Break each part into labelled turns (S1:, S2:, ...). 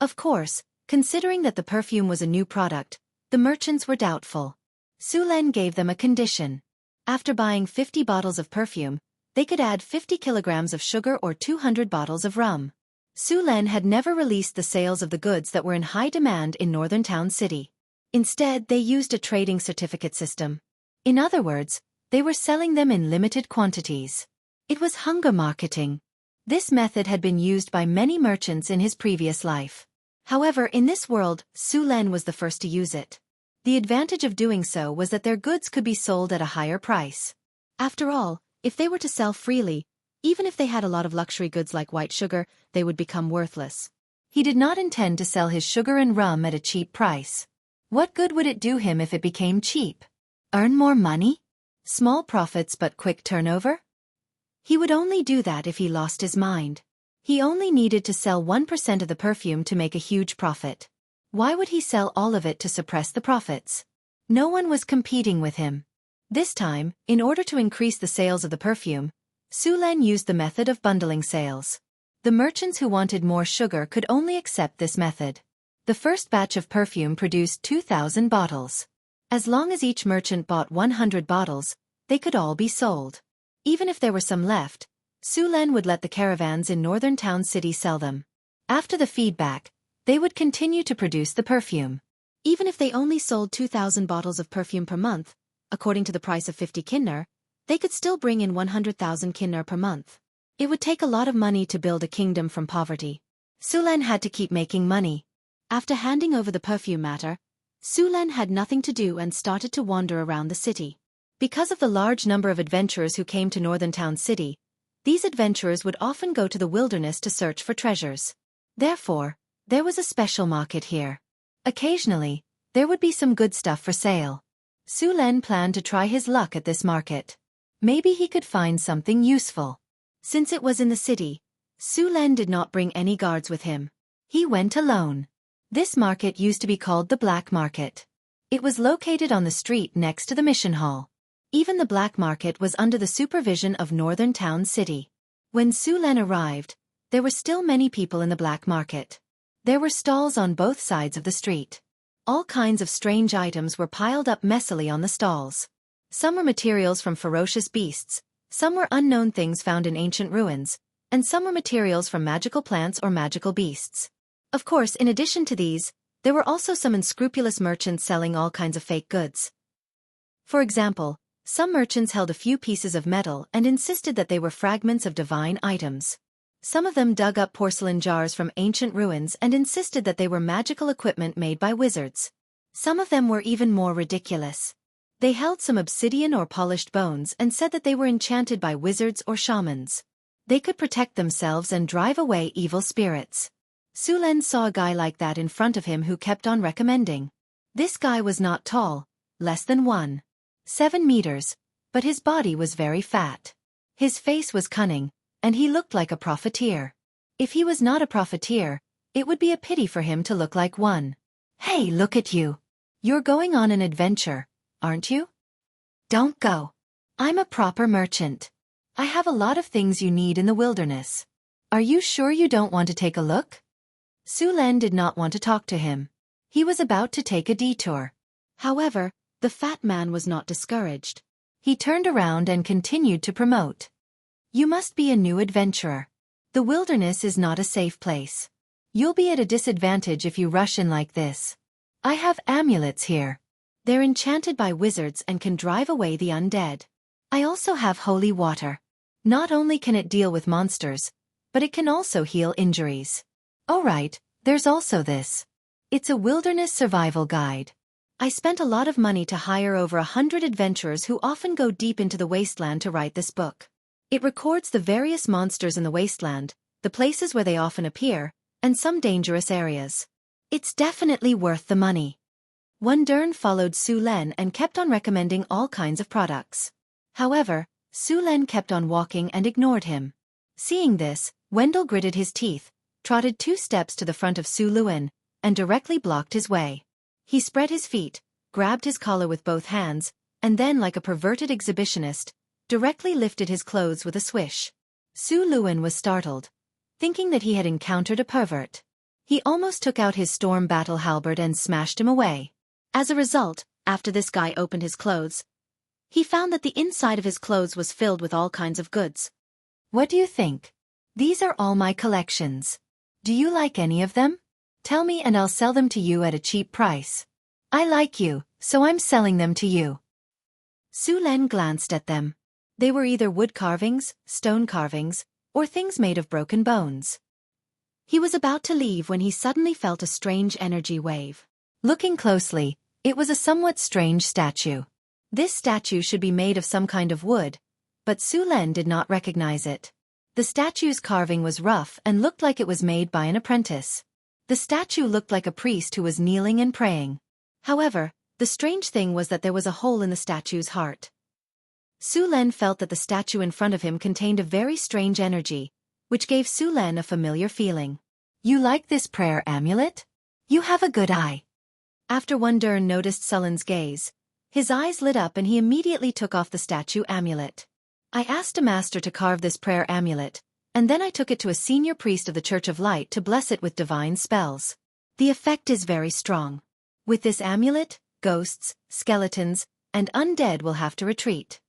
S1: Of course, considering that the perfume was a new product, the merchants were doubtful. Su Len gave them a condition. After buying 50 bottles of perfume, they could add 50 kilograms of sugar or 200 bottles of rum. Su Len had never released the sales of the goods that were in high demand in Northern Town City. Instead, they used a trading certificate system. In other words, they were selling them in limited quantities. It was hunger marketing. This method had been used by many merchants in his previous life. However, in this world, Su Len was the first to use it. The advantage of doing so was that their goods could be sold at a higher price. After all, if they were to sell freely, even if they had a lot of luxury goods like white sugar, they would become worthless. He did not intend to sell his sugar and rum at a cheap price. What good would it do him if it became cheap? Earn more money? Small profits but quick turnover? He would only do that if he lost his mind. He only needed to sell 1% of the perfume to make a huge profit. Why would he sell all of it to suppress the profits? No one was competing with him. This time, in order to increase the sales of the perfume, Su Len used the method of bundling sales. The merchants who wanted more sugar could only accept this method. The first batch of perfume produced 2,000 bottles. As long as each merchant bought 100 bottles, they could all be sold. Even if there were some left, Su Len would let the caravans in Northern Town City sell them. After the feedback, they would continue to produce the perfume. Even if they only sold 2,000 bottles of perfume per month, according to the price of 50 kinner, they could still bring in 100,000 kinner per month. It would take a lot of money to build a kingdom from poverty. Su Len had to keep making money. After handing over the perfume matter, Su Len had nothing to do and started to wander around the city. Because of the large number of adventurers who came to Northern Town City, these adventurers would often go to the wilderness to search for treasures. Therefore, there was a special market here. Occasionally, there would be some good stuff for sale. Su Len planned to try his luck at this market. Maybe he could find something useful. Since it was in the city, Su Len did not bring any guards with him. He went alone. This market used to be called the Black Market. It was located on the street next to the mission hall. Even the Black Market was under the supervision of Northern Town City. When Su Len arrived, there were still many people in the Black Market. There were stalls on both sides of the street. All kinds of strange items were piled up messily on the stalls. Some were materials from ferocious beasts, some were unknown things found in ancient ruins, and some were materials from magical plants or magical beasts. Of course, in addition to these, there were also some unscrupulous merchants selling all kinds of fake goods. For example, some merchants held a few pieces of metal and insisted that they were fragments of divine items. Some of them dug up porcelain jars from ancient ruins and insisted that they were magical equipment made by wizards. Some of them were even more ridiculous. They held some obsidian or polished bones and said that they were enchanted by wizards or shamans. They could protect themselves and drive away evil spirits. Su Len saw a guy like that in front of him who kept on recommending. This guy was not tall, less than 1.7 meters, but his body was very fat. His face was cunning, and he looked like a profiteer. If he was not a profiteer, it would be a pity for him to look like one. Hey, look at you. You're going on an adventure, aren't you? Don't go. I'm a proper merchant. I have a lot of things you need in the wilderness. Are you sure you don't want to take a look? Su Len did not want to talk to him. He was about to take a detour. However, the fat man was not discouraged. He turned around and continued to promote. You must be a new adventurer. The wilderness is not a safe place. You'll be at a disadvantage if you rush in like this. I have amulets here. They're enchanted by wizards and can drive away the undead. I also have holy water. Not only can it deal with monsters, but it can also heal injuries. Alright, there's also this. It's a wilderness survival guide. I spent a lot of money to hire over 100 adventurers who often go deep into the wasteland to write this book. It records the various monsters in the wasteland, the places where they often appear, and some dangerous areas. It's definitely worth the money. Wundern followed Su Len and kept on recommending all kinds of products. However, Su Len kept on walking and ignored him. Seeing this, Wendell gritted his teeth, trotted 2 steps to the front of Su Len, and directly blocked his way. He spread his feet, grabbed his collar with both hands, and then, like a perverted exhibitionist, directly lifted his clothes with a swish. Su Len was startled, thinking that he had encountered a pervert. He almost took out his storm battle halberd and smashed him away. As a result, after this guy opened his clothes, he found that the inside of his clothes was filled with all kinds of goods. What do you think? These are all my collections. Do you like any of them? Tell me and I'll sell them to you at a cheap price. I like you, so I'm selling them to you. Su Len glanced at them. They were either wood carvings, stone carvings, or things made of broken bones. He was about to leave when he suddenly felt a strange energy wave. Looking closely, it was a somewhat strange statue. This statue should be made of some kind of wood, but Su Len did not recognize it. The statue's carving was rough and looked like it was made by an apprentice. The statue looked like a priest who was kneeling and praying. However, the strange thing was that there was a hole in the statue's heart. Su Len felt that the statue in front of him contained a very strange energy, which gave Su Len a familiar feeling. You like this prayer amulet? You have a good eye. After Wundern noticed Sullen's gaze, his eyes lit up and he immediately took off the statue amulet. I asked a master to carve this prayer amulet, and then I took it to a senior priest of the Church of Light to bless it with divine spells. The effect is very strong. With this amulet, ghosts, skeletons, and undead will have to retreat.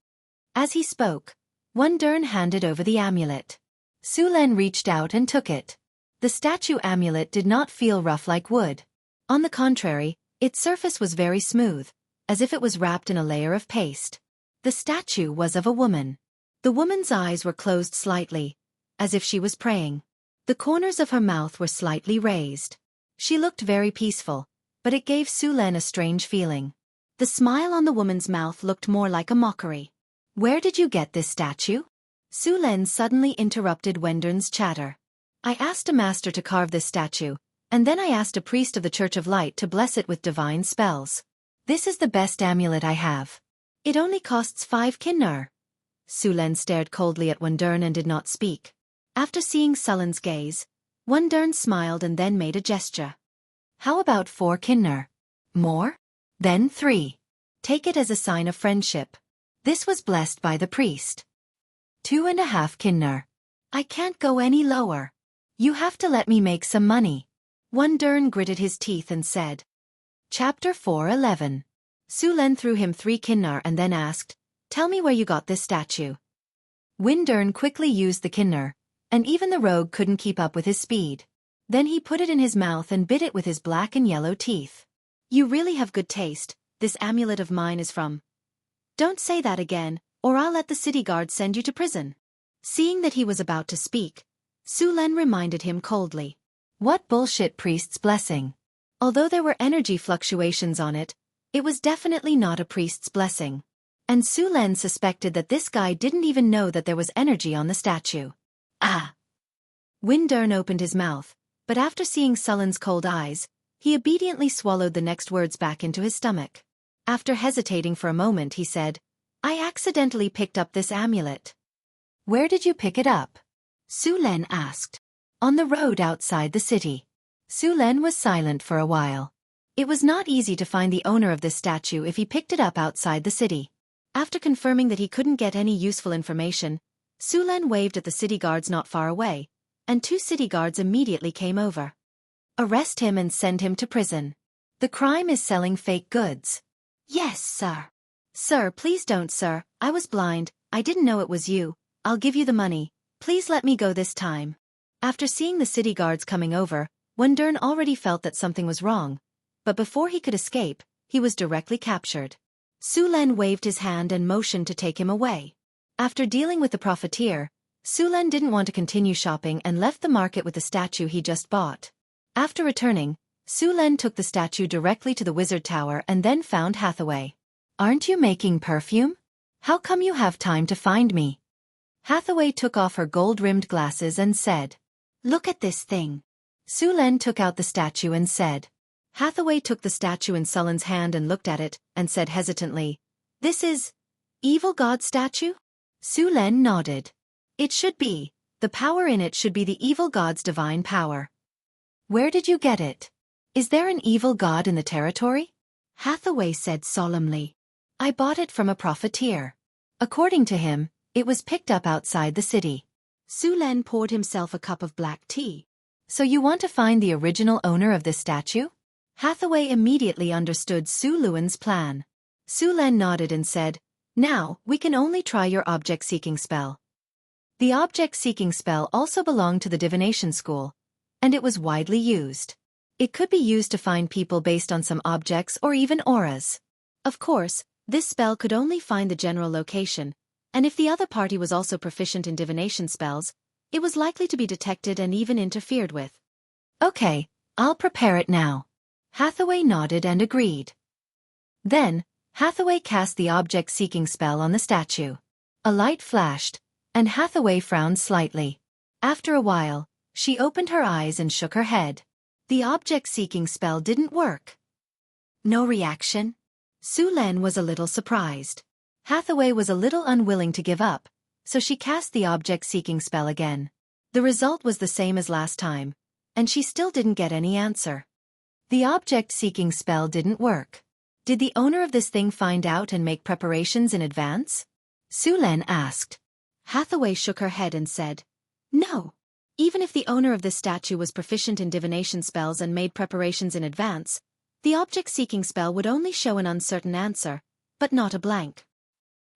S1: As he spoke, Wundern handed over the amulet. Su Len reached out and took it. The statue amulet did not feel rough like wood. On the contrary, its surface was very smooth, as if it was wrapped in a layer of paste. The statue was of a woman. The woman's eyes were closed slightly, as if she was praying. The corners of her mouth were slightly raised. She looked very peaceful, but it gave Su Len a strange feeling. The smile on the woman's mouth looked more like a mockery. Where did you get this statue? Su Len suddenly interrupted Wundern's chatter. I asked a master to carve this statue, and then I asked a priest of the Church of Light to bless it with divine spells. This is the best amulet I have. It only costs 5 kinnar. Su Len stared coldly at Wundern and did not speak. After seeing Sullen's gaze, Wundern smiled and then made a gesture. How about 4 kinnar? More? Then 3. Take it as a sign of friendship. This was blessed by the priest. 2.5 kinnar. I can't go any lower. You have to let me make some money. Wundern gritted his teeth and said. Chapter 4:11. Su Len threw him 3 kinnar and then asked, Tell me where you got this statue. Wundern quickly used the kinnar, and even the rogue couldn't keep up with his speed. Then he put it in his mouth and bit it with his black and yellow teeth. You really have good taste. This amulet of mine is from. Don't say that again, or I'll let the city guard send you to prison. Seeing that he was about to speak, Su Len reminded him coldly. What bullshit priest's blessing? Although there were energy fluctuations on it, it was definitely not a priest's blessing. And Su Len suspected that this guy didn't even know that there was energy on the statue. Ah! Wundern opened his mouth, but after seeing Sullen's cold eyes, he obediently swallowed the next words back into his stomach. After hesitating for a moment he said, I accidentally picked up this amulet. Where did you pick it up? Su Len asked. On the road outside the city. Su Len was silent for a while. It was not easy to find the owner of this statue if he picked it up outside the city. After confirming that he couldn't get any useful information, Su Len waved at the city guards not far away, and 2 city guards immediately came over. Arrest him and send him to prison. The crime is selling fake goods. Yes, sir. Sir, please don't, sir. I was blind. I didn't know it was you. I'll give you the money. Please let me go this time. After seeing the city guards coming over, Wundern already felt that something was wrong, but before he could escape, he was directly captured. Su Len waved his hand and motioned to take him away. After dealing with the profiteer, Su Len didn't want to continue shopping and left the market with the statue he just bought. After returning, Su Len took the statue directly to the wizard tower and then found Hathaway. Aren't you making perfume? How come you have time to find me? Hathaway took off her gold-rimmed glasses and said, Look at this thing. Su Len took out the statue and said. Hathaway took the statue in Sullen's hand and looked at it, and said hesitantly, This is evil god statue? Su Len nodded. It should be. The power in it should be the evil god's divine power. Where did you get it? Is there an evil god in the territory? Hathaway said solemnly. I bought it from a profiteer. According to him, it was picked up outside the city. Su Len poured himself a cup of black tea. So you want to find the original owner of this statue? Hathaway immediately understood Su Luan's plan. Su Len nodded and said, "Now, we can only try your object-seeking spell." The object-seeking spell also belonged to the divination school, and it was widely used. It could be used to find people based on some objects or even auras. Of course, this spell could only find the general location, and if the other party was also proficient in divination spells, it was likely to be detected and even interfered with. "Okay, I'll prepare it now." Hathaway nodded and agreed. Then, Hathaway cast the object-seeking spell on the statue. A light flashed, and Hathaway frowned slightly. After a while, she opened her eyes and shook her head. The object-seeking spell didn't work. No reaction? Su Len was a little surprised. Hathaway was a little unwilling to give up, so she cast the object-seeking spell again. The result was the same as last time, and she still didn't get any answer. The object-seeking spell didn't work. Did the owner of this thing find out and make preparations in advance? Su Len asked. Hathaway shook her head and said, "No. Even if the owner of this statue was proficient in divination spells and made preparations in advance, the object-seeking spell would only show an uncertain answer, but not a blank."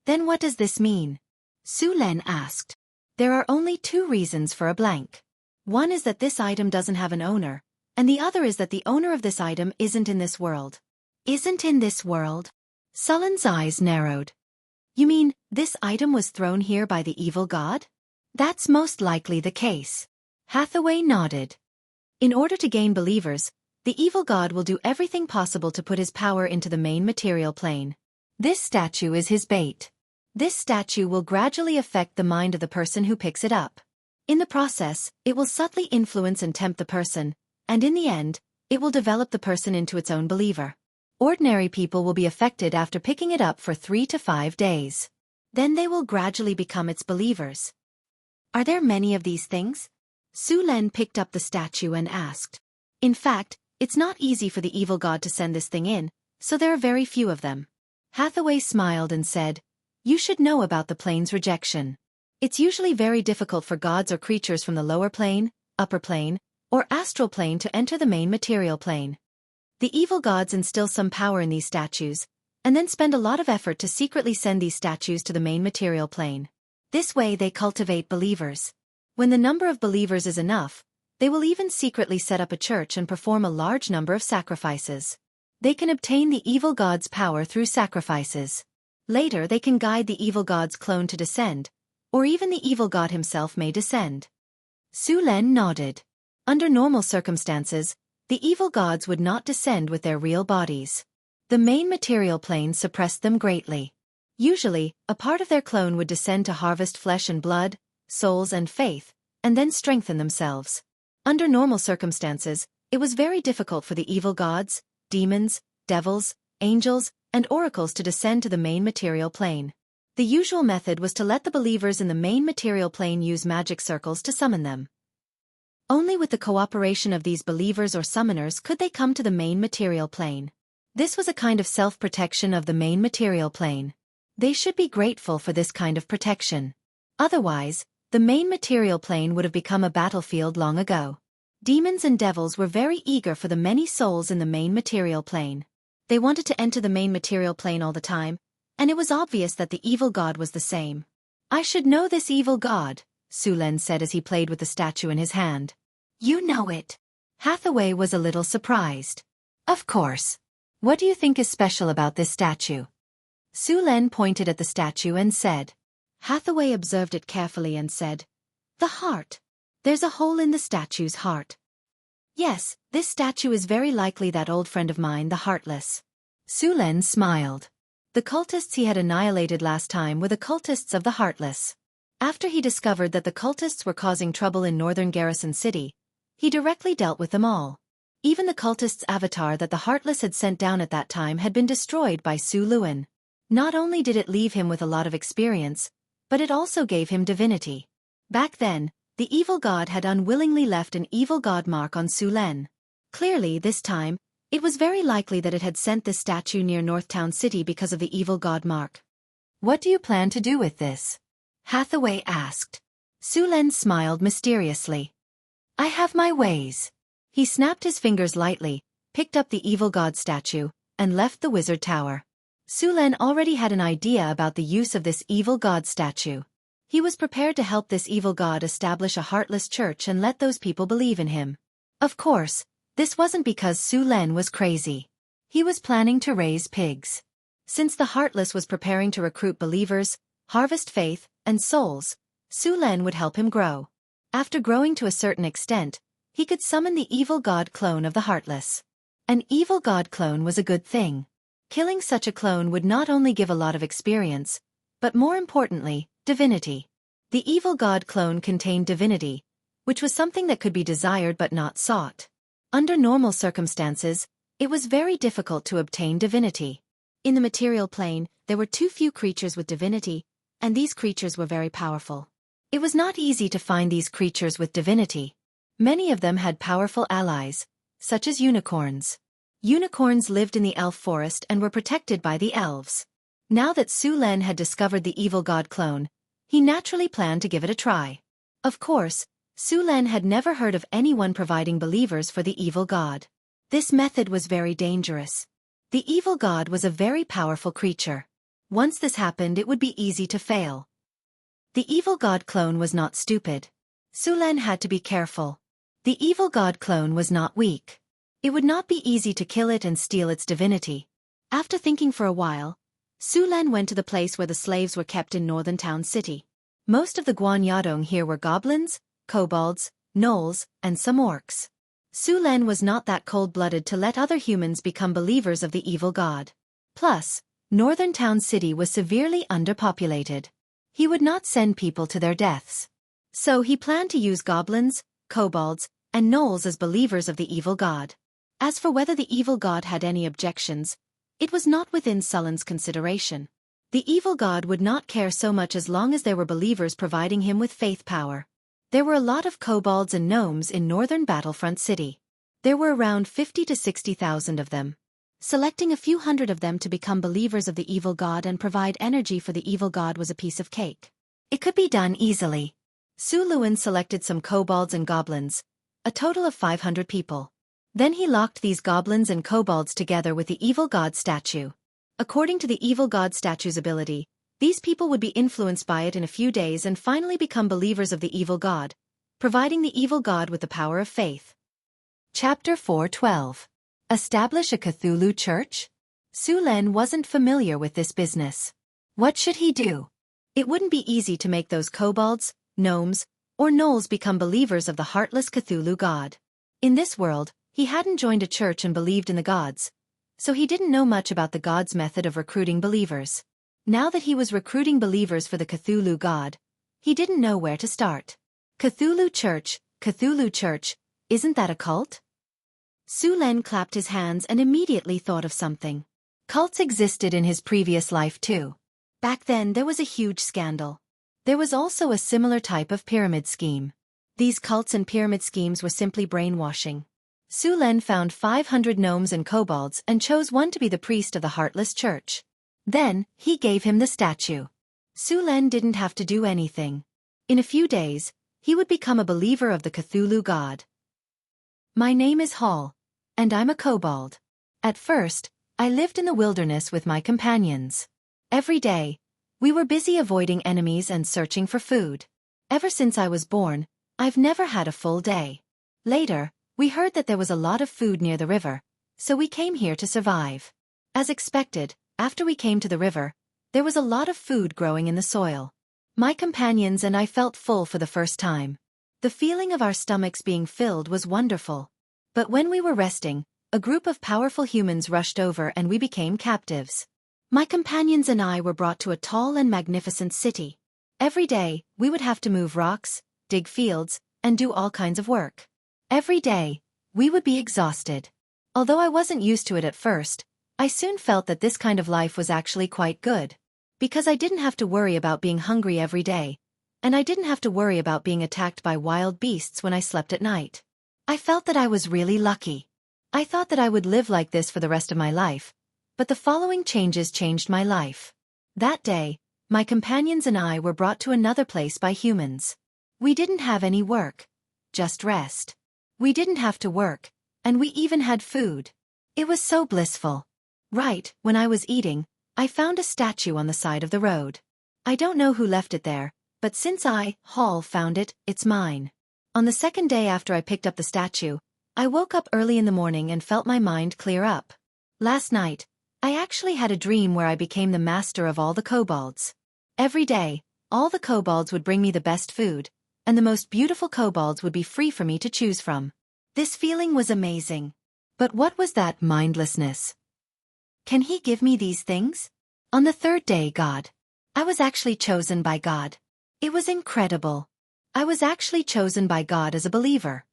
S1: "Then what does this mean?" Su Len asked. "There are only two reasons for a blank. One is that this item doesn't have an owner, and the other is that the owner of this item isn't in this world." "Isn't in this world?" Sullen's eyes narrowed. "You mean, this item was thrown here by the evil god?" "That's most likely the case." Hathaway nodded. "In order to gain believers, the evil god will do everything possible to put his power into the main material plane. This statue is his bait. This statue will gradually affect the mind of the person who picks it up. In the process, it will subtly influence and tempt the person, and in the end, it will develop the person into its own believer. Ordinary people will be affected after picking it up for 3 to 5 days. Then they will gradually become its believers." "Are there many of these things?" Su Len picked up the statue and asked. "In fact, it's not easy for the evil god to send this thing in, so there are very few of them." Hathaway smiled and said, "You should know about the plane's rejection. It's usually very difficult for gods or creatures from the lower plane, upper plane, or astral plane to enter the main material plane. The evil gods instill some power in these statues, and then spend a lot of effort to secretly send these statues to the main material plane. This way they cultivate believers. When the number of believers is enough, they will even secretly set up a church and perform a large number of sacrifices. They can obtain the evil god's power through sacrifices. Later they can guide the evil god's clone to descend, or even the evil god himself may descend." Su Len nodded. Under normal circumstances, the evil gods would not descend with their real bodies. The main material plane suppressed them greatly. Usually, a part of their clone would descend to harvest flesh and blood, souls and faith, and then strengthen themselves. Under normal circumstances, it was very difficult for the evil gods, demons, devils, angels, and oracles to descend to the main material plane. The usual method was to let the believers in the main material plane use magic circles to summon them. Only with the cooperation of these believers or summoners could they come to the main material plane. This was a kind of self-protection of the main material plane. They should be grateful for this kind of protection. Otherwise, the main material plane would have become a battlefield long ago. Demons and devils were very eager for the many souls in the main material plane. They wanted to enter the main material plane all the time, and it was obvious that the evil god was the same. "I should know this evil god," Su Len said as he played with the statue in his hand. "You know it." Hathaway was a little surprised. "Of course. What do you think is special about this statue?" Su Len pointed at the statue and said. Hathaway observed it carefully and said, "The heart. There's a hole in the statue's heart." "Yes, this statue is very likely that old friend of mine, the Heartless." Su Len smiled. The cultists he had annihilated last time were the cultists of the Heartless. After he discovered that the cultists were causing trouble in northern Garrison City, he directly dealt with them all. Even the cultists' avatar that the Heartless had sent down at that time had been destroyed by Su Luan. Not only did it leave him with a lot of experience, but it also gave him divinity. Back then, the evil god had unwillingly left an evil god mark on Su Len. Clearly, this time, it was very likely that it had sent this statue near Northtown City because of the evil god mark. "What do you plan to do with this?" Hathaway asked. Su Len smiled mysteriously. I have my ways. He snapped his fingers lightly, picked up the evil god statue, and left the wizard tower. Sulen already had an idea about the use of this evil god statue. He was prepared to help this evil god establish a heartless church and let those people believe in him. Of course, this wasn't because Sulen was crazy. He was planning to raise pigs. Since the Heartless was preparing to recruit believers, harvest faith, and souls, Sulen would help him grow. After growing to a certain extent, he could summon the evil god clone of the Heartless. An evil god clone was a good thing. Killing such a clone would not only give a lot of experience, but more importantly, divinity. The evil god clone contained divinity, which was something that could be desired but not sought. Under normal circumstances, it was very difficult to obtain divinity. In the material plane, there were too few creatures with divinity, and these creatures were very powerful. It was not easy to find these creatures with divinity. Many of them had powerful allies, such as unicorns. Unicorns lived in the elf forest and were protected by the elves. Now that Sulen had discovered the evil god clone, he naturally planned to give it a try. Of course, Sulen had never heard of anyone providing believers for the evil god. This method was very dangerous. The evil god was a very powerful creature. Once this happened, it would be easy to fail. The evil god clone was not stupid. Sulen had to be careful. The evil god clone was not weak. It would not be easy to kill it and steal its divinity. After thinking for a while, Sulen went to the place where the slaves were kept in Northern Town City. Most of the Guanyadong here were goblins, kobolds, gnolls, and some orcs. Sulen was not that cold-blooded to let other humans become believers of the evil god. Plus, Northern Town City was severely underpopulated. He would not send people to their deaths. So he planned to use goblins, kobolds, and gnolls as believers of the evil god. As for whether the evil god had any objections, it was not within Sulen's consideration. The evil god would not care so much as long as there were believers providing him with faith power. There were a lot of kobolds and gnomes in northern Battlefront City. There were around 50 to 60,000 of them. Selecting a few hundred of them to become believers of the evil god and provide energy for the evil god was a piece of cake. It could be done easily. Sulen selected some kobolds and goblins, a total of 500 people. Then he locked these goblins and kobolds together with the evil god statue. According to the evil god statue's ability, these people would be influenced by it in a few days and finally become believers of the evil god, providing the evil god with the power of faith. Chapter 4:12. Establish a Cthulhu church? Sulen wasn't familiar with this business. What should he do? It wouldn't be easy to make those kobolds, gnomes, or gnolls become believers of the heartless Cthulhu god. In this world, he hadn't joined a church and believed in the gods, so he didn't know much about the god's method of recruiting believers. Now that he was recruiting believers for the Cthulhu god, he didn't know where to start. Cthulhu church, isn't that a cult? Sulen clapped his hands and immediately thought of something. Cults existed in his previous life too. Back then there was a huge scandal. There was also a similar type of pyramid scheme. These cults and pyramid schemes were simply brainwashing. Sulen found 500 gnomes and kobolds and chose one to be the priest of the Heartless Church. Then, he gave him the statue. Sulen didn't have to do anything. In a few days, he would become a believer of the Cthulhu god. My name is Hall, and I'm a kobold. At first, I lived in the wilderness with my companions. Every day, we were busy avoiding enemies and searching for food. Ever since I was born, I've never had a full day. Later, we heard that there was a lot of food near the river, so we came here to survive. As expected, after we came to the river, there was a lot of food growing in the soil. My companions and I felt full for the first time. The feeling of our stomachs being filled was wonderful. But when we were resting, a group of powerful humans rushed over and we became captives. My companions and I were brought to a tall and magnificent city. Every day, we would have to move rocks, dig fields, and do all kinds of work. Every day, we would be exhausted. Although I wasn't used to it at first, I soon felt that this kind of life was actually quite good. Because I didn't have to worry about being hungry every day, and I didn't have to worry about being attacked by wild beasts when I slept at night. I felt that I was really lucky. I thought that I would live like this for the rest of my life, but the following changes changed my life. That day, my companions and I were brought to another place by humans. We didn't have any work, just rest. We didn't have to work, and we even had food. It was so blissful. Right, when I was eating, I found a statue on the side of the road. I don't know who left it there, but since I, Hall, found it, it's mine. On the second day after I picked up the statue, I woke up early in the morning and felt my mind clear up. Last night, I actually had a dream where I became the master of all the kobolds. Every day, all the kobolds would bring me the best food, and the most beautiful kobolds would be free for me to choose from. This feeling was amazing. But what was that mindlessness? Can he give me these things? On the third day, God. I was actually chosen by God. It was incredible. I was actually chosen by God as a believer.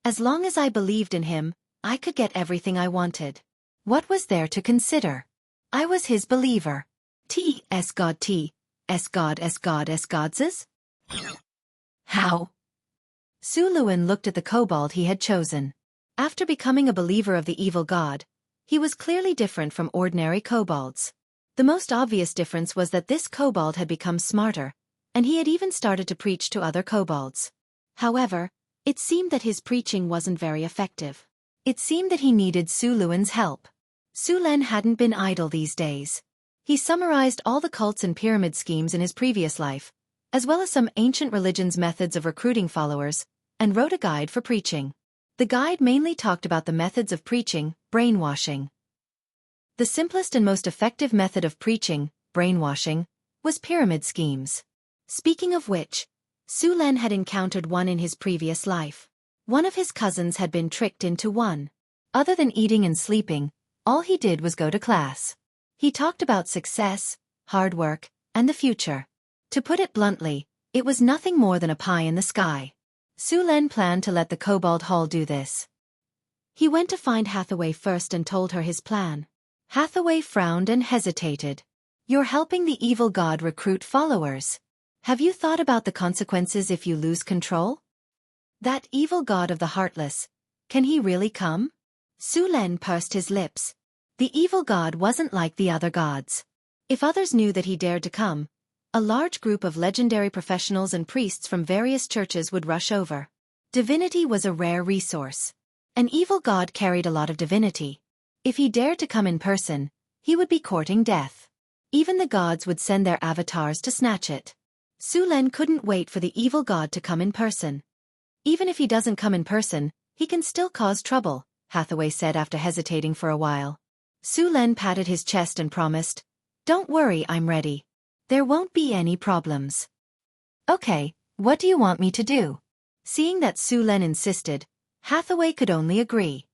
S1: As long as I believed in him, I could get everything I wanted. What was there to consider? I was his believer. T.S. God T.S. God S. God S. Godses? How? Su Luan looked at the kobold he had chosen. After becoming a believer of the evil god, he was clearly different from ordinary kobolds. The most obvious difference was that this kobold had become smarter, and he had even started to preach to other kobolds. However, it seemed that his preaching wasn't very effective. It seemed that he needed Su Luan's help. Su Len hadn't been idle these days. He summarized all the cults and pyramid schemes in his previous life, as well as some ancient religions' methods of recruiting followers, and wrote a guide for preaching. The guide mainly talked about the methods of preaching, brainwashing. The simplest and most effective method of preaching, brainwashing, was pyramid schemes. Speaking of which, Su Len had encountered one in his previous life. One of his cousins had been tricked into one. Other than eating and sleeping, all he did was go to class. He talked about success, hard work, and the future. To put it bluntly, it was nothing more than a pie in the sky. Su Len planned to let the kobold Hall do this. He went to find Hathaway first and told her his plan. Hathaway frowned and hesitated. You're helping the evil god recruit followers. Have you thought about the consequences if you lose control? That evil god of the heartless, can he really come? Su Len pursed his lips. The evil god wasn't like the other gods. If others knew that he dared to come, a large group of legendary professionals and priests from various churches would rush over. Divinity was a rare resource. An evil god carried a lot of divinity. If he dared to come in person, he would be courting death. Even the gods would send their avatars to snatch it. Su Len couldn't wait for the evil god to come in person. Even if he doesn't come in person, he can still cause trouble, Hathaway said after hesitating for a while. Su Len patted his chest and promised, "Don't worry, I'm ready. There won't be any problems." "Okay, what do you want me to do?" Seeing that Su Len insisted, Hathaway could only agree.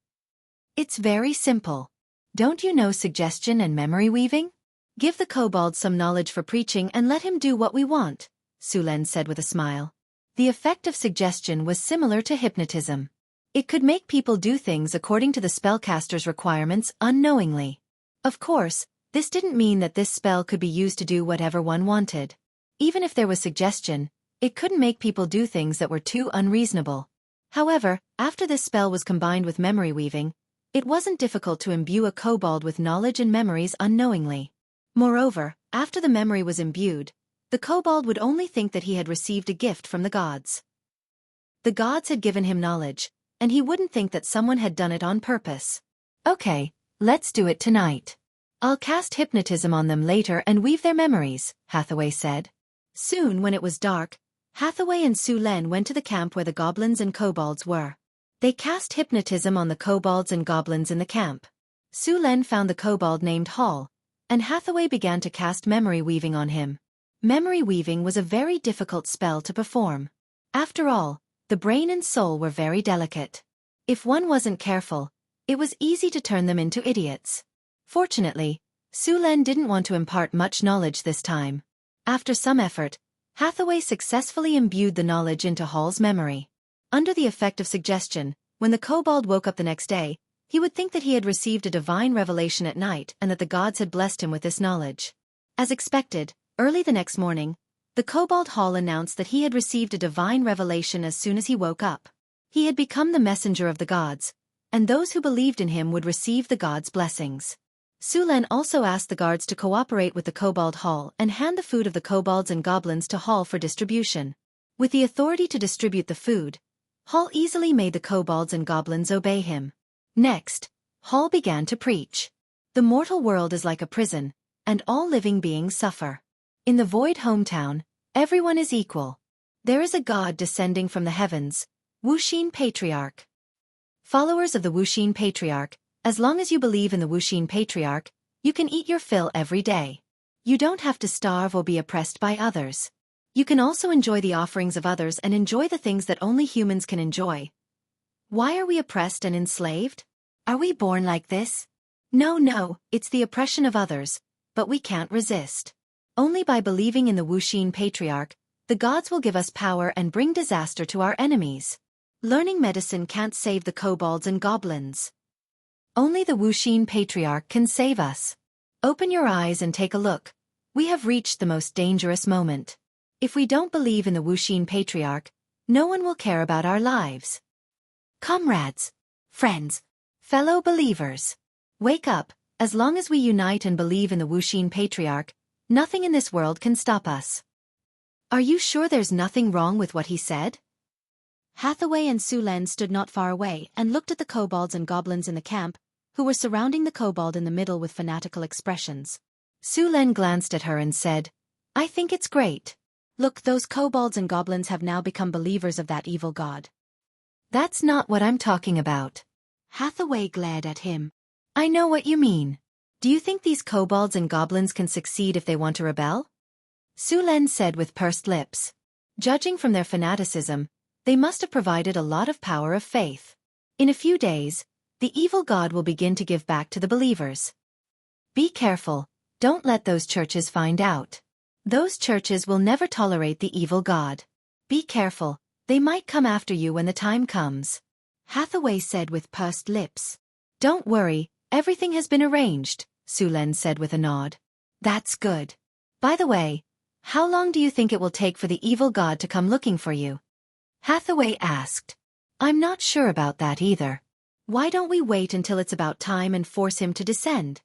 S1: "It's very simple. Don't you know suggestion and memory weaving? Give the kobold some knowledge for preaching and let him do what we want," Su Len said with a smile. The effect of suggestion was similar to hypnotism. It could make people do things according to the spellcaster's requirements unknowingly. Of course, this didn't mean that this spell could be used to do whatever one wanted. Even if there was suggestion, it couldn't make people do things that were too unreasonable. However, after this spell was combined with memory weaving, it wasn't difficult to imbue a kobold with knowledge and memories unknowingly. Moreover, after the memory was imbued, the kobold would only think that he had received a gift from the gods. The gods had given him knowledge, and he wouldn't think that someone had done it on purpose. "Okay, let's do it tonight. I'll cast hypnotism on them later and weave their memories," Hathaway said. Soon when it was dark, Hathaway and Su Len went to the camp where the goblins and kobolds were. They cast hypnotism on the kobolds and goblins in the camp. Su Len found the kobold named Hall, and Hathaway began to cast memory weaving on him. Memory weaving was a very difficult spell to perform. After all, the brain and soul were very delicate. If one wasn't careful, it was easy to turn them into idiots. Fortunately, Su Len didn't want to impart much knowledge this time. After some effort, Hathaway successfully imbued the knowledge into Hall's memory. Under the effect of suggestion, when the kobold woke up the next day, he would think that he had received a divine revelation at night and that the gods had blessed him with this knowledge. As expected, early the next morning, the kobold Hall announced that he had received a divine revelation as soon as he woke up. He had become the messenger of the gods, and those who believed in him would receive the gods' blessings. Su Len also asked the guards to cooperate with the kobold Hall and hand the food of the kobolds and goblins to Hall for distribution. With the authority to distribute the food, Hall easily made the kobolds and goblins obey him. Next, Hall began to preach. The mortal world is like a prison, and all living beings suffer. In the void hometown, everyone is equal. There is a god descending from the heavens, Wuxia Patriarch. Followers of the Wuxia Patriarch, as long as you believe in the Wuxia Patriarch, you can eat your fill every day. You don't have to starve or be oppressed by others. You can also enjoy the offerings of others and enjoy the things that only humans can enjoy. Why are we oppressed and enslaved? Are we born like this? No, it's the oppression of others, but we can't resist. Only by believing in the Wuxia Patriarch, the gods will give us power and bring disaster to our enemies. Learning medicine can't save the kobolds and goblins. Only the Wuxia Patriarch can save us. Open your eyes and take a look. We have reached the most dangerous moment. If we don't believe in the Wuxia Patriarch, no one will care about our lives. Comrades, friends, fellow believers, wake up. As long as we unite and believe in the Wuxia Patriarch, nothing in this world can stop us. Are you sure there's nothing wrong with what he said? Hathaway and Sulen stood not far away and looked at the kobolds and goblins in the camp, who were surrounding the kobold in the middle with fanatical expressions. Sulen glanced at her and said, "I think it's great. Look, those kobolds and goblins have now become believers of that evil god." "That's not what I'm talking about." Hathaway glared at him. "I know what you mean. Do you think these kobolds and goblins can succeed if they want to rebel?" Sulen said with pursed lips. Judging from their fanaticism, they must have provided a lot of power of faith. In a few days, the evil god will begin to give back to the believers. Be careful, don't let those churches find out. Those churches will never tolerate the evil god. Be careful, they might come after you when the time comes. Hathaway said with pursed lips. "Don't worry, everything has been arranged," Sulen said with a nod. "That's good. By the way, how long do you think it will take for the evil god to come looking for you?" Hathaway asked. "I'm not sure about that either. Why don't we wait until it's about time and force him to descend?"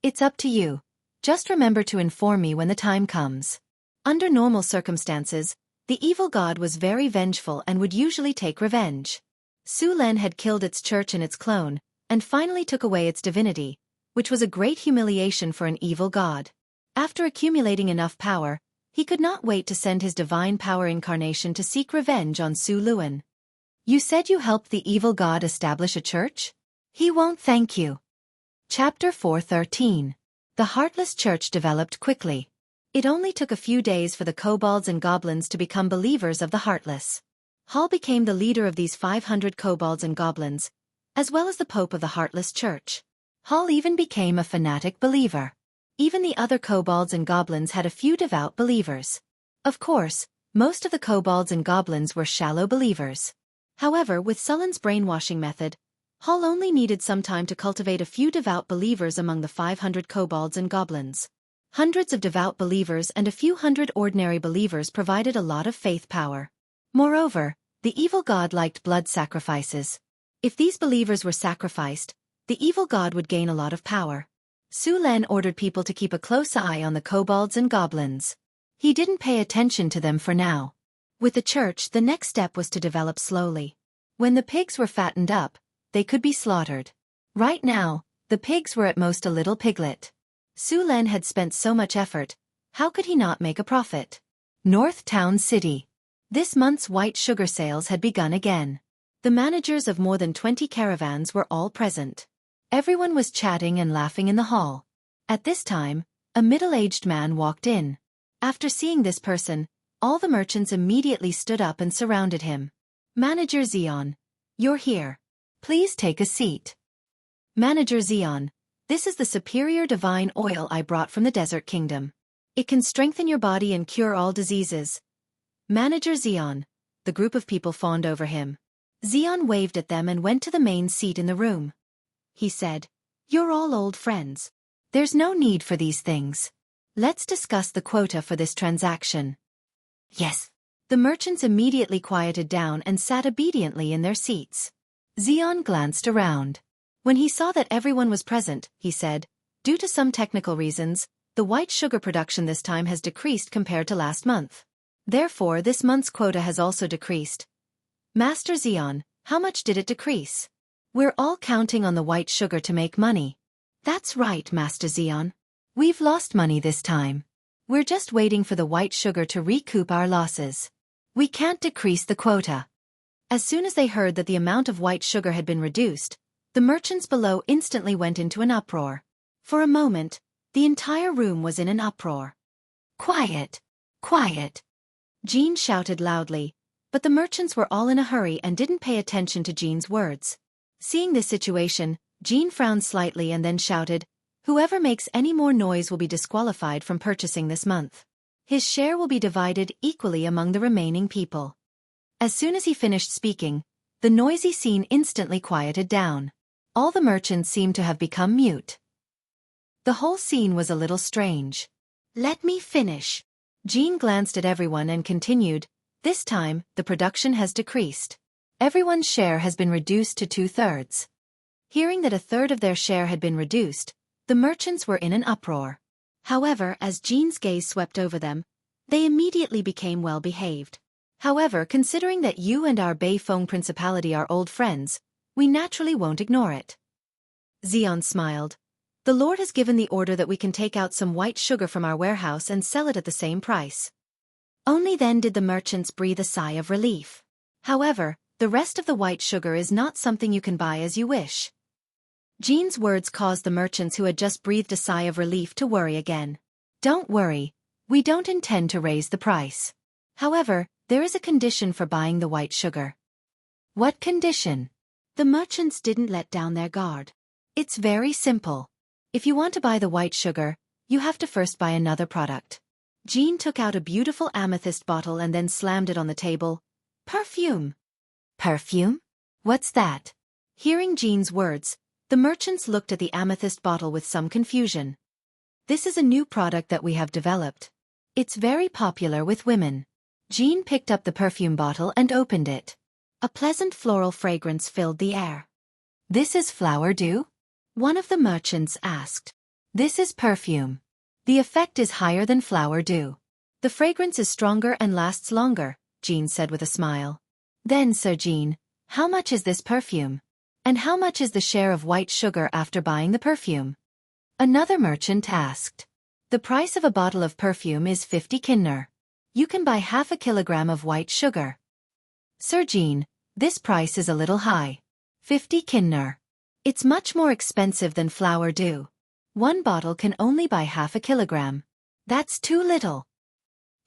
S1: "It's up to you. Just remember to inform me when the time comes." Under normal circumstances, the evil god was very vengeful and would usually take revenge. Sulen had killed its church and its clone, and finally took away its divinity, which was a great humiliation for an evil god. After accumulating enough power, he could not wait to send his divine power incarnation to seek revenge on Su Luan. "You said you helped the evil god establish a church? He won't thank you." Chapter 4:13. The Heartless Church developed quickly. It only took a few days for the kobolds and goblins to become believers of the Heartless. Hall became the leader of these 500 kobolds and goblins, as well as the Pope of the Heartless Church. Hall even became a fanatic believer. Even the other kobolds and goblins had a few devout believers. Of course, most of the kobolds and goblins were shallow believers. However, with Sullen's brainwashing method, Hall only needed some time to cultivate a few devout believers among the 500 kobolds and goblins. Hundreds of devout believers and a few hundred ordinary believers provided a lot of faith power. Moreover, the evil god liked blood sacrifices. If these believers were sacrificed, the evil god would gain a lot of power. Sulen ordered people to keep a close eye on the kobolds and goblins. He didn't pay attention to them for now. With the church, the next step was to develop slowly. When the pigs were fattened up, they could be slaughtered. Right now, the pigs were at most a little piglet. Sulen had spent so much effort, how could he not make a profit? North Town City. This month's white sugar sales had begun again. The managers of more than 20 caravans were all present. Everyone was chatting and laughing in the hall. At this time, a middle-aged man walked in. After seeing this person, all the merchants immediately stood up and surrounded him. "Manager Xion, you're here. Please take a seat." "Manager Xion, this is the superior divine oil I brought from the Desert Kingdom. It can strengthen your body and cure all diseases." "Manager Xion," the group of people fawned over him. Xion waved at them and went to the main seat in the room. He said, "You're all old friends. There's no need for these things. Let's discuss the quota for this transaction." "Yes." The merchants immediately quieted down and sat obediently in their seats. Xion glanced around. When he saw that everyone was present, he said, "Due to some technical reasons, the white sugar production this time has decreased compared to last month. Therefore, this month's quota has also decreased. Master Xion, how much did it decrease? We're all counting on the white sugar to make money. That's right, Master Xion. We've lost money this time. We're just waiting for the white sugar to recoup our losses. We can't decrease the quota. As soon as they heard that the amount of white sugar had been reduced, the merchants below instantly went into an uproar. For a moment, the entire room was in an uproar. Quiet! Quiet! Jean shouted loudly, but the merchants were all in a hurry and didn't pay attention to Jean's words. Seeing this situation, Jean frowned slightly and then shouted, "Whoever makes any more noise will be disqualified from purchasing this month. His share will be divided equally among the remaining people." As soon as he finished speaking, the noisy scene instantly quieted down. All the merchants seemed to have become mute. The whole scene was a little strange. "Let me finish." Jean glanced at everyone and continued, "This time, the production has decreased. Everyone's share has been reduced to 2/3. Hearing that a third of their share had been reduced, the merchants were in an uproar. However, as Jean's gaze swept over them, they immediately became well-behaved. "However, considering that you and our Beifeng Principality are old friends, we naturally won't ignore it." Xion smiled. "The Lord has given the order that we can take out some white sugar from our warehouse and sell it at the same price." Only then did the merchants breathe a sigh of relief. However, the rest of the white sugar is not something you can buy as you wish. Jean's words caused the merchants who had just breathed a sigh of relief to worry again. "Don't worry, we don't intend to raise the price. However, there is a condition for buying the white sugar." "What condition?" The merchants didn't let down their guard. "It's very simple. If you want to buy the white sugar, you have to first buy another product." Jean took out a beautiful amethyst bottle and then slammed it on the table. "Perfume." "Perfume? What's that?" Hearing Jean's words, the merchants looked at the amethyst bottle with some confusion. "This is a new product that we have developed. It's very popular with women." Jean picked up the perfume bottle and opened it. A pleasant floral fragrance filled the air. "This is flower dew?" one of the merchants asked. "This is perfume. The effect is higher than flower dew. The fragrance is stronger and lasts longer," Jean said with a smile. "Then, Sir Jean, how much is this perfume? And how much is the share of white sugar after buying the perfume?" Another merchant asked. "The price of a bottle of perfume is 50 kinner. You can buy half a kilogram of white sugar." "Sir Jean, this price is a little high. 50 kinner. It's much more expensive than flower dew. One bottle can only buy half a kilogram. That's too little."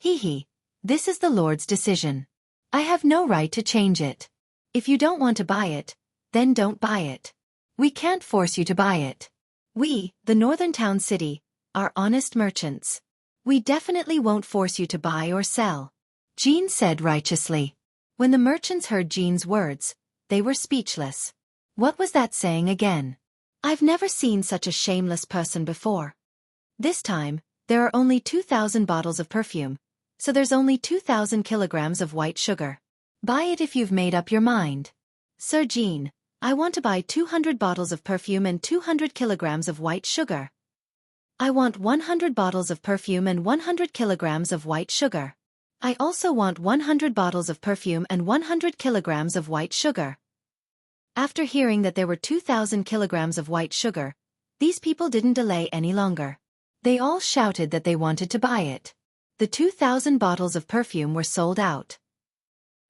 S1: "Hee, this is the Lord's decision. I have no right to change it. If you don't want to buy it, then don't buy it. We can't force you to buy it. We, the Northern Town City, are honest merchants. We definitely won't force you to buy or sell," Jean said righteously. When the merchants heard Jean's words, they were speechless. What was that saying again? I've never seen such a shameless person before. This time, there are only 2,000 bottles of perfume, so there's only 2,000 kilograms of white sugar. Buy it if you've made up your mind. "Sir Jean, I want to buy 200 bottles of perfume and 200 kilograms of white sugar." "I want 100 bottles of perfume and 100 kilograms of white sugar." "I also want 100 bottles of perfume and 100 kilograms of white sugar." After hearing that there were 2,000 kilograms of white sugar, these people didn't delay any longer. They all shouted that they wanted to buy it. The 2,000 bottles of perfume were sold out.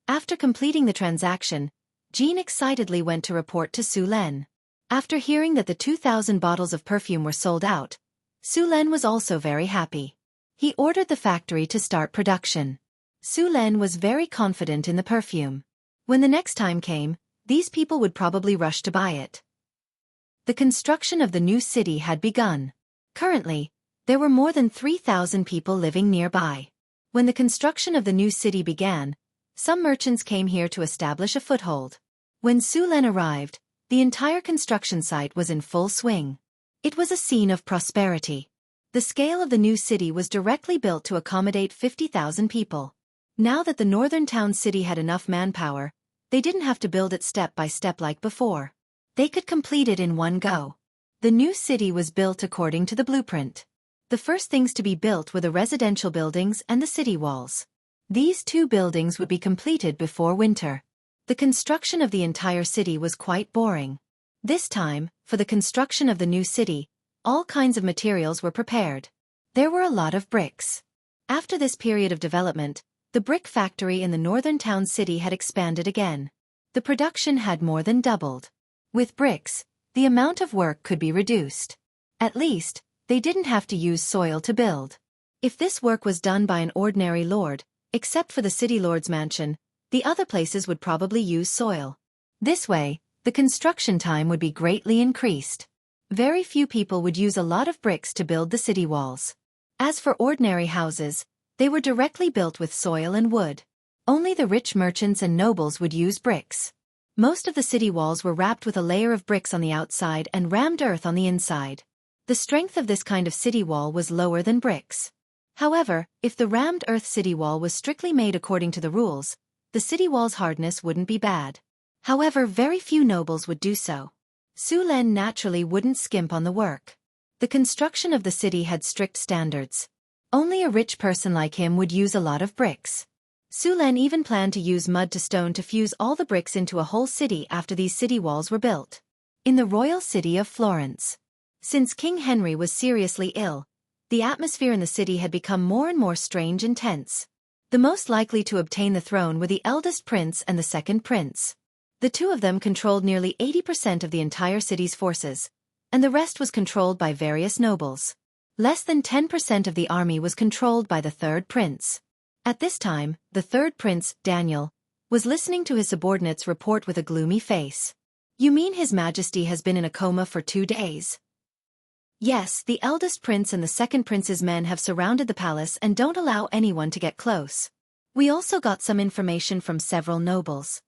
S1: After completing the transaction, Jean excitedly went to report to Su Len. After hearing that the 2,000 bottles of perfume were sold out, Su Len was also very happy. He ordered the factory to start production. Su Len was very confident in the perfume. When the next time came, these people would probably rush to buy it. The construction of the new city had begun. Currently, there were more than 3,000 people living nearby. When the construction of the new city began, some merchants came here to establish a foothold. When Su Len arrived, the entire construction site was in full swing. It was a scene of prosperity. The scale of the new city was directly built to accommodate 50,000 people. Now that the Northern Town City had enough manpower, they didn't have to build it step by step like before. They could complete it in one go. The new city was built according to the blueprint. The first things to be built were the residential buildings and the city walls. These two buildings would be completed before winter. The construction of the entire city was quite boring. This time, for the construction of the new city, all kinds of materials were prepared. There were a lot of bricks. After this period of development, the brick factory in the northern town city had expanded again. The production had more than doubled. With bricks, the amount of work could be reduced. At least, they didn't have to use soil to build. If this work was done by an ordinary lord, except for the city lord's mansion, the other places would probably use soil. This way, the construction time would be greatly increased. Very few people would use a lot of bricks to build the city walls. As for ordinary houses, they were directly built with soil and wood. Only the rich merchants and nobles would use bricks. Most of the city walls were wrapped with a layer of bricks on the outside and rammed earth on the inside. The strength of this kind of city wall was lower than bricks. However, if the rammed earth city wall was strictly made according to the rules, the city wall's hardness wouldn't be bad. However, very few nobles would do so. Su Len naturally wouldn't skimp on the work. The construction of the city had strict standards. Only a rich person like him would use a lot of bricks. Su Len even planned to use mud to stone to fuse all the bricks into a whole city after these city walls were built. In the royal city of Florence. Since King Henry was seriously ill, the atmosphere in the city had become more and more strange and tense. The most likely to obtain the throne were the eldest prince and the second prince. The two of them controlled nearly 80% of the entire city's forces, and the rest was controlled by various nobles. Less than 10% of the army was controlled by the third prince. At this time, the third prince, Daniel, was listening to his subordinates report with a gloomy face. "You mean His Majesty has been in a coma for 2 days?" "Yes, the eldest prince and the second prince's men have surrounded the palace and don't allow anyone to get close. We also got some information from several nobles."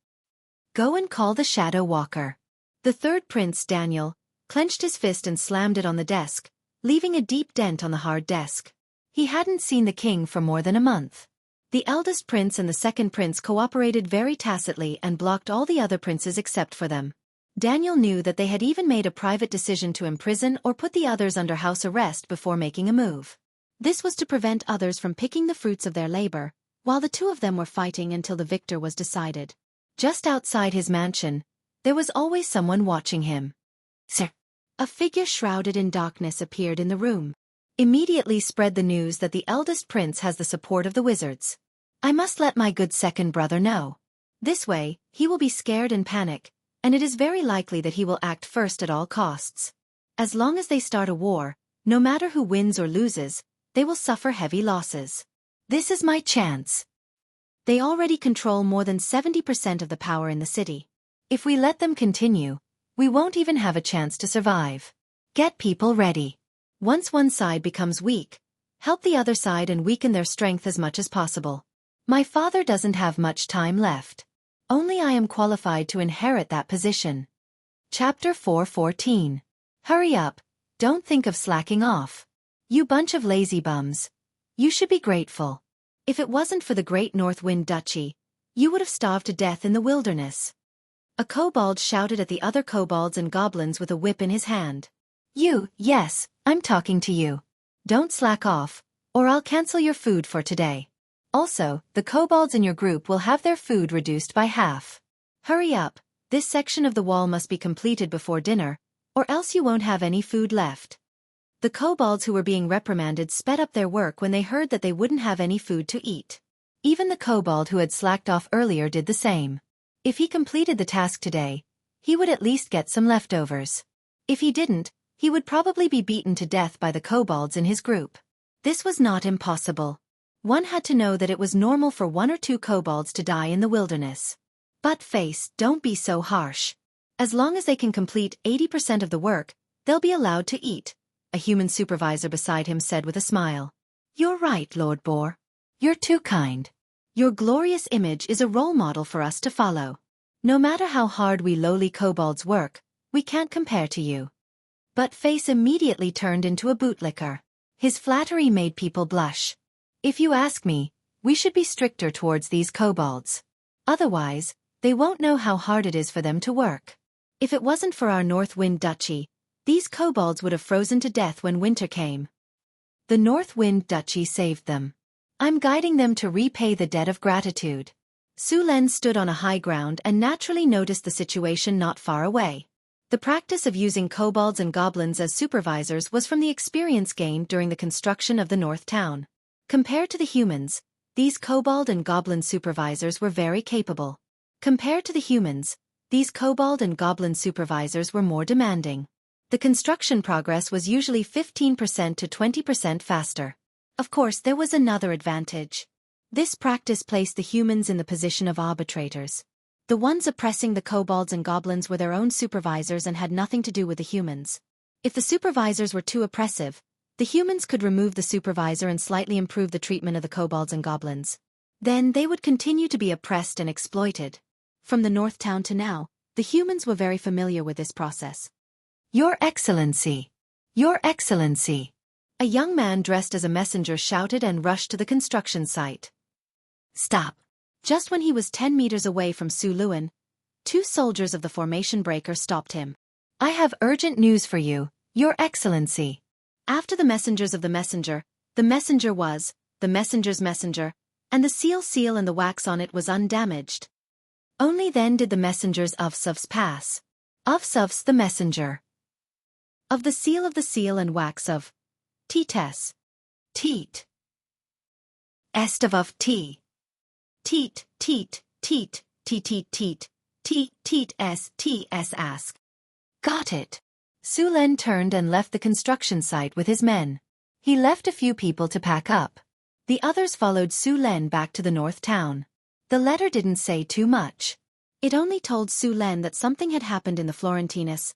S1: "Go and call the Shadow Walker." The third prince, Daniel, clenched his fist and slammed it on the desk, leaving a deep dent on the hard desk. He hadn't seen the king for more than a month. The eldest prince and the second prince cooperated very tacitly and blocked all the other princes except for them. Daniel knew that they had even made a private decision to imprison or put the others under house arrest before making a move. This was to prevent others from picking the fruits of their labor, while the two of them were fighting until the victor was decided. Just outside his mansion, there was always someone watching him. "Sir." A figure shrouded in darkness appeared in the room. Immediately spread the news that the eldest prince has the support of the wizards. "I must let my good second brother know. This way, he will be scared and panic, and it is very likely that he will act first at all costs. As long as they start a war, no matter who wins or loses, they will suffer heavy losses. This is my chance. They already control more than 70% of the power in the city. If we let them continue, we won't even have a chance to survive. Get people ready. Once one side becomes weak, help the other side and weaken their strength as much as possible. My father doesn't have much time left. Only I am qualified to inherit that position." Chapter 4:14. Hurry up, don't think of slacking off. You bunch of lazy bums. You should be grateful. If it wasn't for the Great North Wind Duchy, you would have starved to death in the wilderness. A kobold shouted at the other kobolds and goblins with a whip in his hand. Yes, I'm talking to you. Don't slack off, or I'll cancel your food for today. Also, the kobolds in your group will have their food reduced by half. Hurry up, this section of the wall must be completed before dinner, or else you won't have any food left. The kobolds who were being reprimanded sped up their work when they heard that they wouldn't have any food to eat. Even the kobold who had slacked off earlier did the same. If he completed the task today, he would at least get some leftovers. If he didn't, he would probably be beaten to death by the kobolds in his group. This was not impossible. One had to know that it was normal for 1 or 2 kobolds to die in the wilderness. But face, don't be so harsh. As long as they can complete 80% of the work, they'll be allowed to eat, a human supervisor beside him said with a smile. You're right, Lord Boar. You're too kind. Your glorious image is a role model for us to follow. No matter how hard we lowly kobolds work, we can't compare to you. But Face immediately turned into a bootlicker. His flattery made people blush. If you ask me, we should be stricter towards these kobolds. Otherwise, they won't know how hard it is for them to work. If it wasn't for our North Wind Duchy, these kobolds would have frozen to death when winter came. The North Wind Duchy saved them. I'm guiding them to repay the debt of gratitude. Su Len stood on a high ground and naturally noticed the situation not far away. The practice of using kobolds and goblins as supervisors was from the experience gained during the construction of the North Town. Compared to the humans, these kobold and goblin supervisors were very capable. Compared to the humans, these kobold and goblin supervisors were more demanding. The construction progress was usually 15% to 20% faster. Of course, there was another advantage. This practice placed the humans in the position of arbitrators. The ones oppressing the kobolds and goblins were their own supervisors and had nothing to do with the humans. If the supervisors were too oppressive, the humans could remove the supervisor and slightly improve the treatment of the kobolds and goblins. Then they would continue to be oppressed and exploited. From the North Town to now, the humans were very familiar with this process. "Your Excellency! Your Excellency!" A young man dressed as a messenger shouted and rushed to the construction site. "Stop!" Just when he was 10 meters away from Su Luan, 2 soldiers of the formation breaker stopped him. "I have urgent news for you, Your Excellency." After the messengers of the messenger was, the messenger's messenger, and the seal and the wax on it was undamaged. Only then did the messengers of Suvs pass. Of Suvs the messenger. Of the seal and wax of Teet. Est of T. Teet ask. Got it. Su Len turned and left the construction site with his men. He left a few people to pack up. The others followed Su Len back to the North Town. The letter didn't say too much. It only told Su Len that something had happened in the Florentinus,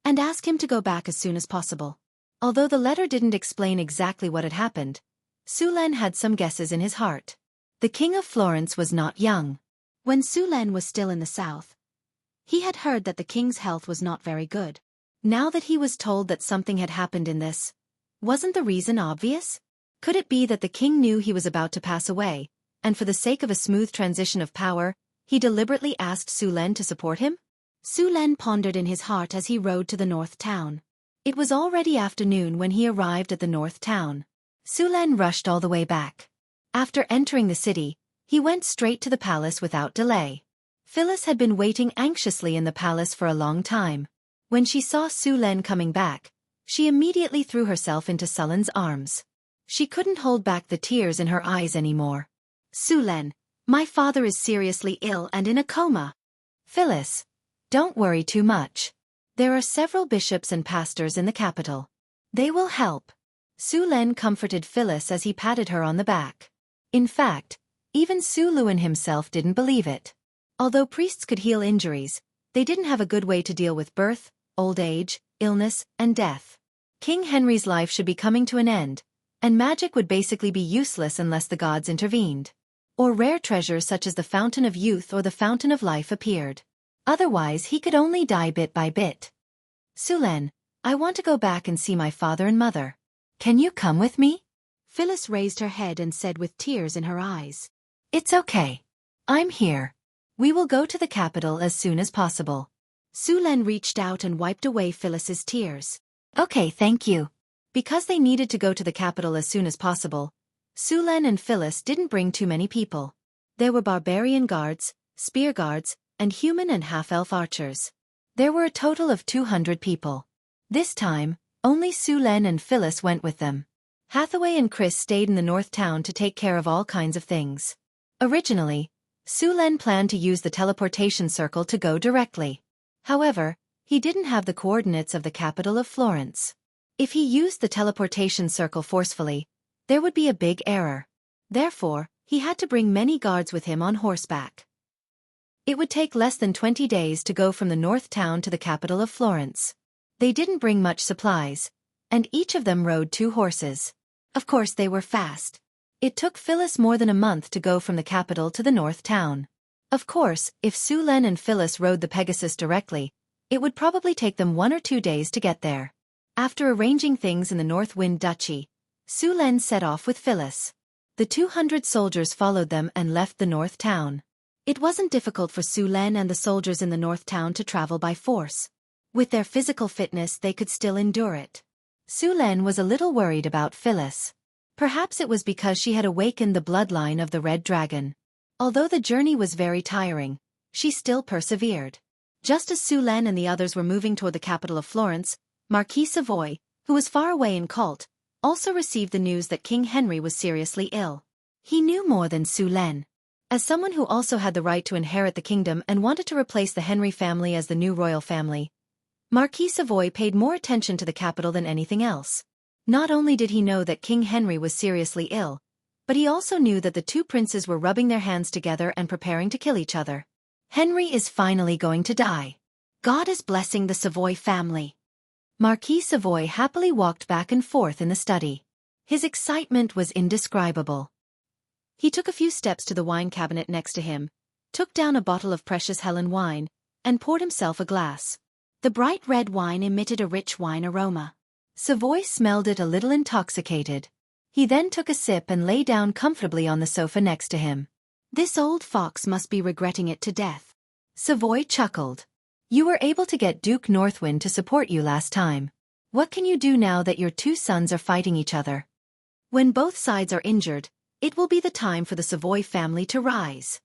S1: and asked him to go back as soon as possible. Although the letter didn't explain exactly what had happened, Su Len had some guesses in his heart. The King of Florence was not young. When Su Len was still in the south, he had heard that the king's health was not very good. Now that he was told that something had happened in this, wasn't the reason obvious? Could it be that the king knew he was about to pass away, and for the sake of a smooth transition of power, he deliberately asked Su Len to support him? Su Len pondered in his heart as he rode to the North Town. It was already afternoon when he arrived at the North Town. Su Len rushed all the way back. After entering the city, he went straight to the palace without delay. Phyllis had been waiting anxiously in the palace for a long time. When she saw Su Len coming back, she immediately threw herself into Su Len's arms. She couldn't hold back the tears in her eyes anymore. "Su Len, my father is seriously ill and in a coma." "Phyllis, don't worry too much. There are several bishops and pastors in the capital. They will help." Su Len comforted Phyllis as he patted her on the back. In fact, even Su Luan himself didn't believe it. Although priests could heal injuries, they didn't have a good way to deal with birth, old age, illness, and death. King Henry's life should be coming to an end, and magic would basically be useless unless the gods intervened. Or rare treasures such as the Fountain of Youth or the Fountain of Life appeared. Otherwise he could only die bit by bit. "Su Len, I want to go back and see my father and mother. Can you come with me?" Phyllis raised her head and said with tears in her eyes. "It's okay. I'm here. We will go to the capital as soon as possible." Su Len reached out and wiped away Phyllis's tears. "Okay, thank you." Because they needed to go to the capital as soon as possible, Su Len and Phyllis didn't bring too many people. There were barbarian guards, spear guards, and human and half-elf archers. There were a total of 200 people. This time, only Su Len and Phyllis went with them. Hathaway and Chris stayed in the North Town to take care of all kinds of things. Originally, Su Len planned to use the teleportation circle to go directly. However, he didn't have the coordinates of the capital of Florence. If he used the teleportation circle forcefully, there would be a big error. Therefore, he had to bring many guards with him on horseback. It would take less than 20 days to go from the North Town to the capital of Florence. They didn't bring much supplies, and each of them rode 2 horses. Of course they were fast. It took Phyllis more than a month to go from the capital to the North Town. Of course, if Su Len and Phyllis rode the Pegasus directly, it would probably take them 1 or 2 days to get there. After arranging things in the North Wind Duchy, Su Len set off with Phyllis. The 200 soldiers followed them and left the North Town. It wasn't difficult for Su Len and the soldiers in the North Town to travel by force. With their physical fitness they could still endure it. Su Len was a little worried about Phyllis. Perhaps it was because she had awakened the bloodline of the Red Dragon. Although the journey was very tiring, she still persevered. Just as Sulen and the others were moving toward the capital of Florence, Marquis Savoy, who was far away in Colt, also received the news that King Henry was seriously ill. He knew more than Sulen. As someone who also had the right to inherit the kingdom and wanted to replace the Henry family as the new royal family, Marquis Savoy paid more attention to the capital than anything else. Not only did he know that King Henry was seriously ill, but he also knew that the two princes were rubbing their hands together and preparing to kill each other. Henry is finally going to die. God is blessing the Savoy family. Marquis Savoy happily walked back and forth in the study. His excitement was indescribable. He took a few steps to the wine cabinet next to him, took down a bottle of precious Helen wine, and poured himself a glass. The bright red wine emitted a rich wine aroma. Savoy smelled it a little intoxicated. He then took a sip and lay down comfortably on the sofa next to him. This old fox must be regretting it to death. Savoy chuckled. You were able to get Duke Northwind to support you last time. What can you do now that your two sons are fighting each other? When both sides are injured, it will be the time for the Savoy family to rise.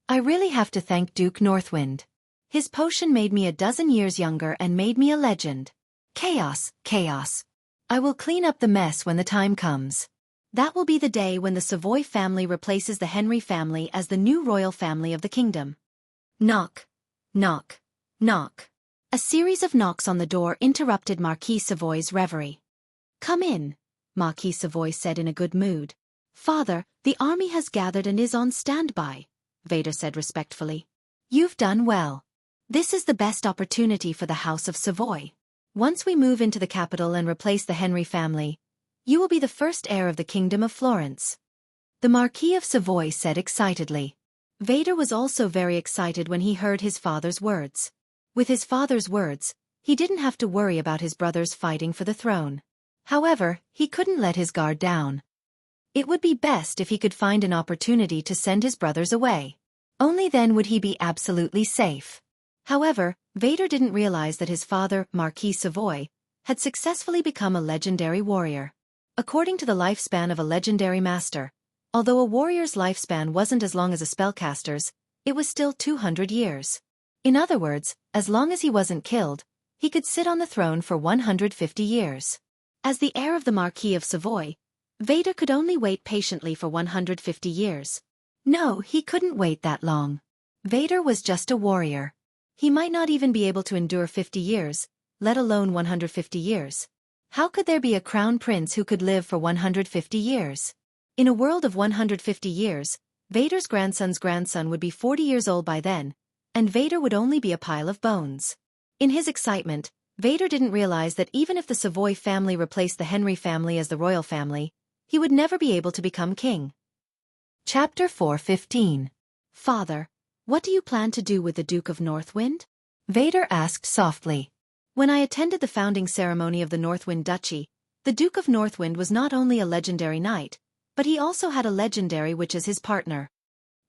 S1: I really have to thank Duke Northwind. His potion made me a dozen years younger and made me a legend. Chaos, chaos. I will clean up the mess when the time comes. That will be the day when the Savoy family replaces the Henry family as the new royal family of the kingdom. Knock, knock, knock. A series of knocks on the door interrupted Marquis Savoy's reverie. Come in, Marquis Savoy said in a good mood. Father, the army has gathered and is on standby, Vader said respectfully. You've done well. This is the best opportunity for the House of Savoy. Once we move into the capital and replace the Henry family, you will be the first heir of the Kingdom of Florence. The Marquis of Savoy said excitedly. Vader was also very excited when he heard his father's words. With his father's words, he didn't have to worry about his brothers fighting for the throne. However, he couldn't let his guard down. It would be best if he could find an opportunity to send his brothers away. Only then would he be absolutely safe. However, Vader didn't realize that his father, Marquis Savoy, had successfully become a legendary warrior. According to the lifespan of a legendary master, although a warrior's lifespan wasn't as long as a spellcaster's, it was still 200 years. In other words, as long as he wasn't killed, he could sit on the throne for 150 years. As the heir of the Marquis of Savoy, Vader could only wait patiently for 150 years. No, he couldn't wait that long. Vader was just a warrior. He might not even be able to endure 50 years, let alone 150 years. How could there be a crown prince who could live for 150 years? In a world of 150 years, Vader's grandson's grandson would be 40 years old by then, and Vader would only be a pile of bones. In his excitement, Vader didn't realize that even if the Savoy family replaced the Henry family as the royal family, he would never be able to become king. Chapter 4:15. Father, what do you plan to do with the Duke of Northwind? Vader asked softly. When I attended the founding ceremony of the Northwind Duchy, the Duke of Northwind was not only a legendary knight, but he also had a legendary witch as his partner.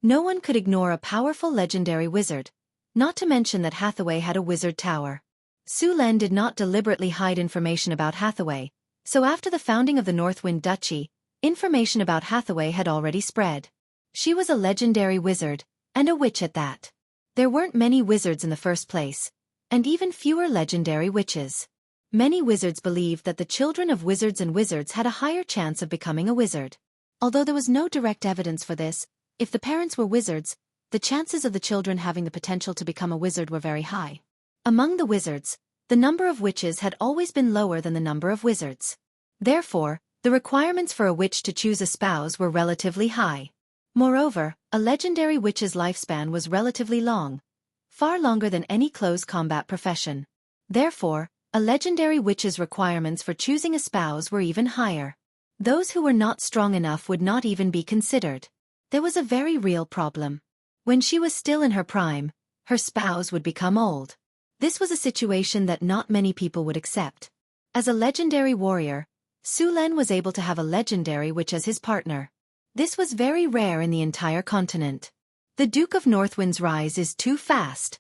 S1: No one could ignore a powerful legendary wizard, not to mention that Hathaway had a wizard tower. Sulen did not deliberately hide information about Hathaway, so after the founding of the Northwind Duchy, information about Hathaway had already spread. She was a legendary wizard, and a witch at that. There weren't many wizards in the first place, and even fewer legendary witches. Many wizards believed that the children of wizards and wizards had a higher chance of becoming a wizard. Although there was no direct evidence for this, if the parents were wizards, the chances of the children having the potential to become a wizard were very high. Among the wizards, the number of witches had always been lower than the number of wizards. Therefore, the requirements for a witch to choose a spouse were relatively high. Moreover, a legendary witch's lifespan was relatively long, far longer than any close combat profession. Therefore, a legendary witch's requirements for choosing a spouse were even higher. Those who were not strong enough would not even be considered. There was a very real problem. When she was still in her prime, her spouse would become old. This was a situation that not many people would accept. As a legendary warrior, Sulen was able to have a legendary witch as his partner. This was very rare in the entire continent. The Duke of Northwind's rise is too fast.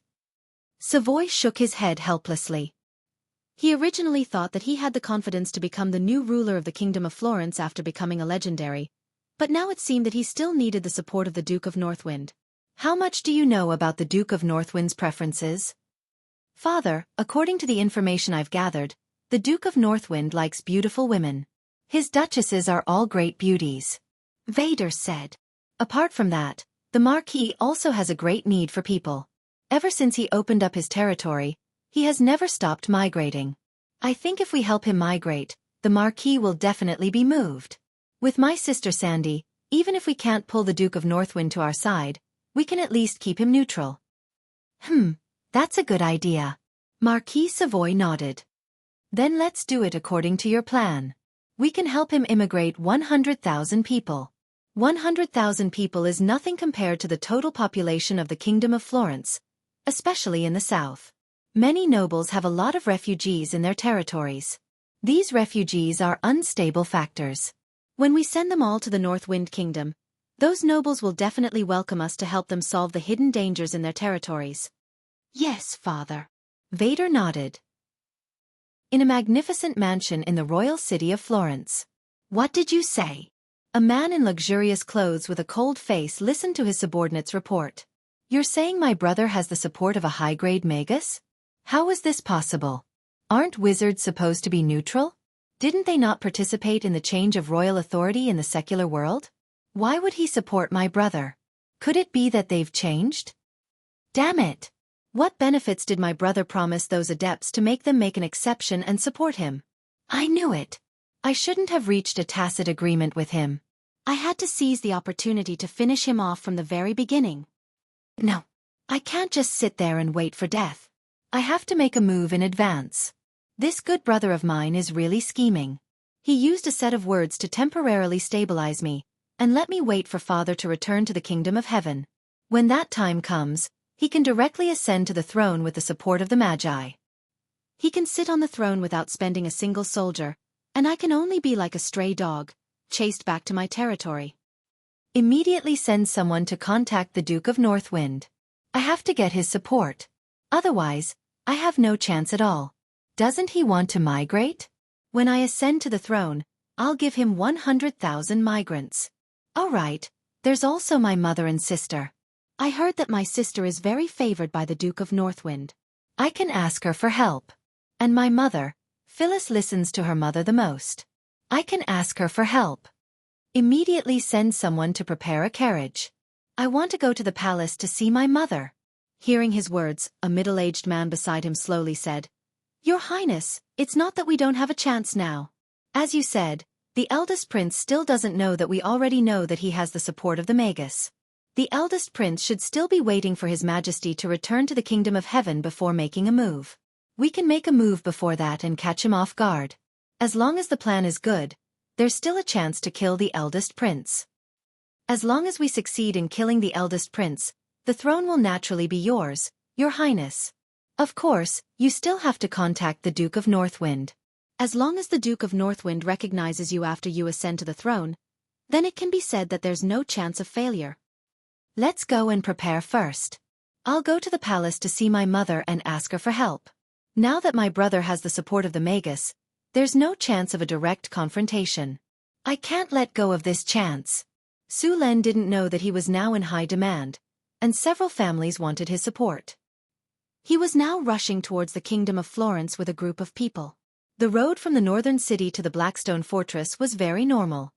S1: Savoy shook his head helplessly. He originally thought that he had the confidence to become the new ruler of the Kingdom of Florence after becoming a legendary, But now it seemed that he still needed the support of the Duke of Northwind. How much do you know about the Duke of Northwind's preferences? Father, according to the information I've gathered, the Duke of Northwind likes beautiful women. His duchesses are all great beauties. Vader said. Apart from that, the Marquis also has a great need for people. Ever since he opened up his territory, he has never stopped migrating. I think if we help him migrate, the Marquis will definitely be moved. With my sister Sandy, even if we can't pull the Duke of Northwind to our side, we can at least keep him neutral. That's a good idea. Marquis Savoy nodded. Then let's do it according to your plan. We can help him immigrate 100,000 people. 100,000 people is nothing compared to the total population of the Kingdom of Florence, especially in the south. Many nobles have a lot of refugees in their territories. These refugees are unstable factors. When we send them all to the Northwind Kingdom, those nobles will definitely welcome us to help them solve the hidden dangers in their territories. Yes, Father. Vader nodded. In a magnificent mansion in the royal city of Florence. What did you say? A man in luxurious clothes with a cold face listened to his subordinate's report. You're saying my brother has the support of a high-grade magus? How is this possible? Aren't wizards supposed to be neutral? Didn't they not participate in the change of royal authority in the secular world? Why would he support my brother? Could it be that they've changed? Damn it! What benefits did my brother promise those adepts to make them make an exception and support him? I knew it. I shouldn't have reached a tacit agreement with him. I had to seize the opportunity to finish him off from the very beginning. No. I can't just sit there and wait for death. I have to make a move in advance. This good brother of mine is really scheming. He used a set of words to temporarily stabilize me, and let me wait for Father to return to the Kingdom of Heaven. When that time comes, he can directly ascend to the throne with the support of the Magi. He can sit on the throne without spending a single soldier, and I can only be like a stray dog, chased back to my territory. Immediately send someone to contact the Duke of Northwind. I have to get his support. Otherwise, I have no chance at all. Doesn't he want to migrate? When I ascend to the throne, I'll give him 100,000 migrants. All right, there's also my mother and sister. I heard that my sister is very favored by the Duke of Northwind. I can ask her for help. And my mother, Phyllis listens to her mother the most. I can ask her for help. Immediately send someone to prepare a carriage. I want to go to the palace to see my mother. Hearing his words, a middle-aged man beside him slowly said, Your Highness, it's not that we don't have a chance now. As you said, the eldest prince still doesn't know that we already know that he has the support of the Magus. The eldest prince should still be waiting for His Majesty to return to the Kingdom of Heaven before making a move. We can make a move before that and catch him off guard. As long as the plan is good, there's still a chance to kill the eldest prince. As long as we succeed in killing the eldest prince, the throne will naturally be yours, Your Highness. Of course, you still have to contact the Duke of Northwind. As long as the Duke of Northwind recognizes you after you ascend to the throne, then it can be said that there's no chance of failure. Let's go and prepare first. I'll go to the palace to see my mother and ask her for help. Now that my brother has the support of the Magus, there's no chance of a direct confrontation. I can't let go of this chance. Su Len didn't know that he was now in high demand, and several families wanted his support. He was now rushing towards the Kingdom of Florence with a group of people. The road from the northern city to the Blackstone Fortress was very normal.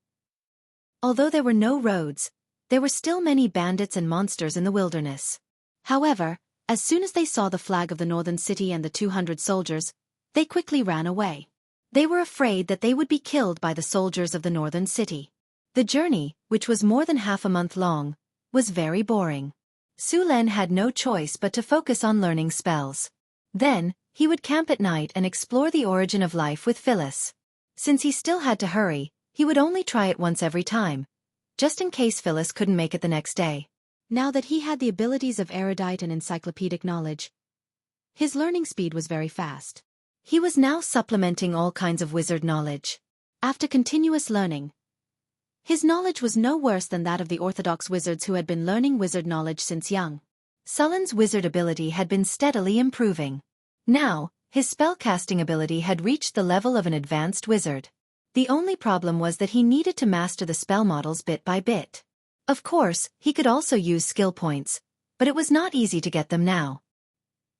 S1: Although there were no roads, there were still many bandits and monsters in the wilderness. However, as soon as they saw the flag of the northern city and the 200 soldiers, they quickly ran away. They were afraid that they would be killed by the soldiers of the northern city. The journey, which was more than half a month long, was very boring. Su Len had no choice but to focus on learning spells. Then, he would camp at night and explore the origin of life with Phyllis. Since he still had to hurry, he would only try it once every time, just in case Phyllis couldn't make it the next day. Now that he had the abilities of erudite and encyclopedic knowledge, his learning speed was very fast. He was now supplementing all kinds of wizard knowledge. After continuous learning, his knowledge was no worse than that of the orthodox wizards who had been learning wizard knowledge since young. Sullen's wizard ability had been steadily improving. Now, his spellcasting ability had reached the level of an advanced wizard. The only problem was that he needed to master the spell models bit by bit. Of course, he could also use skill points, but it was not easy to get them now.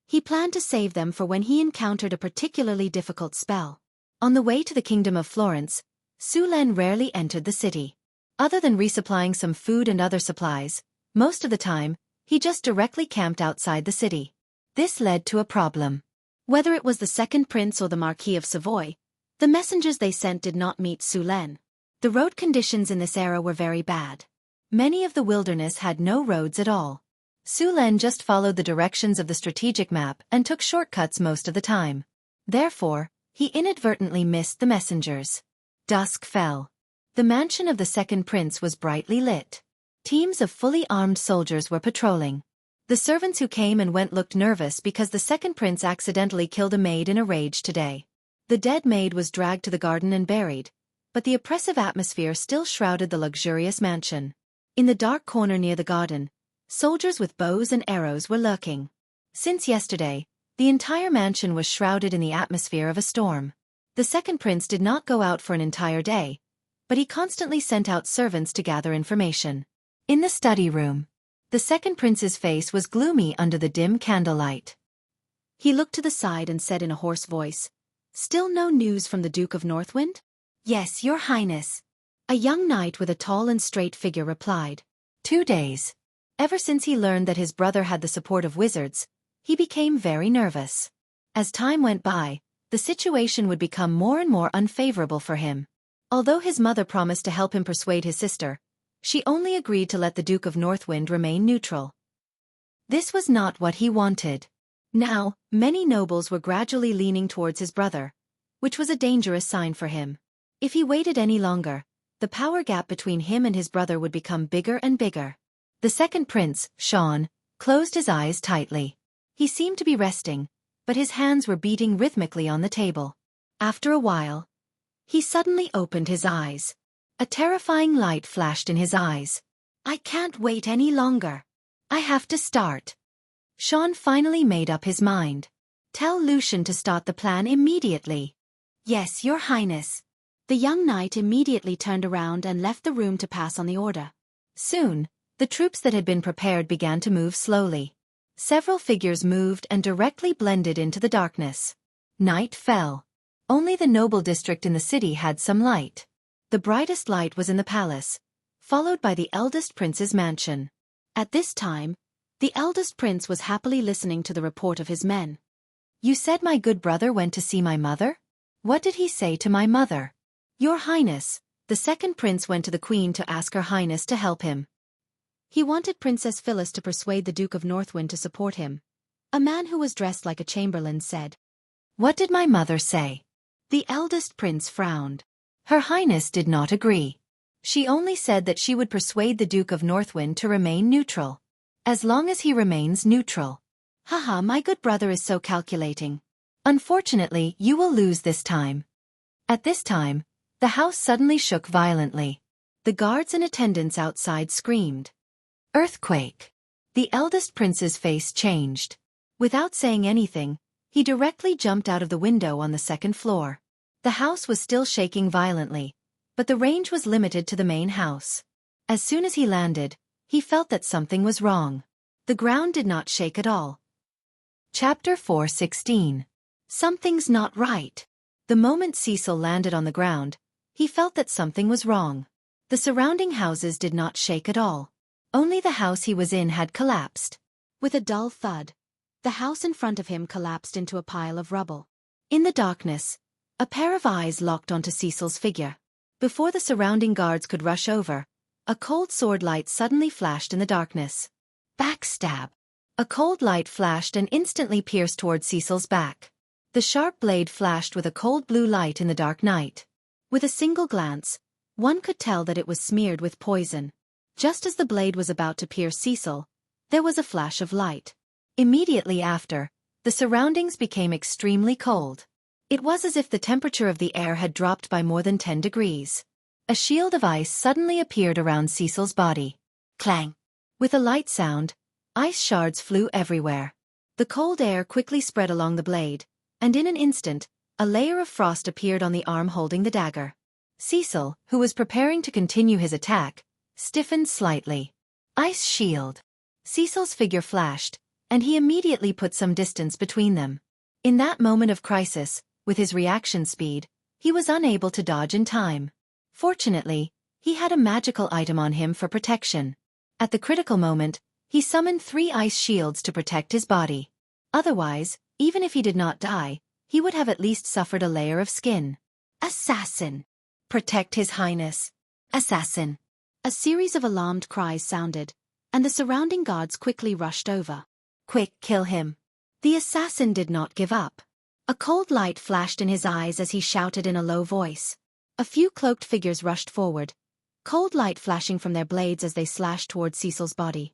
S1: He planned to save them for when he encountered a particularly difficult spell. On the way to the Kingdom of Florence, Su Len rarely entered the city. Other than resupplying some food and other supplies, most of the time, he just directly camped outside the city. This led to a problem. Whether it was the second prince or the Marquis of Savoy, the messengers they sent did not meet Su Len. The road conditions in this era were very bad. Many of the wilderness had no roads at all. Su Len just followed the directions of the strategic map and took shortcuts most of the time. Therefore, he inadvertently missed the messengers. Dusk fell. The mansion of the second prince was brightly lit. Teams of fully armed soldiers were patrolling. The servants who came and went looked nervous because the second prince accidentally killed a maid in a rage today. The dead maid was dragged to the garden and buried, but the oppressive atmosphere still shrouded the luxurious mansion. In the dark corner near the garden, soldiers with bows and arrows were lurking. Since yesterday, the entire mansion was shrouded in the atmosphere of a storm. The second prince did not go out for an entire day, but he constantly sent out servants to gather information. In the study room, the second prince's face was gloomy under the dim candlelight. He looked to the side and said in a hoarse voice, "Still no news from the Duke of Northwind?" "Yes, your highness." A young knight with a tall and straight figure replied. 2 days. Ever since he learned that his brother had the support of wizards, he became very nervous. As time went by, the situation would become more and more unfavorable for him. Although his mother promised to help him persuade his sister, she only agreed to let the Duke of Northwind remain neutral. This was not what he wanted. Now, many nobles were gradually leaning towards his brother, which was a dangerous sign for him. If he waited any longer, the power gap between him and his brother would become bigger and bigger. The second prince, Xiaofan, closed his eyes tightly. He seemed to be resting, but his hands were beating rhythmically on the table. After a while, he suddenly opened his eyes. A terrifying light flashed in his eyes. "I can't wait any longer. I have to start." Xiaofan finally made up his mind. "Tell Lucian to start the plan immediately." "Yes, your highness." The young knight immediately turned around and left the room to pass on the order. Soon, the troops that had been prepared began to move slowly. Several figures moved and directly blended into the darkness. Night fell. Only the noble district in the city had some light. The brightest light was in the palace, followed by the eldest prince's mansion. At this time, the eldest prince was happily listening to the report of his men. "You said my good brother went to see my mother? What did he say to my mother?" "Your highness," the second prince went to the queen to ask her highness to help him. He wanted Princess Phyllis to persuade the Duke of Northwind to support him. A man who was dressed like a chamberlain said, "What did my mother say?" The eldest prince frowned. Her highness did not agree. She only said that she would persuade the Duke of Northwind to remain neutral. As long as he remains neutral. "Haha, my good brother is so calculating. Unfortunately, you will lose this time." At this time, the house suddenly shook violently. The guards and attendants outside screamed. "Earthquake!" The eldest prince's face changed. Without saying anything, he directly jumped out of the window on the second floor. The house was still shaking violently, but the range was limited to the main house. As soon as he landed, he felt that something was wrong. The ground did not shake at all. Chapter 4:16. Something's not right. The moment Cecil landed on the ground, he felt that something was wrong. The surrounding houses did not shake at all. Only the house he was in had collapsed. With a dull thud, the house in front of him collapsed into a pile of rubble. In the darkness, a pair of eyes locked onto Cecil's figure. Before the surrounding guards could rush over, a cold sword light suddenly flashed in the darkness. Backstab. A cold light flashed and instantly pierced toward Cecil's back. The sharp blade flashed with a cold blue light in the dark night. With a single glance, one could tell that it was smeared with poison. Just as the blade was about to pierce Cecil, there was a flash of light. Immediately after, the surroundings became extremely cold. It was as if the temperature of the air had dropped by more than 10 degrees. A shield of ice suddenly appeared around Cecil's body. Clang! With a light sound, ice shards flew everywhere. The cold air quickly spread along the blade, and in an instant, a layer of frost appeared on the arm holding the dagger. Cecil, who was preparing to continue his attack, stiffened slightly. Ice shield. Cecil's figure flashed, and he immediately put some distance between them. In that moment of crisis, with his reaction speed, he was unable to dodge in time. Fortunately, he had a magical item on him for protection. At the critical moment, he summoned 3 ice shields to protect his body. Otherwise, even if he did not die, he would have at least suffered a layer of skin. Assassin! Protect His Highness! Assassin! A series of alarmed cries sounded, and the surrounding guards quickly rushed over. Quick, kill him! The assassin did not give up. A cold light flashed in his eyes as he shouted in a low voice. A few cloaked figures rushed forward, cold light flashing from their blades as they slashed toward Cecil's body.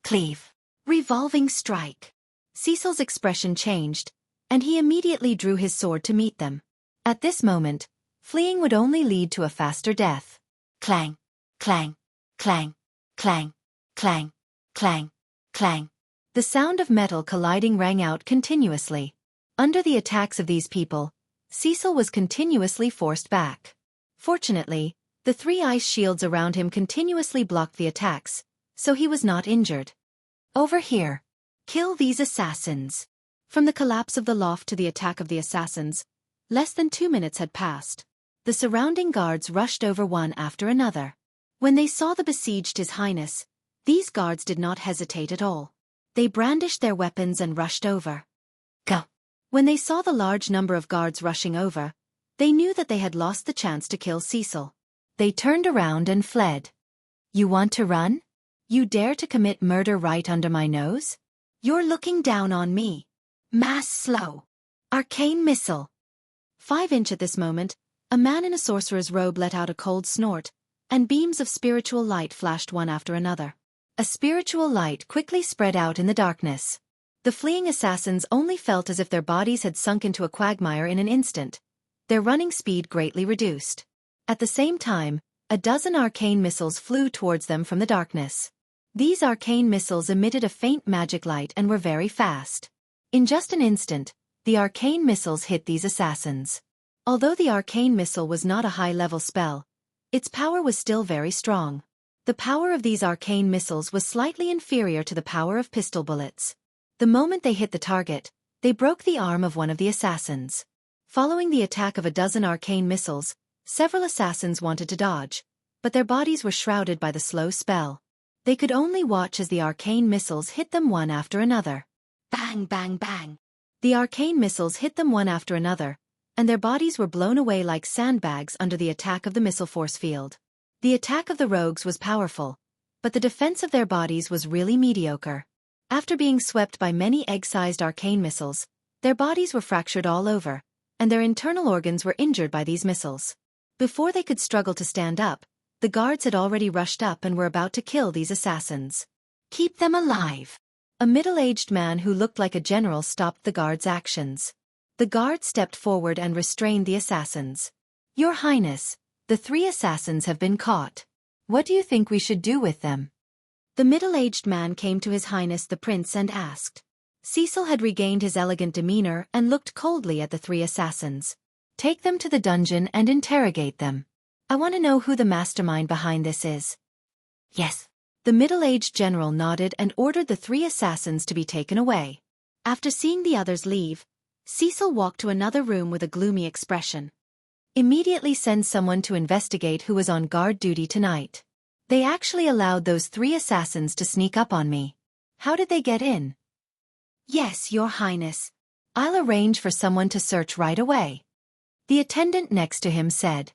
S1: Cleave! Revolving strike! Cecil's expression changed, and he immediately drew his sword to meet them. At this moment, fleeing would only lead to a faster death. Clang! Clang! Clang! Clang! Clang! Clang! Clang! The sound of metal colliding rang out continuously. Under the attacks of these people, Cecil was continuously forced back. Fortunately, the 3 ice shields around him continuously blocked the attacks, so he was not injured. Over here! Kill these assassins! From the collapse of the loft to the attack of the assassins, less than 2 minutes had passed. The surrounding guards rushed over one after another. When they saw the besieged His Highness, these guards did not hesitate at all. They brandished their weapons and rushed over. Go! When they saw the large number of guards rushing over, they knew that they had lost the chance to kill Cecil. They turned around and fled. You want to run? You dare to commit murder right under my nose? You're looking down on me. Mass slow. Arcane missile. 5-inch at this moment, a man in a sorcerer's robe let out a cold snort, and beams of spiritual light flashed one after another. A spiritual light quickly spread out in the darkness. The fleeing assassins only felt as if their bodies had sunk into a quagmire in an instant, their running speed greatly reduced. At the same time, a dozen arcane missiles flew towards them from the darkness. These arcane missiles emitted a faint magic light and were very fast. In just an instant, the arcane missiles hit these assassins. Although the arcane missile was not a high-level spell, its power was still very strong. The power of these arcane missiles was slightly inferior to the power of pistol bullets. The moment they hit the target, they broke the arm of one of the assassins. Following the attack of a dozen arcane missiles, several assassins wanted to dodge, but their bodies were shrouded by the slow spell. They could only watch as the arcane missiles hit them one after another. Bang, bang, bang! The arcane missiles hit them one after another, and their bodies were blown away like sandbags under the attack of the missile force field. The attack of the rogues was powerful, but the defense of their bodies was really mediocre. After being swept by many egg-sized arcane missiles, their bodies were fractured all over, and their internal organs were injured by these missiles. Before they could struggle to stand up, the guards had already rushed up and were about to kill these assassins. Keep them alive! A middle-aged man who looked like a general stopped the guards' actions. The guard stepped forward and restrained the assassins. Your Highness, the 3 assassins have been caught. What do you think we should do with them? The middle-aged man came to His Highness the Prince and asked. Cecil had regained his elegant demeanor and looked coldly at the 3 assassins. Take them to the dungeon and interrogate them. I want to know who the mastermind behind this is. Yes. The middle-aged general nodded and ordered the 3 assassins to be taken away. After seeing the others leave, Cecil walked to another room with a gloomy expression. Immediately send someone to investigate who was on guard duty tonight. They actually allowed those 3 assassins to sneak up on me. How did they get in? Yes, Your Highness. I'll arrange for someone to search right away. The attendant next to him said.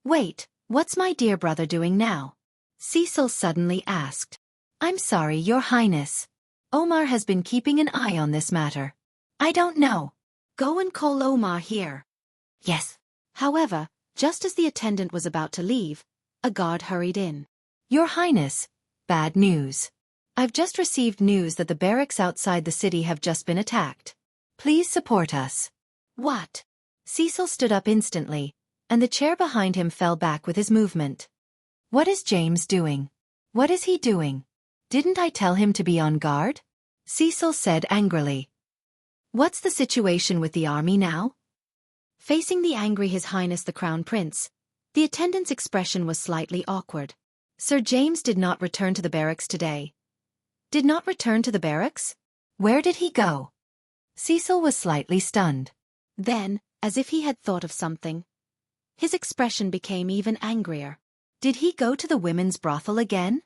S1: Wait, what's my dear brother doing now? Cecil suddenly asked. I'm sorry, Your Highness. Omar has been keeping an eye on this matter. I don't know. Go and call Omar here. Yes. However, just as the attendant was about to leave, a guard hurried in. Your Highness, bad news. I've just received news that the barracks outside the city have just been attacked. Please support us. What? Cecil stood up instantly, and the chair behind him fell back with his movement. What is James doing? What is he doing? Didn't I tell him to be on guard? Cecil said angrily. What's the situation with the army now? Facing the angry His Highness the Crown Prince, The attendant's expression was slightly awkward. Sir James did not return to the barracks today. Did not return to the barracks? Where did he go? Cecil was slightly stunned. Then, as if he had thought of something, his expression became even angrier. Did he go to the women's brothel again?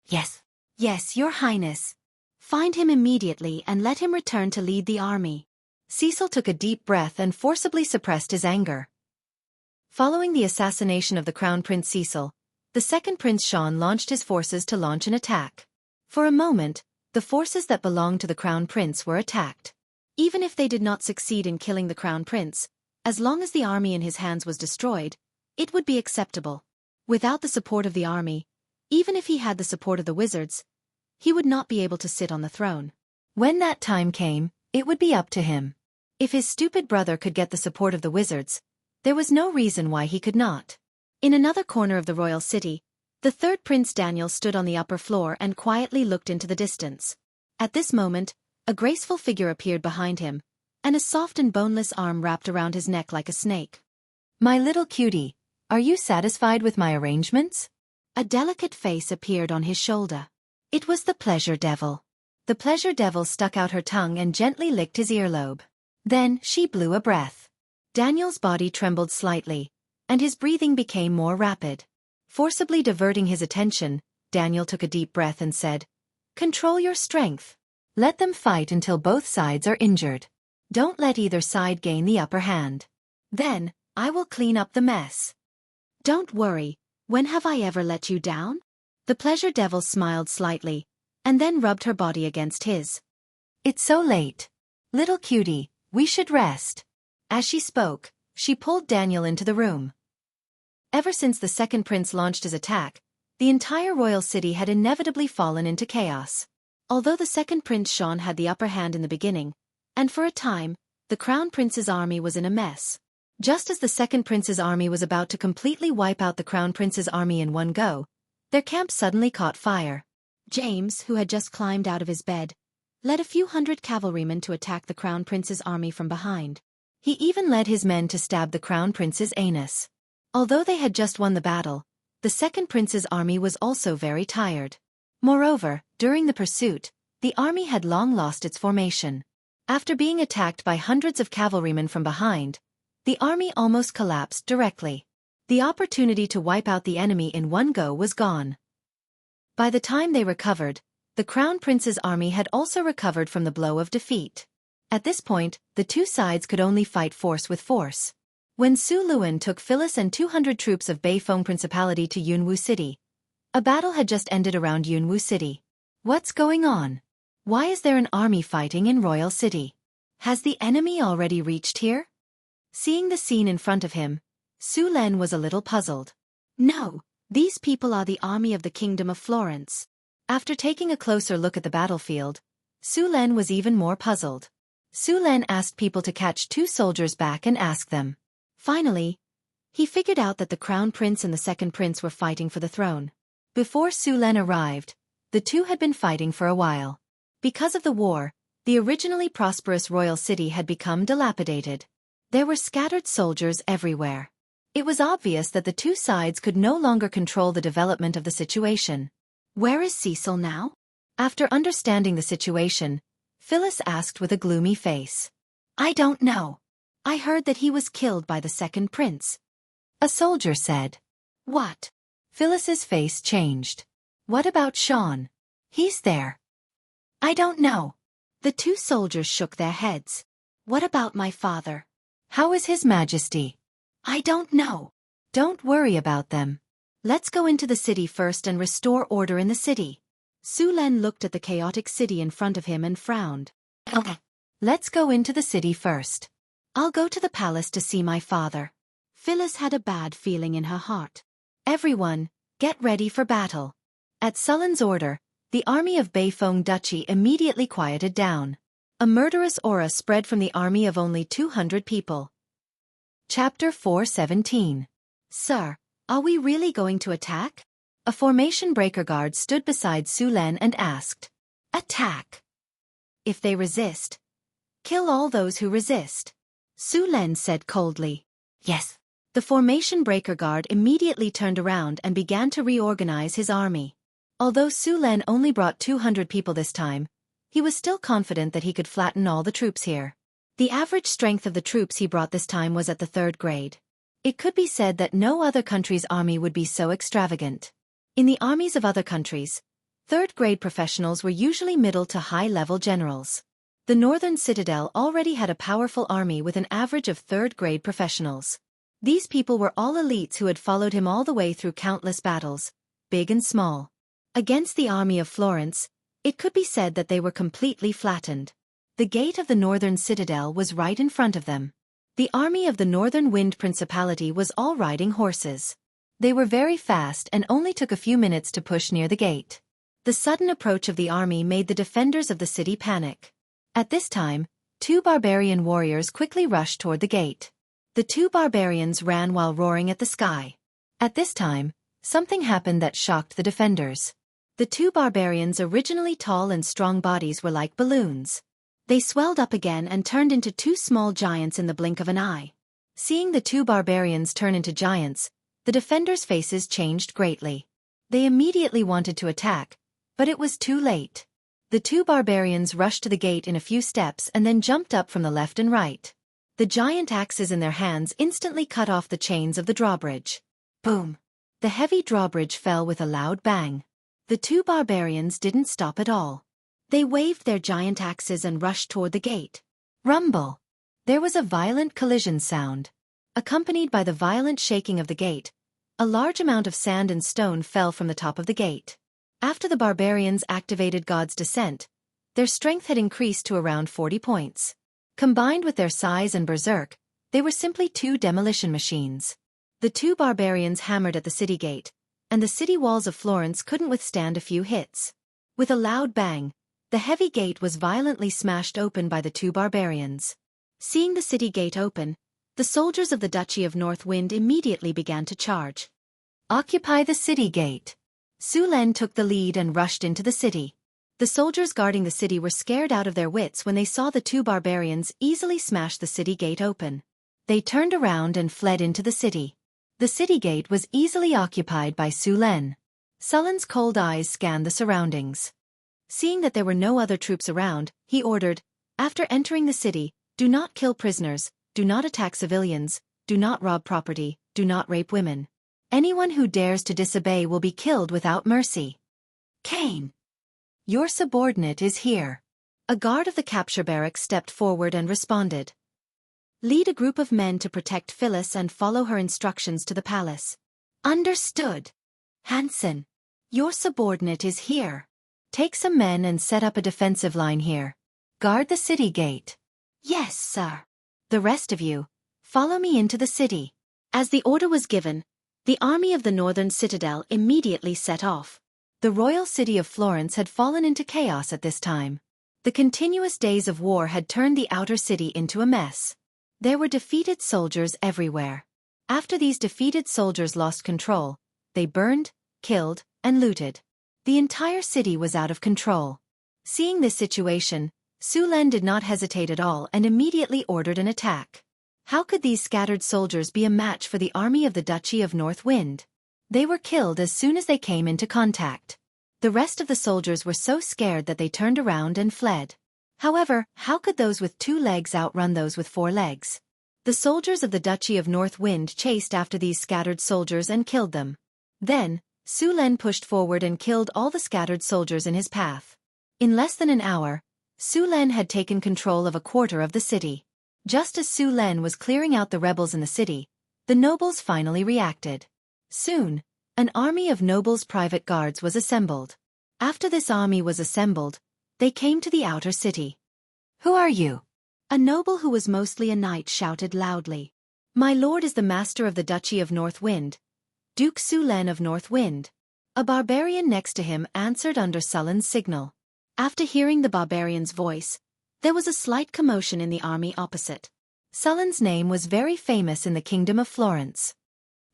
S1: Yes. Yes, Your Highness. Find him immediately and let him return to lead the army. Cecil took a deep breath and forcibly suppressed his anger. Following the assassination of the Crown Prince Cecil, the second Prince Sean launched his forces to launch an attack. For a moment, the forces that belonged to the Crown Prince were attacked. Even if they did not succeed in killing the Crown Prince, as long as the army in his hands was destroyed, it would be acceptable. Without the support of the army, even if he had the support of the wizards, he would not be able to sit on the throne. When that time came, it would be up to him. If his stupid brother could get the support of the wizards, there was no reason why he could not. In another corner of the royal city, the third Prince Daniel stood on the upper floor and quietly looked into the distance. At this moment, a graceful figure appeared behind him, and a soft and boneless arm wrapped around his neck like a snake. My little cutie, are you satisfied with my arrangements? A delicate face appeared on his shoulder. It was the Pleasure Devil. The Pleasure Devil stuck out her tongue and gently licked his earlobe. Then she blew a breath. Daniel's body trembled slightly, and his breathing became more rapid. Forcibly diverting his attention, Daniel took a deep breath and said, "Control your strength. Let them fight until both sides are injured. Don't let either side gain the upper hand. Then, I will clean up the mess." "Don't worry, when have I ever let you down?" The Pleasure Devil smiled slightly, and then rubbed her body against his. "It's so late. Little cutie, we should rest." As she spoke, she pulled Daniel into the room. Ever since the second prince launched his attack, the entire royal city had inevitably fallen into chaos. Although the second Prince Sean had the upper hand in the beginning, and for a time, the Crown Prince's army was in a mess. Just as the second prince's army was about to completely wipe out the Crown Prince's army in one go, their camp suddenly caught fire. James, who had just climbed out of his bed, led a few hundred cavalrymen to attack the Crown Prince's army from behind. He even led his men to stab the Crown Prince's anus. Although they had just won the battle, the second prince's army was also very tired. Moreover, during the pursuit, the army had long lost its formation. After being attacked by hundreds of cavalrymen from behind, the army almost collapsed directly. The opportunity to wipe out the enemy in one go was gone. By the time they recovered, the Crown Prince's army had also recovered from the blow of defeat. At this point, the two sides could only fight force with force. When Su Luan took Phyllis and 200 troops of Beifeng Principality to Yunwu City, a battle had just ended around Yunwu City. What's going on? Why is there an army fighting in Royal City? Has the enemy already reached here? Seeing the scene in front of him, Su Len was a little puzzled. No, these people are the army of the Kingdom of Florence. After taking a closer look at the battlefield, Su Len was even more puzzled. Su Len asked people to catch two soldiers back and ask them. Finally, he figured out that the Crown Prince and the second prince were fighting for the throne. Before Su Len arrived, the two had been fighting for a while. Because of the war, the originally prosperous royal city had become dilapidated. There were scattered soldiers everywhere. It was obvious that the two sides could no longer control the development of the situation. Where is Cecil now? After understanding the situation, Phyllis asked with a gloomy face. I don't know. I heard that he was killed by the second prince. A soldier said. What? Phyllis's face changed. What about Sean? He's there. I don't know. The two soldiers shook their heads. What about my father? How is His Majesty? I don't know. Don't worry about them. Let's go into the city first and restore order in the city. Su Len looked at the chaotic city in front of him and frowned. Okay. Let's go into the city first. I'll go to the palace to see my father. Phyllis had a bad feeling in her heart. Everyone, get ready for battle. At Sullen's order, the army of Beifeng Duchy immediately quieted down. A murderous aura spread from the army of only 200 people. Chapter 4:17. Sir, are we really going to attack? A formation breaker guard stood beside Su Len and asked. Attack. If they resist, kill all those who resist. Su Len said coldly. Yes. The formation breaker guard immediately turned around and began to reorganize his army. Although Su Len only brought 200 people this time, he was still confident that he could flatten all the troops here. The average strength of the troops he brought this time was at the 3rd grade. It could be said that no other country's army would be so extravagant. In the armies of other countries, 3rd grade professionals were usually middle to high-level generals. The Northern Citadel already had a powerful army with an average of 3rd grade professionals. These people were all elites who had followed him all the way through countless battles, big and small. Against the army of Florence, it could be said that they were completely flattened. The gate of the Northern Citadel was right in front of them. The army of the Northern Wind Principality was all riding horses. They were very fast and only took a few minutes to push near the gate. The sudden approach of the army made the defenders of the city panic. At this time, 2 barbarian warriors quickly rushed toward the gate. The 2 barbarians ran while roaring at the sky. At this time, something happened that shocked the defenders. The 2 barbarians' originally tall and strong bodies were like balloons. They swelled up again and turned into 2 small giants in the blink of an eye. Seeing the 2 barbarians turn into giants, the defenders' faces changed greatly. They immediately wanted to attack, but it was too late. The 2 barbarians rushed to the gate in a few steps and then jumped up from the left and right. The giant axes in their hands instantly cut off the chains of the drawbridge. Boom! The heavy drawbridge fell with a loud bang. The 2 barbarians didn't stop at all. They waved their giant axes and rushed toward the gate. Rumble! There was a violent collision sound. Accompanied by the violent shaking of the gate, a large amount of sand and stone fell from the top of the gate. After the barbarians activated God's descent, their strength had increased to around 40 points. Combined with their size and berserk, they were simply 2 demolition machines. The 2 barbarians hammered at the city gate, and the city walls of Florence couldn't withstand a few hits. With a loud bang, the heavy gate was violently smashed open by the 2 barbarians. Seeing the city gate open, the soldiers of the Duchy of North Wind immediately began to charge. Occupy the city gate. Su Len took the lead and rushed into the city. The soldiers guarding the city were scared out of their wits when they saw the 2 barbarians easily smash the city gate open. They turned around and fled into the city. The city gate was easily occupied by Su Len. Sullen's cold eyes scanned the surroundings. Seeing that there were no other troops around, he ordered, after entering the city, do not kill prisoners, do not attack civilians, do not rob property, do not rape women. Anyone who dares to disobey will be killed without mercy. Cain! Your subordinate is here. A guard of the capture barracks stepped forward and responded. Lead a group of men to protect Phyllis and follow her instructions to the palace. Understood. Hansen, your subordinate is here. Take some men and set up a defensive line here. Guard the city gate. Yes, sir. The rest of you, follow me into the city. As the order was given, the army of the Northern Citadel immediately set off. The royal city of Florence had fallen into chaos at this time. The continuous days of war had turned the outer city into a mess. There were defeated soldiers everywhere. After these defeated soldiers lost control, they burned, killed, and looted. The entire city was out of control. Seeing this situation, Su Len did not hesitate at all and immediately ordered an attack. How could these scattered soldiers be a match for the army of the Duchy of North Wind? They were killed as soon as they came into contact. The rest of the soldiers were so scared that they turned around and fled. However, how could those with 2 legs outrun those with 4 legs? The soldiers of the Duchy of North Wind chased after these scattered soldiers and killed them. Then, Su Len pushed forward and killed all the scattered soldiers in his path. In less than an hour, Su Len had taken control of a quarter of the city. Just as Su Len was clearing out the rebels in the city, the nobles finally reacted. Soon, an army of nobles' private guards was assembled. After this army was assembled, they came to the outer city. Who are you? A noble who was mostly a knight shouted loudly. My lord is the master of the Duchy of North Wind, Duke Su Len of North Wind. A barbarian next to him answered under Sullen's signal. After hearing the barbarian's voice, there was a slight commotion in the army opposite. Sullen's name was very famous in the kingdom of Florence.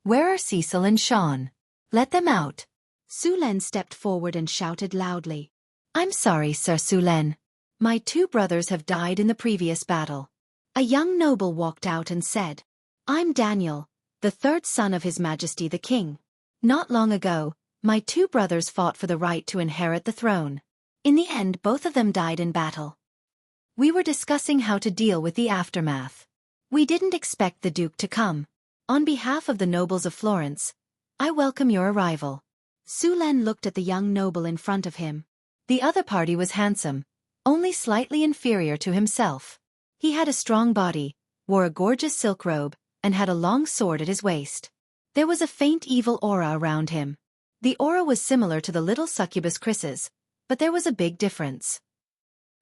S1: Where are Cecil and Sean? Let them out. Su Len stepped forward and shouted loudly. I'm sorry, Sir Su Len. My 2 brothers have died in the previous battle. A young noble walked out and said, I'm Daniel, the third son of His Majesty the King. Not long ago, my two brothers fought for the right to inherit the throne. In the end, both of them died in battle. We were discussing how to deal with the aftermath. We didn't expect the Duke to come. On behalf of the nobles of Florence, I welcome your arrival. Su Len looked at the young noble in front of him. The other party was handsome, only slightly inferior to himself. He had a strong body, wore a gorgeous silk robe, and had a long sword at his waist. There was a faint evil aura around him. The aura was similar to the little succubus Chris's, but there was a big difference.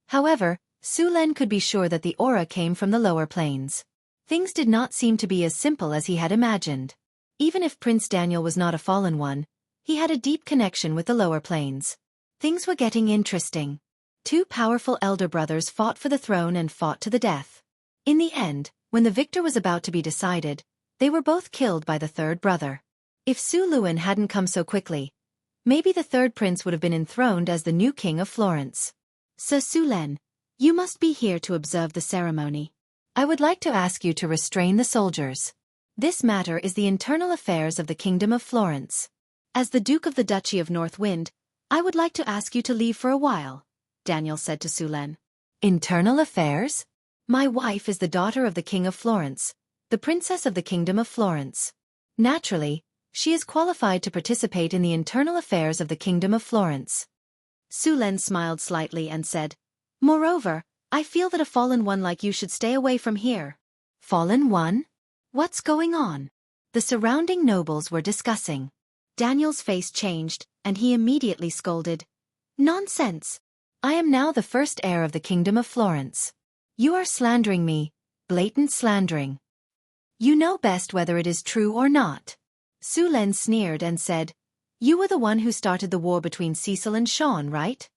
S1: However, Su Len could be sure that the aura came from the lower planes. Things did not seem to be as simple as he had imagined. Even if Prince Daniel was not a fallen one, he had a deep connection with the lower planes. Things were getting interesting. Two powerful elder brothers fought for the throne and fought to the death. In the end, when the victor was about to be decided, they were both killed by the third brother. If Su Luen hadn't come so quickly, maybe the third prince would have been enthroned as the new king of Florence. Sir Su Len, you must be here to observe the ceremony. I would like to ask you to restrain the soldiers. This matter is the internal affairs of the Kingdom of Florence. As the Duke of the Duchy of North Wind, I would like to ask you to leave for a while, Daniel said to Su Len. Internal affairs? My wife is the daughter of the King of Florence, the Princess of the Kingdom of Florence. Naturally, she is qualified to participate in the internal affairs of the Kingdom of Florence. Su Len smiled slightly and said, Moreover, I feel that a fallen one like you should stay away from here. Fallen one? What's going on? The surrounding nobles were discussing. Daniel's face changed, and he immediately scolded. Nonsense! I am now the first heir of the Kingdom of Florence. You are slandering me, blatant slandering. You know best whether it is true or not. Su Len sneered and said, You were the one who started the war between Cecil and Sean, right?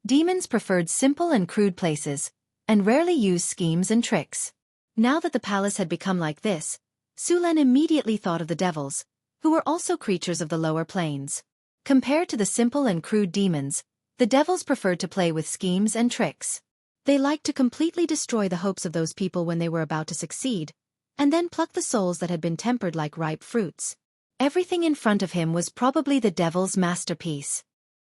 S1: Demons preferred simple and crude places, and rarely used schemes and tricks. Now that the palace had become like this, Su Len immediately thought of the devils, who were also creatures of the lower planes. Compared to the simple and crude demons, the devils preferred to play with schemes and tricks. They liked to completely destroy the hopes of those people when they were about to succeed, and then pluck the souls that had been tempered like ripe fruits. Everything in front of him was probably the devil's masterpiece.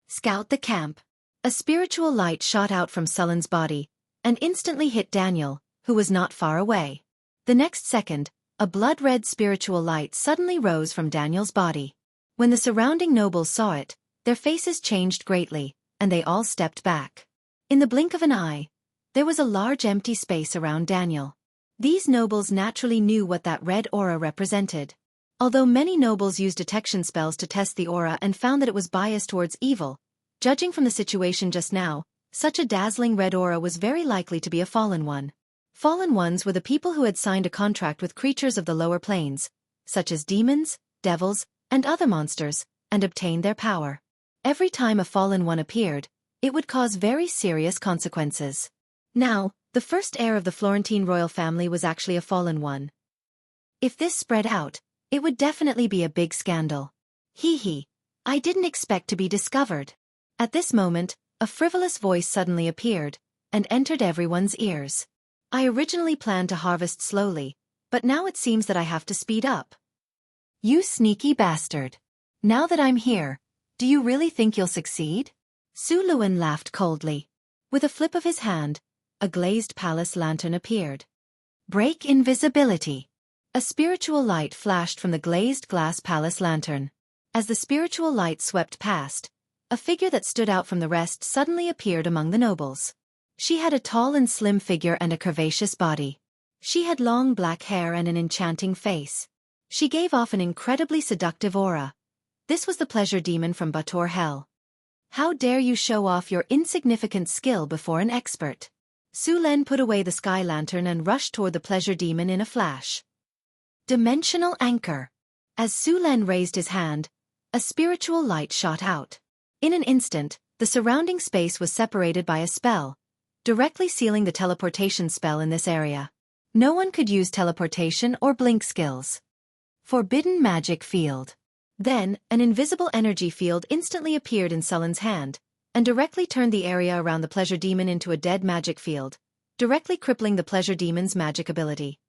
S1: Scout the camp. A spiritual light shot out from Sullen's body, and instantly hit Daniel, who was not far away. The next second, a blood-red spiritual light suddenly rose from Daniel's body. When the surrounding nobles saw it, their faces changed greatly, and they all stepped back. In the blink of an eye, there was a large empty space around Daniel. These nobles naturally knew what that red aura represented. Although many nobles used detection spells to test the aura and found that it was biased towards evil, judging from the situation just now, such a dazzling red aura was very likely to be a fallen one. Fallen ones were the people who had signed a contract with creatures of the lower planes, such as demons, devils, and other monsters, and obtained their power. Every time a fallen one appeared, it would cause very serious consequences. Now, the first heir of the Florentine royal family was actually a fallen one. If this spread out, it would definitely be a big scandal. Hee, I didn't expect to be discovered. At this moment, a frivolous voice suddenly appeared, and entered everyone's ears. I originally planned to harvest slowly, but now it seems that I have to speed up. You sneaky bastard. Now that I'm here, do you really think you'll succeed? Su Luen laughed coldly. With a flip of his hand, a glazed palace lantern appeared. Break invisibility. A spiritual light flashed from the glazed glass palace lantern. As the spiritual light swept past, a figure that stood out from the rest suddenly appeared among the nobles. She had a tall and slim figure and a curvaceous body. She had long black hair and an enchanting face. She gave off an incredibly seductive aura. This was the pleasure demon from Bator Hell. How dare you show off your insignificant skill before an expert? Su Len put away the sky lantern and rushed toward the pleasure demon in a flash. Dimensional anchor. As Su Len raised his hand, a spiritual light shot out. In an instant, the surrounding space was separated by a spell, directly sealing the teleportation spell in this area. No one could use teleportation or blink skills. Forbidden magic field. Then, an invisible energy field instantly appeared in Sullen's hand, and directly turned the area around the pleasure demon into a dead magic field, directly crippling the pleasure demon's magic ability.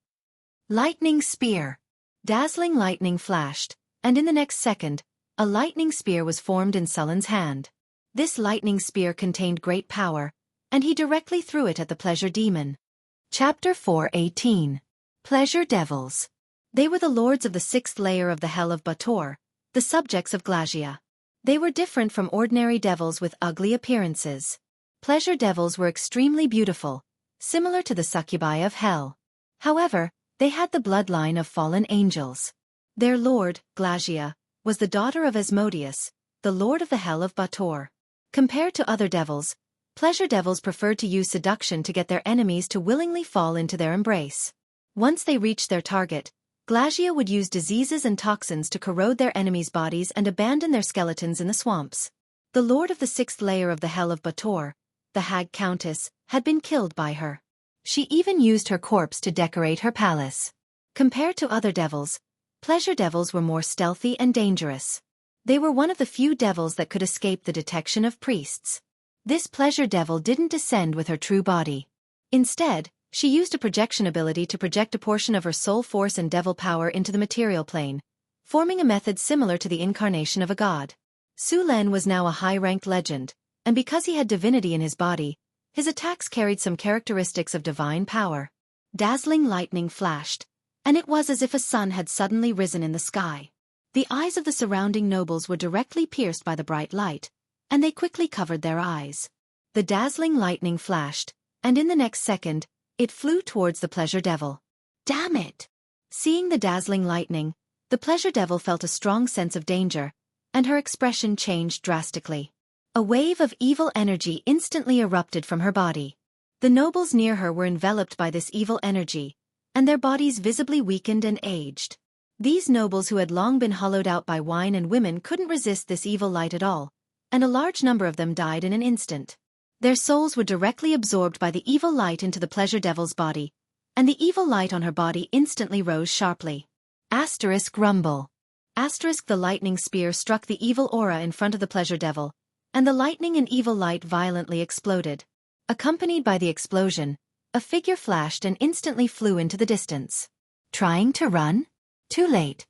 S1: Lightning spear. Dazzling lightning flashed, and in the next second, a lightning spear was formed in Sullen's hand. This lightning spear contained great power, and he directly threw it at the pleasure demon. Chapter 4:18. Pleasure Devils. They were the lords of the 6th layer of the Hell of Bator, the subjects of Wuxia. They were different from ordinary devils with ugly appearances. Pleasure devils were extremely beautiful, similar to the succubi of hell. However, they had the bloodline of fallen angels. Their lord, Wuxia, was the daughter of Asmodeus, the lord of the Hell of Bator. Compared to other devils, pleasure devils preferred to use seduction to get their enemies to willingly fall into their embrace. Once they reached their target, Wuxia would use diseases and toxins to corrode their enemies' bodies and abandon their skeletons in the swamps. The lord of the 6th layer of the Hell of Bator, the Hag Countess, had been killed by her. She even used her corpse to decorate her palace. Compared to other devils, pleasure devils were more stealthy and dangerous. They were one of the few devils that could escape the detection of priests. This pleasure devil didn't descend with her true body. Instead, she used a projection ability to project a portion of her soul force and devil power into the material plane, forming a method similar to the incarnation of a god. Su Len was now a high-ranked legend, and because he had divinity in his body, his attacks carried some characteristics of divine power. Dazzling lightning flashed, and it was as if a sun had suddenly risen in the sky. The eyes of the surrounding nobles were directly pierced by the bright light, and they quickly covered their eyes. The dazzling lightning flashed, and in the next second, it flew towards the pleasure devil. Damn it! Seeing the dazzling lightning, the pleasure devil felt a strong sense of danger, and her expression changed drastically. A wave of evil energy instantly erupted from her body. The nobles near her were enveloped by this evil energy, and their bodies visibly weakened and aged. These nobles who had long been hollowed out by wine and women couldn't resist this evil light at all, and a large number of them died in an instant. Their souls were directly absorbed by the evil light into the pleasure devil's body, and the evil light on her body instantly rose sharply. Asterisk rumble. Asterisk the lightning spear struck the evil aura in front of the pleasure devil, and the lightning and evil light violently exploded. Accompanied by the explosion, a figure flashed and instantly flew into the distance. Trying to run? Too late.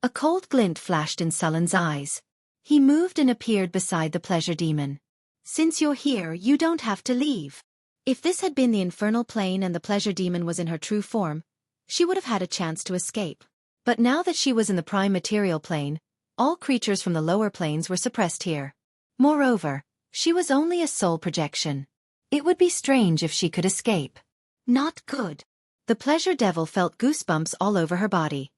S1: A cold glint flashed in Sullen's eyes. He moved and appeared beside the pleasure demon. Since you're here, you don't have to leave. If this had been the infernal plane and the pleasure demon was in her true form, she would have had a chance to escape. But now that she was in the prime material plane, all creatures from the lower planes were suppressed here. Moreover, she was only a soul projection. It would be strange if she could escape. Not good. The pleasure devil felt goosebumps all over her body.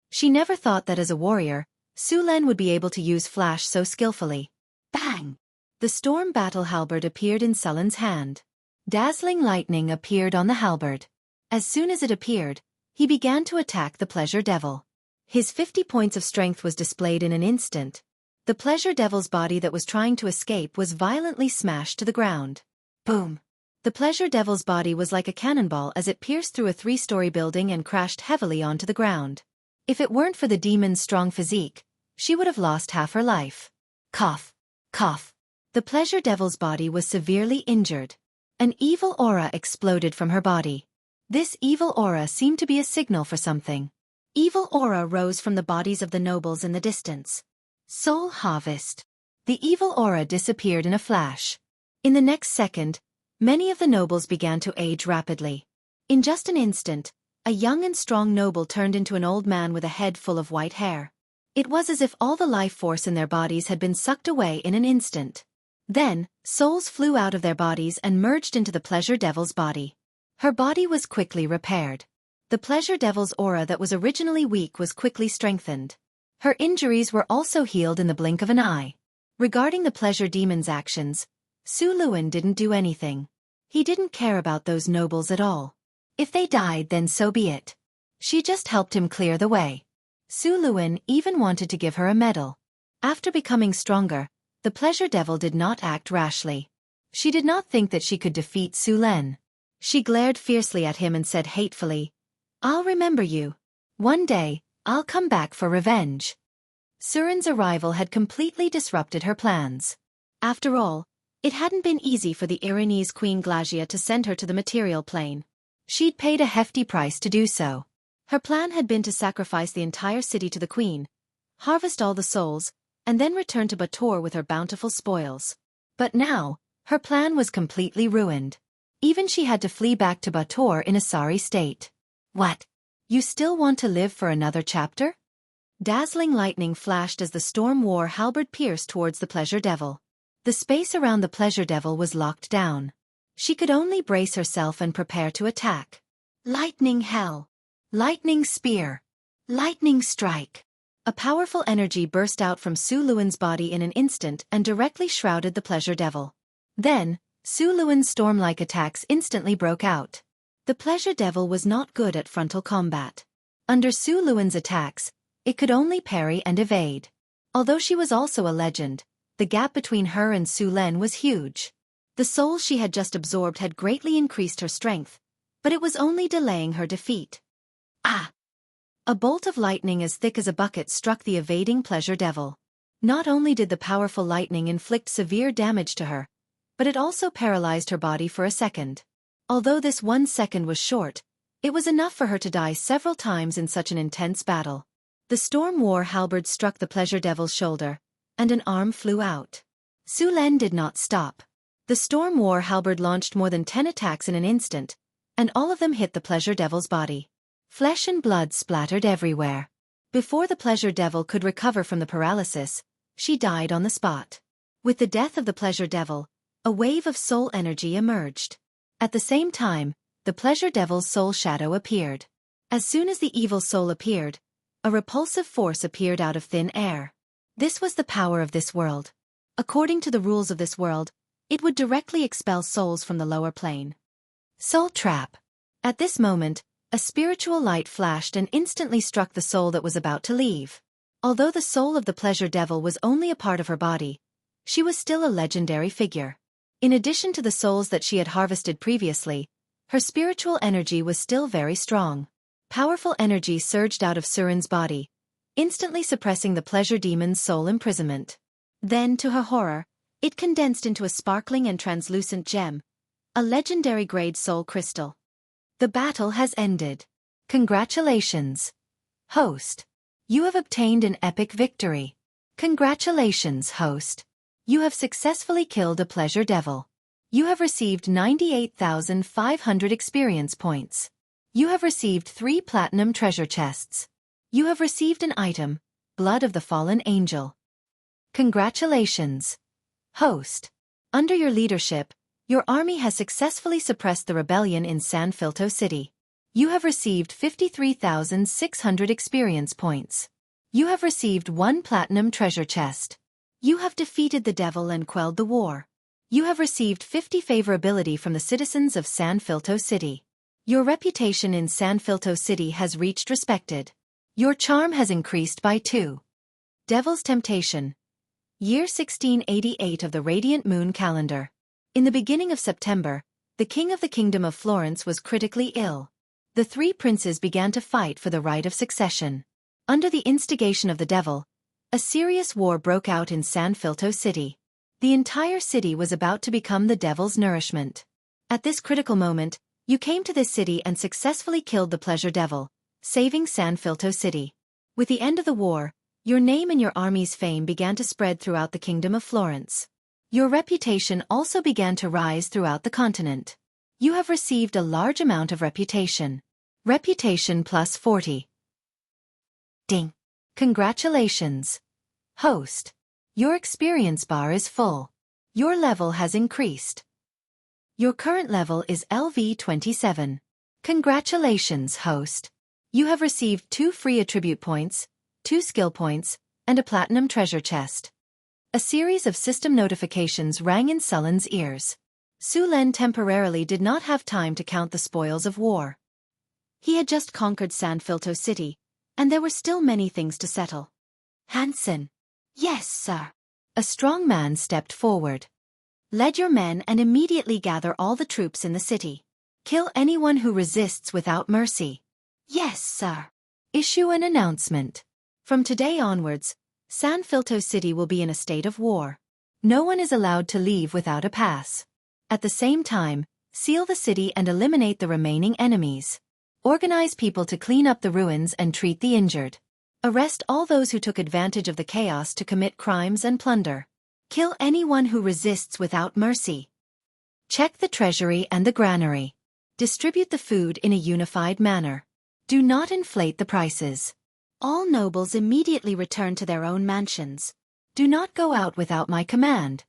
S1: She never thought that as a warrior, Su Len would be able to use flash so skillfully. Bang! The storm battle halberd appeared in Sullen's hand. Dazzling lightning appeared on the halberd. As soon as it appeared, he began to attack the pleasure devil. His 50 points of strength was displayed in an instant. The pleasure devil's body that was trying to escape was violently smashed to the ground. Boom! The pleasure devil's body was like a cannonball as it pierced through a 3-story building and crashed heavily onto the ground. If it weren't for the demon's strong physique, she would have lost half her life. Cough! Cough! The pleasure devil's body was severely injured. An evil aura exploded from her body. This evil aura seemed to be a signal for something. Evil aura rose from the bodies of the nobles in the distance. Soul harvest. The evil aura disappeared in a flash. In the next second, many of the nobles began to age rapidly. In just an instant, a young and strong noble turned into an old man with a head full of white hair. It was as if all the life force in their bodies had been sucked away in an instant. Then, souls flew out of their bodies and merged into the pleasure devil's body. Her body was quickly repaired. The pleasure devil's aura that was originally weak was quickly strengthened. Her injuries were also healed in the blink of an eye. Regarding the pleasure demon's actions, Su Luen didn't do anything. He didn't care about those nobles at all. If they died, then so be it. She just helped him clear the way. Su Luen even wanted to give her a medal. After becoming stronger, the pleasure devil did not act rashly. She did not think that she could defeat Su Len. She glared fiercely at him and said hatefully, "I'll remember you. One day, I'll come back for revenge." Surin's arrival had completely disrupted her plans. After all, it hadn't been easy for the Iranese Queen Wuxia to send her to the material plane. She'd paid a hefty price to do so. Her plan had been to sacrifice the entire city to the queen, harvest all the souls, and then return to Bator with her bountiful spoils. But now, her plan was completely ruined. Even she had to flee back to Bator in a sorry state. What? You still want to live for another chapter? Dazzling lightning flashed as the storm war halberd pierced towards the Pleasure Devil. The space around the Pleasure Devil was locked down. She could only brace herself and prepare to attack. Lightning Hell. Lightning Spear. Lightning Strike. A powerful energy burst out from Su Luan's body in an instant and directly shrouded the Pleasure Devil. Then, Su Luan's storm-like attacks instantly broke out. The Pleasure Devil was not good at frontal combat. Under Su Luan's attacks, it could only parry and evade. Although she was also a legend, the gap between her and Su Len was huge. The soul she had just absorbed had greatly increased her strength, but it was only delaying her defeat. Ah! A bolt of lightning as thick as a bucket struck the evading Pleasure Devil. Not only did the powerful lightning inflict severe damage to her, but it also paralyzed her body for a second. Although this 1 second was short, it was enough for her to die several times in such an intense battle. The Storm War halberd struck the Pleasure Devil's shoulder, and an arm flew out. Su Len did not stop. The Storm War halberd launched more than 10 attacks in an instant, and all of them hit the Pleasure Devil's body. Flesh and blood splattered everywhere. Before the Pleasure Devil could recover from the paralysis, she died on the spot. With the death of the Pleasure Devil, a wave of soul energy emerged. At the same time, the Pleasure Devil's soul shadow appeared. As soon as the evil soul appeared, a repulsive force appeared out of thin air. This was the power of this world. According to the rules of this world, it would directly expel souls from the lower plane. Soul Trap. At this moment, a spiritual light flashed and instantly struck the soul that was about to leave. Although the soul of the Pleasure Devil was only a part of her body, she was still a legendary figure. In addition to the souls that she had harvested previously, her spiritual energy was still very strong. Powerful energy surged out of Surin's body, instantly suppressing the Pleasure Demon's soul imprisonment. Then, to her horror, it condensed into a sparkling and translucent gem, a legendary grade soul crystal. The battle has ended. Congratulations, host. You have obtained an epic victory. Congratulations, host. You have successfully killed a Pleasure Devil. You have received 98,500 experience points. You have received 3 platinum treasure chests. You have received an item, Blood of the Fallen Angel. Congratulations, host. Under your leadership, your army has successfully suppressed the rebellion in San Filto City. You have received 53,600 experience points. You have received 1 platinum treasure chest. You have defeated the devil and quelled the war. You have received 50 favorability from the citizens of San Filto City. Your reputation in San Filto City has reached respected. Your charm has increased by 2. Devil's Temptation. Year 1688 of the Radiant Moon Calendar. In the beginning of September, the king of the Kingdom of Florence was critically ill. The 3 princes began to fight for the right of succession. Under the instigation of the devil, a serious war broke out in San Filto City. The entire city was about to become the devil's nourishment. At this critical moment, you came to this city and successfully killed the Pleasure Devil, saving San Filto City. With the end of the war, your name and your army's fame began to spread throughout the Kingdom of Florence. Your reputation also began to rise throughout the continent. You have received a large amount of reputation. Reputation plus 40. Ding. Congratulations, host. Your experience bar is full. Your level has increased. Your current level is LV27. Congratulations, host. You have received 2 free attribute points, 2 skill points, and a platinum treasure chest. A series of system notifications rang in Sullen's ears. Su Len temporarily did not have time to count the spoils of war. He had just conquered San Filto City, and there were still many things to settle. Hansen. Yes, sir. A strong man stepped forward. Lead your men and immediately gather all the troops in the city. Kill anyone who resists without mercy. Yes, sir. Issue an announcement. From today onwards, San Filto City will be in a state of war. No one is allowed to leave without a pass. At the same time, seal the city and eliminate the remaining enemies. Organize people to clean up the ruins and treat the injured. Arrest all those who took advantage of the chaos to commit crimes and plunder. Kill anyone who resists without mercy. Check the treasury and the granary. Distribute the food in a unified manner. Do not inflate the prices. All nobles immediately return to their own mansions. Do not go out without my command.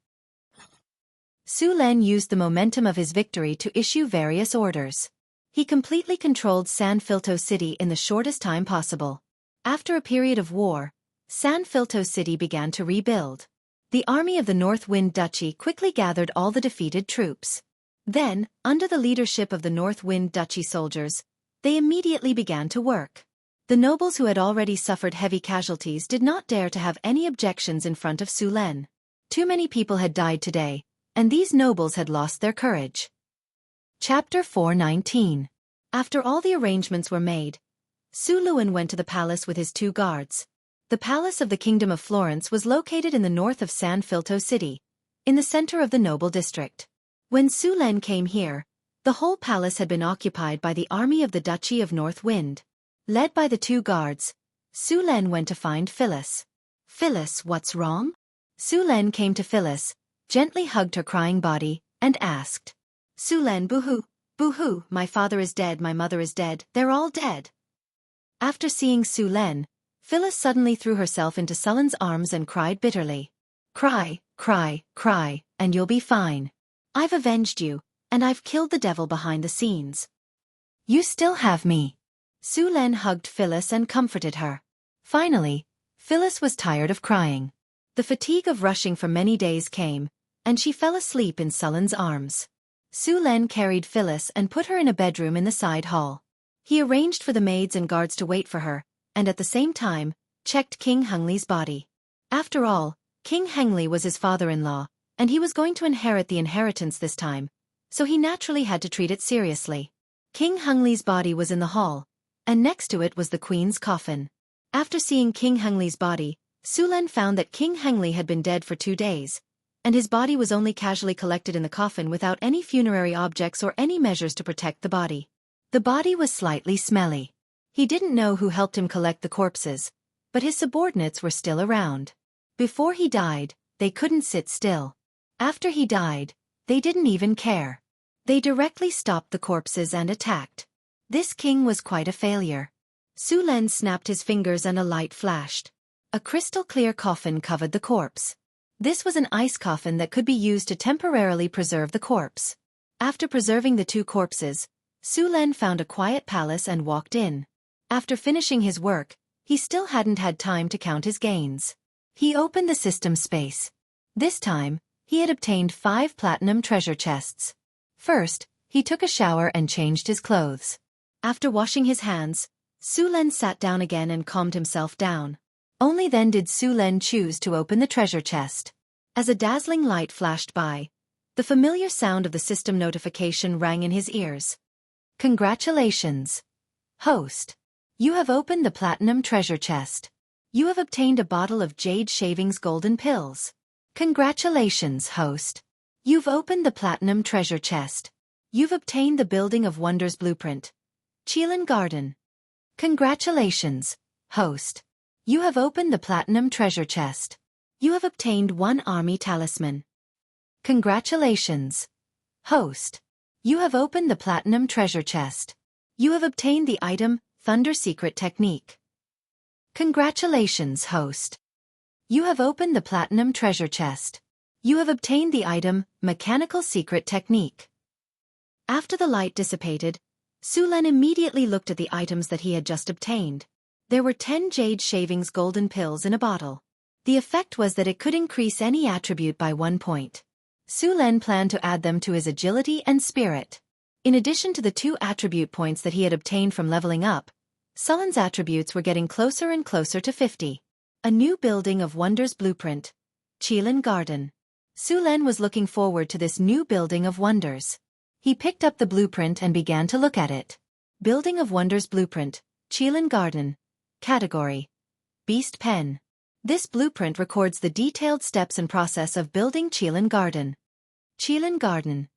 S1: Su Len used the momentum of his victory to issue various orders. He completely controlled San Filto City in the shortest time possible. After a period of war, San Filto City began to rebuild. The army of the North Wind Duchy quickly gathered all the defeated troops. Then, under the leadership of the North Wind Duchy soldiers, they immediately began to work. The nobles who had already suffered heavy casualties did not dare to have any objections in front of Su Len. Too many people had died today, and these nobles had lost their courage. Chapter 419. After all the arrangements were made, Su Luen went to the palace with his 2 guards. The palace of the Kingdom of Florence was located in the north of San Filto City, in the center of the noble district. When Su Len came here, the whole palace had been occupied by the army of the Duchy of North Wind. Led by the 2 guards, Su Len went to find Phyllis. Phyllis, what's wrong? Su Len came to Phyllis, gently hugged her crying body, and asked. Su Len, boo-hoo, boo-hoo, my father is dead, my mother is dead, they're all dead. After seeing Su Len, Phyllis suddenly threw herself into Su Len's arms and cried bitterly. Cry, cry, cry, and you'll be fine. I've avenged you, and I've killed the devil behind the scenes. You still have me. Su Len hugged Phyllis and comforted her. Finally, Phyllis was tired of crying. The fatigue of rushing for many days came, and she fell asleep in Su Len's arms. Su Len carried Phyllis and put her in a bedroom in the side hall. He arranged for the maids and guards to wait for her, and at the same time, checked King Hengli's body. After all, King Hengli was his father-in-law, and he was going to inherit the inheritance this time, so he naturally had to treat it seriously. King Hengli's body was in the hall, and next to it was the queen's coffin. After seeing King Hengli's body, Su Len found that King Hengli had been dead for 2 days, and his body was only casually collected in the coffin without any funerary objects or any measures to protect the body. The body was slightly smelly. He didn't know who helped him collect the corpses, but his subordinates were still around. Before he died, they couldn't sit still. After he died, they didn't even care. They directly stopped the corpses and attacked. This king was quite a failure. Su Len snapped his fingers and a light flashed. A crystal-clear coffin covered the corpse. This was an ice coffin that could be used to temporarily preserve the corpse. After preserving the 2 corpses, Su Len found a quiet palace and walked in. After finishing his work, he still hadn't had time to count his gains. He opened the system space. This time, he had obtained 5 platinum treasure chests. First, he took a shower and changed his clothes. After washing his hands, Su Len sat down again and calmed himself down. Only then did Su Len choose to open the treasure chest. As a dazzling light flashed by, the familiar sound of the system notification rang in his ears. Congratulations, host. You have opened the platinum treasure chest. You have obtained a bottle of Jade Shavings Golden Pills. Congratulations, host. You've opened the platinum treasure chest. You've obtained the Building of Wonders blueprint. Qilin Garden. Congratulations, host. You have opened the platinum treasure chest. You have obtained 1 army talisman. Congratulations, host. You have opened the platinum treasure chest. You have obtained the item, Thunder Secret Technique. Congratulations, host. You have opened the platinum treasure chest. You have obtained the item, Mechanical Secret Technique. After the light dissipated, Su Len immediately looked at the items that he had just obtained. There were 10 Jade Shavings Golden Pills in a bottle. The effect was that it could increase any attribute by 1 point. Su Len planned to add them to his agility and spirit. In addition to the 2 attribute points that he had obtained from leveling up, Su Len's attributes were getting closer and closer to 50. A new Building of Wonders blueprint. Qilin Garden. Su Len was looking forward to this new Building of Wonders. He picked up the blueprint and began to look at it. Building of Wonders blueprint. Qilin Garden. Category: Beast Pen. This blueprint records the detailed steps and process of building Qilin Garden. Qilin Garden.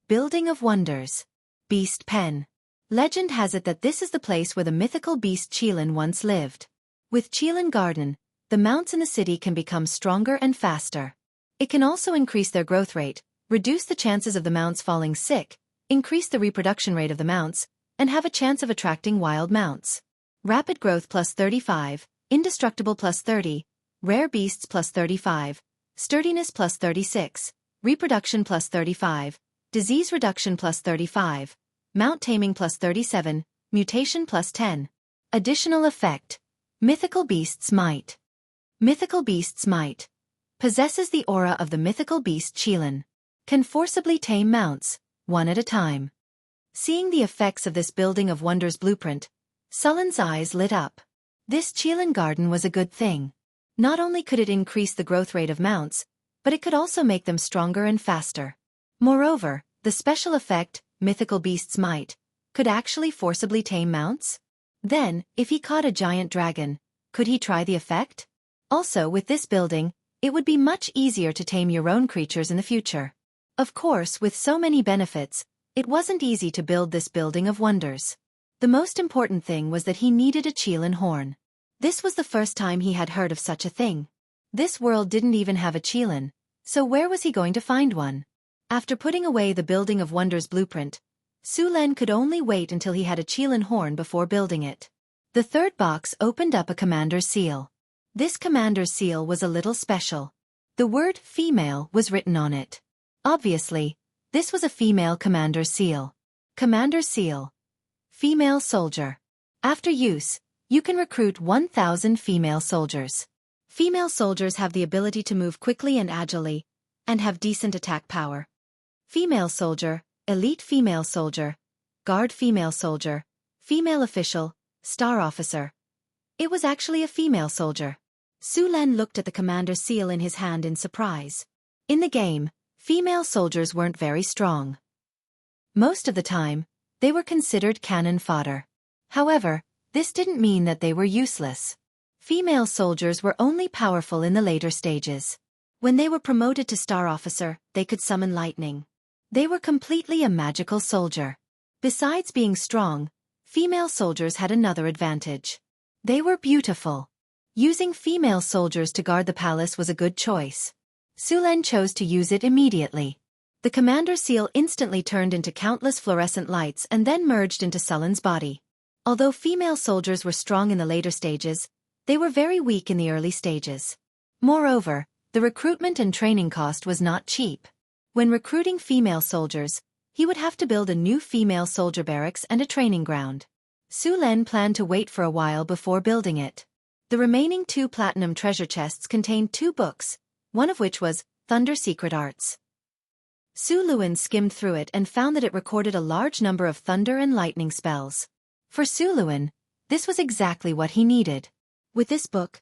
S1: Building of Wonders. Beast Pen. Legend has it that this is the place where the mythical beast Qilin once lived. With Qilin Garden, the mounts in the city can become stronger and faster. It can also increase their growth rate, reduce the chances of the mounts falling sick, increase the reproduction rate of the mounts, and have a chance of attracting wild mounts. Rapid growth plus 35, indestructible plus 30, rare beasts plus 35, sturdiness plus 36, reproduction plus 35, disease reduction plus 35, mount taming plus 37, mutation plus 10. Additional effect. Mythical Beast's Might. Mythical Beast's Might possesses the aura of the mythical beast Qilin. Can forcibly tame mounts, one at a time. Seeing the effects of this building of wonders blueprint, Sullen's eyes lit up. This Qilin Garden was a good thing. Not only could it increase the growth rate of mounts, but it could also make them stronger and faster. Moreover, the special effect, Mythical Beast's Might, could actually forcibly tame mounts? Then, if he caught a giant dragon, could he try the effect? Also, with this building, it would be much easier to tame your own creatures in the future. Of course, with so many benefits, it wasn't easy to build this building of wonders. The most important thing was that he needed a Qilin horn. This was the first time he had heard of such a thing. This world didn't even have a Qilin, so where was he going to find one? After putting away the building of wonders blueprint, Sulen could only wait until he had a Qilin horn before building it. The third box opened up a commander's seal. This commander's seal was a little special. The word female was written on it. Obviously, this was a female commander's seal. Commander's seal. Female soldier. After use, you can recruit 1,000 female soldiers. Female soldiers have the ability to move quickly and agilely, and have decent attack power. Female soldier, elite female soldier, guard female soldier, female official, star officer. It was actually a female soldier. Sulen looked at the commander's seal in his hand in surprise. In the game, female soldiers weren't very strong. Most of the time, they were considered cannon fodder. However, this didn't mean that they were useless. Female soldiers were only powerful in the later stages. When they were promoted to star officer, they could summon lightning. They were completely a magical soldier. Besides being strong, female soldiers had another advantage. They were beautiful. Using female soldiers to guard the palace was a good choice. Sulen chose to use it immediately. The commander's seal instantly turned into countless fluorescent lights and then merged into Sullen's body. Although female soldiers were strong in the later stages, they were very weak in the early stages. Moreover, the recruitment and training cost was not cheap. When recruiting female soldiers, he would have to build a new female soldier barracks and a training ground. Sulen planned to wait for a while before building it. The remaining 2 platinum treasure chests contained 2 books, one of which was Thunder Secret Arts. Su Luan skimmed through it and found that it recorded a large number of thunder and lightning spells. For Su Luan, this was exactly what he needed. With this book,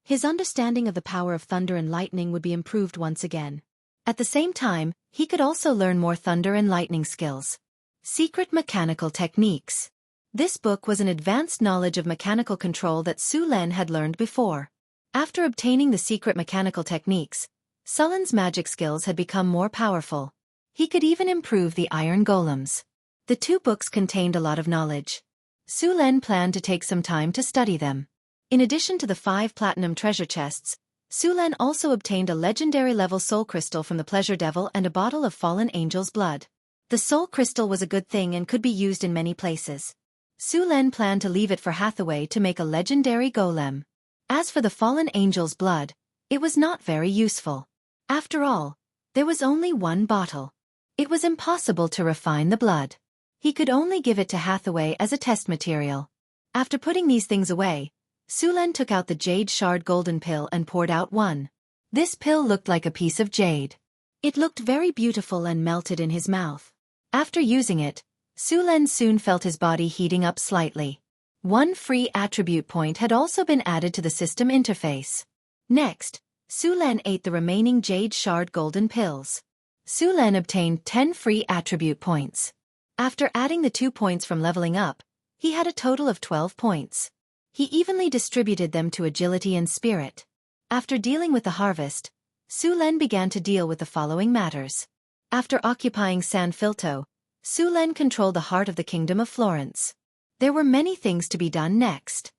S1: his understanding of the power of thunder and lightning would be improved once again. At the same time, he could also learn more thunder and lightning skills. Secret Mechanical Techniques. This book was an advanced knowledge of mechanical control that Sulen had learned before. After obtaining the secret mechanical techniques, Sullen's magic skills had become more powerful. He could even improve the iron golems. The 2 books contained a lot of knowledge. Sulen planned to take some time to study them. In addition to the 5 platinum treasure chests, Sulen also obtained a legendary level soul crystal from the Pleasure Devil and a bottle of fallen angel's blood. The soul crystal was a good thing and could be used in many places. Sulen planned to leave it for Hathaway to make a legendary golem. As for the fallen angel's blood, it was not very useful. After all, there was only 1 bottle. It was impossible to refine the blood. He could only give it to Hathaway as a test material. After putting these things away, Sulen took out the jade shard golden pill and poured out one. This pill looked like a piece of jade. It looked very beautiful and melted in his mouth. After using it, Sulen soon felt his body heating up slightly. 1 free attribute point had also been added to the system interface. Next, Sulen ate the remaining jade shard golden pills. Sulen obtained 10 free attribute points. After adding the 2 points from leveling up, he had a total of 12 points. He evenly distributed them to agility and spirit. After dealing with the harvest, Sulen began to deal with the following matters. After occupying San Filto, Sulen controlled the heart of the kingdom of Florence. There were many things to be done next.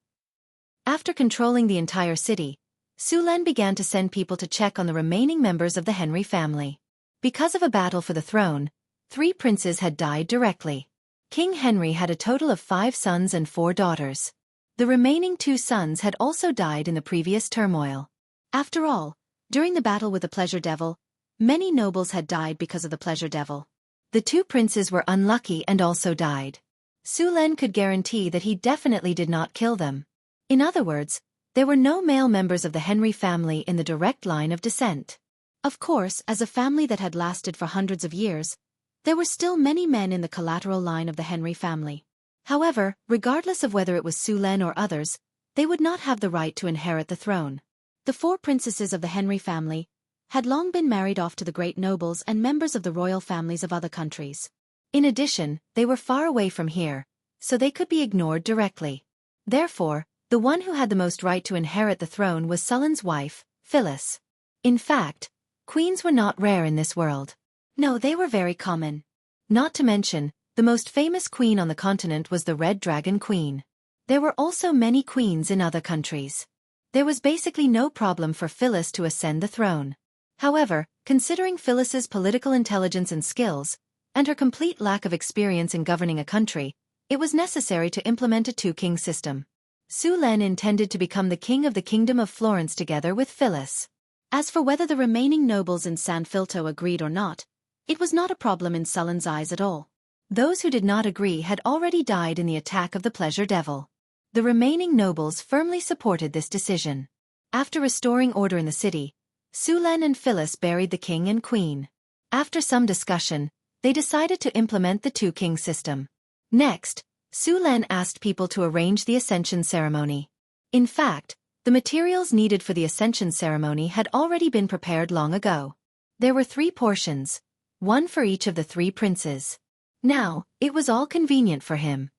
S1: After controlling the entire city, Sulen began to send people to check on the remaining members of the Henry family. Because of a battle for the throne, 3 princes had died directly. King Henry had a total of 5 sons and 4 daughters. The remaining 2 sons had also died in the previous turmoil. After all, during the battle with the Pleasure Devil, many nobles had died because of the Pleasure Devil. The 2 princes were unlucky and also died. Sulen could guarantee that he definitely did not kill them. In other words, there were no male members of the Henry family in the direct line of descent. Of course, as a family that had lasted for hundreds of years, there were still many men in the collateral line of the Henry family. However, regardless of whether it was Sulen or others, they would not have the right to inherit the throne. The 4 princesses of the Henry family had long been married off to the great nobles and members of the royal families of other countries. In addition, they were far away from here, so they could be ignored directly. Therefore, the one who had the most right to inherit the throne was Sulen's wife, Phyllis. In fact, queens were not rare in this world. No, they were very common. Not to mention, the most famous queen on the continent was the Red Dragon Queen. There were also many queens in other countries. There was basically no problem for Phyllis to ascend the throne. However, considering Phyllis's political intelligence and skills, and her complete lack of experience in governing a country, it was necessary to implement a 2-king system. Sulen intended to become the king of the Kingdom of Florence together with Phyllis. As for whether the remaining nobles in San Filto agreed or not, it was not a problem in Sulen's eyes at all. Those who did not agree had already died in the attack of the Pleasure Devil. The remaining nobles firmly supported this decision. After restoring order in the city, Sulen and Phyllis buried the king and queen. After some discussion, they decided to implement the 2-king system. Next, Sulen asked people to arrange the ascension ceremony. In fact, the materials needed for the ascension ceremony had already been prepared long ago. There were 3 portions, 1 for each of the 3 princes. Now, it was all convenient for him.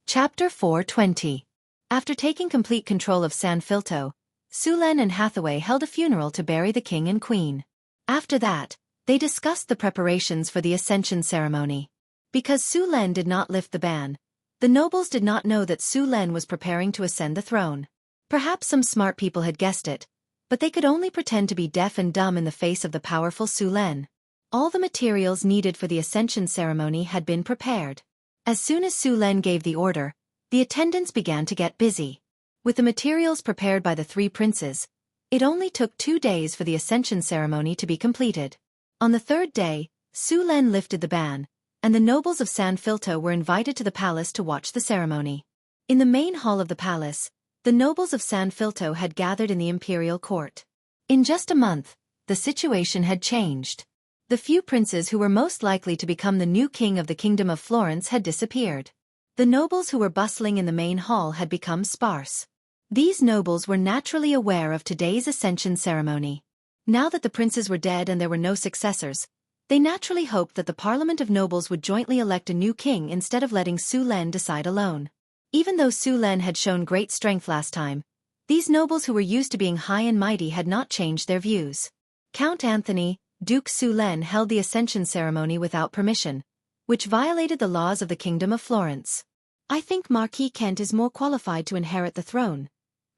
S1: Chapter 4:20. After taking complete control of San Filto, Sulen and Hathaway held a funeral to bury the king and queen. After that, they discussed the preparations for the ascension ceremony. Because Sulen did not lift the ban, the nobles did not know that Sulen was preparing to ascend the throne. Perhaps some smart people had guessed it, but they could only pretend to be deaf and dumb in the face of the powerful Sulen. All the materials needed for the ascension ceremony had been prepared. As soon as Sulen gave the order, the attendants began to get busy. With the materials prepared by the 3 princes, it only took 2 days for the ascension ceremony to be completed. On the 3rd day, Sulen lifted the ban, and the nobles of San Filto were invited to the palace to watch the ceremony. In the main hall of the palace, the nobles of San Filto had gathered in the imperial court. In just a month, the situation had changed. The few princes who were most likely to become the new king of the Kingdom of Florence had disappeared. The nobles who were bustling in the main hall had become sparse. These nobles were naturally aware of today's ascension ceremony. Now that the princes were dead and there were no successors, they naturally hoped that the Parliament of Nobles would jointly elect a new king instead of letting Sulen decide alone. Even though Sulen had shown great strength last time, these nobles who were used to being high and mighty had not changed their views. Count Anthony, Duke Sulen held the ascension ceremony without permission, which violated the laws of the Kingdom of Florence. "I think Marquis Kent is more qualified to inherit the throne,"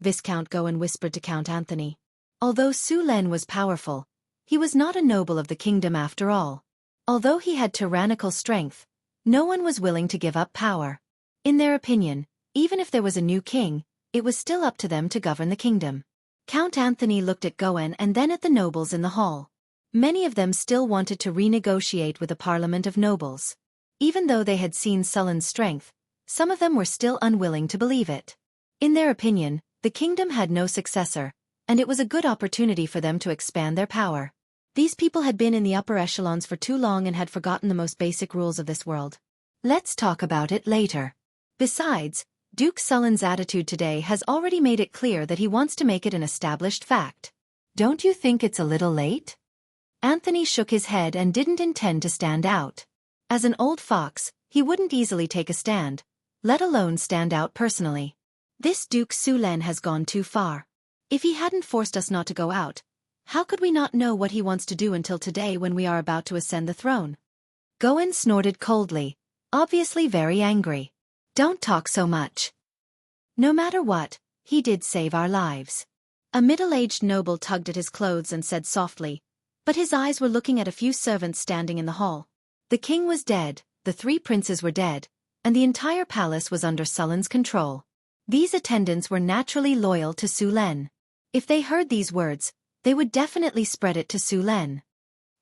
S1: Viscount Gowan whispered to Count Anthony. Although Sulen was powerful, he was not a noble of the kingdom after all. Although he had tyrannical strength, no one was willing to give up power. In their opinion, even if there was a new king, it was still up to them to govern the kingdom. Count Anthony looked at Gowan and then at the nobles in the hall. Many of them still wanted to renegotiate with the Parliament of Nobles. Even though they had seen Sulen's strength, some of them were still unwilling to believe it. In their opinion, the kingdom had no successor, and it was a good opportunity for them to expand their power. These people had been in the upper echelons for too long and had forgotten the most basic rules of this world. Let's talk about it later. Besides, Duke Sulen's attitude today has already made it clear that he wants to make it an established fact. Don't you think it's a little late? Anthony shook his head and didn't intend to stand out. As an old fox, he wouldn't easily take a stand, let alone stand out personally. This Duke Sulen has gone too far. If he hadn't forced us not to go out, how could we not know what he wants to do until today when we are about to ascend the throne? Goen snorted coldly, obviously very angry. Don't talk so much. No matter what, he did save our lives. A middle-aged noble tugged at his clothes and said softly, but his eyes were looking at a few servants standing in the hall. The king was dead, the 3 princes were dead, and the entire palace was under Sullen's control. These attendants were naturally loyal to Sulen. If they heard these words, they would definitely spread it to Sulen.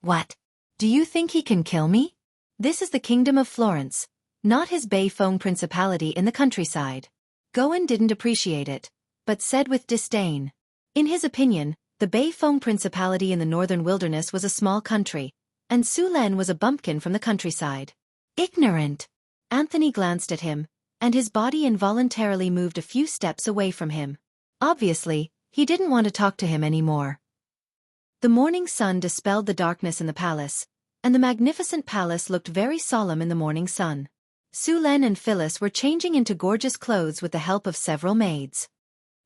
S1: What? Do you think he can kill me? This is the kingdom of Florence, not his Beifong principality in the countryside. Goen didn't appreciate it, but said with disdain. In his opinion, the Beifong principality in the northern wilderness was a small country, and Sulen was a bumpkin from the countryside. Ignorant! Anthony glanced at him, and his body involuntarily moved a few steps away from him. Obviously, he didn't want to talk to him anymore. The morning sun dispelled the darkness in the palace, and the magnificent palace looked very solemn in the morning sun. Sulen and Phyllis were changing into gorgeous clothes with the help of several maids.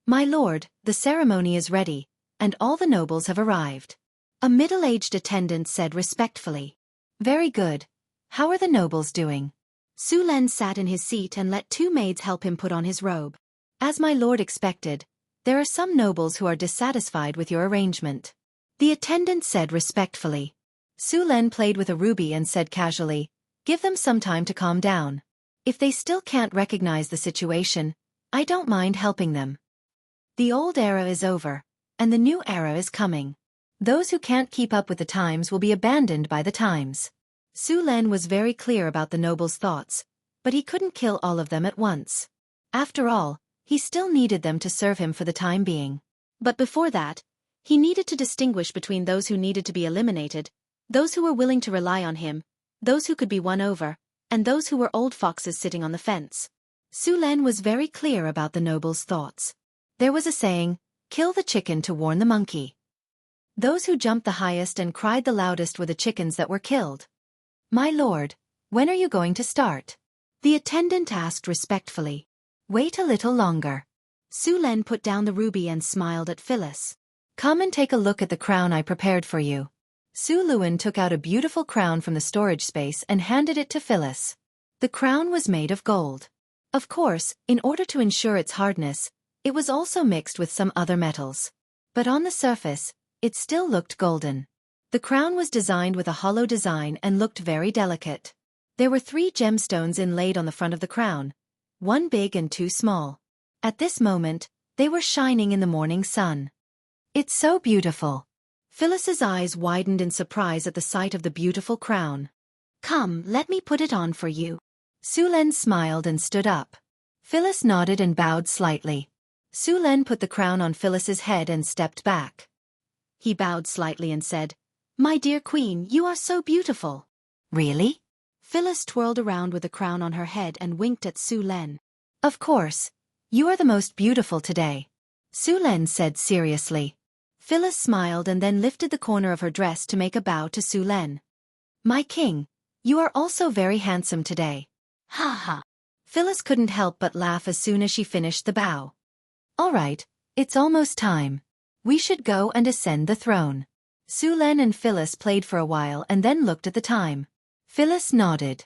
S1: My lord, the ceremony is ready, and all the nobles have arrived. A middle-aged attendant said respectfully. Very good. How are the nobles doing? Sulen sat in his seat and let 2 maids help him put on his robe. As my lord expected, there are some nobles who are dissatisfied with your arrangement. The attendant said respectfully. Sulen played with a ruby and said casually, give them some time to calm down. If they still can't recognize the situation, I don't mind helping them. The old era is over, and the new era is coming. Those who can't keep up with the times will be abandoned by the times. Sulen was very clear about the nobles' thoughts, but he couldn't kill all of them at once. After all, he still needed them to serve him for the time being. But before that, he needed to distinguish between those who needed to be eliminated, those who were willing to rely on him, those who could be won over, and those who were old foxes sitting on the fence. Sulen was very clear about the nobles' thoughts. There was a saying, kill the chicken to warn the monkey. Those who jumped the highest and cried the loudest were the chickens that were killed. My lord, when are you going to start? The attendant asked respectfully. Wait a little longer. Sulen put down the ruby and smiled at Phyllis. Come and take a look at the crown I prepared for you. Su Luan took out a beautiful crown from the storage space and handed it to Phyllis. The crown was made of gold. Of course, in order to ensure its hardness, it was also mixed with some other metals. But on the surface, it still looked golden. The crown was designed with a hollow design and looked very delicate. There were 3 gemstones inlaid on the front of the crown, 1 big and 2 small. At this moment, they were shining in the morning sun. It's so beautiful. Phyllis's eyes widened in surprise at the sight of the beautiful crown. Come, let me put it on for you. Sulen smiled and stood up. Phyllis nodded and bowed slightly. Sulen put the crown on Phyllis's head and stepped back. He bowed slightly and said, My dear queen, you are so beautiful. Really? Phyllis twirled around with the crown on her head and winked at Sulen. Of course. You are the most beautiful today. Sulen said seriously. Phyllis smiled and then lifted the corner of her dress to make a bow to Sulen. My king, you are also very handsome today. Ha ha. Phyllis couldn't help but laugh as soon as she finished the bow. All right, it's almost time. We should go and ascend the throne. Sulen and Phyllis played for a while and then looked at the time. Phyllis nodded.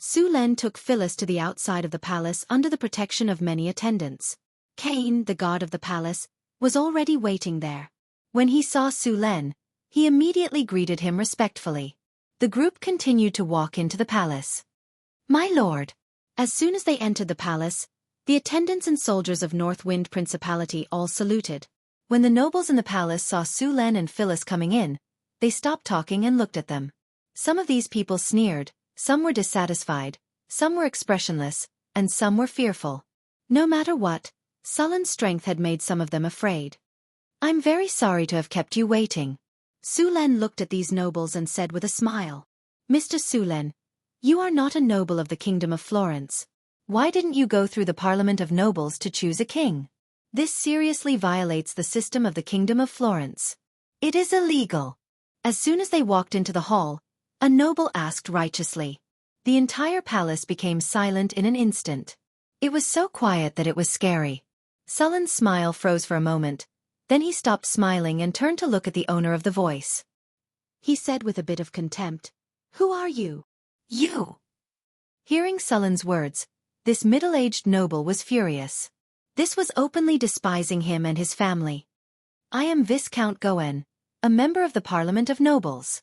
S1: Sulen took Phyllis to the outside of the palace under the protection of many attendants. Cain, the god of the palace, was already waiting there. When he saw Sulen, he immediately greeted him respectfully. The group continued to walk into the palace. My lord. As soon as they entered the palace, the attendants and soldiers of North Wind Principality all saluted. When the nobles in the palace saw Sulen and Phyllis coming in, they stopped talking and looked at them. Some of these people sneered, some were dissatisfied, some were expressionless, and some were fearful. No matter what, Sullen's strength had made some of them afraid. I'm very sorry to have kept you waiting. Sulen looked at these nobles and said with a smile. Mr. Sulen, you are not a noble of the Kingdom of Florence. Why didn't you go through the Parliament of Nobles to choose a king? This seriously violates the system of the Kingdom of Florence. It is illegal. As soon as they walked into the hall, a noble asked righteously. The entire palace became silent in an instant. It was so quiet that it was scary. Sullen's smile froze for a moment, then he stopped smiling and turned to look at the owner of the voice. He said with a bit of contempt, Who are you? You! Hearing Sullen's words, this middle-aged noble was furious. This was openly despising him and his family. I am Viscount Goen, a member of the Parliament of Nobles.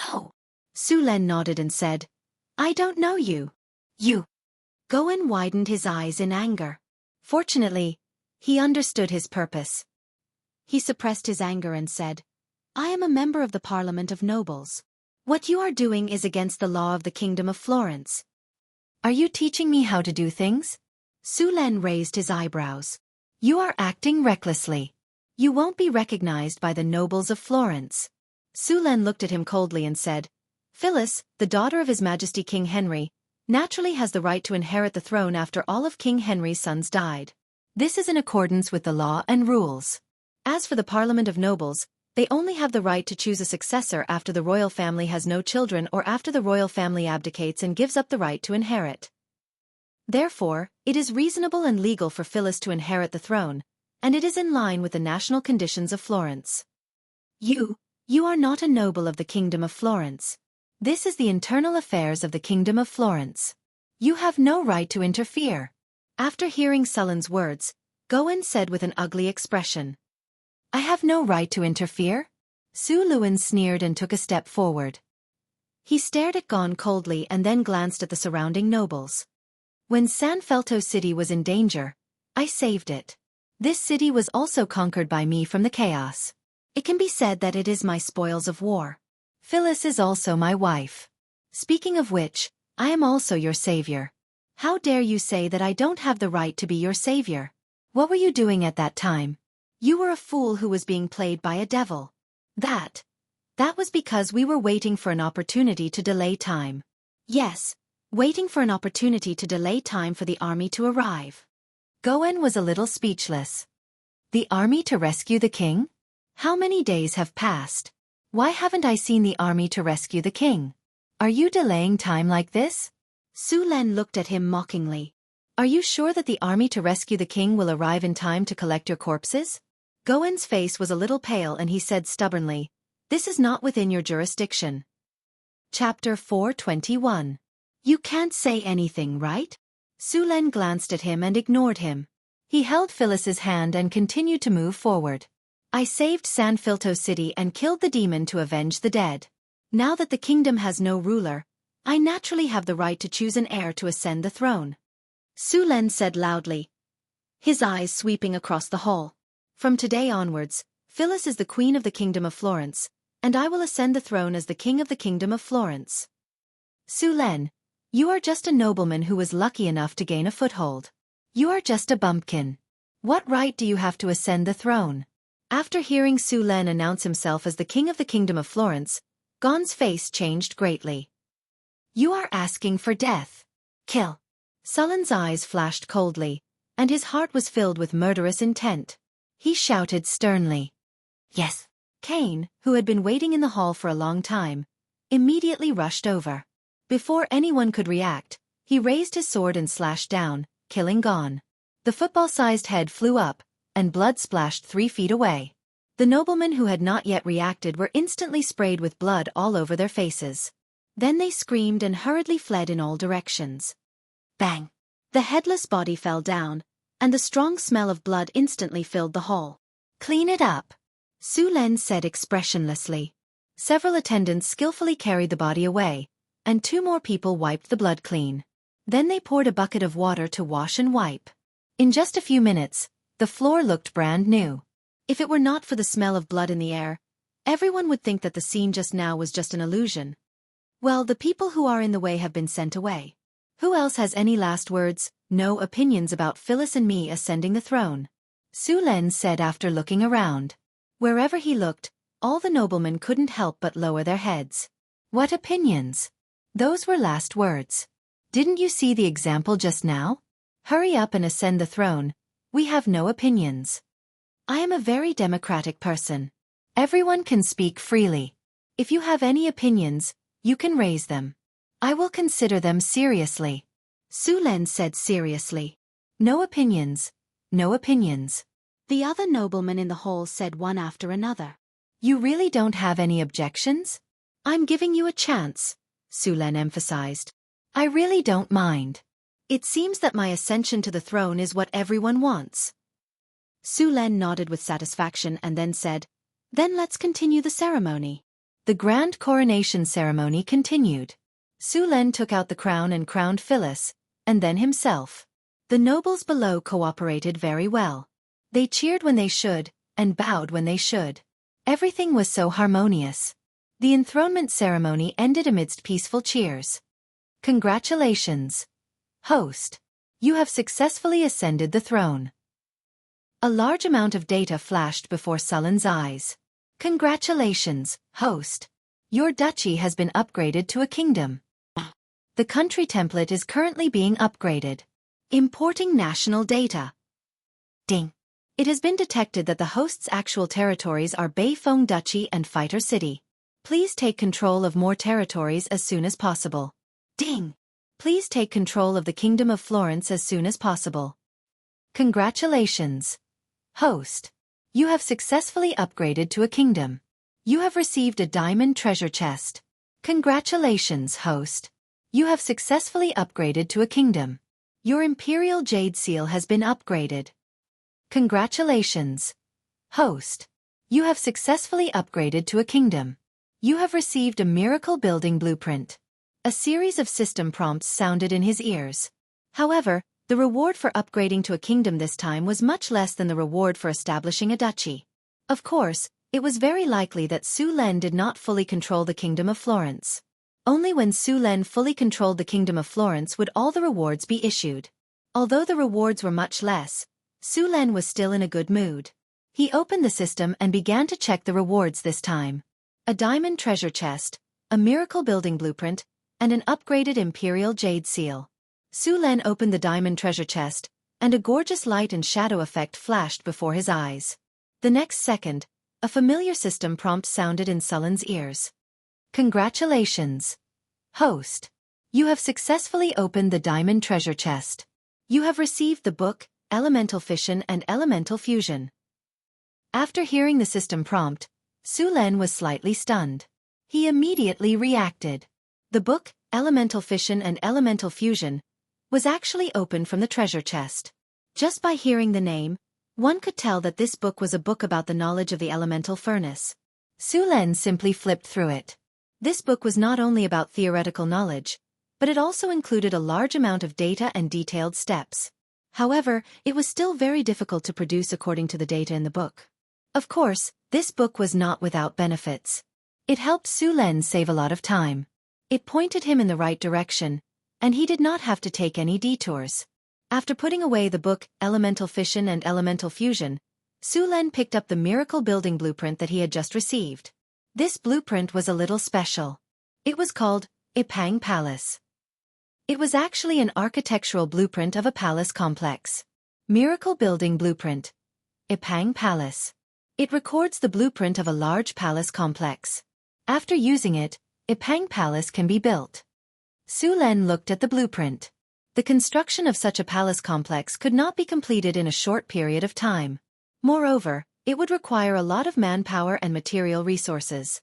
S1: Oh. Sulen nodded and said, I don't know you. You. Goen widened his eyes in anger. Fortunately, he understood his purpose. He suppressed his anger and said, I am a member of the Parliament of Nobles. What you are doing is against the law of the Kingdom of Florence. Are you teaching me how to do things? Sulen raised his eyebrows. You are acting recklessly. You won't be recognized by the nobles of Florence. Sulen looked at him coldly and said, Phyllis, the daughter of His Majesty King Henry, naturally has the right to inherit the throne after all of King Henry's sons died. This is in accordance with the law and rules. As for the Parliament of Nobles, they only have the right to choose a successor after the royal family has no children or after the royal family abdicates and gives up the right to inherit. Therefore, it is reasonable and legal for Phyllis to inherit the throne, and it is in line with the national conditions of Florence. You are not a noble of the Kingdom of Florence. This is the internal affairs of the Kingdom of Florence. You have no right to interfere. After hearing Sullen's words, Goen said with an ugly expression, I have no right to interfere? Su Luen sneered and took a step forward. He stared at Gon coldly and then glanced at the surrounding nobles. When San Felto City was in danger, I saved it. This city was also conquered by me from the chaos. It can be said that it is my spoils of war. Phyllis is also my wife. Speaking of which, I am also your savior. How dare you say that I don't have the right to be your savior? What were you doing at that time? You were a fool who was being played by a devil. That was because we were waiting for an opportunity to delay time. Yes, waiting for an opportunity to delay time for the army to arrive. Goen was a little speechless. The army to rescue the king? How many days have passed? Why haven't I seen the army to rescue the king? Are you delaying time like this? Sulen looked at him mockingly. Are you sure that the army to rescue the king will arrive in time to collect your corpses? Goen's face was a little pale and he said stubbornly, This is not within your jurisdiction. Chapter 421. You can't say anything, right? Sulen glanced at him and ignored him. He held Phyllis's hand and continued to move forward. I saved San Filto City and killed the demon to avenge the dead. Now that the kingdom has no ruler, I naturally have the right to choose an heir to ascend the throne. Sulen said loudly, his eyes sweeping across the hall. From today onwards, Phyllis is the queen of the Kingdom of Florence, and I will ascend the throne as the king of the Kingdom of Florence. Sulen, you are just a nobleman who was lucky enough to gain a foothold. You are just a bumpkin. What right do you have to ascend the throne? After hearing Sulen announce himself as the king of the Kingdom of Florence, Gon's face changed greatly. You are asking for death. Kill. Sullen's eyes flashed coldly, and his heart was filled with murderous intent. He shouted sternly. Yes. Cain, who had been waiting in the hall for a long time, immediately rushed over. Before anyone could react, he raised his sword and slashed down, killing Gon. The football-sized head flew up, and blood splashed 3 feet away. The noblemen who had not yet reacted were instantly sprayed with blood all over their faces. Then they screamed and hurriedly fled in all directions. Bang! The headless body fell down, and the strong smell of blood instantly filled the hall. Clean it up, Sulen said expressionlessly. Several attendants skillfully carried the body away, and 2 more people wiped the blood clean. Then they poured a bucket of water to wash and wipe. In just a few minutes, the floor looked brand new. If it were not for the smell of blood in the air, everyone would think that the scene just now was just an illusion. Well, the people who are in the way have been sent away. Who else has any last words, no opinions about Phyllis and me ascending the throne? Sulen said after looking around. Wherever he looked, all the noblemen couldn't help but lower their heads. What opinions? Those were last words. Didn't you see the example just now? Hurry up and ascend the throne. We have no opinions. I am a very democratic person. Everyone can speak freely. If you have any opinions, you can raise them. I will consider them seriously. Sulen said seriously. No opinions. No opinions. The other noblemen in the hall said one after another. You really don't have any objections? I'm giving you a chance. Su Len emphasized. I really don't mind. It seems that my ascension to the throne is what everyone wants. Su Len nodded with satisfaction and then said, Then let's continue the ceremony. The grand coronation ceremony continued. Su Len took out the crown and crowned Phyllis, and then himself. The nobles below cooperated very well. They cheered when they should, and bowed when they should. Everything was so harmonious. The enthronement ceremony ended amidst peaceful cheers. Congratulations, host. You have successfully ascended the throne. A large amount of data flashed before Sullen's eyes. Congratulations, host. Your duchy has been upgraded to a kingdom. The country template is currently being upgraded. Importing national data. Ding. It has been detected that the host's actual territories are Beifeng Duchy and Fighter City. Please take control of more territories as soon as possible. Ding. Please take control of the Kingdom of Florence as soon as possible. Congratulations, host. You have successfully upgraded to a kingdom. You have received a diamond treasure chest. Congratulations, host. You have successfully upgraded to a kingdom. Your imperial jade seal has been upgraded. Congratulations, host. You have successfully upgraded to a kingdom. You have received a miracle building blueprint. A series of system prompts sounded in his ears. However, the reward for upgrading to a kingdom this time was much less than the reward for establishing a duchy. Of course, it was very likely that Su Len did not fully control the Kingdom of Florence. Only when Su Len fully controlled the Kingdom of Florence would all the rewards be issued. Although the rewards were much less, Su Len was still in a good mood. He opened the system and began to check the rewards this time. A diamond treasure chest, a miracle building blueprint, and an upgraded imperial jade seal. Su Len opened the diamond treasure chest, and a gorgeous light and shadow effect flashed before his eyes. The next second, a familiar system prompt sounded in Sullen's ears. Congratulations, host. You have successfully opened the diamond treasure chest. You have received the book, Elemental Fission and Elemental Fusion. After hearing the system prompt, Su Len was slightly stunned. He immediately reacted. The book, Elemental Fission and Elemental Fusion, was actually opened from the treasure chest. Just by hearing the name, one could tell that this book was a book about the knowledge of the elemental furnace. Su Len simply flipped through it. This book was not only about theoretical knowledge, but it also included a large amount of data and detailed steps. However, it was still very difficult to produce according to the data in the book. Of course, this book was not without benefits. It helped Su Len save a lot of time. It pointed him in the right direction, and he did not have to take any detours. After putting away the book, Elemental Fission and Elemental Fusion, Su Len picked up the miracle building blueprint that he had just received. This blueprint was a little special. It was called Ipang Palace. It was actually an architectural blueprint of a palace complex. Miracle Building Blueprint. Ipang Palace. It records the blueprint of a large palace complex. After using it, Ipang Palace can be built. Su Len looked at the blueprint. The construction of such a palace complex could not be completed in a short period of time. Moreover, it would require a lot of manpower and material resources.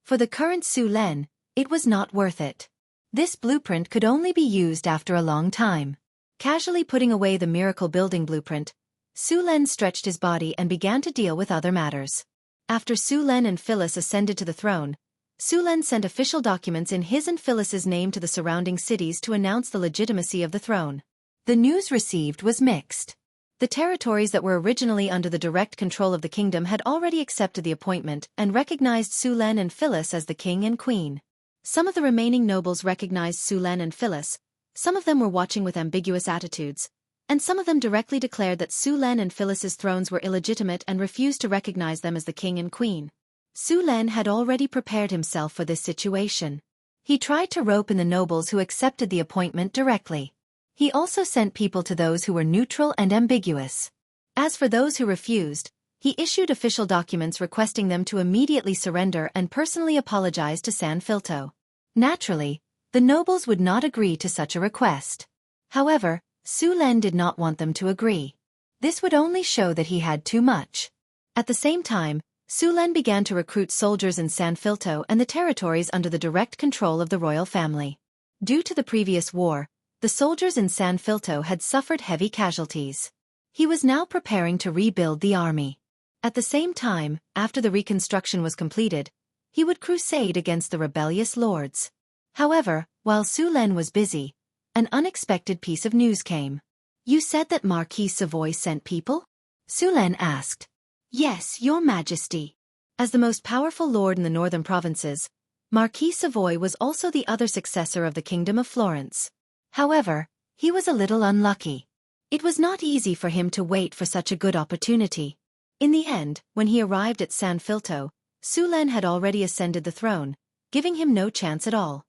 S1: For the current Su Len, it was not worth it. This blueprint could only be used after a long time. Casually putting away the miracle building blueprint, Su Len stretched his body and began to deal with other matters. After Su Len and Phyllis ascended to the throne, Su Len sent official documents in his and Phyllis's name to the surrounding cities to announce the legitimacy of the throne. The news received was mixed. The territories that were originally under the direct control of the kingdom had already accepted the appointment and recognized Su Len and Phyllis as the king and queen. Some of the remaining nobles recognized Su Len and Phyllis, some of them were watching with ambiguous attitudes, and some of them directly declared that Su Len and Phyllis's thrones were illegitimate and refused to recognize them as the king and queen. Su Len had already prepared himself for this situation. He tried to rope in the nobles who accepted the appointment directly. He also sent people to those who were neutral and ambiguous. As for those who refused, he issued official documents requesting them to immediately surrender and personally apologize to San Filto. Naturally, the nobles would not agree to such a request. However, Su Len did not want them to agree. This would only show that he had too much. At the same time, Sulen began to recruit soldiers in San Filto and the territories under the direct control of the royal family. Due to the previous war, the soldiers in San Filto had suffered heavy casualties. He was now preparing to rebuild the army. At the same time, after the reconstruction was completed, he would crusade against the rebellious lords. However, while Sulen was busy, an unexpected piece of news came. "You said that Marquis Savoy sent people?" Sulen asked. "Yes, your majesty." As the most powerful lord in the northern provinces, Marquis Savoy was also the other successor of the Kingdom of Florence. However, he was a little unlucky. It was not easy for him to wait for such a good opportunity. In the end, when he arrived at San Filto, Sulen had already ascended the throne, giving him no chance at all.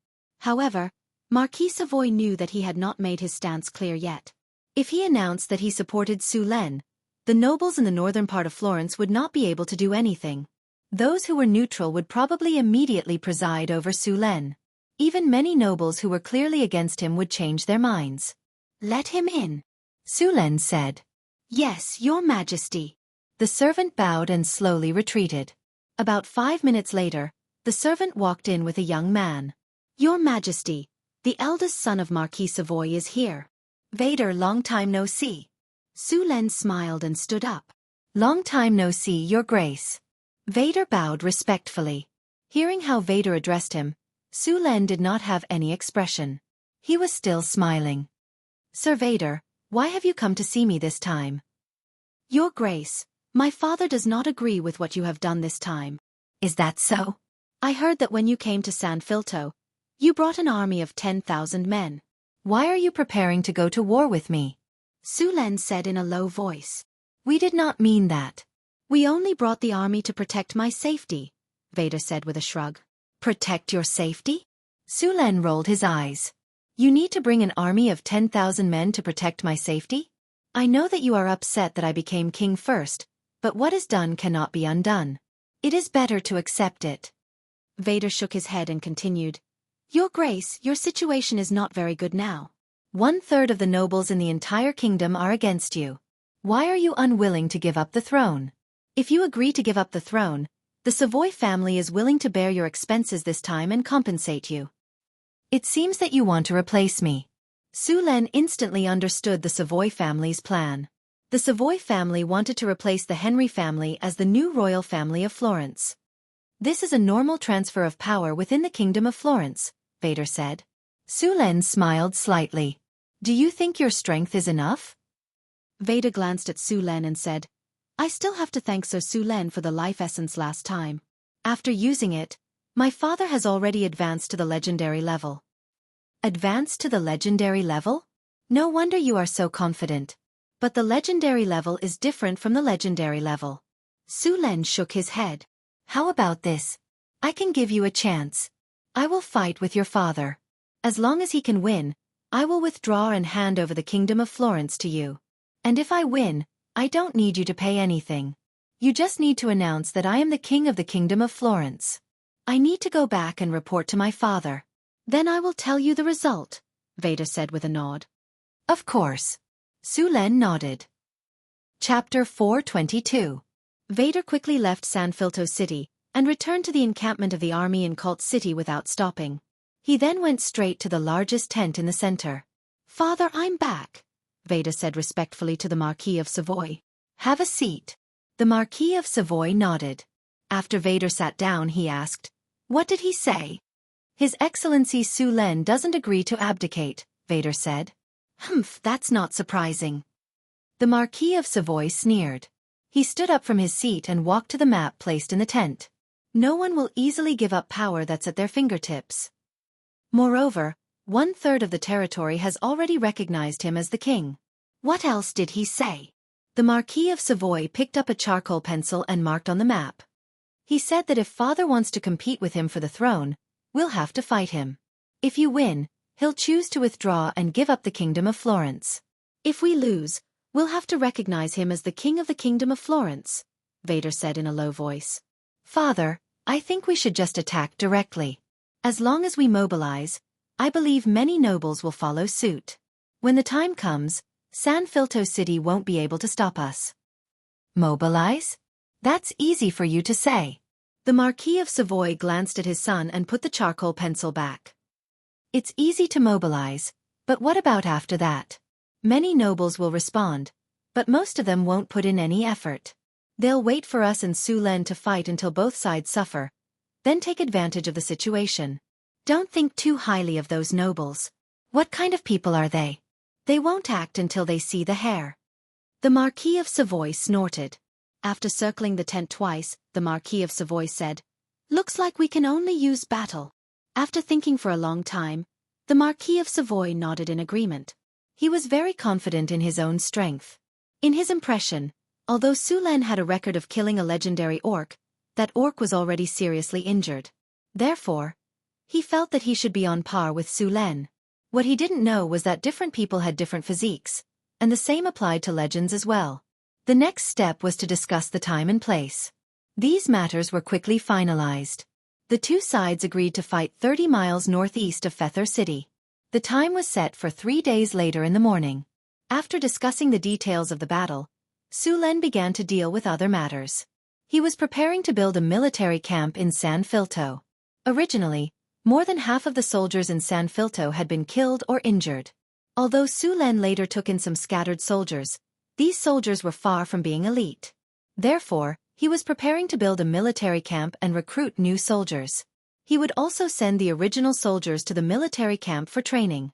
S1: However, Marquis Savoy knew that he had not made his stance clear yet. If he announced that he supported Sulen, the nobles in the northern part of Florence would not be able to do anything. Those who were neutral would probably immediately preside over Sulen. Even many nobles who were clearly against him would change their minds. "Let him in," Sulen said. "Yes, your majesty." The servant bowed and slowly retreated. About 5 minutes later, the servant walked in with a young man. "Your majesty, the eldest son of Marquis Savoy is here." "Vader, long time no see." Sulen smiled and stood up. "Long time no see, your grace." Vader bowed respectfully. Hearing how Vader addressed him, Sulen did not have any expression. He was still smiling. "Sir Vader, why have you come to see me this time?" "Your grace, my father does not agree with what you have done this time." "Is that so?" "I heard that when you came to San Filto, you brought an army of 10,000 men. Why are you preparing to go to war with me?" Sulen said in a low voice. "We did not mean that. We only brought the army to protect my safety," Vader said with a shrug. "Protect your safety?" Sulen rolled his eyes. "You need to bring an army of 10,000 men to protect my safety? I know that you are upset that I became king first, but what is done cannot be undone. It is better to accept it." Vader shook his head and continued. "Your grace, your situation is not very good now. 1/3 of the nobles in the entire kingdom are against you. Why are you unwilling to give up the throne? If you agree to give up the throne, the Savoy family is willing to bear your expenses this time and compensate you. It seems that you want to replace me." Sulen instantly understood the Savoy family's plan. The Savoy family wanted to replace the Henry family as the new royal family of Florence. "This is a normal transfer of power within the Kingdom of Florence," Vader said. Sulen smiled slightly. "Do you think your strength is enough?" Vader glanced at Sulen and said, "I still have to thank Sir Sulen for the life essence last time. After using it, my father has already advanced to the legendary level." "Advanced to the legendary level? No wonder you are so confident. But the legendary level is different from the legendary level." Sulen shook his head. "How about this? I can give you a chance. I will fight with your father. As long as he can win, I will withdraw and hand over the Kingdom of Florence to you. And if I win, I don't need you to pay anything. You just need to announce that I am the king of the Kingdom of Florence. I need to go back and report to my father. Then I will tell you the result," Vader said with a nod. "Of course." Sulen nodded. Chapter 422. Vader quickly left San Filto City and returned to the encampment of the army in Cult City without stopping. He then went straight to the largest tent in the center. "Father, I'm back," Vader said respectfully to the Marquis of Savoy. "Have a seat." The Marquis of Savoy nodded. After Vader sat down, he asked, "What did he say?" "His Excellency Sulen doesn't agree to abdicate," Vader said. "Humph, that's not surprising." The Marquis of Savoy sneered. He stood up from his seat and walked to the map placed in the tent. No one will easily give up power that's at their fingertips. Moreover, 1/3 of the territory has already recognized him as the king. What else did he say? The Marquis of Savoy picked up a charcoal pencil and marked on the map. He said that if father wants to compete with him for the throne, we'll have to fight him. If you win, he'll choose to withdraw and give up the Kingdom of Florence. If we lose, we'll have to recognize him as the king of the Kingdom of Florence," Vader said in a low voice. "Father, I think we should just attack directly. As long as we mobilize, I believe many nobles will follow suit. When the time comes, San Filto City won't be able to stop us." "Mobilize?" That's easy for you to say. The Marquis of Savoy glanced at his son and put the charcoal pencil back. It's easy to mobilize, but what about after that? Many nobles will respond, but most of them won't put in any effort. They'll wait for us and Su Len to fight until both sides suffer, then take advantage of the situation. Don't think too highly of those nobles. What kind of people are they? They won't act until they see the hair. The Marquis of Savoy snorted. After circling the tent twice, the Marquis of Savoy said, "Looks like we can only use battle." After thinking for a long time, the Marquis of Savoy nodded in agreement. He was very confident in his own strength. In his impression, although Su Len had a record of killing a legendary orc, that orc was already seriously injured. Therefore, he felt that he should be on par with Su Len. What he didn't know was that different people had different physiques, and the same applied to legends as well. The next step was to discuss the time and place. These matters were quickly finalized. The two sides agreed to fight 30 miles northeast of Feather City. The time was set for 3 days later in the morning. After discussing the details of the battle, Su Len began to deal with other matters. He was preparing to build a military camp in San Filto. Originally, more than half of the soldiers in San Filto had been killed or injured. Although Su Len later took in some scattered soldiers, these soldiers were far from being elite. Therefore, he was preparing to build a military camp and recruit new soldiers. He would also send the original soldiers to the military camp for training.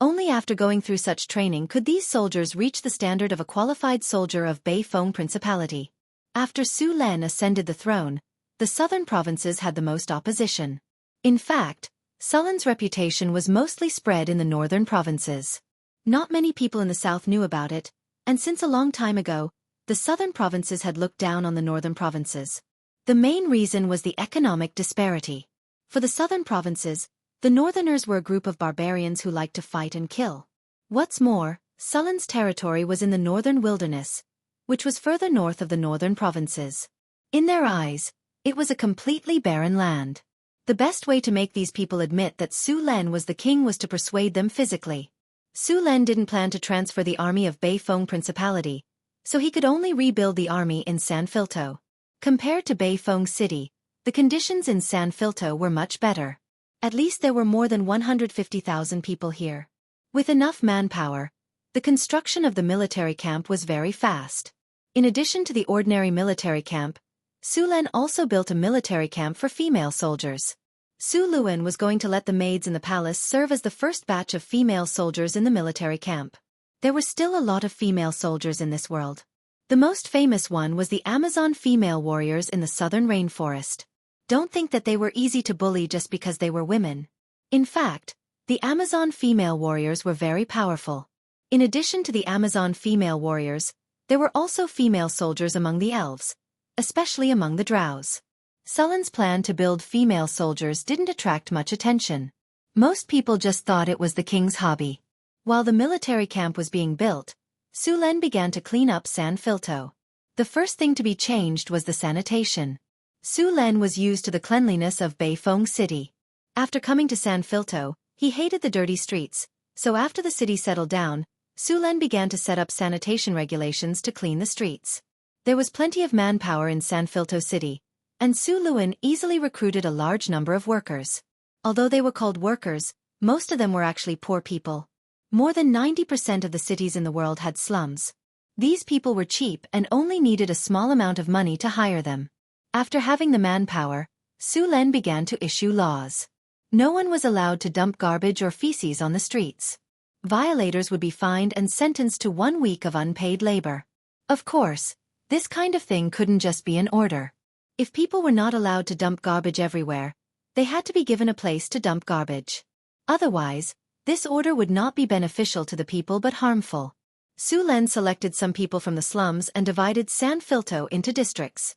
S1: Only after going through such training could these soldiers reach the standard of a qualified soldier of Beifeng Principality. After Su Len ascended the throne, the southern provinces had the most opposition. In fact, Su Len's reputation was mostly spread in the northern provinces. Not many people in the south knew about it, and since a long time ago, the southern provinces had looked down on the northern provinces. The main reason was the economic disparity. For the southern provinces, the northerners were a group of barbarians who liked to fight and kill. What's more, Su Len's territory was in the northern wilderness, which was further north of the northern provinces. In their eyes, it was a completely barren land. The best way to make these people admit that Su Len was the king was to persuade them physically. Su Len didn't plan to transfer the army of Beifeng Principality, so he could only rebuild the army in San Filto. Compared to Beifeng City, the conditions in San Filto were much better. At least there were more than 150,000 people here. With enough manpower, the construction of the military camp was very fast. In addition to the ordinary military camp, Su Len also built a military camp for female soldiers. Su Luen was going to let the maids in the palace serve as the first batch of female soldiers in the military camp. There were still a lot of female soldiers in this world. The most famous one was the Amazon female warriors in the southern rainforest. Don't think that they were easy to bully just because they were women. In fact, the Amazon female warriors were very powerful. In addition to the Amazon female warriors, there were also female soldiers among the elves, especially among the drows. Su Len's plan to build female soldiers didn't attract much attention. Most people just thought it was the king's hobby. While the military camp was being built, Su Len began to clean up San Filto. The first thing to be changed was the sanitation. Su Len was used to the cleanliness of Beifeng City. After coming to San Filto, he hated the dirty streets, so after the city settled down, Su Len began to set up sanitation regulations to clean the streets. There was plenty of manpower in San Filto City, and Su Luen easily recruited a large number of workers. Although they were called workers, most of them were actually poor people. More than 90% of the cities in the world had slums. These people were cheap and only needed a small amount of money to hire them. After having the manpower, Su Len began to issue laws. No one was allowed to dump garbage or feces on the streets. Violators would be fined and sentenced to 1 week of unpaid labor. Of course, this kind of thing couldn't just be an order. If people were not allowed to dump garbage everywhere, they had to be given a place to dump garbage. Otherwise, this order would not be beneficial to the people but harmful. Su Len selected some people from the slums and divided San Filto into districts.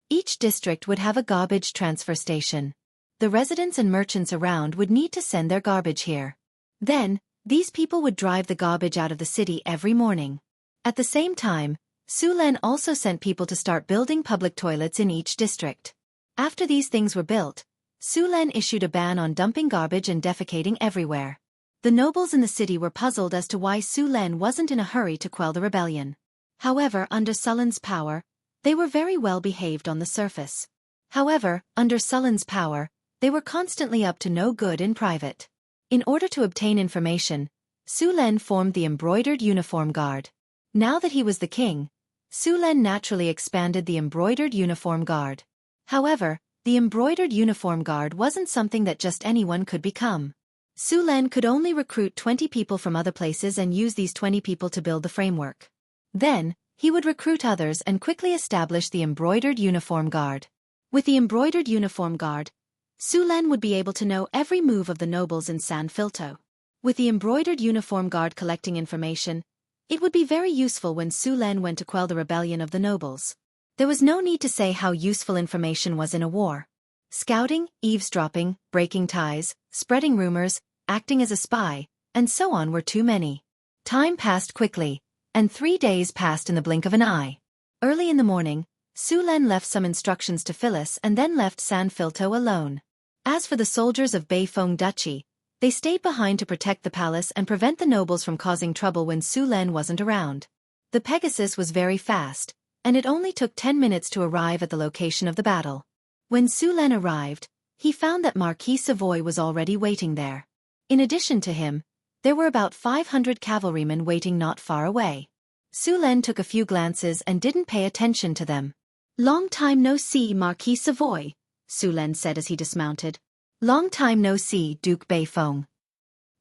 S1: Each district would have a garbage transfer station. The residents and merchants around would need to send their garbage here. Then, these people would drive the garbage out of the city every morning. At the same time, Su Len also sent people to start building public toilets in each district. After these things were built, Su Len issued a ban on dumping garbage and defecating everywhere. The nobles in the city were puzzled as to why Su Len wasn't in a hurry to quell the rebellion. However, under Su Len's power, They were very well behaved on the surface. However, under Sullen's power, they were constantly up to no good in private. In order to obtain information, Su Len formed the Embroidered Uniform Guard. Now that he was the king, Su Len naturally expanded the Embroidered Uniform Guard. However, the Embroidered Uniform Guard wasn't something that just anyone could become. Su Len could only recruit 20 people from other places and use these 20 people to build the framework. Then, he would recruit others and quickly establish the Embroidered Uniform Guard. With the Embroidered Uniform Guard, Su Len would be able to know every move of the nobles in San Filto. With the Embroidered Uniform Guard collecting information, it would be very useful when Su Len went to quell the rebellion of the nobles. There was no need to say how useful information was in a war. Scouting, eavesdropping, breaking ties, spreading rumors, acting as a spy, and so on were too many. Time passed quickly, and 3 days passed in the blink of an eye. Early in the morning, Su Len left some instructions to Phyllis and then left San Filto alone. As for the soldiers of Beifeng Duchy, they stayed behind to protect the palace and prevent the nobles from causing trouble when Su Len wasn't around. The Pegasus was very fast, and it only took 10 minutes to arrive at the location of the battle. When Su Len arrived, he found that Marquis Savoy was already waiting there. In addition to him, there were about 500 cavalrymen waiting not far away. Su Len took a few glances and didn't pay attention to them. "Long time no see, Marquis Savoy," Su Len said as he dismounted. "Long time no see, Duke Beifeng."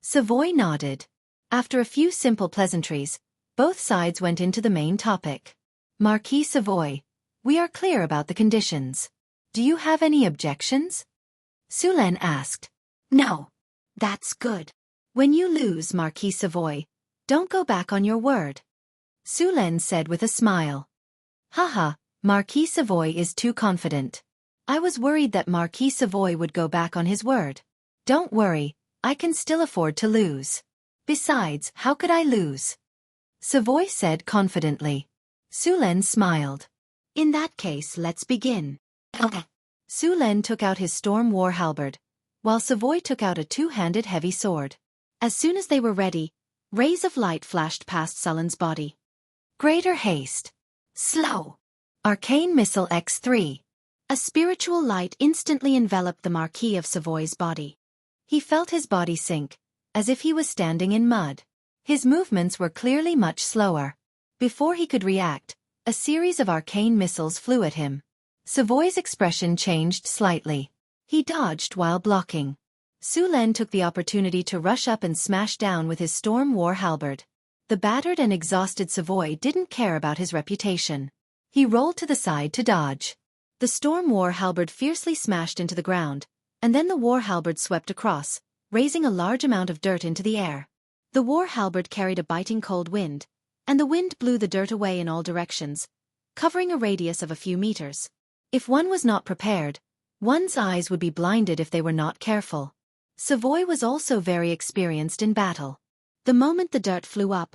S1: Savoy nodded. After a few simple pleasantries, both sides went into the main topic. "Marquis Savoy, we are clear about the conditions. Do you have any objections?" Su Len asked. "No. That's good. When you lose, Marquis Savoy, don't go back on your word," Su Len said with a smile. "Haha, Marquis Savoy is too confident. I was worried that Marquis Savoy would go back on his word. Don't worry, I can still afford to lose. Besides, how could I lose?" Savoy said confidently. Su Len smiled. "In that case, let's begin." Su Len took out his storm war halberd, while Savoy took out a two-handed heavy sword. As soon as they were ready, rays of light flashed past Sullen's body. Greater haste. Slow. Arcane Missile X3. A spiritual light instantly enveloped the Marquis of Savoy's body. He felt his body sink, as if he was standing in mud. His movements were clearly much slower. Before he could react, a series of arcane missiles flew at him. Savoy's expression changed slightly. He dodged while blocking. Su Len took the opportunity to rush up and smash down with his storm war halberd. The battered and exhausted Savoy didn't care about his reputation. He rolled to the side to dodge. The storm war halberd fiercely smashed into the ground, and then the war halberd swept across, raising a large amount of dirt into the air. The war halberd carried a biting cold wind, and the wind blew the dirt away in all directions, covering a radius of a few meters. If one was not prepared, one's eyes would be blinded if they were not careful. Savoy was also very experienced in battle. The moment the dirt flew up,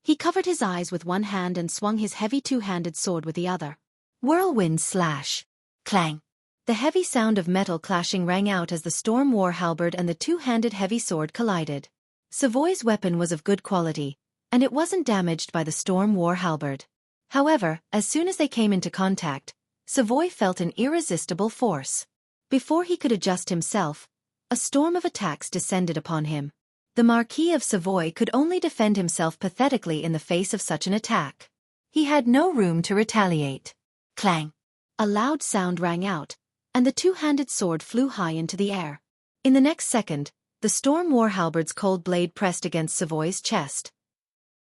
S1: he covered his eyes with one hand and swung his heavy two-handed sword with the other. Whirlwind slash. Clang. The heavy sound of metal clashing rang out as the storm war halberd and the two-handed heavy sword collided. Savoy's weapon was of good quality, and it wasn't damaged by the storm war halberd. However, as soon as they came into contact, Savoy felt an irresistible force. Before he could adjust himself, a storm of attacks descended upon him. The Marquis of Savoy could only defend himself pathetically in the face of such an attack. He had no room to retaliate. Clang! A loud sound rang out, and the two-handed sword flew high into the air. In the next second, the storm war halberd's cold blade pressed against Savoy's chest.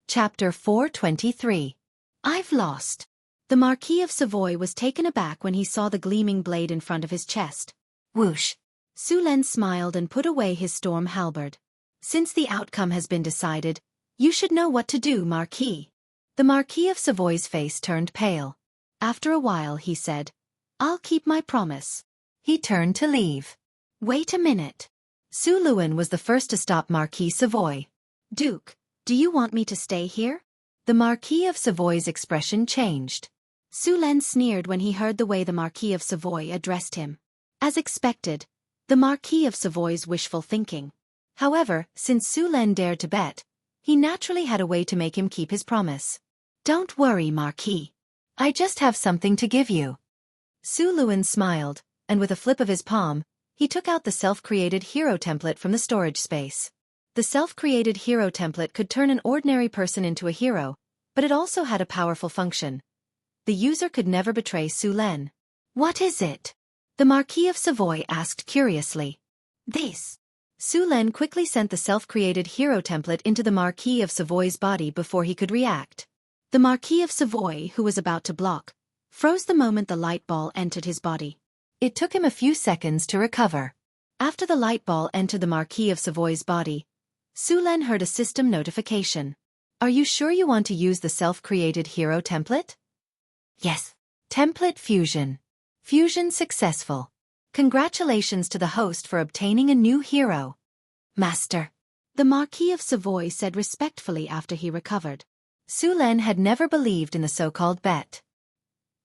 S1: Chapter 423. I've lost. The Marquis of Savoy was taken aback when he saw the gleaming blade in front of his chest. Whoosh! Su Len smiled and put away his storm halberd. "Since the outcome has been decided, you should know what to do, Marquis." The Marquis of Savoy's face turned pale. After a while he said, "I'll keep my promise." He turned to leave. "Wait a minute." Su Luen was the first to stop Marquis Savoy. "Duke, do you want me to stay here?" The Marquis of Savoy's expression changed. Su Len sneered when he heard the way the Marquis of Savoy addressed him. As expected, the Marquis of Savoy's wishful thinking. However, since Su Len dared to bet, he naturally had a way to make him keep his promise. "Don't worry, Marquis. I just have something to give you. Su Luan smiled, and with a flip of his palm, he took out the self-created hero template from the storage space. The self-created hero template could turn an ordinary person into a hero, but it also had a powerful function. The user could never betray Su Len. What is it? The Marquis of Savoy asked curiously. This. Su Len quickly sent the self-created hero template into the Marquis of Savoy's body before he could react. The Marquis of Savoy, who was about to block, froze the moment the light ball entered his body. It took him a few seconds to recover. After the light ball entered the Marquis of Savoy's body, Su Len heard a system notification. Are you sure you want to use the self-created hero template? Yes. Template fusion. Fusion successful. Congratulations to the host for obtaining a new hero. Master. The Marquis of Savoy said respectfully after he recovered. Su Len had never believed in the so-called bet.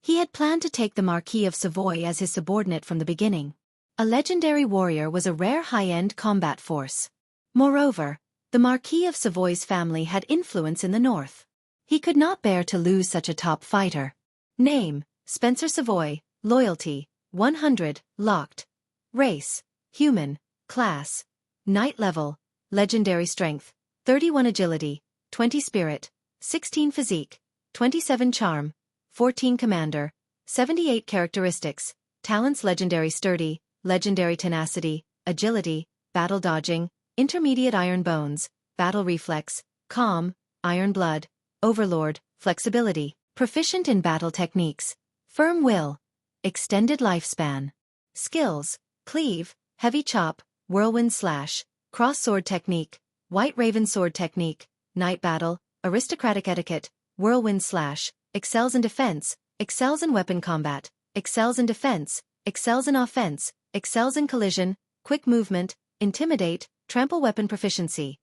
S1: He had planned to take the Marquis of Savoy as his subordinate from the beginning. A legendary warrior was a rare high-end combat force. Moreover, the Marquis of Savoy's family had influence in the north. He could not bear to lose such a top fighter. Name, Spencer Savoy. Loyalty, 100, locked. Race, human. Class, knight level. Legendary strength, 31 agility, 20 spirit, 16 physique, 27 charm, 14 commander, 78 characteristics. Talents: legendary sturdy, legendary tenacity, agility, battle dodging, intermediate iron bones, battle reflex, calm, iron blood, overlord, flexibility, proficient in battle techniques, firm will, extended lifespan. Skills: cleave, heavy chop, whirlwind slash, cross sword technique, white raven sword technique, night battle, aristocratic etiquette, whirlwind slash, excels in defense, excels in weapon combat, excels in defense, excels in offense, excels in collision, quick movement, intimidate, trample weapon proficiency.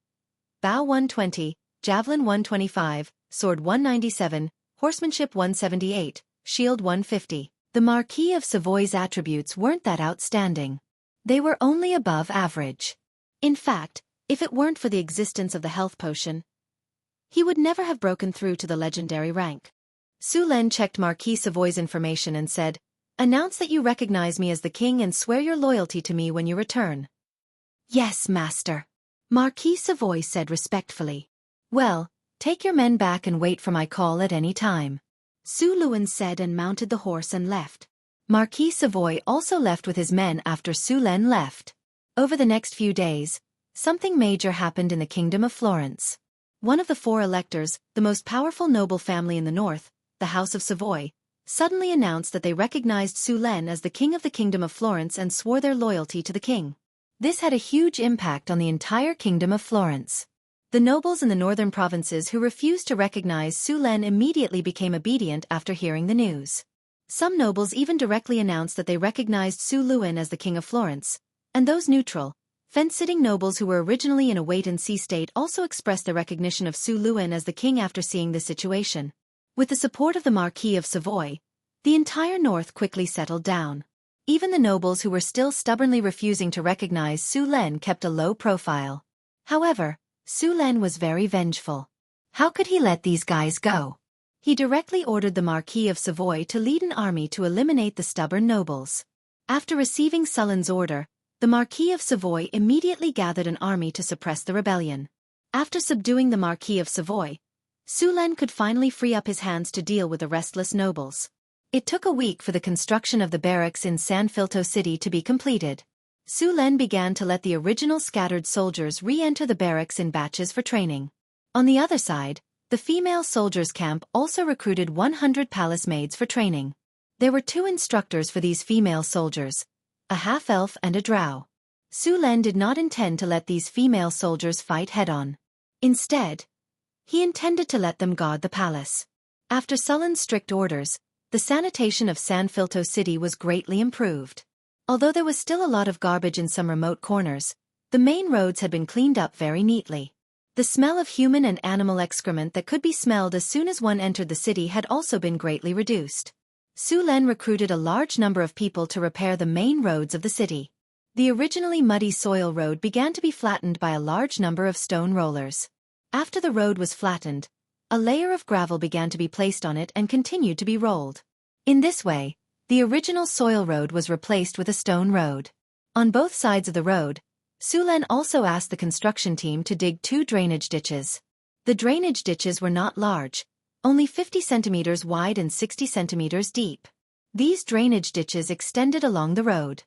S1: Bow 120, javelin 125, sword 197, horsemanship 178, shield 150. The Marquis of Savoy's attributes weren't that outstanding. They were only above average. In fact, if it weren't for the existence of the health potion, he would never have broken through to the legendary rank. Su Len checked Marquis Savoy's information and said, "Announce that you recognize me as the king and swear your loyalty to me when you return." "Yes, master," Marquis Savoy said respectfully. "Well, take your men back and wait for my call at any time," Su Luan said and mounted the horse and left. Marquis Savoy also left with his men after Su Len left. Over the next few days, something major happened in the Kingdom of Florence. One of the 4 electors, the most powerful noble family in the north, the House of Savoy, suddenly announced that they recognized Su Len as the king of the Kingdom of Florence and swore their loyalty to the king. This had a huge impact on the entire Kingdom of Florence. The nobles in the northern provinces who refused to recognize Su Len immediately became obedient after hearing the news. Some nobles even directly announced that they recognized Su Luan as the king of Florence, and those neutral, fence-sitting nobles who were originally in a wait-and-see state also expressed their recognition of Su Luan as the king after seeing this situation. With the support of the Marquis of Savoy, the entire north quickly settled down. Even the nobles who were still stubbornly refusing to recognize Su Len kept a low profile. However, Su Len was very vengeful. How could he let these guys go? He directly ordered the Marquis of Savoy to lead an army to eliminate the stubborn nobles. After receiving Sullen's order, the Marquis of Savoy immediately gathered an army to suppress the rebellion. After subduing the Marquis of Savoy, Su Len could finally free up his hands to deal with the restless nobles. It took a week for the construction of the barracks in San Filto City to be completed. Su Len began to let the original scattered soldiers re-enter the barracks in batches for training. On the other side, the female soldiers' camp also recruited 100 palace maids for training. There were 2 instructors for these female soldiers, a half-elf and a drow. Su Len did not intend to let these female soldiers fight head-on. Instead, he intended to let them guard the palace. After Sullen's strict orders, the sanitation of San Filto City was greatly improved. Although there was still a lot of garbage in some remote corners, the main roads had been cleaned up very neatly. The smell of human and animal excrement that could be smelled as soon as one entered the city had also been greatly reduced. Su Len recruited a large number of people to repair the main roads of the city. The originally muddy soil road began to be flattened by a large number of stone rollers. After the road was flattened, a layer of gravel began to be placed on it and continued to be rolled. In this way, the original soil road was replaced with a stone road. On both sides of the road, Sulen also asked the construction team to dig 2 drainage ditches. The drainage ditches were not large, only 50 centimeters wide and 60 centimeters deep. These drainage ditches extended along the road.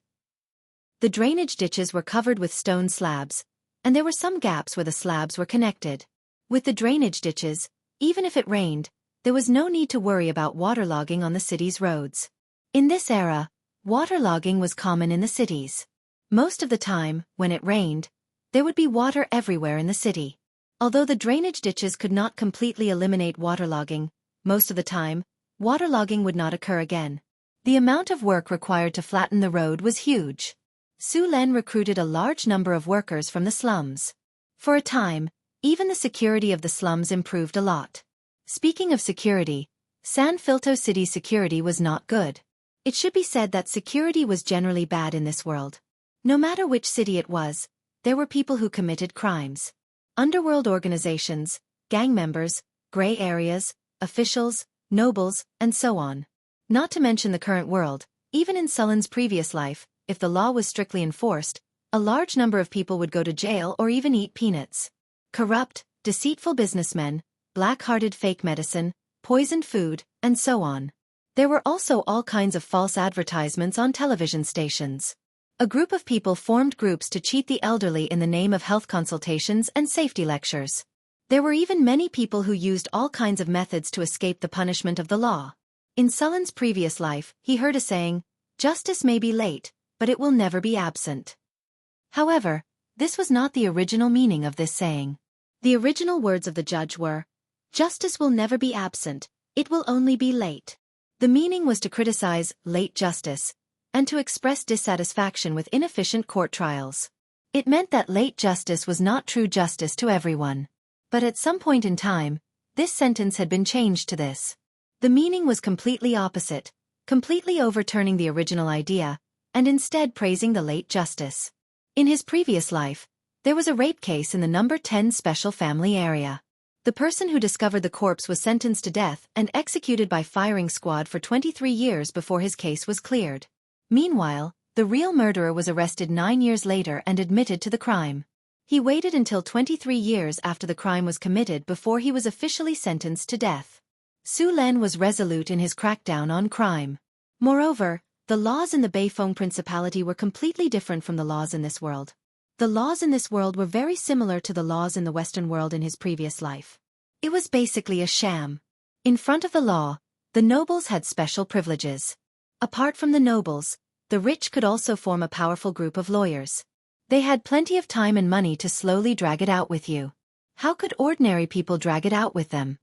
S1: The drainage ditches were covered with stone slabs, and there were some gaps where the slabs were connected. With the drainage ditches, even if it rained, there was no need to worry about waterlogging on the city's roads. In this era, waterlogging was common in the cities. Most of the time, when it rained, there would be water everywhere in the city. Although the drainage ditches could not completely eliminate waterlogging, most of the time, waterlogging would not occur again. The amount of work required to flatten the road was huge. Sulen recruited a large number of workers from the slums. For a time, even the security of the slums improved a lot. Speaking of security, San Filto City's security was not good. It should be said that security was generally bad in this world. No matter which city it was, there were people who committed crimes. Underworld organizations, gang members, gray areas, officials, nobles, and so on. Not to mention the current world, even in Sulen's previous life, if the law was strictly enforced, a large number of people would go to jail or even eat peanuts. Corrupt, deceitful businessmen, black-hearted fake medicine, poisoned food, and so on. There were also all kinds of false advertisements on television stations. A group of people formed groups to cheat the elderly in the name of health consultations and safety lectures. There were even many people who used all kinds of methods to escape the punishment of the law. In Sulen's previous life, he heard a saying, "Justice may be late, but it will never be absent." However, this was not the original meaning of this saying. The original words of the judge were, "Justice will never be absent, it will only be late." The meaning was to criticize late justice, and to express dissatisfaction with inefficient court trials. It meant that late justice was not true justice to everyone. But at some point in time, this sentence had been changed to this. The meaning was completely opposite, completely overturning the original idea, and instead praising the late justice. In his previous life, there was a rape case in the number 10 special family area. The person who discovered the corpse was sentenced to death and executed by firing squad for 23 years before his case was cleared. Meanwhile, the real murderer was arrested 9 years later and admitted to the crime. He waited until 23 years after the crime was committed before he was officially sentenced to death. Sulen was resolute in his crackdown on crime. Moreover, the laws in the Beifeng Principality were completely different from the laws in this world. The laws in this world were very similar to the laws in the Western world in his previous life. It was basically a sham. In front of the law, the nobles had special privileges. Apart from the nobles, the rich could also form a powerful group of lawyers. They had plenty of time and money to slowly drag it out with you. How could ordinary people drag it out with them?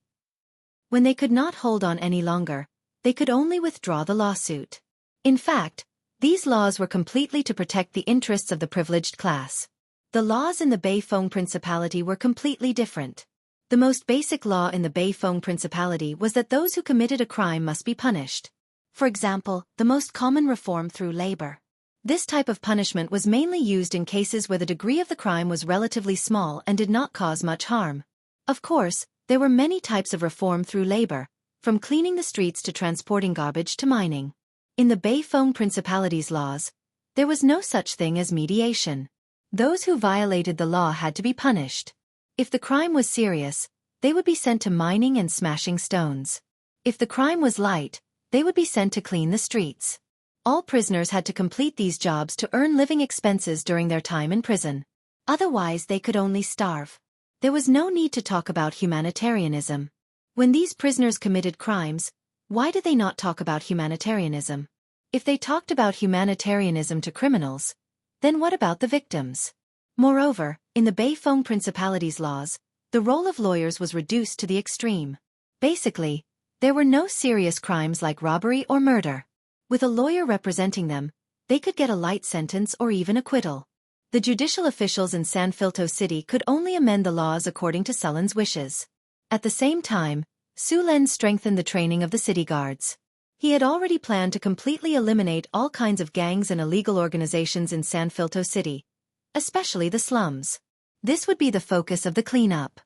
S1: When they could not hold on any longer, they could only withdraw the lawsuit. In fact, these laws were completely to protect the interests of the privileged class. The laws in the Beifeng Principality were completely different. The most basic law in the Beifeng Principality was that those who committed a crime must be punished. For example, the most common reform through labor. This type of punishment was mainly used in cases where the degree of the crime was relatively small and did not cause much harm. Of course, there were many types of reform through labor, from cleaning the streets to transporting garbage to mining. In the Beifeng Principality's laws, there was no such thing as mediation. Those who violated the law had to be punished. If the crime was serious, they would be sent to mining and smashing stones. If the crime was light, they would be sent to clean the streets. All prisoners had to complete these jobs to earn living expenses during their time in prison. Otherwise they could only starve. There was no need to talk about humanitarianism. When these prisoners committed crimes, why did they not talk about humanitarianism? If they talked about humanitarianism to criminals, then what about the victims? Moreover, in the Beifeng Principality's laws, the role of lawyers was reduced to the extreme. Basically, there were no serious crimes like robbery or murder. With a lawyer representing them, they could get a light sentence or even acquittal. The judicial officials in San Filto City could only amend the laws according to Sulen's wishes. At the same time, Sulen strengthened the training of the city guards. He had already planned to completely eliminate all kinds of gangs and illegal organizations in San Filto City, especially the slums. This would be the focus of the cleanup.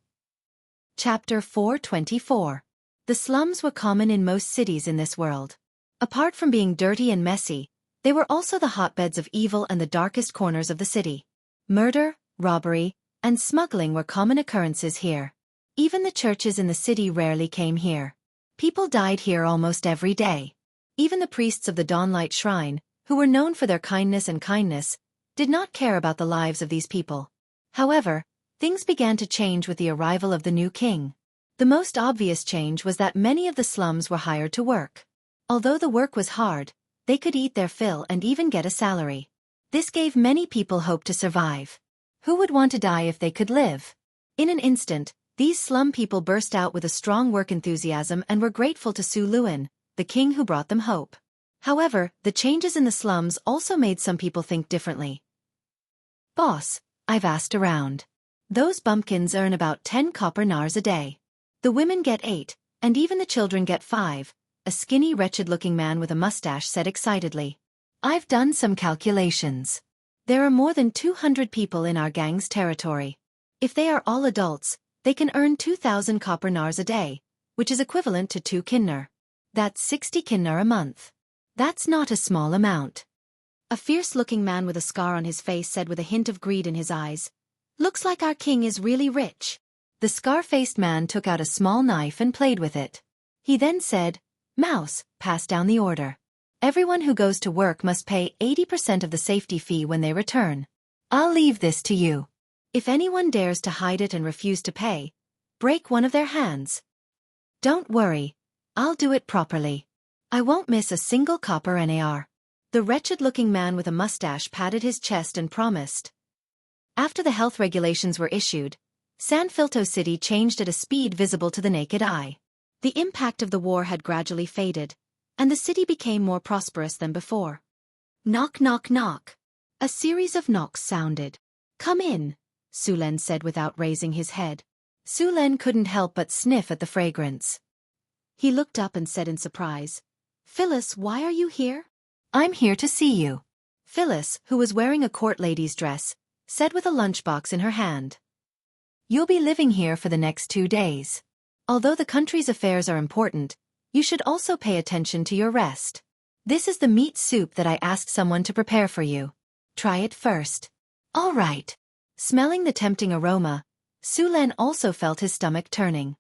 S1: Chapter 424. The slums were common in most cities in this world. Apart from being dirty and messy, they were also the hotbeds of evil and the darkest corners of the city. Murder, robbery, and smuggling were common occurrences here. Even the churches in the city rarely came here. People died here almost every day. Even the priests of the Dawnlight Shrine, who were known for their kindness, did not care about the lives of these people. However, things began to change with the arrival of the new king. The most obvious change was that many of the slums were hired to work. Although the work was hard, they could eat their fill and even get a salary. This gave many people hope to survive. Who would want to die if they could live? In an instant, these slum people burst out with a strong work enthusiasm and were grateful to Su Luan, the king who brought them hope. However, the changes in the slums also made some people think differently. Boss, I've asked around. Those bumpkins earn about 10 copper nars a day. The women get 8, and even the children get 5, a skinny, wretched-looking man with a mustache said excitedly. I've done some calculations. There are more than 200 people in our gang's territory. If they are all adults, they can earn 2,000 copper nars a day, which is equivalent to 2 kinnar. That's 60 kinnar a month. That's not a small amount. A fierce-looking man with a scar on his face said with a hint of greed in his eyes, Looks like our king is really rich. The scar-faced man took out a small knife and played with it. He then said, Mouse, pass down the order. Everyone who goes to work must pay 80% of the safety fee when they return. I'll leave this to you. If anyone dares to hide it and refuse to pay, break one of their hands. Don't worry, I'll do it properly. I won't miss a single copper nar. The wretched-looking man with a mustache patted his chest and promised. After the health regulations were issued, San Filto City changed at a speed visible to the naked eye. The impact of the war had gradually faded, and the city became more prosperous than before. Knock, knock, knock. A series of knocks sounded. Come in, Su Len said without raising his head. Su Len couldn't help but sniff at the fragrance. He looked up and said in surprise, Phyllis, why are you here? I'm here to see you. Phyllis, who was wearing a court lady's dress, said with a lunchbox in her hand. You'll be living here for the next 2 days. Although the country's affairs are important, you should also pay attention to your rest. This is the meat soup that I asked someone to prepare for you. Try it first. All right. Smelling the tempting aroma, Su Len also felt his stomach turning.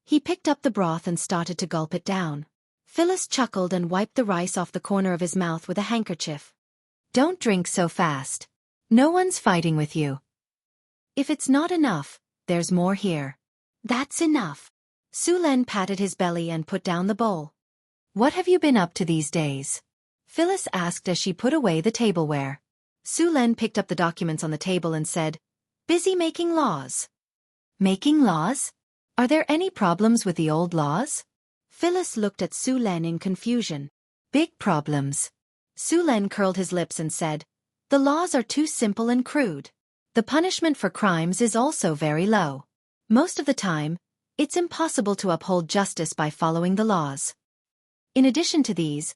S1: He picked up the broth and started to gulp it down. Phyllis chuckled and wiped the rice off the corner of his mouth with a handkerchief. Don't drink so fast. No one's fighting with you. If it's not enough, there's more here. That's enough. Su Len patted his belly and put down the bowl. What have you been up to these days? Phyllis asked as she put away the tableware. Su Len picked up the documents on the table and said, Busy making laws. Making laws? Are there any problems with the old laws? Phyllis looked at Su Len in confusion. Big problems. Su Len curled his lips and said, The laws are too simple and crude. The punishment for crimes is also very low. Most of the time, it's impossible to uphold justice by following the laws. In addition to these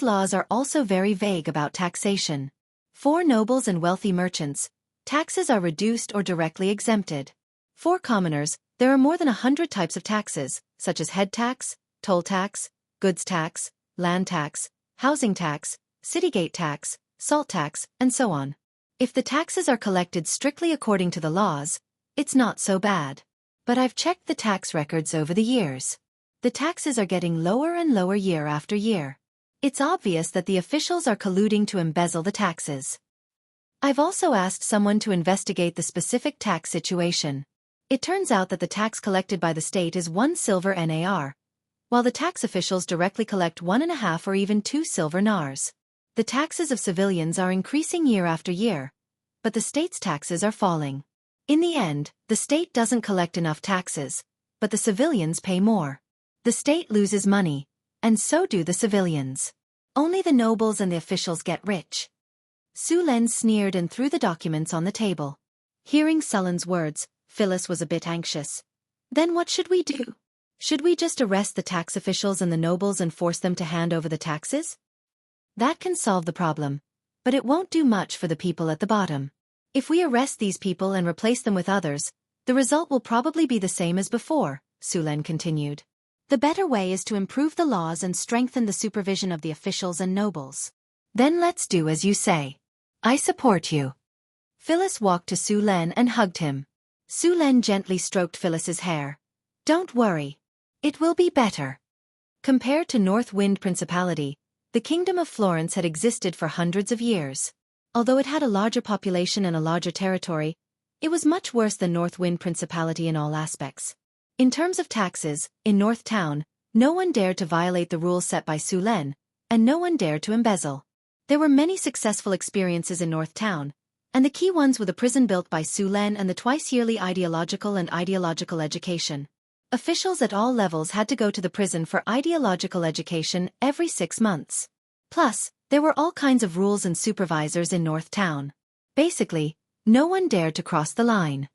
S1: laws are also very vague about taxation. For nobles and wealthy merchants, taxes are reduced or directly exempted. For commoners, there are more than 100 types of taxes, such as head tax, toll tax, goods tax, land tax, housing tax, citygate tax, salt tax, and so on. If the taxes are collected strictly according to the laws, it's not so bad. But I've checked the tax records over the years. The taxes are getting lower and lower year after year. It's obvious that the officials are colluding to embezzle the taxes. I've also asked someone to investigate the specific tax situation. It turns out that the tax collected by the state is 1 silver nar, while the tax officials directly collect 1.5 or even 2 silver nars. The taxes of civilians are increasing year after year, but the state's taxes are falling. In the end, the state doesn't collect enough taxes, but the civilians pay more. The state loses money, and so do the civilians. Only the nobles and the officials get rich. Su Len sneered and threw the documents on the table. Hearing Sullen's words, Phyllis was a bit anxious. Then what should we do? Should we just arrest the tax officials and the nobles and force them to hand over the taxes? That can solve the problem, but it won't do much for the people at the bottom. If we arrest these people and replace them with others, the The result will probably be the same as before, Sulen continued. The better way is to improve the laws and strengthen the supervision of the officials and nobles. Then let's do as you say. I support you. Phyllis walked to Sulen and hugged him. Sulen gently stroked Phyllis's hair. Don't worry. It will be better. Compared to North Wind Principality, the Kingdom of Florence had existed for hundreds of years. Although it had a larger population and a larger territory, it was much worse than North Wind Principality in all aspects. In terms of taxes, in North Town, no one dared to violate the rules set by Sulen, and no one dared to embezzle. There were many successful experiences in North Town, and the key ones were the prison built by Sulen and the twice-yearly ideological education. Officials at all levels had to go to the prison for ideological education every 6 months. Plus, there were all kinds of rules and supervisors in North Town. Basically, no one dared to cross the line.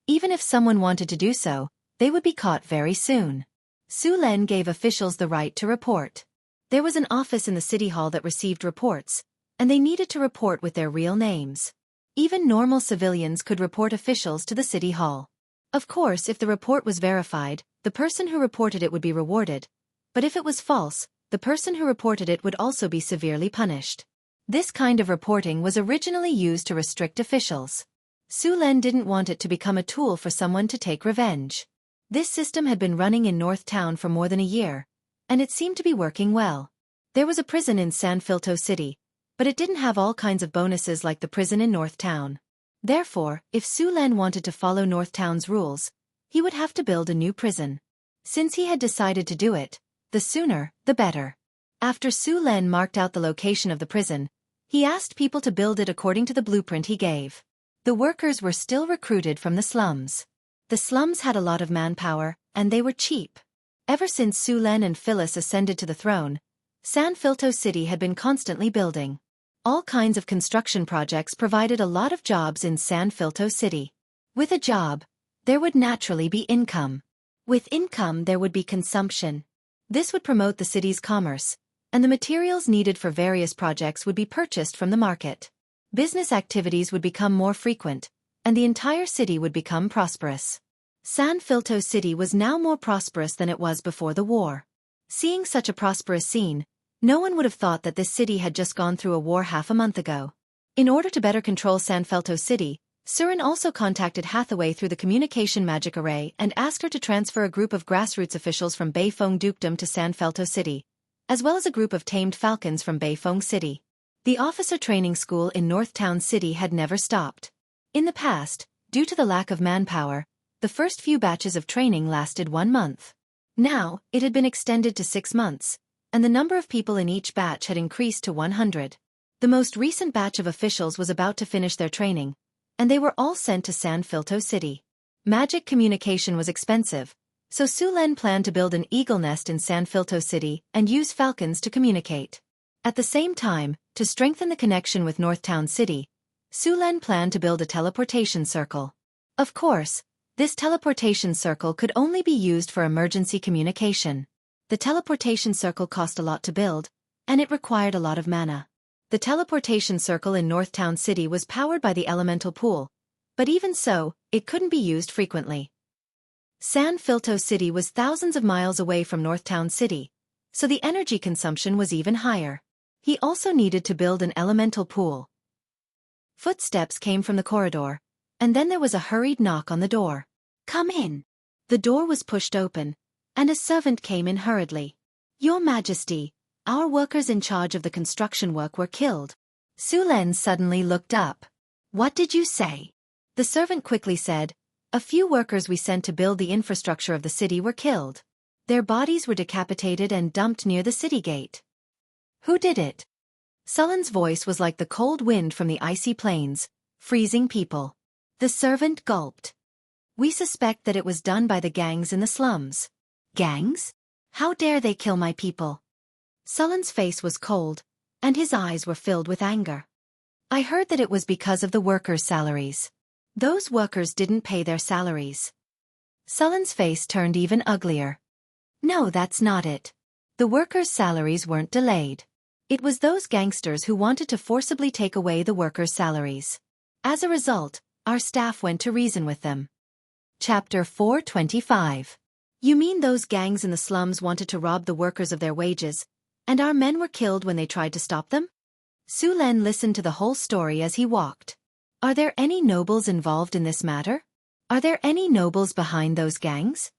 S1: Even if someone wanted to do so, they would be caught very soon. Sulen gave officials the right to report. There was an office in the city hall that received reports, and they needed to report with their real names. Even normal civilians could report officials to the city hall. Of course, if the report was verified, the person who reported it would be rewarded, but if it was false, the person who reported it would also be severely punished. This kind of reporting was originally used to restrict officials. Sulen didn't want it to become a tool for someone to take revenge. This system had been running in North Town for more than a year, and it seemed to be working well. There was a prison in San Filto City, but it didn't have all kinds of bonuses like the prison in North Town. Therefore, if Sulen wanted to follow North Town's rules, he would have to build a new prison. Since he had decided to do it, the sooner, the better. After Sulen marked out the location of the prison, he asked people to build it according to the blueprint he gave. The workers were still recruited from the slums. The slums had a lot of manpower, and they were cheap. Ever since Sulen and Phyllis ascended to the throne, San Filto City had been constantly building. All kinds of construction projects provided a lot of jobs in San Filto City. With a job, there would naturally be income. With income there would be consumption. This would promote the city's commerce, and the materials needed for various projects would be purchased from the market. Business activities would become more frequent, and the entire city would become prosperous. San Filto City was now more prosperous than it was before the war. Seeing such a prosperous scene, no one would have thought that this city had just gone through a war half a month ago. In order to better control San Filto City, Suren also contacted Hathaway through the communication magic array and asked her to transfer a group of grassroots officials from Beifeng Dukedom to San Filto City, as well as a group of tamed falcons from Beifeng City. The officer training school in North Town City had never stopped. In the past, due to the lack of manpower, the first few batches of training lasted 1 month. Now, it had been extended to 6 months, and the number of people in each batch had increased to 100. The most recent batch of officials was about to finish their training, and they were all sent to San Filto City. Magic communication was expensive, so Sulen planned to build an eagle nest in San Filto City and use falcons to communicate. At the same time, to strengthen the connection with North Town City, Sulen planned to build a teleportation circle. Of course, this teleportation circle could only be used for emergency communication. The teleportation circle cost a lot to build, and it required a lot of mana. The teleportation circle in North Town City was powered by the elemental pool, but even so, it couldn't be used frequently. San Filto City was thousands of miles away from North Town City, so the energy consumption was even higher. He also needed to build an elemental pool. Footsteps came from the corridor, and then there was a hurried knock on the door. "Come in." The door was pushed open, and a servant came in hurriedly. "Your Majesty, our workers in charge of the construction work were killed." Sulen suddenly looked up. "What did you say?" The servant quickly said, "A few workers we sent to build the infrastructure of the city were killed. Their bodies were decapitated and dumped near the city gate." "Who did it?" Sulen's voice was like the cold wind from the icy plains, freezing people. The servant gulped. "We suspect that it was done by the gangs in the slums." "Gangs? How dare they kill my people?" Sulen's face was cold, and his eyes were filled with anger. "I heard that it was because of the workers' salaries. Those workers didn't pay their salaries." Sulen's face turned even uglier. "No, that's not it. The workers' salaries weren't delayed. It was those gangsters who wanted to forcibly take away the workers' salaries. As a result, our staff went to reason with them. Chapter 425. You mean those gangs in the slums wanted to rob the workers of their wages, and our men were killed when they tried to stop them? Su Len listened to the whole story as he walked. Are there any nobles involved in this matter? Are there any nobles behind those gangs?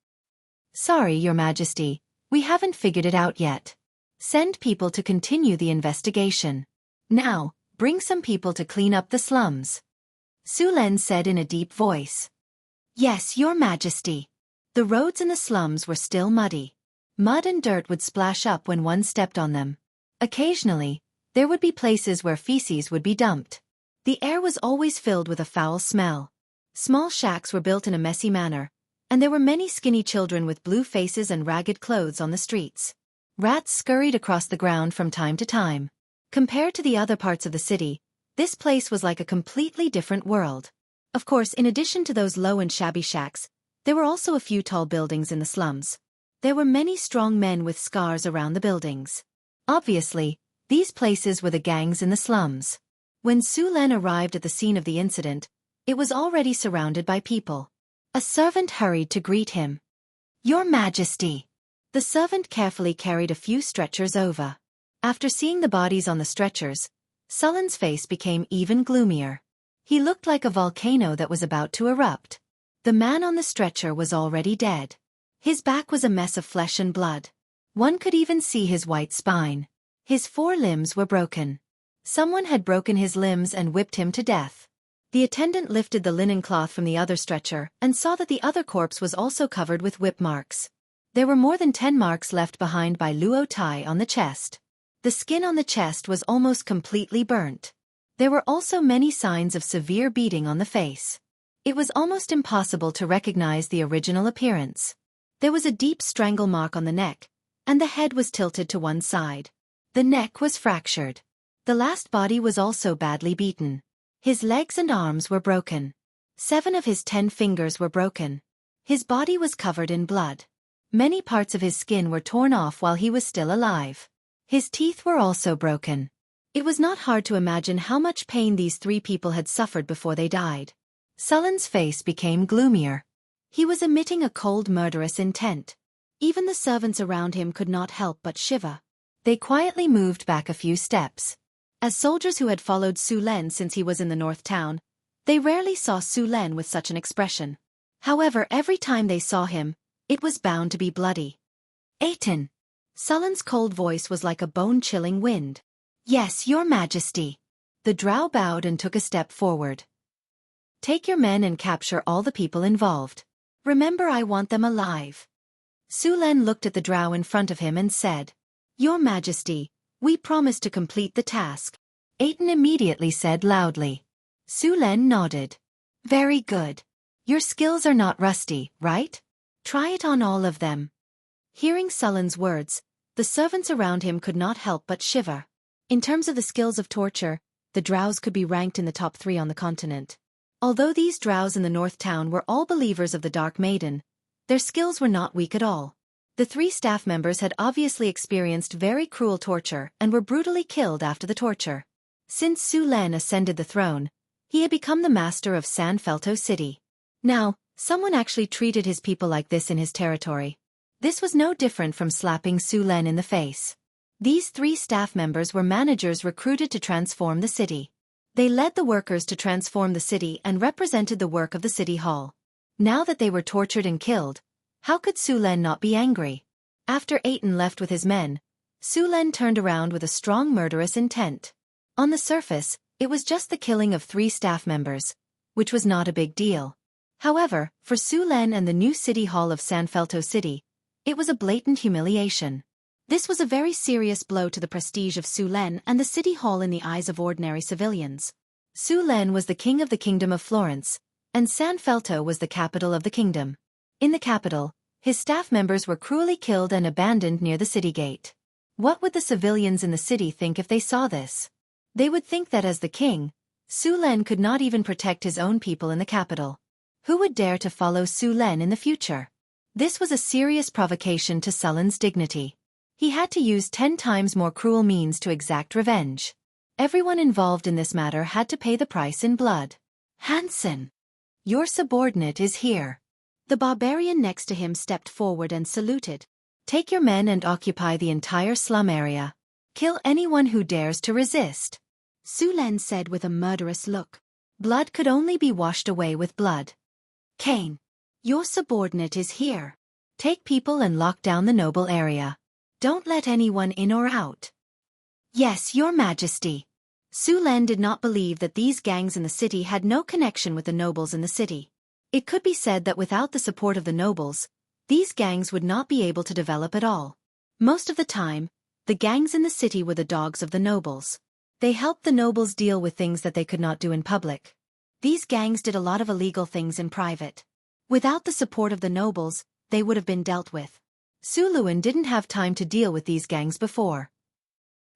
S1: Sorry, Your Majesty, we haven't figured it out yet. Send people to continue the investigation. Now, bring some people to clean up the slums. Su Len said in a deep voice. Yes, Your Majesty. The roads in the slums were still muddy. Mud and dirt would splash up when one stepped on them. Occasionally, there would be places where feces would be dumped. The air was always filled with a foul smell. Small shacks were built in a messy manner, and there were many skinny children with blue faces and ragged clothes on the streets. Rats scurried across the ground from time to time. Compared to the other parts of the city, this place was like a completely different world. Of course, in addition to those low and shabby shacks, there were also a few tall buildings in the slums. There were many strong men with scars around the buildings. Obviously, these places were the gangs in the slums. When Su Len arrived at the scene of the incident, it was already surrounded by people. A servant hurried to greet him. Your Majesty. The servant carefully carried a few stretchers over. After seeing the bodies on the stretchers, Su Len's face became even gloomier. He looked like a volcano that was about to erupt. The man on the stretcher was already dead. His back was a mess of flesh and blood. One could even see his white spine. His 4 limbs were broken. Someone had broken his limbs and whipped him to death. The attendant lifted the linen cloth from the other stretcher and saw that the other corpse was also covered with whip marks. There were more than 10 marks left behind by Luo Tai on the chest. The skin on the chest was almost completely burnt. There were also many signs of severe beating on the face. It was almost impossible to recognize the original appearance. There was a deep strangle mark on the neck, and the head was tilted to one side. The neck was fractured. The last body was also badly beaten. His legs and arms were broken. 7 of his 10 fingers were broken. His body was covered in blood. Many parts of his skin were torn off while he was still alive. His teeth were also broken. It was not hard to imagine how much pain these 3 people had suffered before they died. Su Len's face became gloomier. He was emitting a cold, murderous intent. Even the servants around him could not help but shiver. They quietly moved back a few steps. As soldiers who had followed Su Len since he was in the North Town, they rarely saw Su Len with such an expression. However, every time they saw him, it was bound to be bloody. Aten. Su Len's cold voice was like a bone-chilling wind. Yes, Your Majesty. The drow bowed and took a step forward. Take your men and capture all the people involved. Remember, I want them alive. Su Len looked at the drow in front of him and said, Your Majesty, we promise to complete the task. Aten immediately said loudly. Su Len nodded. Very good. Your skills are not rusty, right? Try it on all of them. Hearing Su Len's words, the servants around him could not help but shiver. In terms of the skills of torture, the drows could be ranked in the top 3 on the continent. Although these drows in the North Town were all believers of the Dark Maiden, their skills were not weak at all. The 3 staff members had obviously experienced very cruel torture and were brutally killed after the torture. Since Su Len ascended the throne, he had become the master of San Felto City. Now, someone actually treated his people like this in his territory. This was no different from slapping Su Len in the face. These 3 staff members were managers recruited to transform the city. They led the workers to transform the city and represented the work of the city hall. Now that they were tortured and killed, how could Su Len not be angry? After Aten left with his men, Su Len turned around with a strong murderous intent. On the surface, it was just the killing of 3 staff members, which was not a big deal. However, for Su Len and the new city hall of San Felto City, it was a blatant humiliation. This was a very serious blow to the prestige of Su Len and the city hall in the eyes of ordinary civilians. Su Len was the king of the kingdom of Florence, and San Felto was the capital of the kingdom. In the capital, his staff members were cruelly killed and abandoned near the city gate. What would the civilians in the city think if they saw this? They would think that as the king, Su Len could not even protect his own people in the capital. Who would dare to follow Su Len in the future? This was a serious provocation to Su Len's dignity. He had to use 10 times more cruel means to exact revenge. Everyone involved in this matter had to pay the price in blood. Hansen. Your subordinate is here. The barbarian next to him stepped forward and saluted. Take your men and occupy the entire slum area. Kill anyone who dares to resist. Su Len said with a murderous look. Blood could only be washed away with blood. Cain, your subordinate is here. Take people and lock down the noble area. Don't let anyone in or out. Yes, your majesty. Su Len did not believe that these gangs in the city had no connection with the nobles in the city. It could be said that without the support of the nobles, these gangs would not be able to develop at all. Most of the time, the gangs in the city were the dogs of the nobles. They helped the nobles deal with things that they could not do in public. These gangs did a lot of illegal things in private. Without the support of the nobles, they would have been dealt with. Su Luen didn't have time to deal with these gangs before.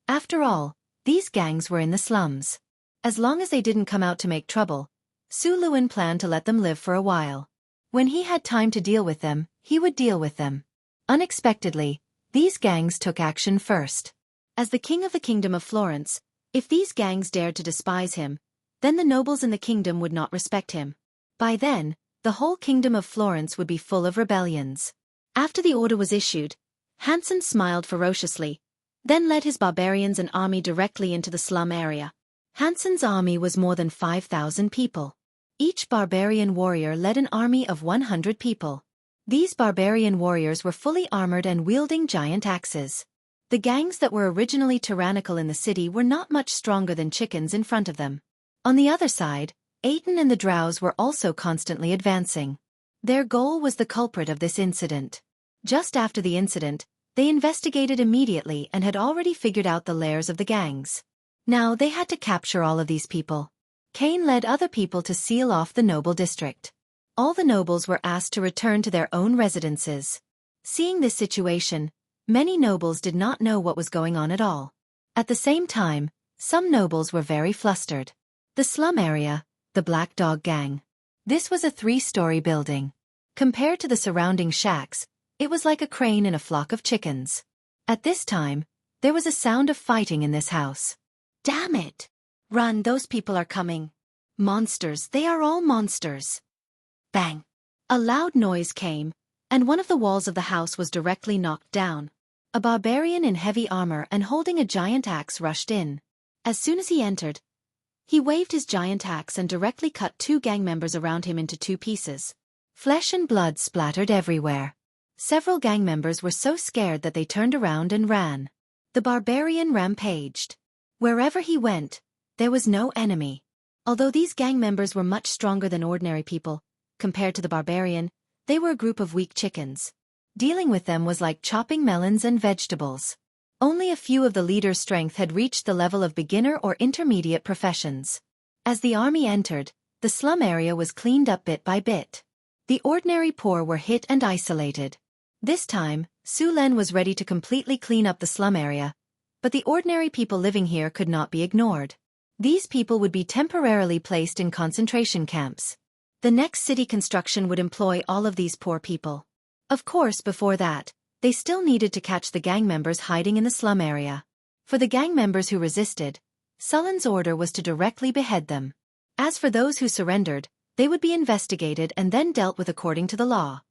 S1: After all, these gangs were in the slums. As long as they didn't come out to make trouble, Su Luen planned to let them live for a while. When he had time to deal with them, he would deal with them. Unexpectedly, these gangs took action first. As the king of the kingdom of Florence, if these gangs dared to despise him, then the nobles in the kingdom would not respect him. By then, the whole kingdom of Florence would be full of rebellions. After the order was issued, Hansen smiled ferociously, then led his barbarians and army directly into the slum area. Hansen's army was more than 5,000 people. Each barbarian warrior led an army of 100 people. These barbarian warriors were fully armored and wielding giant axes. The gangs that were originally tyrannical in the city were not much stronger than chickens in front of them. On the other side, Aten and the Drows were also constantly advancing. Their goal was the culprit of this incident. Just after the incident, they investigated immediately and had already figured out the lairs of the gangs. Now they had to capture all of these people. Cain led other people to seal off the noble district. All the nobles were asked to return to their own residences. Seeing this situation, many nobles did not know what was going on at all. At the same time, some nobles were very flustered. The slum area, the Black Dog Gang. This was a 3-story building. Compared to the surrounding shacks, it was like a crane in a flock of chickens. At this time, there was a sound of fighting in this house. Damn it! Run, those people are coming. Monsters, they are all monsters. Bang! A loud noise came, and one of the walls of the house was directly knocked down. A barbarian in heavy armor and holding a giant axe rushed in. As soon as he entered, he waved his giant axe and directly cut 2 gang members around him into 2 pieces. Flesh and blood splattered everywhere. Several gang members were so scared that they turned around and ran. The barbarian rampaged. Wherever he went, there was no enemy. Although these gang members were much stronger than ordinary people, compared to the barbarian, they were a group of weak chickens. Dealing with them was like chopping melons and vegetables. Only a few of the leaders' strength had reached the level of beginner or intermediate professions. As the army entered, the slum area was cleaned up bit by bit. The ordinary poor were hit and isolated. This time, Su Len was ready to completely clean up the slum area, but the ordinary people living here could not be ignored. These people would be temporarily placed in concentration camps. The next city construction would employ all of these poor people. Of course, before that, they still needed to catch the gang members hiding in the slum area. For the gang members who resisted, Sullen's order was to directly behead them. As for those who surrendered, they would be investigated and then dealt with according to the law.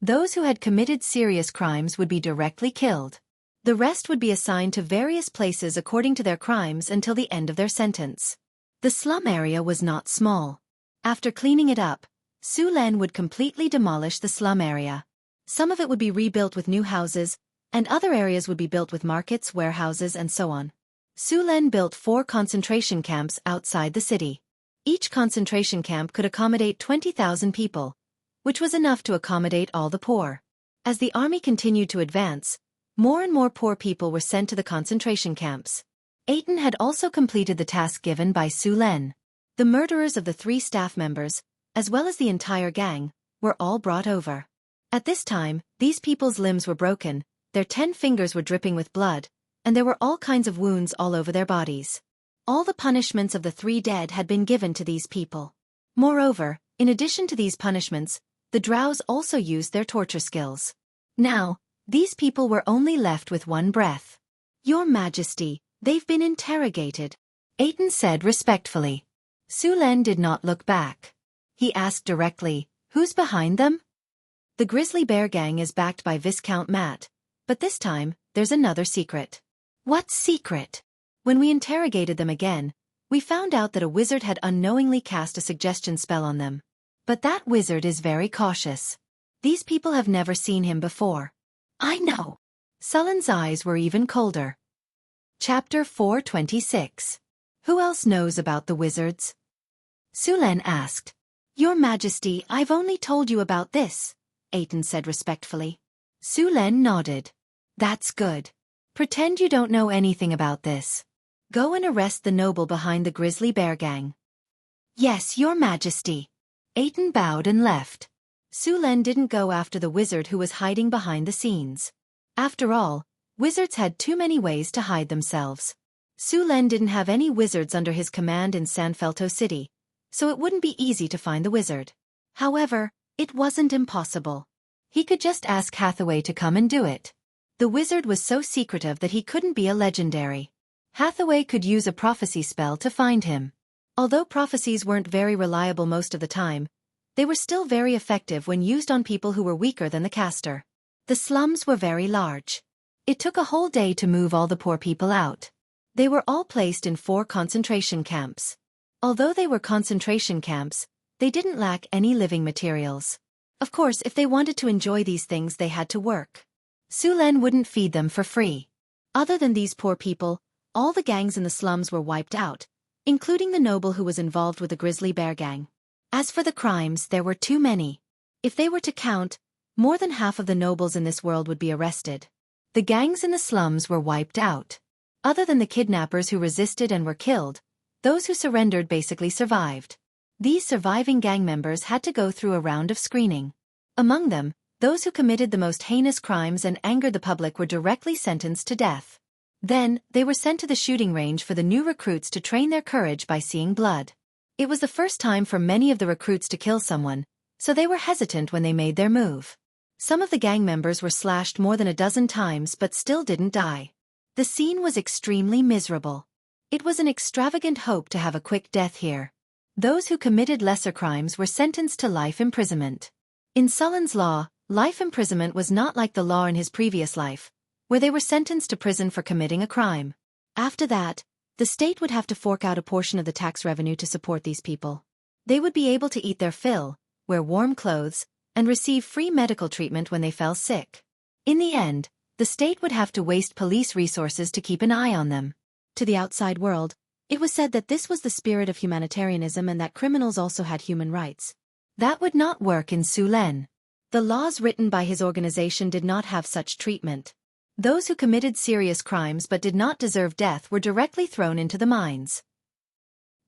S1: Those who had committed serious crimes would be directly killed. The rest would be assigned to various places according to their crimes until the end of their sentence. The slum area was not small. After cleaning it up, Su Len would completely demolish the slum area. Some of it would be rebuilt with new houses, and other areas would be built with markets, warehouses, and so on. Su Len built 4 concentration camps outside the city. Each concentration camp could accommodate 20,000 people, which was enough to accommodate all the poor. As the army continued to advance, more and more poor people were sent to the concentration camps. Aten had also completed the task given by Su Len. The murderers of the 3 staff members, as well as the entire gang, were all brought over. At this time, these people's limbs were broken, their 10 fingers were dripping with blood, and there were all kinds of wounds all over their bodies. All the punishments of the 3 dead had been given to these people. Moreover, in addition to these punishments, the Drows also used their torture skills. Now, these people were only left with one breath. Your Majesty, they've been interrogated, Aten said respectfully. Su Len did not look back. He asked directly, Who's behind them? The Grizzly Bear Gang is backed by Viscount Matt, but this time, there's another secret. What secret? When we interrogated them again, we found out that a wizard had unknowingly cast a suggestion spell on them. But that wizard is very cautious. These people have never seen him before. I know. Sullen's eyes were even colder. Chapter 426. Who else knows about the wizards? Sulen asked. Your Majesty, I've only told you about this, Aten said respectfully. Sulen nodded. That's good. Pretend you don't know anything about this. Go and arrest the noble behind the Grizzly Bear Gang. Yes, Your Majesty. Aten bowed and left. Sulen didn't go after the wizard who was hiding behind the scenes. After all, wizards had too many ways to hide themselves. Sulen didn't have any wizards under his command in Sanfelto City, so it wouldn't be easy to find the wizard. However, it wasn't impossible. He could just ask Hathaway to come and do it. The wizard was so secretive that he couldn't be a legendary. Hathaway could use a prophecy spell to find him. Although prophecies weren't very reliable most of the time, they were still very effective when used on people who were weaker than the caster. The slums were very large. It took a whole day to move all the poor people out. They were all placed in 4 concentration camps. Although they were concentration camps, they didn't lack any living materials. Of course, if they wanted to enjoy these things, they had to work. Sulen wouldn't feed them for free. Other than these poor people, all the gangs in the slums were wiped out, including the noble who was involved with the Grizzly Bear Gang. As for the crimes, there were too many. If they were to count, more than half of the nobles in this world would be arrested. The gangs in the slums were wiped out. Other than the kidnappers who resisted and were killed, those who surrendered basically survived. These surviving gang members had to go through a round of screening. Among them, those who committed the most heinous crimes and angered the public were directly sentenced to death. Then, they were sent to the shooting range for the new recruits to train their courage by seeing blood. It was the first time for many of the recruits to kill someone, so they were hesitant when they made their move. Some of the gang members were slashed more than a dozen times but still didn't die. The scene was extremely miserable. It was an extravagant hope to have a quick death here. Those who committed lesser crimes were sentenced to life imprisonment. In Sullen's law, life imprisonment was not like the law in his previous life, where they were sentenced to prison for committing a crime. After that, the state would have to fork out a portion of the tax revenue to support these people. They would be able to eat their fill, wear warm clothes, and receive free medical treatment when they fell sick. In the end, the state would have to waste police resources to keep an eye on them. To the outside world, it was said that this was the spirit of humanitarianism and that criminals also had human rights. That would not work in Sulen. The laws written by his organization did not have such treatment. Those who committed serious crimes but did not deserve death were directly thrown into the mines.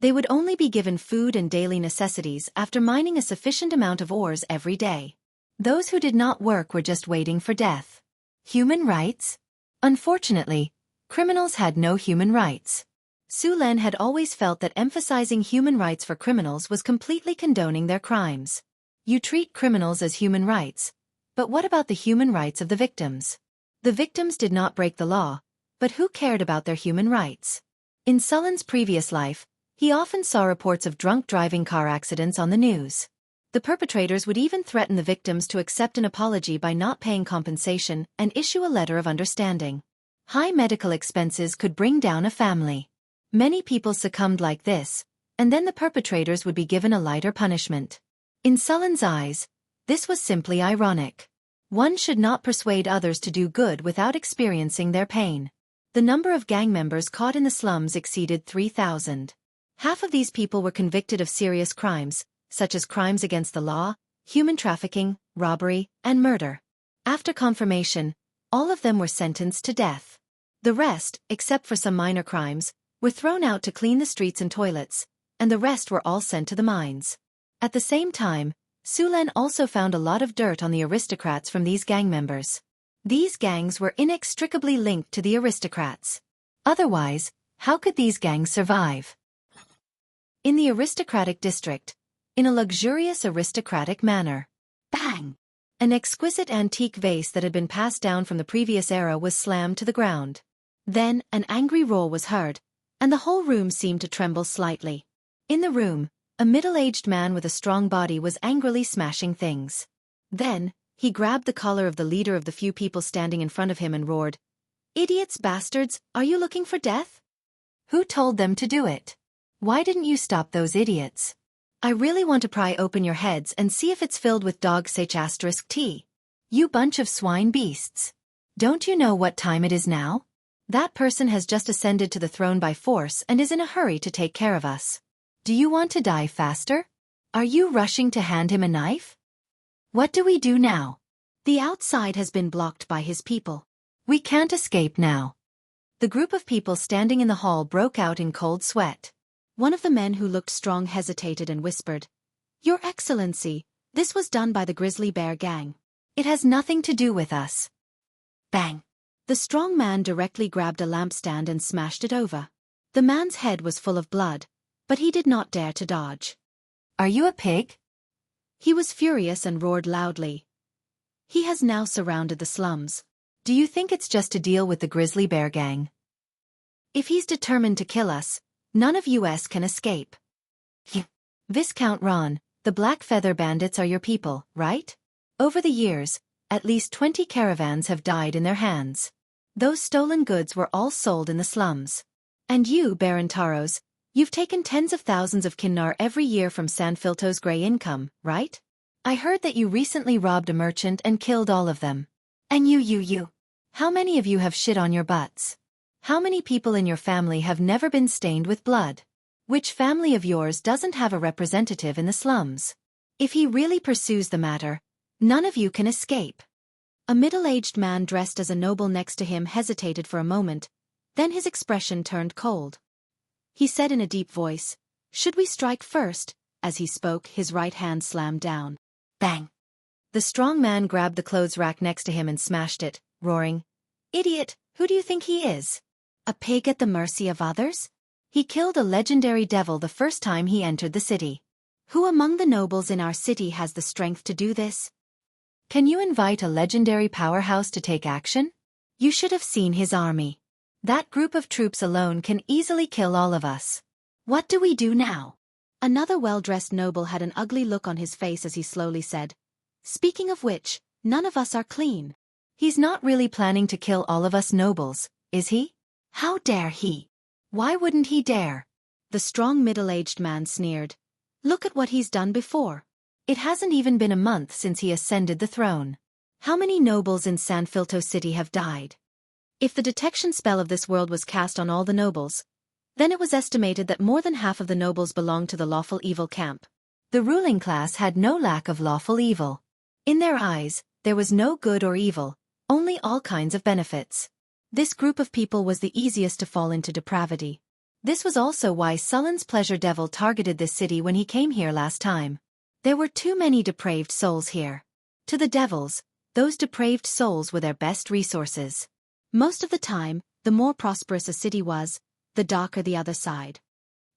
S1: They would only be given food and daily necessities after mining a sufficient amount of ores every day. Those who did not work were just waiting for death. Human rights? Unfortunately, criminals had no human rights. Sulen had always felt that emphasizing human rights for criminals was completely condoning their crimes. You treat criminals as human rights, but what about the human rights of the victims? The victims did not break the law, but who cared about their human rights? In Sullen's previous life, he often saw reports of drunk driving car accidents on the news. The perpetrators would even threaten the victims to accept an apology by not paying compensation and issue a letter of understanding. High medical expenses could bring down a family. Many people succumbed like this, and then the perpetrators would be given a lighter punishment. In Sullen's eyes, this was simply ironic. One should not persuade others to do good without experiencing their pain. The number of gang members caught in the slums exceeded 3,000. Half of these people were convicted of serious crimes, such as crimes against the law, human trafficking, robbery, and murder. After confirmation, all of them were sentenced to death. The rest, except for some minor crimes, were thrown out to clean the streets and toilets, and the rest were all sent to the mines. At the same time, Sulen also found a lot of dirt on the aristocrats from these gang members. These gangs were inextricably linked to the aristocrats. Otherwise, how could these gangs survive? In the aristocratic district, in a luxurious aristocratic manner. Bang! An exquisite antique vase that had been passed down from the previous era was slammed to the ground. Then, an angry roar was heard, and the whole room seemed to tremble slightly. In the room, A middle-aged man with a strong body was angrily smashing things. Then, he grabbed the collar of the leader of the few people standing in front of him and roared, "Idiots, bastards, are you looking for death? Who told them to do it? Why didn't you stop those idiots? I really want to pry open your heads and see if it's filled with dog *T. You bunch of swine beasts. Don't you know what time it is now? That person has just ascended to the throne by force and is in a hurry to take care of us. Do you want to die faster? Are you rushing to hand him a knife? What do we do now? The outside has been blocked by his people. We can't escape now." The group of people standing in the hall broke out in cold sweat. One of the men who looked strong hesitated and whispered, "Your Excellency, this was done by the Grizzly Bear Gang. It has nothing to do with us." Bang! The strong man directly grabbed a lampstand and smashed it over. The man's head was full of blood, but he did not dare to dodge. "Are you a pig?" He was furious and roared loudly. He has now surrounded the slums. Do you think it's just to deal with the Grizzly Bear Gang? If he's determined to kill us, none of us can escape. Viscount Ron, the Black Feather Bandits are your people, right? Over the years, at least 20 caravans have died in their hands. Those stolen goods were all sold in the slums. And you, Baron Taros, you've taken tens of thousands of kinnar every year from Sanfilto's grey income, right? I heard that you recently robbed a merchant and killed all of them. And you. How many of you have shit on your butts? How many people in your family have never been stained with blood? Which family of yours doesn't have a representative in the slums? If he really pursues the matter, none of you can escape." A middle-aged man dressed as a noble next to him hesitated for a moment, then his expression turned cold. He said in a deep voice, "Should we strike first?" As he spoke, his right hand slammed down. Bang! The strong man grabbed the clothes rack next to him and smashed it, roaring, "Idiot, who do you think he is? A pig at the mercy of others? He killed a legendary devil the first time he entered the city. Who among the nobles in our city has the strength to do this? Can you invite a legendary powerhouse to take action? You should have seen his army. That group of troops alone can easily kill all of us. What do we do now?" Another well-dressed noble had an ugly look on his face as he slowly said, "Speaking of which, none of us are clean." He's not really planning to kill all of us nobles, is he? How dare he? Why wouldn't he dare? The strong middle-aged man sneered. Look at what he's done before. It hasn't even been a month since he ascended the throne. How many nobles in Sanfilto City have died? If the detection spell of this world was cast on all the nobles, then it was estimated that more than half of the nobles belonged to the lawful evil camp. The ruling class had no lack of lawful evil. In their eyes, there was no good or evil, only all kinds of benefits. This group of people was the easiest to fall into depravity. This was also why Sullen's pleasure devil targeted this city when he came here last time. There were too many depraved souls here. To the devils, those depraved souls were their best resources. Most of the time, the more prosperous a city was, the darker the other side.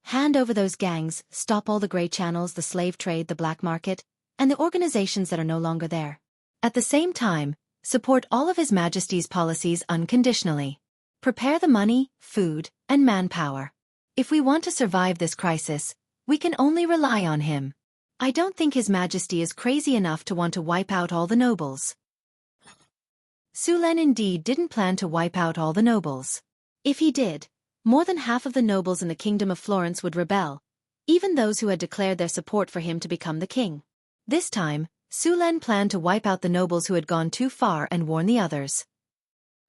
S1: Hand over those gangs, stop all the grey channels, the slave trade, the black market, and the organizations that are no longer there. At the same time, support all of His Majesty's policies unconditionally. Prepare the money, food, and manpower. If we want to survive this crisis, we can only rely on him. I don't think His Majesty is crazy enough to want to wipe out all the nobles. Sulen indeed didn't plan to wipe out all the nobles. If he did, more than half of the nobles in the Kingdom of Florence would rebel, even those who had declared their support for him to become the king. This time, Sulen planned to wipe out the nobles who had gone too far and warn the others.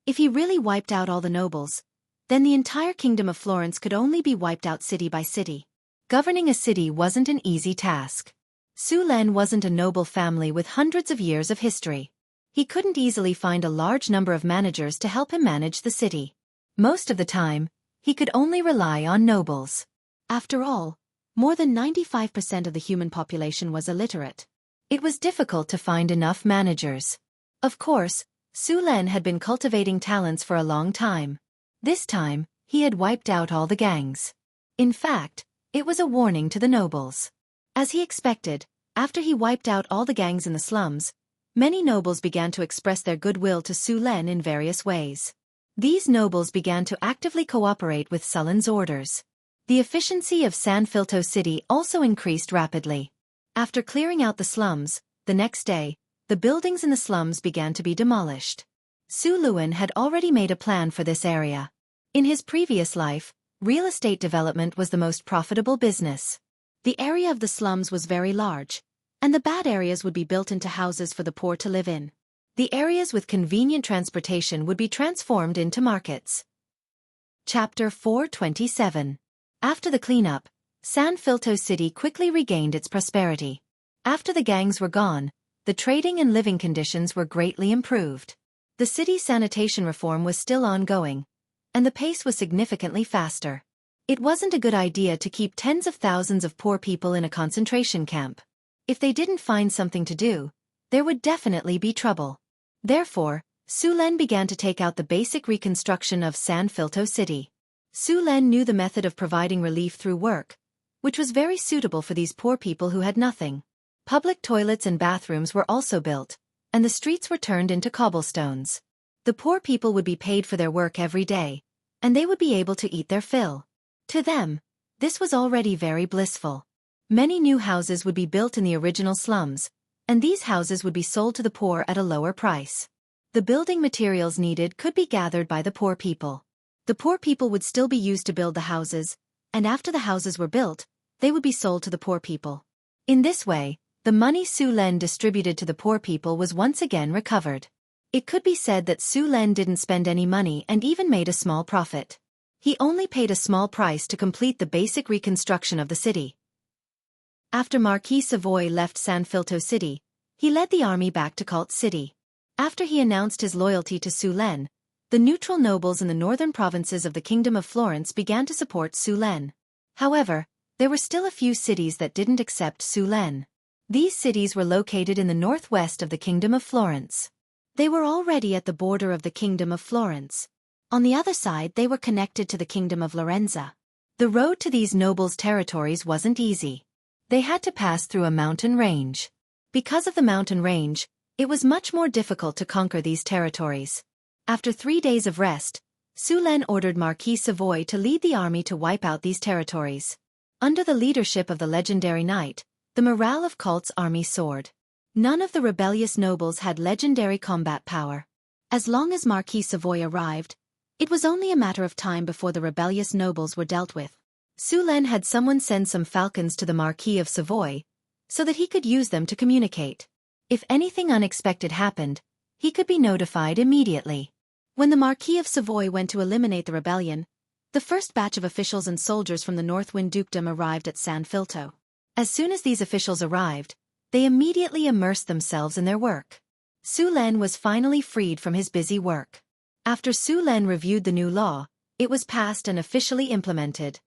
S1: If he really wiped out all the nobles, then the entire Kingdom of Florence could only be wiped out city by city. Governing a city wasn't an easy task. Sulen wasn't a noble family with hundreds of years of history. He couldn't easily find a large number of managers to help him manage the city. Most of the time, he could only rely on nobles. After all, more than 95% of the human population was illiterate. It was difficult to find enough managers. Of course, Sulen had been cultivating talents for a long time. This time, he had wiped out all the gangs. In fact, it was a warning to the nobles. As he expected, after he wiped out all the gangs in the slums, many nobles began to express their goodwill to Sulen in various ways. These nobles began to actively cooperate with Sullen's orders. The efficiency of Sanfilto City also increased rapidly. After clearing out the slums, the next day, the buildings in the slums began to be demolished. Su Luan had already made a plan for this area. In his previous life, real estate development was the most profitable business. The area of the slums was very large, and the bad areas would be built into houses for the poor to live in. The areas with convenient transportation would be transformed into markets. Chapter 427. After the cleanup, Sanfilto City quickly regained its prosperity. After the gangs were gone, the trading and living conditions were greatly improved. The city's sanitation reform was still ongoing, and the pace was significantly faster. It wasn't a good idea to keep tens of thousands of poor people in a concentration camp. If they didn't find something to do, there would definitely be trouble. Therefore, Su Len began to take out the basic reconstruction of Sanfilto City. Su Len knew the method of providing relief through work, which was very suitable for these poor people who had nothing. Public toilets and bathrooms were also built, and the streets were turned into cobblestones. The poor people would be paid for their work every day, and they would be able to eat their fill. To them, this was already very blissful. Many new houses would be built in the original slums, and these houses would be sold to the poor at a lower price. The building materials needed could be gathered by the poor people. The poor people would still be used to build the houses, and after the houses were built, they would be sold to the poor people. In this way, the money Su Len distributed to the poor people was once again recovered. It could be said that Su Len didn't spend any money and even made a small profit. He only paid a small price to complete the basic reconstruction of the city. After Marquis Savoy left Sanfilto City, he led the army back to Cult City. After he announced his loyalty to Su Len, the neutral nobles in the northern provinces of the Kingdom of Florence began to support Su Len. However, there were still a few cities that didn't accept Su Len. These cities were located in the northwest of the Kingdom of Florence. They were already at the border of the Kingdom of Florence. On the other side they were connected to the Kingdom of Lorenza. The road to these nobles' territories wasn't easy. They had to pass through a mountain range. Because of the mountain range, it was much more difficult to conquer these territories. After 3 days of rest, Su Len ordered Marquis Savoy to lead the army to wipe out these territories. Under the leadership of the legendary knight, the morale of Cult's army soared. None of the rebellious nobles had legendary combat power. As long as Marquis Savoy arrived, it was only a matter of time before the rebellious nobles were dealt with. Su Len had someone send some falcons to the Marquis of Savoy, so that he could use them to communicate. If anything unexpected happened, he could be notified immediately. When the Marquis of Savoy went to eliminate the rebellion, the first batch of officials and soldiers from the Northwind Dukedom arrived at Sanfilto. As soon as these officials arrived, they immediately immersed themselves in their work. Su Len was finally freed from his busy work. After Su Len reviewed the new law, it was passed and officially implemented.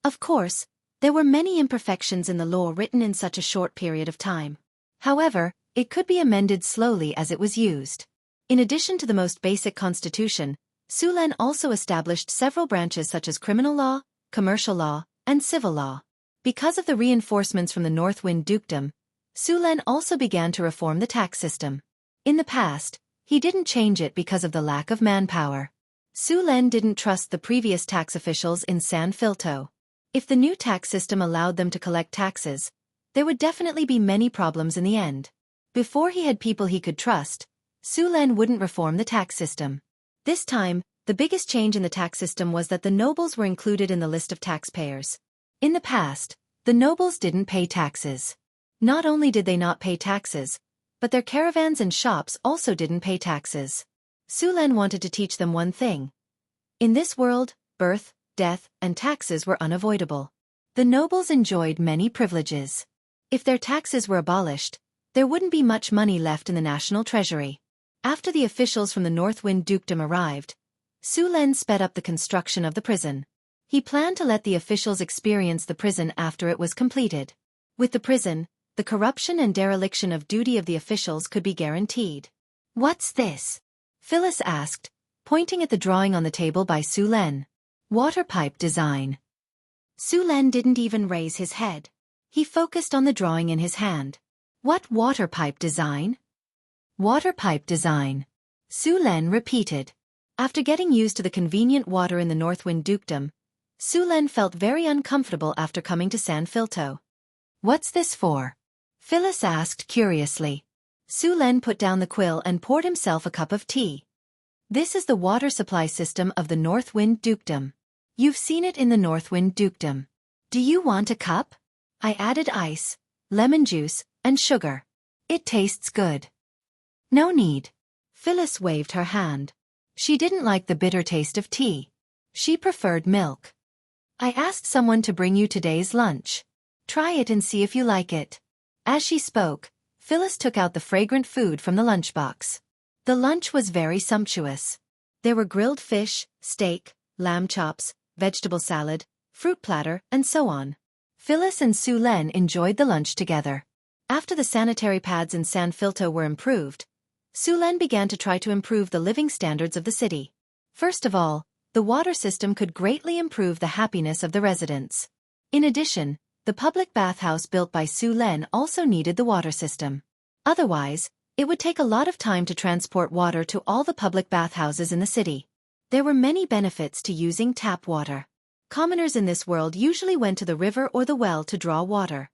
S1: Of course, there were many imperfections in the law written in such a short period of time. However, it could be amended slowly as it was used. In addition to the most basic constitution, Su Len also established several branches such as criminal law, commercial law, and civil law. Because of the reinforcements from the Northwind Dukedom, Su Len also began to reform the tax system. In the past, he didn't change it because of the lack of manpower. Su Len didn't trust the previous tax officials in Sanfilto. If the new tax system allowed them to collect taxes, there would definitely be many problems in the end. Before he had people he could trust, Su Len wouldn't reform the tax system. This time, the biggest change in the tax system was that the nobles were included in the list of taxpayers. In the past, the nobles didn't pay taxes. Not only did they not pay taxes, but their caravans and shops also didn't pay taxes. Su Len wanted to teach them one thing. In this world, birth, death, and taxes were unavoidable. The nobles enjoyed many privileges. If their taxes were abolished, there wouldn't be much money left in the national treasury. After the officials from the Northwind Dukedom arrived, Su Len sped up the construction of the prison. He planned to let the officials experience the prison after it was completed. With the prison, the corruption and dereliction of duty of the officials could be guaranteed. "What's this?" Phyllis asked, pointing at the drawing on the table by Su Len. "Water pipe design." Su Len didn't even raise his head. He focused on the drawing in his hand. "What water pipe design?" "Water pipe design," Su Len repeated. After getting used to the convenient water in the Northwind Dukedom, Sulen felt very uncomfortable after coming to San Filto. "What's this for?" Phyllis asked curiously. Sulen put down the quill and poured himself a cup of tea. "This is the water supply system of the Northwind Dukedom. You've seen it in the Northwind Dukedom. Do you want a cup? I added ice, lemon juice, and sugar. It tastes good." "No need." Phyllis waved her hand. She didn't like the bitter taste of tea. She preferred milk. "I asked someone to bring you today's lunch. Try it and see if you like it." As she spoke, Phyllis took out the fragrant food from the lunchbox. The lunch was very sumptuous. There were grilled fish, steak, lamb chops, vegetable salad, fruit platter, and so on. Phyllis and Sulen enjoyed the lunch together. After the sanitary pads in San Filto were improved, Sulen began to try to improve the living standards of the city. First of all, the water system could greatly improve the happiness of the residents. In addition, the public bathhouse built by Sulen also needed the water system. Otherwise, it would take a lot of time to transport water to all the public bathhouses in the city. There were many benefits to using tap water. Commoners in this world usually went to the river or the well to draw water.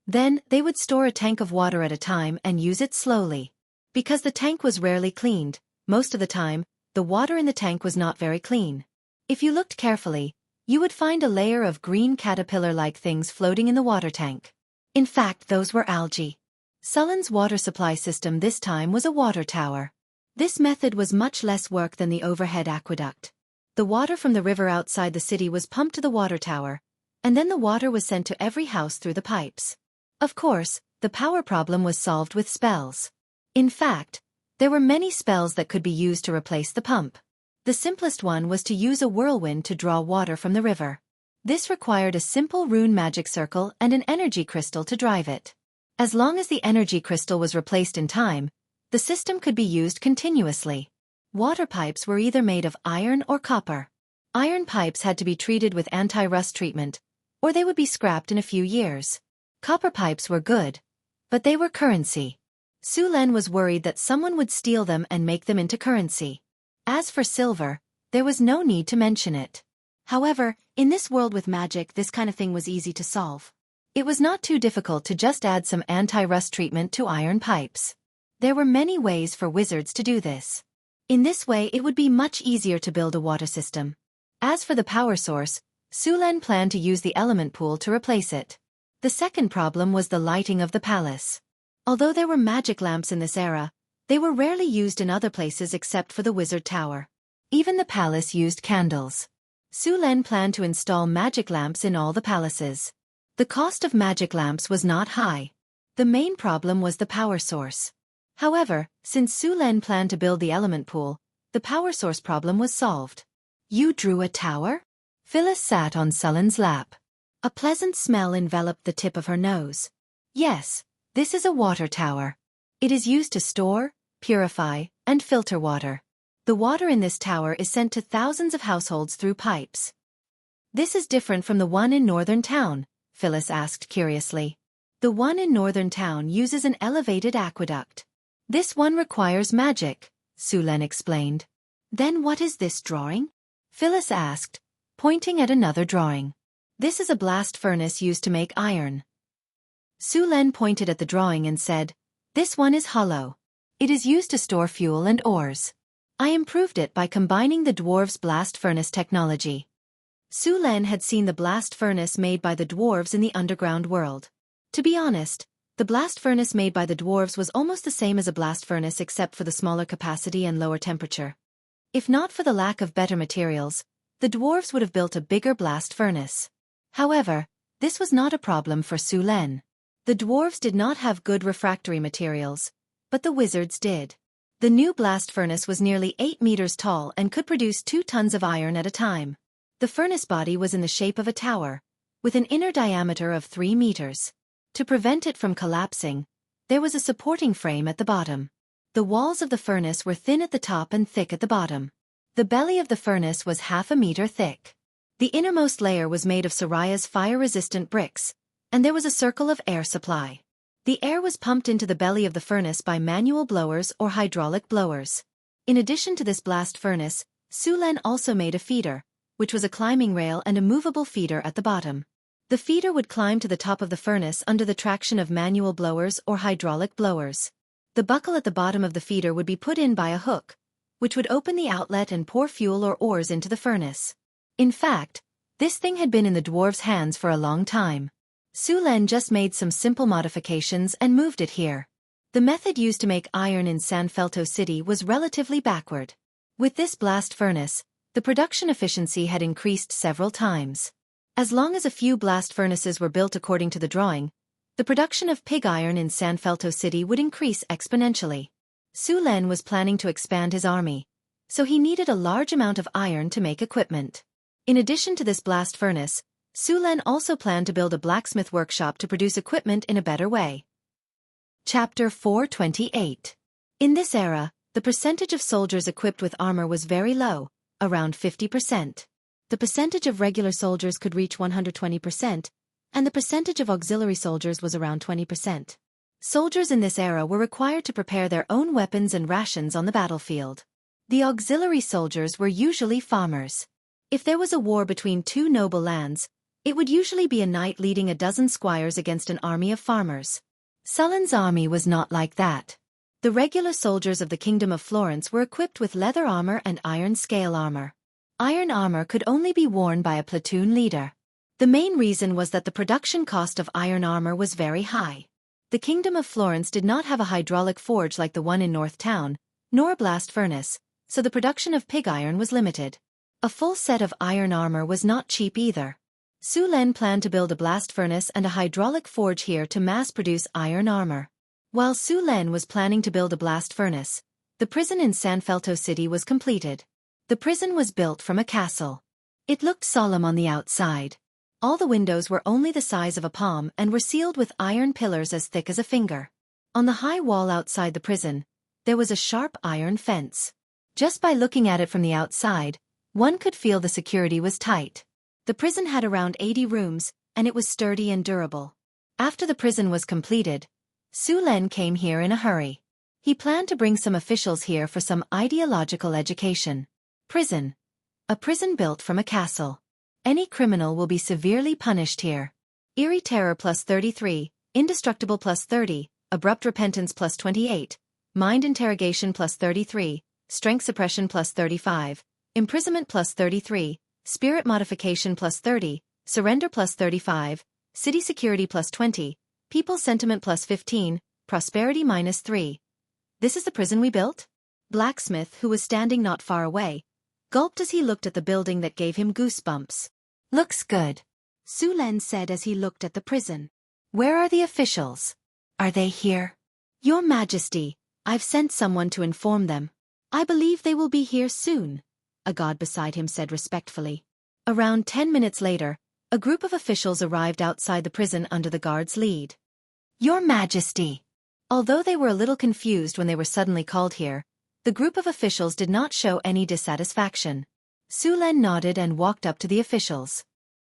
S1: Then, they would store a tank of water at a time and use it slowly. Because the tank was rarely cleaned, most of the time, the water in the tank was not very clean. If you looked carefully, you would find a layer of green caterpillar-like things floating in the water tank. In fact, those were algae. Sulen's water supply system this time was a water tower. This method was much less work than the overhead aqueduct. The water from the river outside the city was pumped to the water tower, and then the water was sent to every house through the pipes. Of course, the power problem was solved with spells. In fact, there were many spells that could be used to replace the pump. The simplest one was to use a whirlwind to draw water from the river. This required a simple rune magic circle and an energy crystal to drive it. As long as the energy crystal was replaced in time, the system could be used continuously. Water pipes were either made of iron or copper. Iron pipes had to be treated with anti-rust treatment, or they would be scrapped in a few years. Copper pipes were good, but they were currency. Sulen was worried that someone would steal them and make them into currency. As for silver, there was no need to mention it. However, in this world with magic, this kind of thing was easy to solve. It was not too difficult to just add some anti-rust treatment to iron pipes. There were many ways for wizards to do this. In this way, it would be much easier to build a water system. As for the power source, Sulen planned to use the element pool to replace it. The second problem was the lighting of the palace. Although there were magic lamps in this era, they were rarely used in other places except for the wizard tower. Even the palace used candles. Sulen planned to install magic lamps in all the palaces. The cost of magic lamps was not high. The main problem was the power source. However, since Sulen planned to build the element pool, the power source problem was solved. "You drew a tower?" Phyllis sat on Sulen's lap. A pleasant smell enveloped the tip of her nose. "Yes, this is a water tower. It is used to store, purify, and filter water. The water in this tower is sent to thousands of households through pipes." "This is different from the one in Northern Town?" Phyllis asked curiously. "The one in Northern Town uses an elevated aqueduct. This one requires magic," Sulen explained. "Then what is this drawing?" Phyllis asked, pointing at another drawing. "This is a blast furnace used to make iron." Sulen pointed at the drawing and said, "This one is hollow. It is used to store fuel and ores. I improved it by combining the dwarves' blast furnace technology." Sulen had seen the blast furnace made by the dwarves in the underground world. To be honest, the blast furnace made by the dwarves was almost the same as a blast furnace except for the smaller capacity and lower temperature. If not for the lack of better materials, the dwarves would have built a bigger blast furnace. However, this was not a problem for Sulen. The dwarves did not have good refractory materials, but the wizards did. The new blast furnace was nearly 8 meters tall and could produce 2 tons of iron at a time. The furnace body was in the shape of a tower, with an inner diameter of 3 meters. To prevent it from collapsing, there was a supporting frame at the bottom. The walls of the furnace were thin at the top and thick at the bottom. The belly of the furnace was 1/2 meter thick. The innermost layer was made of Soraya's fire-resistant bricks, and there was a circle of air supply. The air was pumped into the belly of the furnace by manual blowers or hydraulic blowers. In addition to this blast furnace, Sulen also made a feeder, which was a climbing rail and a movable feeder at the bottom. The feeder would climb to the top of the furnace under the traction of manual blowers or hydraulic blowers. The buckle at the bottom of the feeder would be put in by a hook, which would open the outlet and pour fuel or ores into the furnace. In fact, this thing had been in the dwarves' hands for a long time. Su-Len just made some simple modifications and moved it here. The method used to make iron in San Felto City was relatively backward. With this blast furnace, the production efficiency had increased several times. As long as a few blast furnaces were built according to the drawing, the production of pig iron in San Felto City would increase exponentially. Su-Len was planning to expand his army, so he needed a large amount of iron to make equipment. In addition to this blast furnace, Su-Len also planned to build a blacksmith workshop to produce equipment in a better way. Chapter 428. In this era, the percentage of soldiers equipped with armor was very low, around 50%. The percentage of regular soldiers could reach 120%, and the percentage of auxiliary soldiers was around 20%. Soldiers in this era were required to prepare their own weapons and rations on the battlefield. The auxiliary soldiers were usually farmers. If there was a war between two noble lands, it would usually be a knight leading a dozen squires against an army of farmers. Sulan's army was not like that. The regular soldiers of the Kingdom of Florence were equipped with leather armor and iron scale armor. Iron armor could only be worn by a platoon leader. The main reason was that the production cost of iron armor was very high. The Kingdom of Florence did not have a hydraulic forge like the one in North Town, nor a blast furnace, so the production of pig iron was limited. A full set of iron armor was not cheap either. Su-Len planned to build a blast furnace and a hydraulic forge here to mass-produce iron armor. While Su-Len was planning to build a blast furnace, the prison in San Felto City was completed. The prison was built from a castle. It looked solemn on the outside. All the windows were only the size of a palm and were sealed with iron pillars as thick as a finger. On the high wall outside the prison, there was a sharp iron fence. Just by looking at it from the outside, one could feel the security was tight. The prison had around 80 rooms, and it was sturdy and durable. After the prison was completed, Su-Len came here in a hurry. He planned to bring some officials here for some ideological education. Prison. A prison built from a castle. Any criminal will be severely punished here. Eerie Terror plus 33, Indestructible plus 30, Abrupt Repentance plus 28, Mind Interrogation plus 33, Strength Suppression plus 35, Imprisonment plus 33, Spirit Modification plus 30, Surrender plus 35, City Security plus 20, People's Sentiment plus 15, Prosperity minus 3. This is the prison we built? Blacksmith, who was standing not far away, gulped as he looked at the building that gave him goosebumps. Looks good, Su-Len said as he looked at the prison. Where are the officials? Are they here? Your Majesty, I've sent someone to inform them. I believe they will be here soon, a guard beside him said respectfully. Around 10 minutes later, a group of officials arrived outside the prison under the guard's lead. Your Majesty. Although they were a little confused when they were suddenly called here, the group of officials did not show any dissatisfaction. Su-Len nodded and walked up to the officials.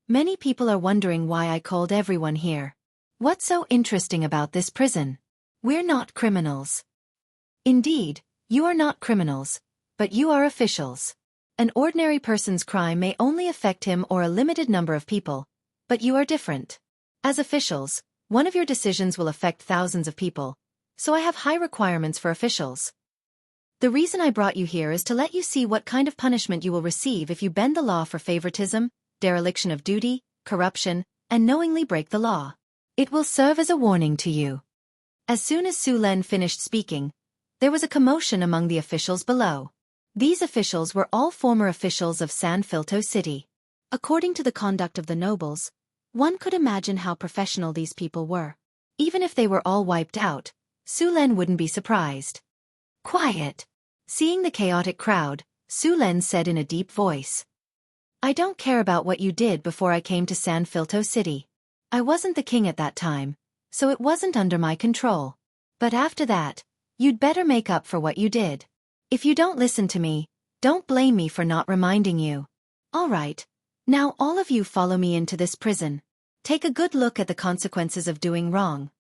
S1: Many people are wondering why I called everyone here. What's so interesting about this prison? We're not criminals. Indeed, you are not criminals, but you are officials. An ordinary person's crime may only affect him or a limited number of people, but you are different. As officials, one of your decisions will affect thousands of people, so I have high requirements for officials. The reason I brought you here is to let you see what kind of punishment you will receive if you bend the law for favoritism, dereliction of duty, corruption, and knowingly break the law. It will serve as a warning to you. As soon as Su-Len finished speaking, there was a commotion among the officials below. These officials were all former officials of San Felto City. According to the conduct of the nobles, one could imagine how professional these people were. Even if they were all wiped out, Su-Len wouldn't be surprised. Quiet. Seeing the chaotic crowd, Su-Len said in a deep voice. I don't care about what you did before I came to San Felto City. I wasn't the king at that time, so it wasn't under my control. But after that, you'd better make up for what you did. If you don't listen to me, don't blame me for not reminding you. All right, now all of you follow me into this prison. Take a good look at the consequences of doing wrong.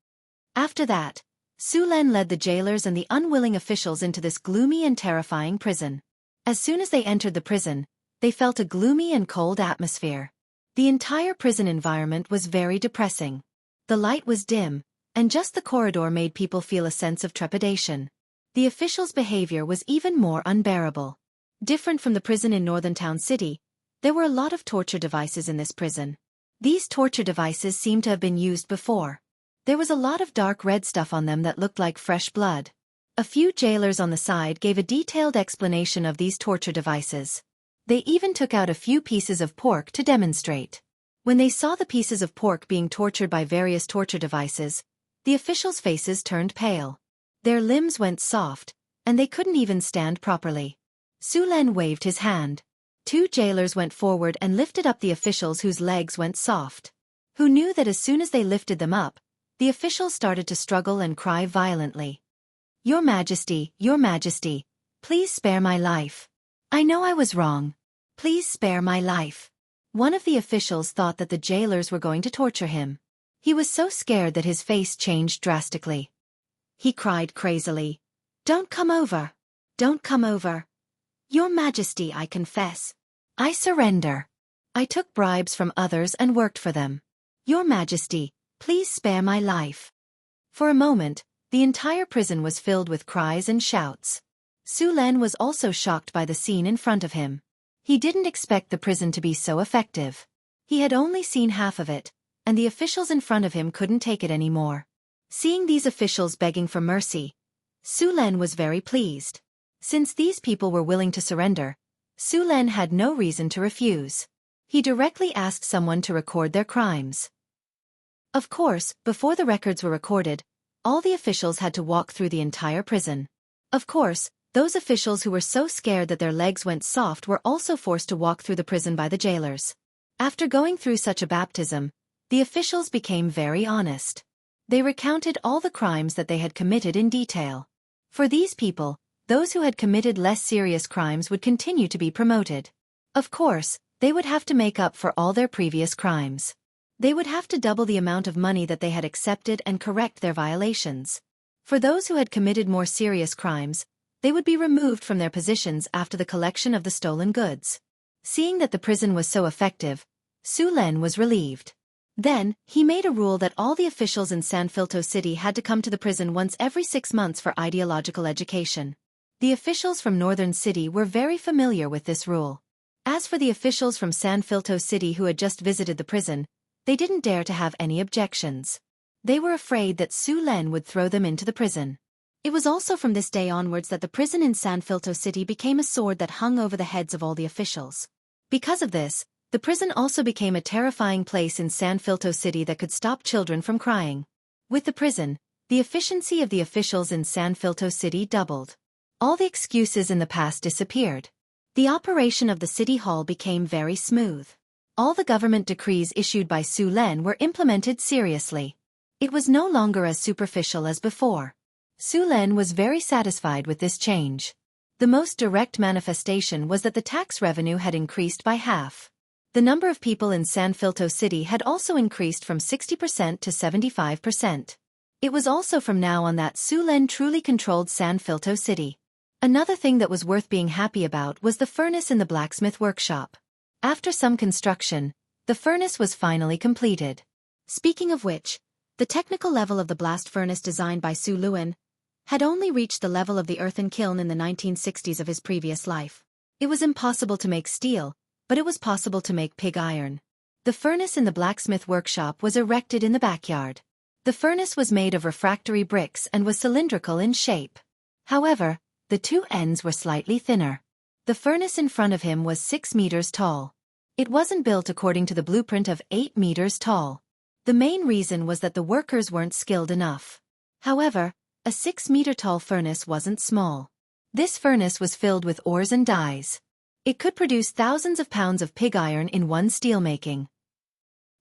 S1: After that, Su-Len led the jailers and the unwilling officials into this gloomy and terrifying prison. As soon as they entered the prison, they felt a gloomy and cold atmosphere. The entire prison environment was very depressing. The light was dim, and just the corridor made people feel a sense of trepidation. The officials' behavior was even more unbearable. Different from the prison in Northern Town City, there were a lot of torture devices in this prison. These torture devices seemed to have been used before. There was a lot of dark red stuff on them that looked like fresh blood. A few jailers on the side gave a detailed explanation of these torture devices. They even took out a few pieces of pork to demonstrate. When they saw the pieces of pork being tortured by various torture devices, the officials' faces turned pale. Their limbs went soft, and they couldn't even stand properly. Sulen waved his hand. Two jailers went forward and lifted up the officials whose legs went soft. Who knew that as soon as they lifted them up, the officials started to struggle and cry violently. Your Majesty, please spare my life. I know I was wrong. Please spare my life. One of the officials thought that the jailers were going to torture him. He was so scared that his face changed drastically. He cried crazily, Don't come over. Don't come over. Your Majesty, I confess. I surrender. I took bribes from others and worked for them. Your Majesty, please spare my life. For a moment, the entire prison was filled with cries and shouts. Sulen was also shocked by the scene in front of him. He didn't expect the prison to be so effective. He had only seen half of it, and the officials in front of him couldn't take it anymore. Seeing these officials begging for mercy, Sulen was very pleased. Since these people were willing to surrender, Sulen had no reason to refuse. He directly asked someone to record their crimes. Of course, before the records were recorded, all the officials had to walk through the entire prison. Of course, those officials who were so scared that their legs went soft were also forced to walk through the prison by the jailers. After going through such a baptism, the officials became very honest. They recounted all the crimes that they had committed in detail. For these people, those who had committed less serious crimes would continue to be promoted. Of course, they would have to make up for all their previous crimes. They would have to double the amount of money that they had accepted and correct their violations. For those who had committed more serious crimes, they would be removed from their positions after the collection of the stolen goods. Seeing that the prison was so effective, Sulen was relieved. Then, he made a rule that all the officials in San Filto City had to come to the prison once every 6 months for ideological education. The officials from Northern City were very familiar with this rule. As for the officials from San Filto City who had just visited the prison, they didn't dare to have any objections. They were afraid that Sulen would throw them into the prison. It was also from this day onwards that the prison in San Filto City became a sword that hung over the heads of all the officials. Because of this, the prison also became a terrifying place in San Filto City that could stop children from crying. With the prison, the efficiency of the officials in San Filto City doubled. All the excuses in the past disappeared. The operation of the city hall became very smooth. All the government decrees issued by Sulen were implemented seriously. It was no longer as superficial as before. Sulen was very satisfied with this change. The most direct manifestation was that the tax revenue had increased by half. The number of people in San Filto City had also increased from 60% to 75%. It was also from now on that Sulen truly controlled San Filto City. Another thing that was worth being happy about was the furnace in the blacksmith workshop. After some construction, the furnace was finally completed. Speaking of which, the technical level of the blast furnace designed by Sulen had only reached the level of the earthen kiln in the 1960s of his previous life. It was impossible to make steel, but it was possible to make pig iron. The furnace in the blacksmith workshop was erected in the backyard. The furnace was made of refractory bricks and was cylindrical in shape. However, the two ends were slightly thinner. The furnace in front of him was 6 meters tall. It wasn't built according to the blueprint of 8 meters tall. The main reason was that the workers weren't skilled enough. However, a 6-meter-tall furnace wasn't small. This furnace was filled with ores and dyes. It could produce thousands of pounds of pig iron in one steelmaking.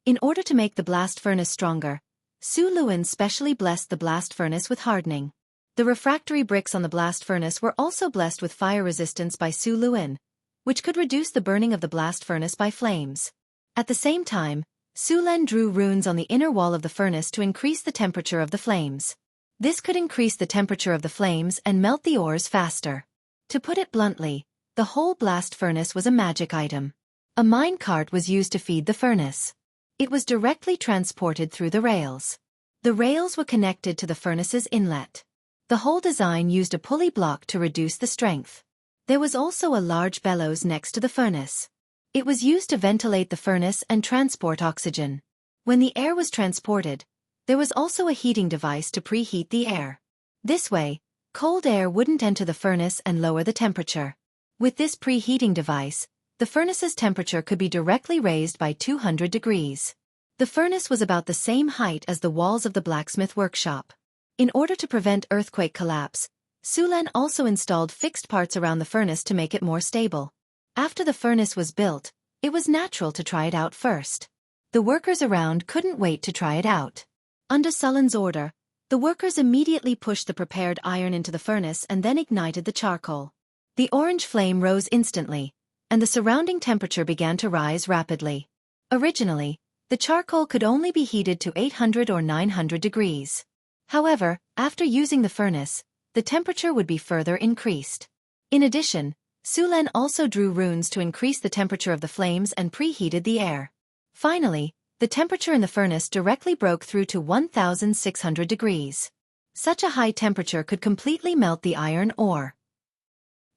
S1: In order to make the blast furnace stronger, Sulen specially blessed the blast furnace with hardening. The refractory bricks on the blast furnace were also blessed with fire resistance by Sulen, which could reduce the burning of the blast furnace by flames. At the same time, Sulen drew runes on the inner wall of the furnace to increase the temperature of the flames. This could increase the temperature of the flames and melt the ores faster. To put it bluntly, The whole blast furnace was a magic item. A mine cart was used to feed the furnace. It was directly transported through the rails. The rails were connected to the furnace's inlet. The whole design used a pulley block to reduce the strength. There was also a large bellows next to the furnace. It was used to ventilate the furnace and transport oxygen. When the air was transported, there was also a heating device to preheat the air. This way, cold air wouldn't enter the furnace and lower the temperature. With this preheating device, the furnace's temperature could be directly raised by 200 degrees. The furnace was about the same height as the walls of the blacksmith workshop. In order to prevent earthquake collapse, Sulen also installed fixed parts around the furnace to make it more stable. After the furnace was built, it was natural to try it out first. The workers around couldn't wait to try it out. Under Sulen's order, the workers immediately pushed the prepared iron into the furnace and then ignited the charcoal. The orange flame rose instantly, and the surrounding temperature began to rise rapidly. Originally, the charcoal could only be heated to 800 or 900 degrees. However, after using the furnace, the temperature would be further increased. In addition, Sulen also drew runes to increase the temperature of the flames and preheated the air. Finally, the temperature in the furnace directly broke through to 1,600 degrees. Such a high temperature could completely melt the iron ore.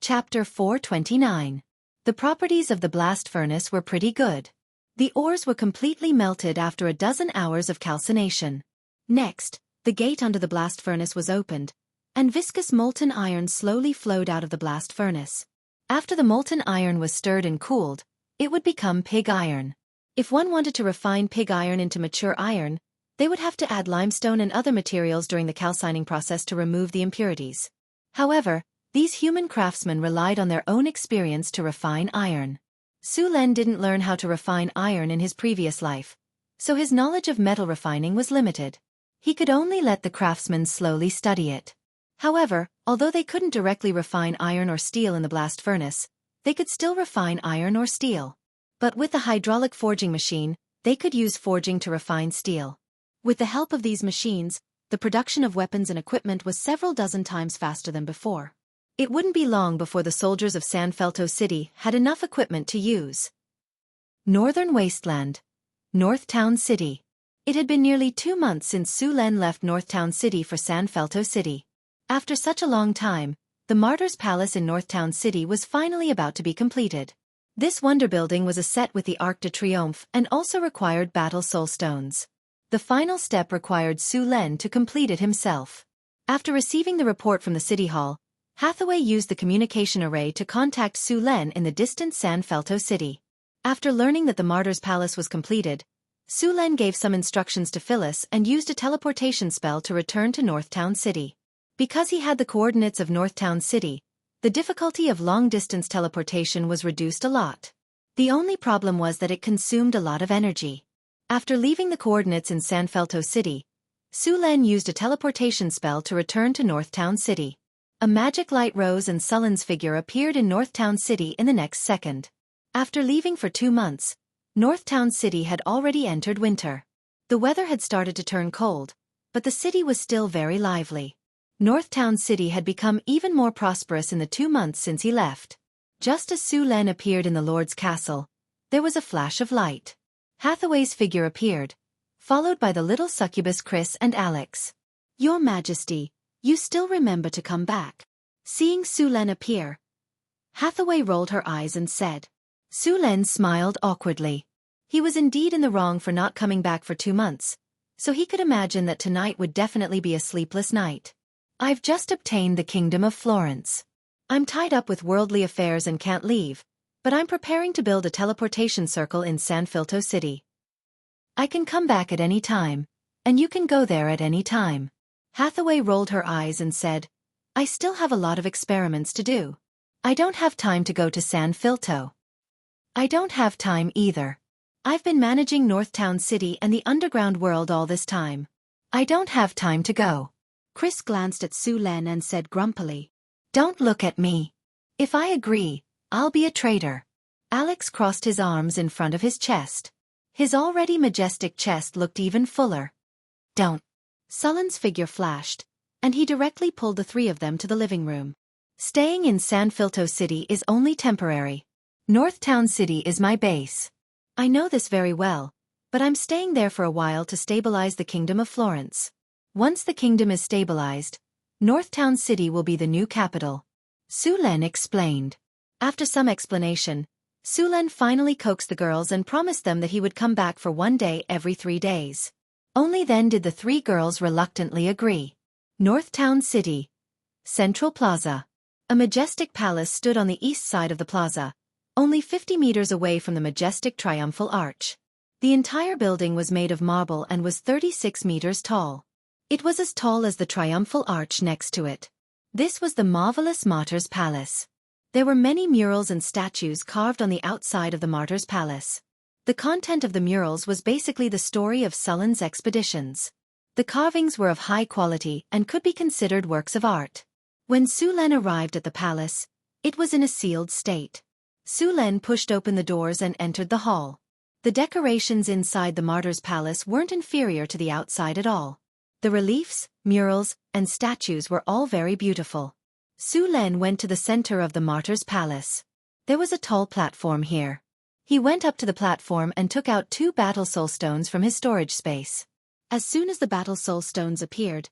S1: Chapter 429. The properties of the blast furnace were pretty good. The ores were completely melted after a dozen hours of calcination. Next, the gate under the blast furnace was opened, and viscous molten iron slowly flowed out of the blast furnace. After the molten iron was stirred and cooled, it would become pig iron. If one wanted to refine pig iron into mature iron, they would have to add limestone and other materials during the calcining process to remove the impurities. However, these human craftsmen relied on their own experience to refine iron. Sulen didn't learn how to refine iron in his previous life, so his knowledge of metal refining was limited. He could only let the craftsmen slowly study it. However, although they couldn't directly refine iron or steel in the blast furnace, they could still refine iron or steel. But with the hydraulic forging machine, they could use forging to refine steel. With the help of these machines, the production of weapons and equipment was several dozen times faster than before. It wouldn't be long before the soldiers of San Felto City had enough equipment to use. Northern Wasteland, Northtown City. It had been nearly 2 months since Sulen left Northtown City for San Felto City. After such a long time, the Martyr's Palace in Northtown City was finally about to be completed. This wonder building was a set with the Arc de Triomphe and also required battle soul stones. The final step required Sulen to complete it himself. After receiving the report from the City Hall, Hathaway used the communication array to contact Sulen in the distant San Felto City. After learning that the Martyr's Palace was completed, Sulen gave some instructions to Phyllis and used a teleportation spell to return to Northtown City. Because he had the coordinates of Northtown City, the difficulty of long-distance teleportation was reduced a lot. The only problem was that it consumed a lot of energy. After leaving the coordinates in San Felto City, Sulen used a teleportation spell to return to Northtown City. A magic light rose and Sulen's figure appeared in Northtown City in the next second. After leaving for 2 months, Northtown City had already entered winter. The weather had started to turn cold, but the city was still very lively. Northtown City had become even more prosperous in the 2 months since he left. Just as Sulen appeared in the Lord's castle, there was a flash of light. Hathaway's figure appeared, followed by the little succubus Chris and Alex. "Your Majesty, you still remember to come back." Seeing Sulen appear, Hathaway rolled her eyes and said. Sulen smiled awkwardly. He was indeed in the wrong for not coming back for 2 months, so he could imagine that tonight would definitely be a sleepless night. "I've just obtained the Kingdom of Florence. I'm tied up with worldly affairs and can't leave, but I'm preparing to build a teleportation circle in San Felto City. I can come back at any time, and you can go there at any time." Hathaway rolled her eyes and said, "I still have a lot of experiments to do. I don't have time to go to San Felto." "I don't have time either. I've been managing Northtown City and the underground world all this time. I don't have time to go." Chris glanced at Sulen and said grumpily, "Don't look at me. If I agree, I'll be a traitor." Alex crossed his arms in front of his chest. His already majestic chest looked even fuller. "Don't." Sulen's figure flashed, and he directly pulled the 3 of them to the living room. Staying in Sanfilto City is only temporary. Northtown City is my base. I know this very well, but I'm staying there for a while to stabilize the Kingdom of Florence. Once the kingdom is stabilized, Northtown City will be the new capital. Su Len explained. After some explanation, Su Len finally coaxed the girls and promised them that he would come back for one day every 3 days. Only then did the 3 girls reluctantly agree. Northtown City. Central Plaza. A majestic palace stood on the east side of the plaza, only 50 meters away from the majestic triumphal arch. The entire building was made of marble and was 36 meters tall. It was as tall as the triumphal arch next to it. This was the marvelous Martyr's Palace. There were many murals and statues carved on the outside of the Martyr's Palace. The content of the murals was basically the story of Sulan's expeditions. The carvings were of high quality and could be considered works of art. When Su Len arrived at the palace, it was in a sealed state. Su Len pushed open the doors and entered the hall. The decorations inside the Martyr's Palace weren't inferior to the outside at all. The reliefs, murals, and statues were all very beautiful. Su Len went to the center of the Martyr's Palace. There was a tall platform here. He went up to the platform and took out 2 battle soul stones from his storage space. As soon as the battle soul stones appeared,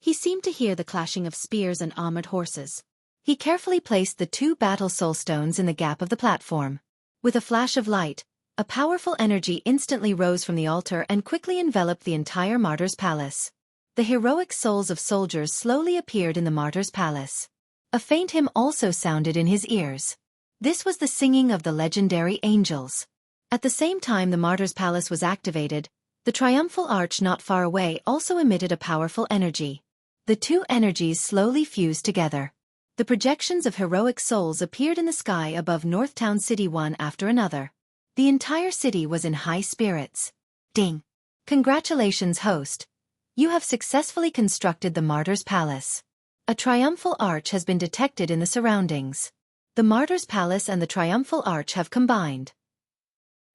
S1: he seemed to hear the clashing of spears and armored horses. He carefully placed the 2 battle soul stones in the gap of the platform. With a flash of light, a powerful energy instantly rose from the altar and quickly enveloped the entire Martyr's Palace. The heroic souls of soldiers slowly appeared in the Martyr's Palace. A faint hymn also sounded in his ears. This was the singing of the legendary angels. At the same time the Martyr's Palace was activated, the triumphal arch not far away also emitted a powerful energy. The 2 energies slowly fused together. The projections of heroic souls appeared in the sky above Northtown City one after another. The entire city was in high spirits. Ding! Congratulations, host. You have successfully constructed the Martyr's Palace. A triumphal arch has been detected in the surroundings. The Martyr's Palace and the triumphal arch have combined.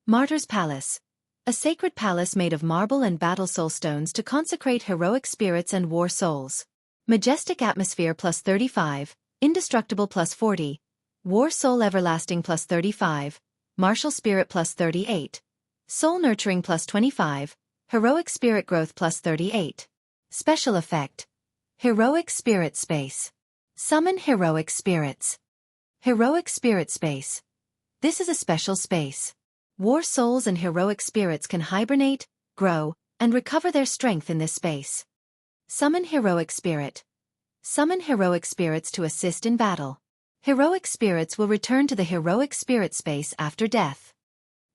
S1: Martyr's Palace. A sacred palace made of marble and battle soul stones to consecrate heroic spirits and war souls. Majestic atmosphere plus 35, indestructible plus 40, war soul everlasting plus 35, martial spirit plus 38, soul nurturing plus 25, heroic spirit growth plus 38. Special effect. Heroic spirit space. Summon heroic spirits. Heroic spirit space. This is a special space. War souls and heroic spirits can hibernate, grow, and recover their strength in this space. Summon heroic spirit. Summon heroic spirits to assist in battle. Heroic spirits will return to the heroic spirit space after death.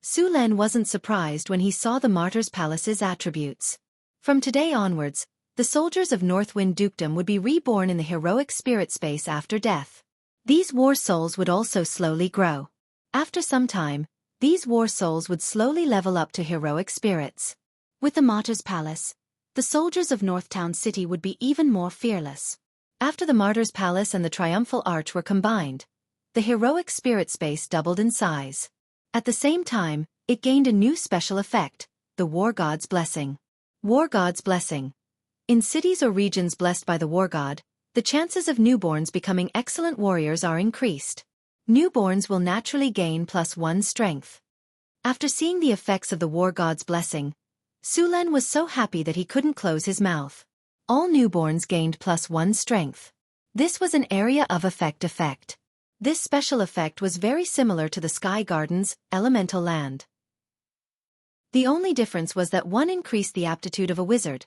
S1: Su Len wasn't surprised when he saw the Martyr's Palace's attributes. From today onwards, the soldiers of Northwind Dukedom would be reborn in the heroic spirit space after death. These war souls would also slowly grow. After some time, these war souls would slowly level up to heroic spirits. With the Martyr's Palace, the soldiers of Northtown City would be even more fearless. After the Martyr's Palace and the Triumphal Arch were combined, the heroic spirit space doubled in size. At the same time, it gained a new special effect, the War God's Blessing. War God's Blessing. In cities or regions blessed by the War God, the chances of newborns becoming excellent warriors are increased. Newborns will naturally gain +1 strength. After seeing the effects of the War God's Blessing, Su Len was so happy that he couldn't close his mouth. All newborns gained +1 strength. This was an area of effect. This special effect was very similar to the Sky Garden's Elemental Land. The only difference was that one increased the aptitude of a wizard,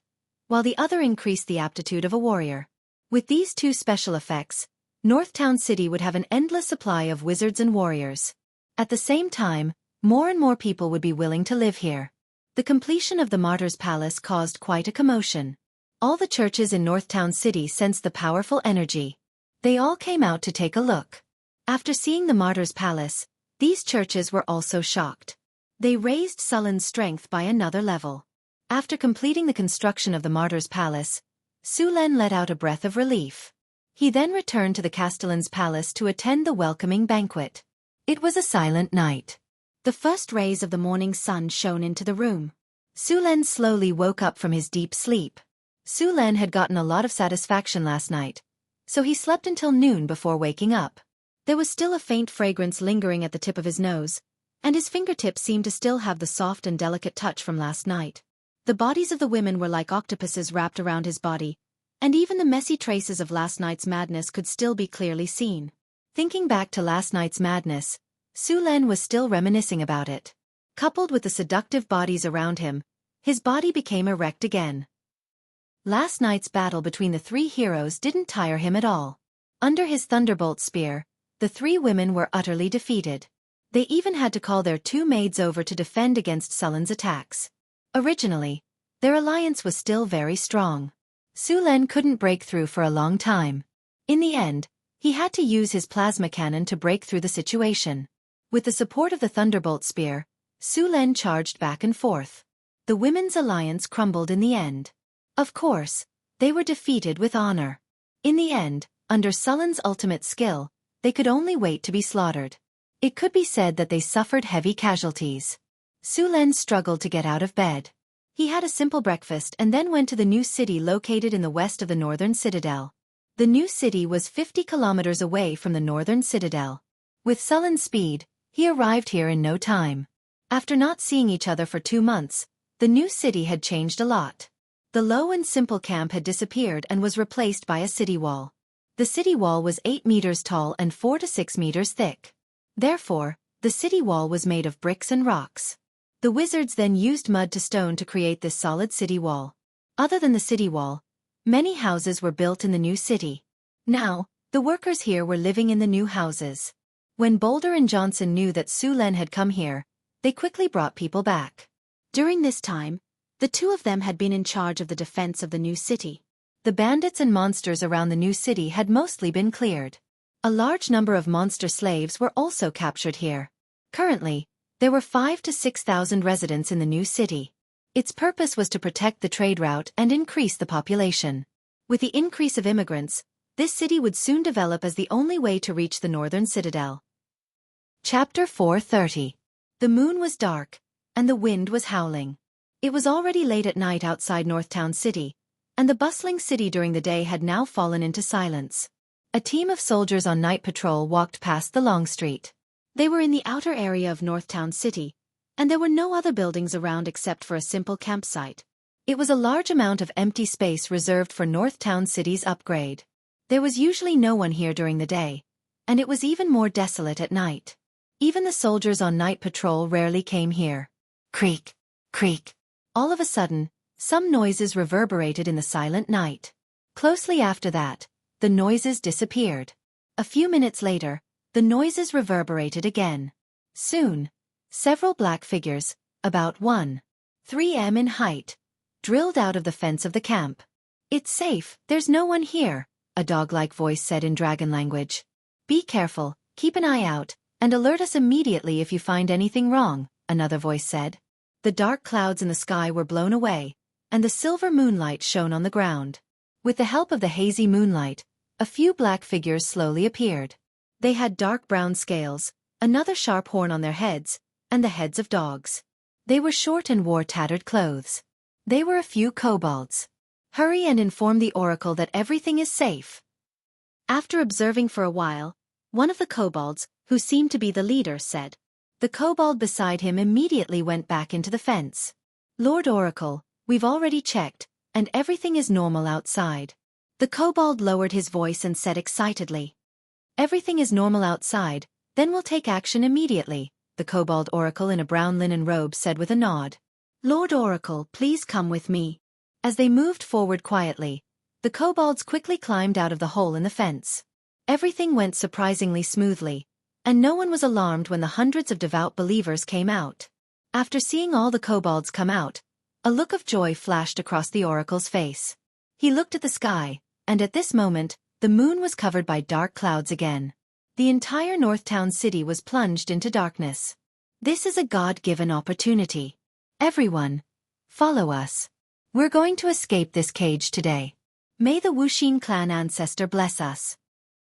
S1: while the other increased the aptitude of a warrior. With these 2 special effects, Northtown City would have an endless supply of wizards and warriors. At the same time, more and more people would be willing to live here. The completion of the Martyr's Palace caused quite a commotion. All the churches in Northtown City sensed the powerful energy. They all came out to take a look. After seeing the Martyr's Palace, these churches were also shocked. They raised Sulan's strength by another level. After completing the construction of the Martyr's Palace, Su Len let out a breath of relief. He then returned to the Castellan's palace to attend the welcoming banquet. It was a silent night. The first rays of the morning sun shone into the room. Su Len slowly woke up from his deep sleep. Su Len had gotten a lot of satisfaction last night, so he slept until noon before waking up. There was still a faint fragrance lingering at the tip of his nose, and his fingertips seemed to still have the soft and delicate touch from last night. The bodies of the women were like octopuses wrapped around his body, and even the messy traces of last night's madness could still be clearly seen. Thinking back to last night's madness, Su Len was still reminiscing about it. Coupled with the seductive bodies around him, his body became erect again. Last night's battle between the three heroes didn't tire him at all. Under his thunderbolt spear, the three women were utterly defeated. They even had to call their two maids over to defend against Sullen's attacks. Originally, their alliance was still very strong. Su Len couldn't break through for a long time. In the end, he had to use his plasma cannon to break through the situation. With the support of the thunderbolt spear, Su Len charged back and forth. The women's alliance crumbled in the end. Of course, they were defeated with honor. In the end, under Sullen's ultimate skill, they could only wait to be slaughtered. It could be said that they suffered heavy casualties. Su Len struggled to get out of bed. He had a simple breakfast and then went to the new city located in the west of the northern citadel. The new city was 50 kilometers away from the northern citadel. With Sullen's speed, he arrived here in no time. After not seeing each other for 2 months, the new city had changed a lot. The low and simple camp had disappeared and was replaced by a city wall. The city wall was 8 meters tall and 4 to 6 meters thick. Therefore, the city wall was made of bricks and rocks. The wizards then used mud to stone to create this solid city wall. Other than the city wall, many houses were built in the new city. Now, the workers here were living in the new houses. When Boulder and Johnson knew that Su Len had come here, they quickly brought people back. During this time, the two of them had been in charge of the defense of the new city. The bandits and monsters around the new city had mostly been cleared. A large number of monster slaves were also captured here. Currently, there were 5,000 to 6,000 residents in the new city. Its purpose was to protect the trade route and increase the population. With the increase of immigrants, this city would soon develop as the only way to reach the northern citadel. Chapter 4:30. The moon was dark, and the wind was howling. It was already late at night outside Northtown City, and the bustling city during the day had now fallen into silence. A team of soldiers on night patrol walked past the long street. They were in the outer area of Northtown City, and there were no other buildings around except for a simple campsite. It was a large amount of empty space reserved for Northtown City's upgrade. There was usually no one here during the day, and it was even more desolate at night. Even the soldiers on night patrol rarely came here. Creak, creak. All of a sudden, some noises reverberated in the silent night. Closely after that, the noises disappeared. A few minutes later, the noises reverberated again. Soon, several black figures, about 1.3 m in height, drilled out of the fence of the camp. "It's safe, there's no one here," a dog-like voice said in dragon language. "Be careful, keep an eye out, and alert us immediately if you find anything wrong," another voice said. The dark clouds in the sky were blown away, and the silver moonlight shone on the ground. With the help of the hazy moonlight, a few black figures slowly appeared. They had dark brown scales, another sharp horn on their heads, and the heads of dogs. They were short and wore tattered clothes. They were a few kobolds. "Hurry and inform the oracle that everything is safe." After observing for a while, one of the kobolds, who seemed to be the leader, said. The kobold beside him immediately went back into the fence. "Lord Oracle, we've already checked, and everything is normal outside." The kobold lowered his voice and said excitedly. "Everything is normal outside, then we'll take action immediately," the kobold oracle in a brown linen robe said with a nod. "Lord Oracle, please come with me." As they moved forward quietly, the kobolds quickly climbed out of the hole in the fence. Everything went surprisingly smoothly, and no one was alarmed when the hundreds of devout believers came out. After seeing all the kobolds come out, a look of joy flashed across the oracle's face. He looked at the sky, and at this moment, the moon was covered by dark clouds again. The entire Northtown City was plunged into darkness. "This is a God-given opportunity. Everyone, follow us. We're going to escape this cage today. May the Wuxia clan ancestor bless us."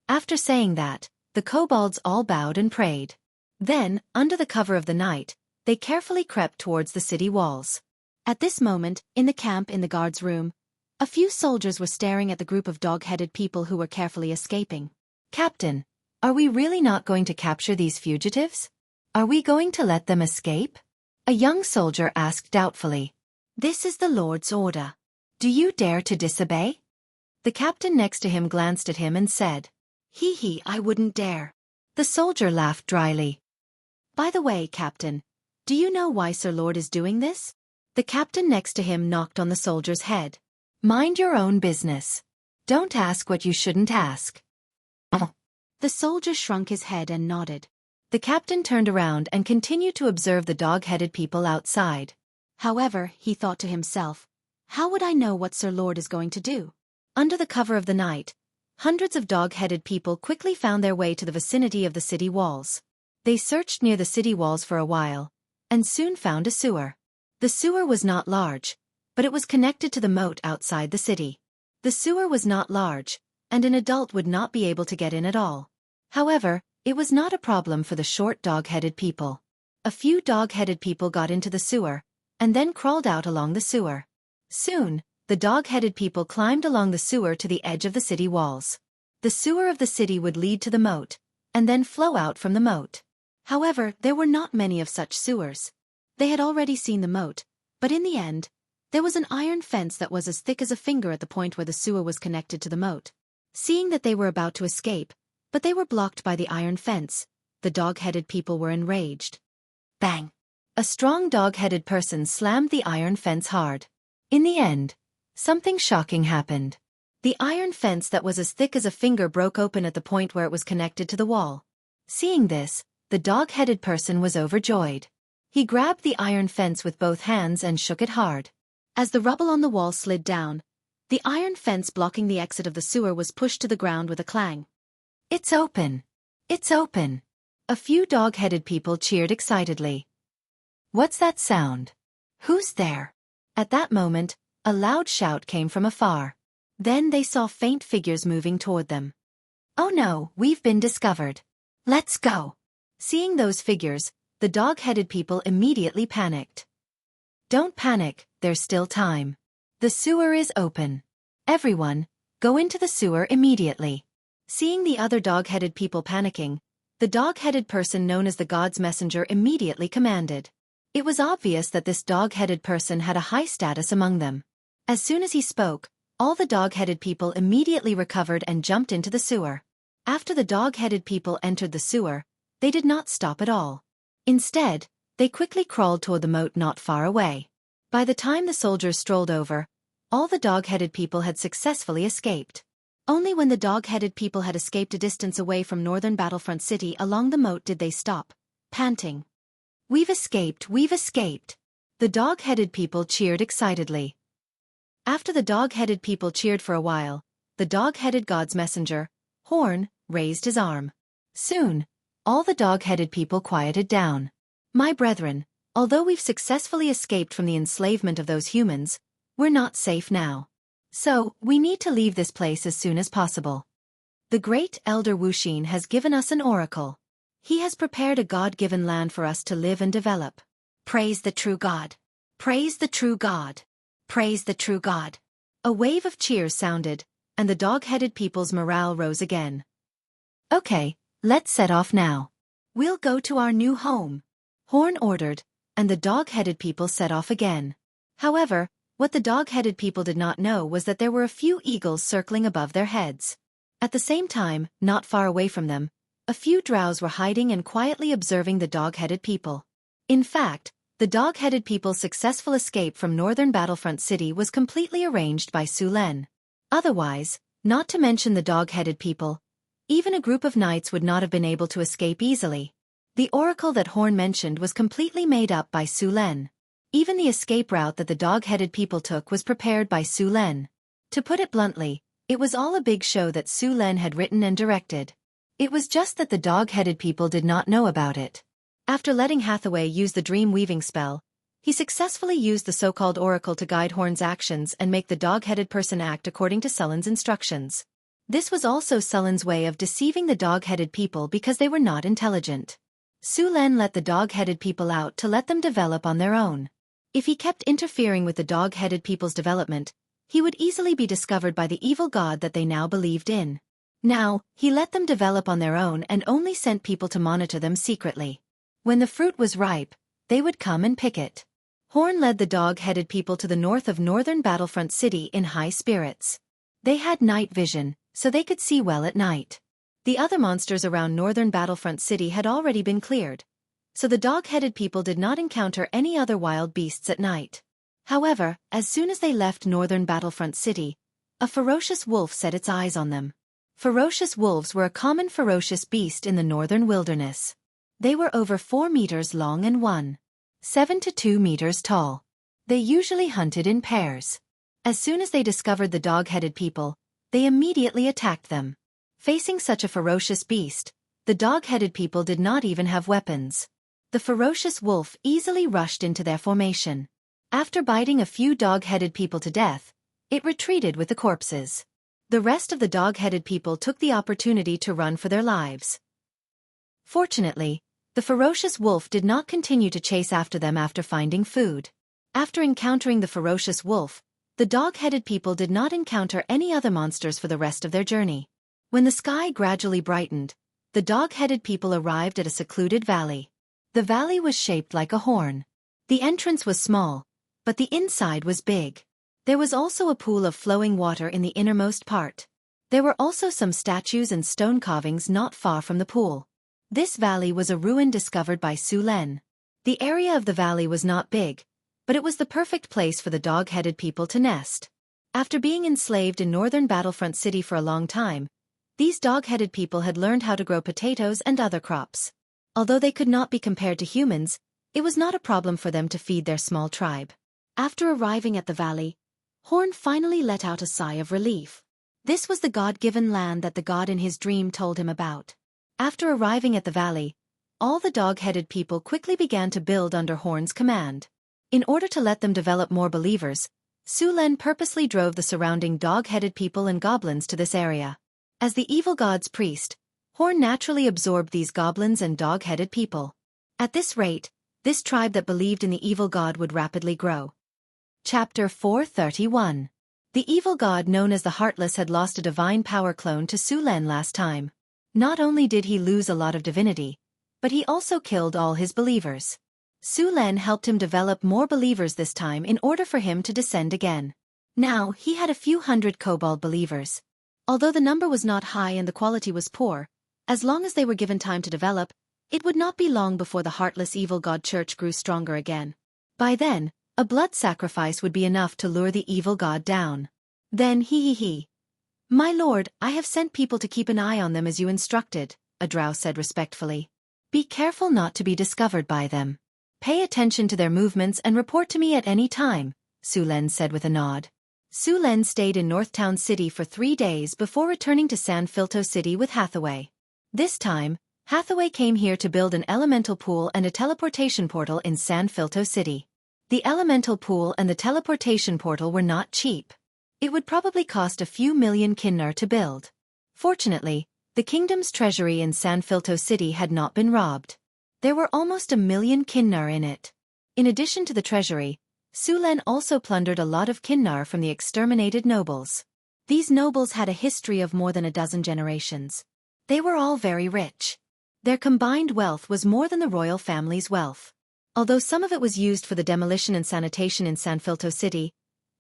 S1: After saying that, the kobolds all bowed and prayed. Then, under the cover of the night, they carefully crept towards the city walls. At this moment, in the camp in the guard's room, A few soldiers were staring at the group of dog-headed people who were carefully escaping. "Captain, are we really not going to capture these fugitives? Are we going to let them escape?" A young soldier asked doubtfully. "This is the Lord's order. Do you dare to disobey?" The captain next to him glanced at him and said, I wouldn't dare." The soldier laughed dryly. "By the way, Captain, do you know why Sir Lord is doing this?" The captain next to him knocked on the soldier's head. "Mind your own business. Don't ask what you shouldn't ask." The soldier shrunk his head and nodded. The captain turned around and continued to observe the dog-headed people outside. However, he thought to himself, "How would I know what Sir Lord is going to do?" Under the cover of the night, hundreds of dog-headed people quickly found their way to the vicinity of the city walls. They searched near the city walls for a while, and soon found a sewer. The sewer was not large, but it was connected to the moat outside the city. The sewer was not large, and an adult would not be able to get in at all. However, it was not a problem for the short dog-headed people. A few dog-headed people got into the sewer, and then crawled out along the sewer. Soon, the dog-headed people climbed along the sewer to the edge of the city walls. The sewer of the city would lead to the moat, and then flow out from the moat. However, there were not many of such sewers. They had already seen the moat, but in the end, there was an iron fence that was as thick as a finger at the point where the sewer was connected to the moat. Seeing that they were about to escape, but they were blocked by the iron fence, the dog-headed people were enraged. Bang! A strong dog-headed person slammed the iron fence hard. In the end, something shocking happened. The iron fence that was as thick as a finger broke open at the point where it was connected to the wall. Seeing this, the dog-headed person was overjoyed. He grabbed the iron fence with both hands and shook it hard. As the rubble on the wall slid down, the iron fence blocking the exit of the sewer was pushed to the ground with a clang. "It's open! It's open!" A few dog-headed people cheered excitedly. "What's that sound? Who's there?" At that moment, a loud shout came from afar. Then they saw faint figures moving toward them. "Oh no, we've been discovered. Let's go!" Seeing those figures, the dog-headed people immediately panicked. "Don't panic, there's still time. The sewer is open. Everyone, go into the sewer immediately." Seeing the other dog-headed people panicking, the dog-headed person known as the God's messenger immediately commanded. It was obvious that this dog-headed person had a high status among them. As soon as he spoke, all the dog-headed people immediately recovered and jumped into the sewer. After the dog-headed people entered the sewer, they did not stop at all. Instead, they quickly crawled toward the moat not far away. By the time the soldiers strolled over, all the dog-headed people had successfully escaped. Only when the dog-headed people had escaped a distance away from northern Battlefront City along the moat did they stop, panting. We've escaped, we've escaped!" The dog-headed people cheered excitedly. After the dog-headed people cheered for a while, the dog-headed God's messenger, Horn, raised his arm. Soon, all the dog-headed people quieted down. "My brethren, although we've successfully escaped from the enslavement of those humans, we're not safe now. So, we need to leave this place as soon as possible. The great elder Wuxia has given us an oracle. He has prepared a God-given land for us to live and develop. Praise the true God! Praise the true God! Praise the true God!" A wave of cheers sounded, and the dog-headed people's morale rose again. "Okay, let's set off now. We'll go to our new home," Horn ordered, and the dog-headed people set off again. However, what the dog-headed people did not know was that there were a few eagles circling above their heads. At the same time, not far away from them, a few drows were hiding and quietly observing the dog-headed people. In fact, the dog-headed people's successful escape from northern Battlefront City was completely arranged by Su Len. Otherwise, not to mention the dog-headed people, even a group of knights would not have been able to escape easily. The oracle that Horn mentioned was completely made up by Su Len. Even the escape route that the dog-headed people took was prepared by Su Len. To put it bluntly, it was all a big show that Su Len had written and directed. It was just that the dog-headed people did not know about it. After letting Hathaway use the dream-weaving spell, he successfully used the so-called oracle to guide Horn's actions and make the dog-headed person act according to Sullen's instructions. This was also Sullen's way of deceiving the dog-headed people because they were not intelligent. Su Len let the dog-headed people out to let them develop on their own. If he kept interfering with the dog-headed people's development, he would easily be discovered by the evil god that they now believed in. Now, he let them develop on their own and only sent people to monitor them secretly. When the fruit was ripe, they would come and pick it. Horn led the dog-headed people to the north of northern Battlefront City in high spirits. They had night vision, so they could see well at night. The other monsters around northern Battlefront City had already been cleared, so the dog-headed people did not encounter any other wild beasts at night. However, as soon as they left northern Battlefront City, a ferocious wolf set its eyes on them. Ferocious wolves were a common ferocious beast in the northern wilderness. They were over 4 meters long and 1.7 to 2 meters tall. They usually hunted in pairs. As soon as they discovered the dog-headed people, they immediately attacked them. Facing such a ferocious beast, the dog-headed people did not even have weapons. The ferocious wolf easily rushed into their formation. After biting a few dog-headed people to death, it retreated with the corpses. The rest of the dog-headed people took the opportunity to run for their lives. Fortunately, the ferocious wolf did not continue to chase after them after finding food. After encountering the ferocious wolf, the dog-headed people did not encounter any other monsters for the rest of their journey. When the sky gradually brightened, the dog-headed people arrived at a secluded valley. The valley was shaped like a horn. The entrance was small, but the inside was big. There was also a pool of flowing water in the innermost part. There were also some statues and stone carvings not far from the pool. This valley was a ruin discovered by Su Len. The area of the valley was not big, but it was the perfect place for the dog-headed people to nest. After being enslaved in northern Battlefront City for a long time, these dog-headed people had learned how to grow potatoes and other crops. Although they could not be compared to humans, it was not a problem for them to feed their small tribe. After arriving at the valley, Horn finally let out a sigh of relief. This was the God-given land that the god in his dream told him about. After arriving at the valley, all the dog-headed people quickly began to build under Horn's command. In order to let them develop more believers, Su Len purposely drove the surrounding dog-headed people and goblins to this area. As the evil god's priest, Horn naturally absorbed these goblins and dog-headed people. At this rate, this tribe that believed in the evil god would rapidly grow. Chapter 431. The evil god known as the Heartless had lost a divine power clone to Su Len last time. Not only did he lose a lot of divinity, but he also killed all his believers. Su Len helped him develop more believers this time in order for him to descend again. Now, he had a few hundred kobold believers. Although the number was not high and the quality was poor, as long as they were given time to develop, it would not be long before the Heartless Evil God Church grew stronger again. By then, a blood sacrifice would be enough to lure the evil god down. Then My lord, I have sent people to keep an eye on them as you instructed, a drow said respectfully. Be careful not to be discovered by them. Pay attention to their movements and report to me at any time, Su Len said with a nod. Su Len stayed in Northtown City for 3 days before returning to San Filto City with Hathaway. This time, Hathaway came here to build an elemental pool and a teleportation portal in San Filto City. The elemental pool and the teleportation portal were not cheap. It would probably cost a few million kinnar to build. Fortunately, the kingdom's treasury in San Filto City had not been robbed. There were almost 1 million kinnar in it. In addition to the treasury, Su Len also plundered a lot of kinnar from the exterminated nobles. These nobles had a history of more than a dozen generations. They were all very rich. Their combined wealth was more than the royal family's wealth. Although some of it was used for the demolition and sanitation in San Filto City,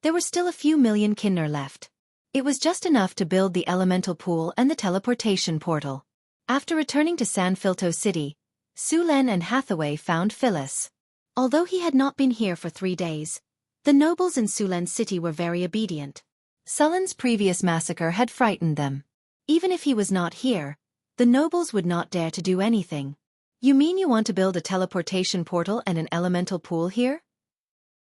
S1: there were still a few million kinnar left. It was just enough to build the elemental pool and the teleportation portal. After returning to San Filto City, Su Len and Hathaway found Phyllis. Although he had not been here for 3 days, the nobles in Su Len City were very obedient. Sullen's previous massacre had frightened them. Even if he was not here, the nobles would not dare to do anything. You mean you want to build a teleportation portal and an elemental pool here?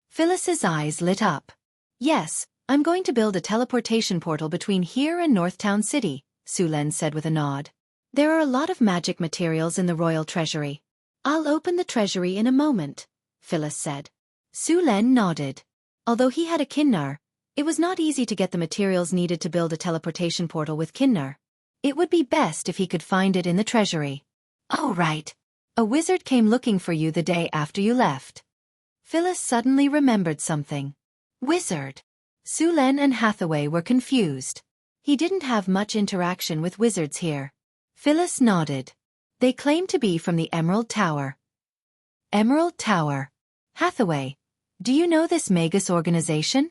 S1: Phyllis's eyes lit up. Yes, I'm going to build a teleportation portal between here and Northtown City, Su Len said with a nod. There are a lot of magic materials in the royal treasury. I'll open the treasury in a moment, Phyllis said. Su Len nodded. Although he had a kinnar, it was not easy to get the materials needed to build a teleportation portal with kinnar. It would be best if he could find it in the treasury. Oh right. A wizard came looking for you the day after you left. Phyllis suddenly remembered something. Wizard. Su Len and Hathaway were confused. He didn't have much interaction with wizards here. Phyllis nodded. They claimed to be from the Emerald Tower. Emerald Tower. Hathaway, do you know this Magus organization?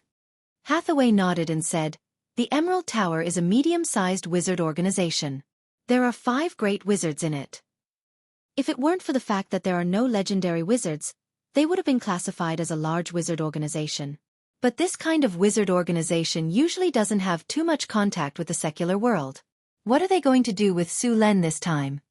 S1: Hathaway nodded and said, the Emerald Tower is a medium-sized wizard organization. There are 5 great wizards in it. If it weren't for the fact that there are no legendary wizards, they would have been classified as a large wizard organization. But this kind of wizard organization usually doesn't have too much contact with the secular world. What are they going to do with Su Len this time?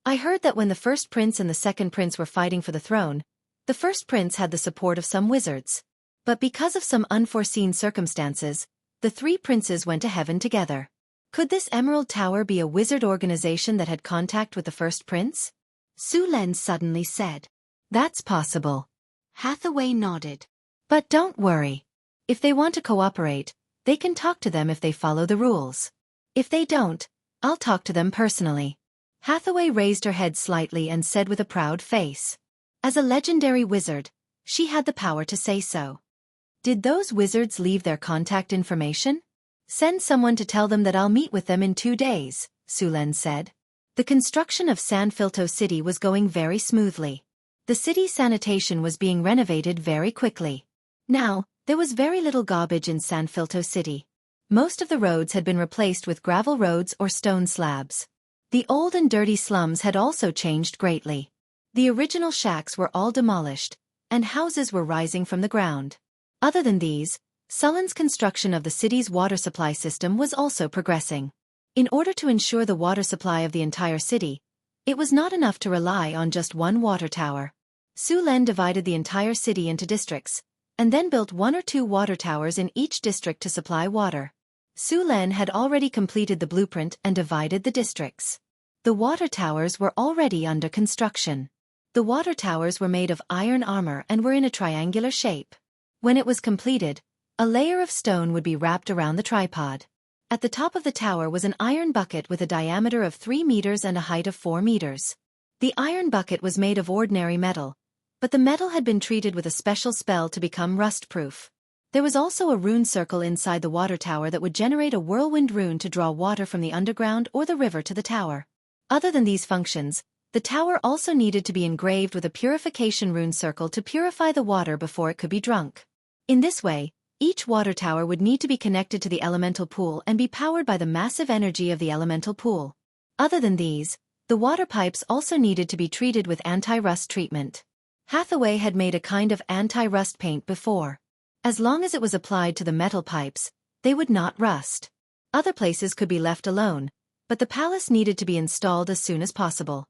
S1: I heard that when the first prince and the second prince were fighting for the throne, the first prince had the support of some wizards. But because of some unforeseen circumstances, the 3 princes went to heaven together. Could this Emerald Tower be a wizard organization that had contact with the first prince? Su Len suddenly said. That's possible. Hathaway nodded. But don't worry. If they want to cooperate, they can talk to them if they follow the rules. If they don't, I'll talk to them personally. Hathaway raised her head slightly and said with a proud face. As a legendary wizard, she had the power to say so. Did those wizards leave their contact information? Send someone to tell them that I'll meet with them in 2 days, Su Len said. The construction of San Filto City was going very smoothly. The city's sanitation was being renovated very quickly. Now, there was very little garbage in San Filto City. Most of the roads had been replaced with gravel roads or stone slabs. The old and dirty slums had also changed greatly. The original shacks were all demolished, and houses were rising from the ground. Other than these, Sullen's construction of the city's water supply system was also progressing. In order to ensure the water supply of the entire city, it was not enough to rely on just one water tower. Su Len divided the entire city into districts, and then built 1 or 2 water towers in each district to supply water. Su Len had already completed the blueprint and divided the districts. The water towers were already under construction. The water towers were made of iron armor and were in a triangular shape. When it was completed, a layer of stone would be wrapped around the tripod. At the top of the tower was an iron bucket with a diameter of 3 meters and a height of 4 meters. The iron bucket was made of ordinary metal, but the metal had been treated with a special spell to become rust-proof. There was also a rune circle inside the water tower that would generate a whirlwind rune to draw water from the underground or the river to the tower. Other than these functions, the tower also needed to be engraved with a purification rune circle to purify the water before it could be drunk. In this way, each water tower would need to be connected to the elemental pool and be powered by the massive energy of the elemental pool. Other than these, the water pipes also needed to be treated with anti-rust treatment. Hathaway had made a kind of anti-rust paint before. As long as it was applied to the metal pipes, they would not rust. Other places could be left alone, but the palace needed to be installed as soon as possible.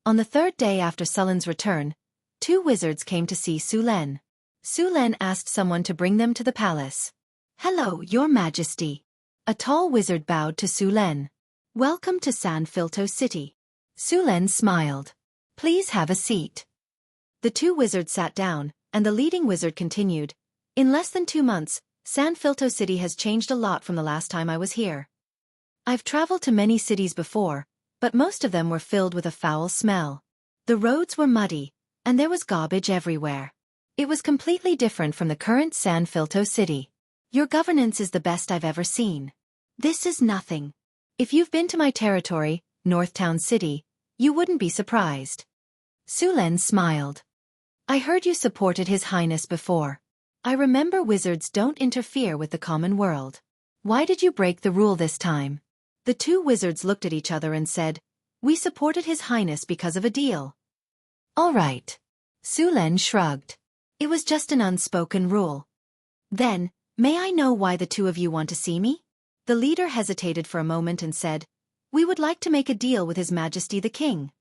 S1: On the 3rd day after Sullen's return, 2 wizards came to see Su Len. Su Len asked someone to bring them to the palace. Hello, Your Majesty. A tall wizard bowed to Su Len. Welcome to San Filto City. Su Len smiled. Please have a seat. The 2 wizards sat down, and the leading wizard continued. In less than 2 months, San Filto City has changed a lot from the last time I was here. I've traveled to many cities before, but most of them were filled with a foul smell. The roads were muddy, and there was garbage everywhere. It was completely different from the current San Filto City. Your governance is the best I've ever seen. This is nothing. If you've been to my territory, Northtown City, you wouldn't be surprised. Su Len smiled. I heard you supported His Highness before. I remember wizards don't interfere with the common world. Why did you break the rule this time? The 2 wizards looked at each other and said, We supported His Highness because of a deal. All right. Su Len shrugged. It was just an unspoken rule. Then, may I know why the 2 of you want to see me? The leader hesitated for a moment and said, We would like to make a deal with His Majesty the King.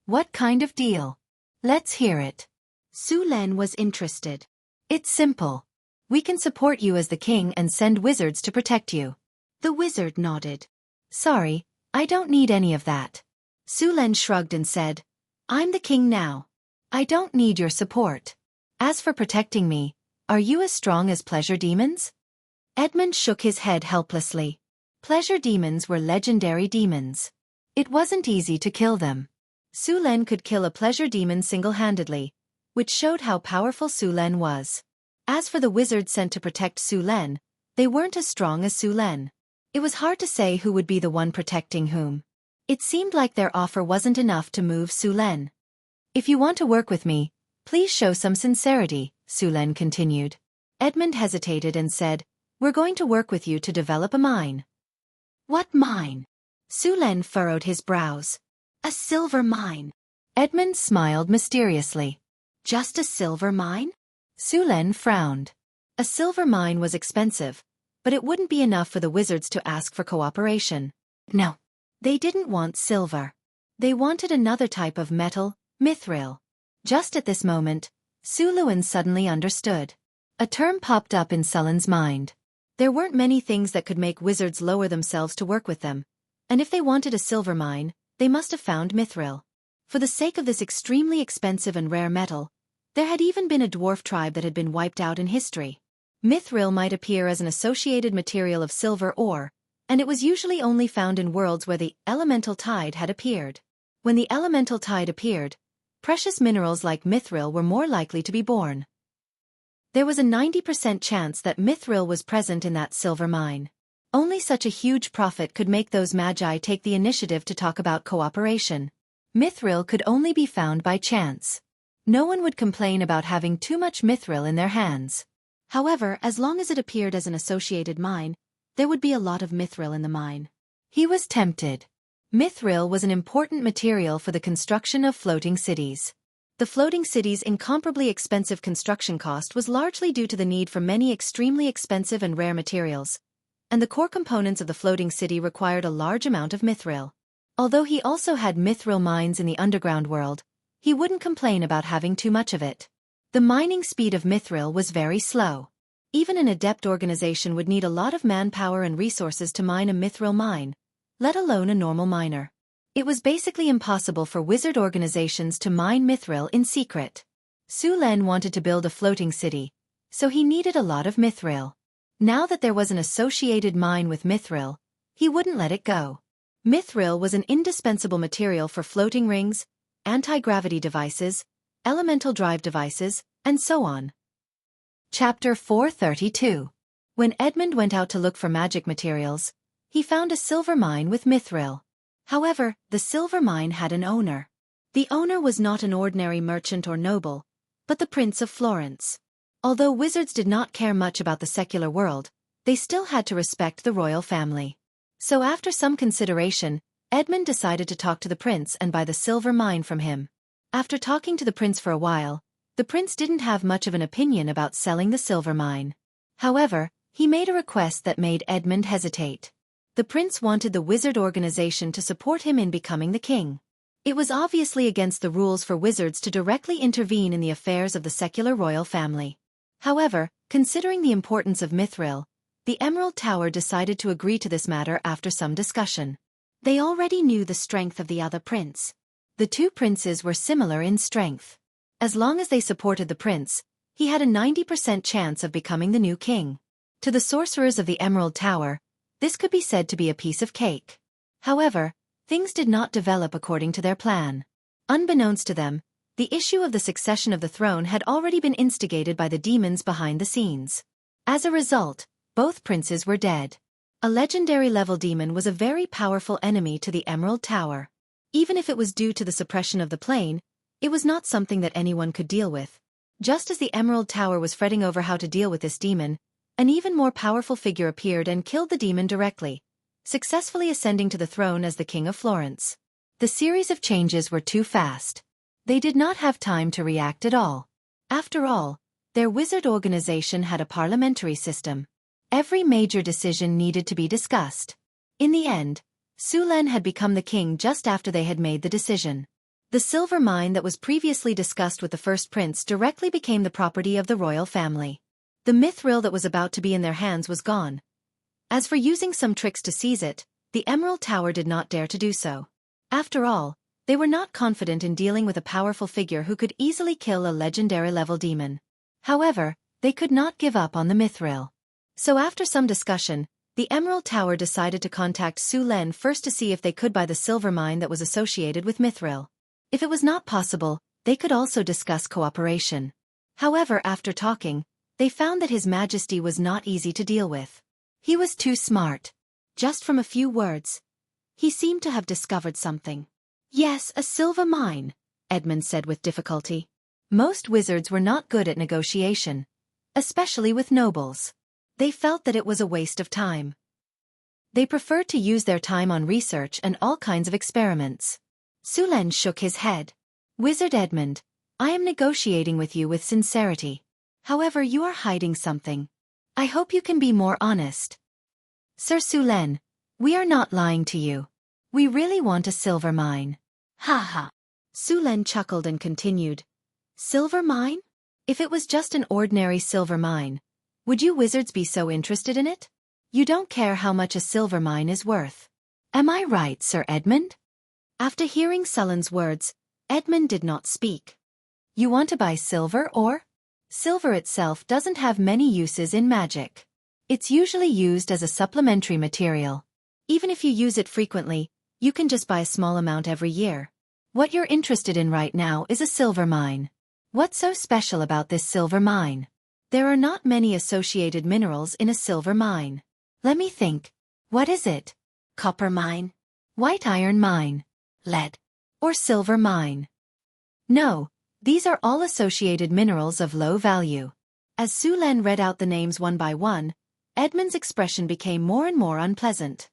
S1: What kind of deal? Let's hear it. Su Len was interested. It's simple. We can support you as the king and send wizards to protect you. The wizard nodded. Sorry, I don't need any of that. Su Len shrugged and said, I'm the king now. I don't need your support. As for protecting me, are you as strong as pleasure demons? Edmund shook his head helplessly. Pleasure demons were legendary demons. It wasn't easy to kill them. Su Len could kill a pleasure demon single-handedly, which showed how powerful Su Len was. As for the wizards sent to protect Su Len, they weren't as strong as Su Len. It was hard to say who would be the one protecting whom. It seemed like their offer wasn't enough to move Su Len. If you want to work with me, please show some sincerity, Su Len continued. Edmund hesitated and said, "We're going to work with you to develop a mine." "What mine?" Su Len furrowed his brows. "A silver mine." Edmund smiled mysteriously. "Just a silver mine?" Su Len frowned. A silver mine was expensive, but it wouldn't be enough for the wizards to ask for cooperation. No. They didn't want silver. They wanted another type of metal, mithril. Just at this moment, Su Luan suddenly understood. A term popped up in Sullen's mind. There weren't many things that could make wizards lower themselves to work with them, and if they wanted a silver mine, they must have found mithril. For the sake of this extremely expensive and rare metal, there had even been a dwarf tribe that had been wiped out in history. Mithril might appear as an associated material of silver ore, and it was usually only found in worlds where the elemental tide had appeared. When the elemental tide appeared, precious minerals like mithril were more likely to be born. There was a 90% chance that mithril was present in that silver mine. Only such a huge profit could make those magi take the initiative to talk about cooperation. Mithril could only be found by chance. No one would complain about having too much mithril in their hands. However, as long as it appeared as an associated mine, there would be a lot of mithril in the mine. He was tempted. Mithril was an important material for the construction of floating cities. The floating cities' incomparably expensive construction cost was largely due to the need for many extremely expensive and rare materials, and the core components of the floating city required a large amount of mithril. Although he also had mithril mines in the underground world, he wouldn't complain about having too much of it. The mining speed of mithril was very slow. Even an adept organization would need a lot of manpower and resources to mine a mithril mine, let alone a normal miner. It was basically impossible for wizard organizations to mine mithril in secret. Su Len wanted to build a floating city, so he needed a lot of mithril. Now that there was an associated mine with mithril, he wouldn't let it go. Mithril was an indispensable material for floating rings, anti-gravity devices, elemental drive devices, and so on. Chapter 432. When Edmund went out to look for magic materials, he found a silver mine with mithril. However, the silver mine had an owner. The owner was not an ordinary merchant or noble, but the Prince of Florence. Although wizards did not care much about the secular world, they still had to respect the royal family. So after some consideration, Edmund decided to talk to the prince and buy the silver mine from him. After talking to the prince for a while, the prince didn't have much of an opinion about selling the silver mine. However, he made a request that made Edmund hesitate. The prince wanted the wizard organization to support him in becoming the king. It was obviously against the rules for wizards to directly intervene in the affairs of the secular royal family. However, considering the importance of mithril, the Emerald Tower decided to agree to this matter after some discussion. They already knew the strength of the other prince. The two princes were similar in strength. As long as they supported the prince, he had a 90% chance of becoming the new king. To the sorcerers of the Emerald Tower, this could be said to be a piece of cake. However, things did not develop according to their plan. Unbeknownst to them, the issue of the succession of the throne had already been instigated by the demons behind the scenes. As a result, both princes were dead. A legendary level demon was a very powerful enemy to the Emerald Tower. Even if it was due to the suppression of the plane, it was not something that anyone could deal with. Just as the Emerald Tower was fretting over how to deal with this demon, an even more powerful figure appeared and killed the demon directly, successfully ascending to the throne as the King of Florence. The series of changes were too fast. They did not have time to react at all. After all, their wizard organization had a parliamentary system. Every major decision needed to be discussed. In the end, Su Len had become the king just after they had made the decision. The silver mine that was previously discussed with the first prince directly became the property of the royal family. The mithril that was about to be in their hands was gone. As for using some tricks to seize it, the Emerald Tower did not dare to do so. After all, they were not confident in dealing with a powerful figure who could easily kill a legendary-level demon. However, they could not give up on the mithril. So after some discussion, the Emerald Tower decided to contact Su Len first to see if they could buy the silver mine that was associated with mithril. If it was not possible, they could also discuss cooperation. However, after talking, They found that His Majesty was not easy to deal with. He was too smart. Just from a few words, he seemed to have discovered something. Yes, a silver mine, Edmund said with difficulty. Most wizards were not good at negotiation, especially with nobles. They felt that it was a waste of time. They preferred to use their time on research and all kinds of experiments. Sulen shook his head. Wizard Edmund, I am negotiating with you with sincerity. However, you are hiding something. I hope you can be more honest. Sir Sulen, we are not lying to you. We really want a silver mine. Ha ha. Sulen chuckled and continued. Silver mine? If it was just an ordinary silver mine, would you wizards be so interested in it? You don't care how much a silver mine is worth. Am I right, Sir Edmund? After hearing Sulen's words, Edmund did not speak. You want to buy silver or? Silver itself doesn't have many uses in magic. It's usually used as a supplementary material. Even if you use it frequently, you can just buy a small amount every year. What you're interested in right now is a silver mine. What's so special about this silver mine? There are not many associated minerals in a silver mine. Let me think. What is it? Copper mine? White iron mine? Lead? Or silver mine? No, these are all associated minerals of low value. As Sulen read out the names one by one, Edmund's expression became more and more unpleasant.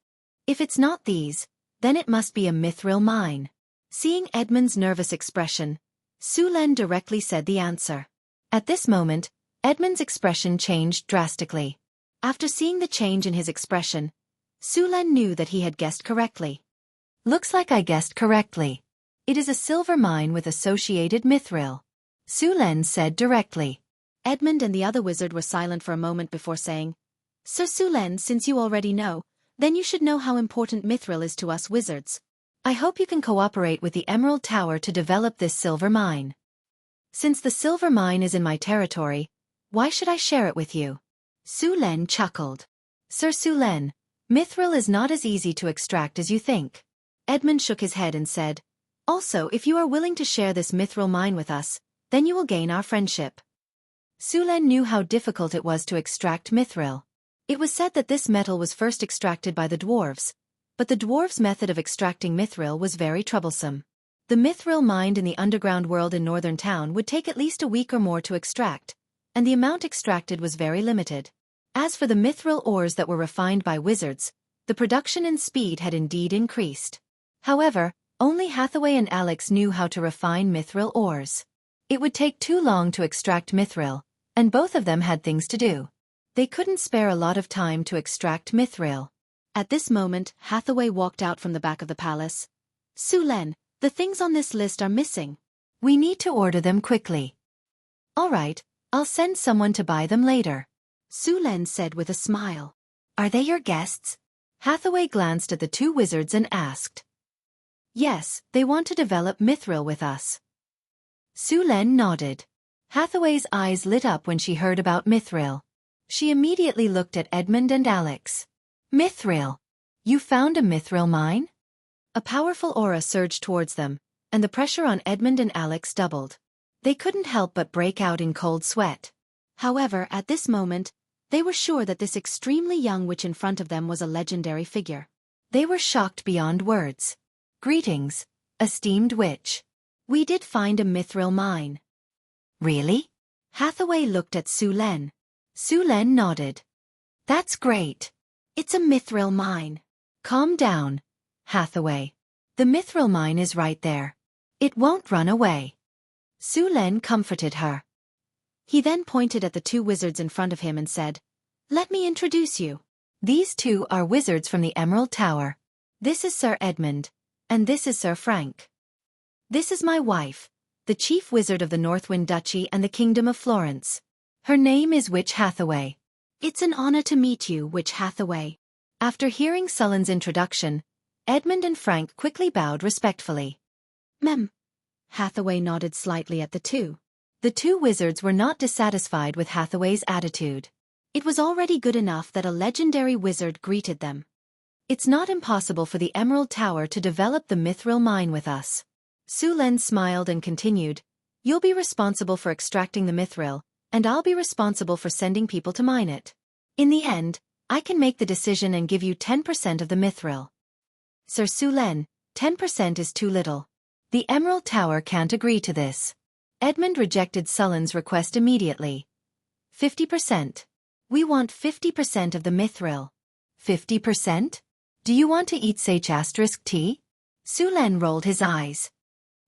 S1: If it's not these, then it must be a mithril mine. Seeing Edmund's nervous expression, Sulen directly said the answer. At this moment, Edmund's expression changed drastically. After seeing the change in his expression, Sulen knew that he had guessed correctly. Looks like I guessed correctly. It is a silver mine with associated mithril. Sulen said directly. Edmund and the other wizard were silent for a moment before saying, Sir Sulen, since you already know, then you should know how important mithril is to us wizards. I hope you can cooperate with the Emerald Tower to develop this silver mine. Since the silver mine is in my territory, why should I share it with you? Sulen chuckled. Sir Sulen, mithril is not as easy to extract as you think. Edmund shook his head and said, Also, if you are willing to share this mithril mine with us, then you will gain our friendship. Sulen knew how difficult it was to extract mithril. It was said that this metal was first extracted by the dwarves, but the dwarves' method of extracting mithril was very troublesome. The mithril mined in the underground world in northern town would take at least a week or more to extract, and the amount extracted was very limited. As for the mithril ores that were refined by wizards, the production and speed had indeed increased. However, only Hathaway and Alex knew how to refine mithril ores. It would take too long to extract mithril, and both of them had things to do. They couldn't spare a lot of time to extract mithril. At this moment, Hathaway walked out from the back of the palace. Sulen, the things on this list are missing. We need to order them quickly. All right, I'll send someone to buy them later. Sulen said with a smile. Are they your guests? Hathaway glanced at the two wizards and asked. Yes, they want to develop mithril with us. Sulen nodded. Hathaway's eyes lit up when she heard about mithril. She immediately looked at Edmund and Alex. Mithril! You found a mithril mine? A powerful aura surged towards them, and the pressure on Edmund and Alex doubled. They couldn't help but break out in cold sweat. However, at this moment, they were sure that this extremely young witch in front of them was a legendary figure. They were shocked beyond words. Greetings, esteemed witch. We did find a mithril mine. Really? Hathaway looked at Sulen. Sulen nodded. That's great. It's a mithril mine. Calm down, Hathaway. The mithril mine is right there. It won't run away. Sulen comforted her. He then pointed at the two wizards in front of him and said, Let me introduce you. These two are wizards from the Emerald Tower. This is Sir Edmund, and this is Sir Frank. This is my wife, the chief wizard of the Northwind Duchy and the Kingdom of Florence. Her name is Witch Hathaway. It's an honor to meet you, Witch Hathaway. After hearing Sulen's introduction, Edmund and Frank quickly bowed respectfully. Mem. Hathaway nodded slightly at the two. The two wizards were not dissatisfied with Hathaway's attitude. It was already good enough that a legendary wizard greeted them. It's not impossible for the Emerald Tower to develop the mithril mine with us. Sulen smiled and continued, You'll be responsible for extracting the mithril, and I'll be responsible for sending people to mine it. In the end, I can make the decision and give you 10% of the mithril. Sir Sulen, 10% is too little. The Emerald Tower can't agree to this. Edmund rejected Sulen's request immediately. 50%. We want 50% of the mithril. 50%? Do you want to eat sage asterisk tea? Sulen rolled his eyes.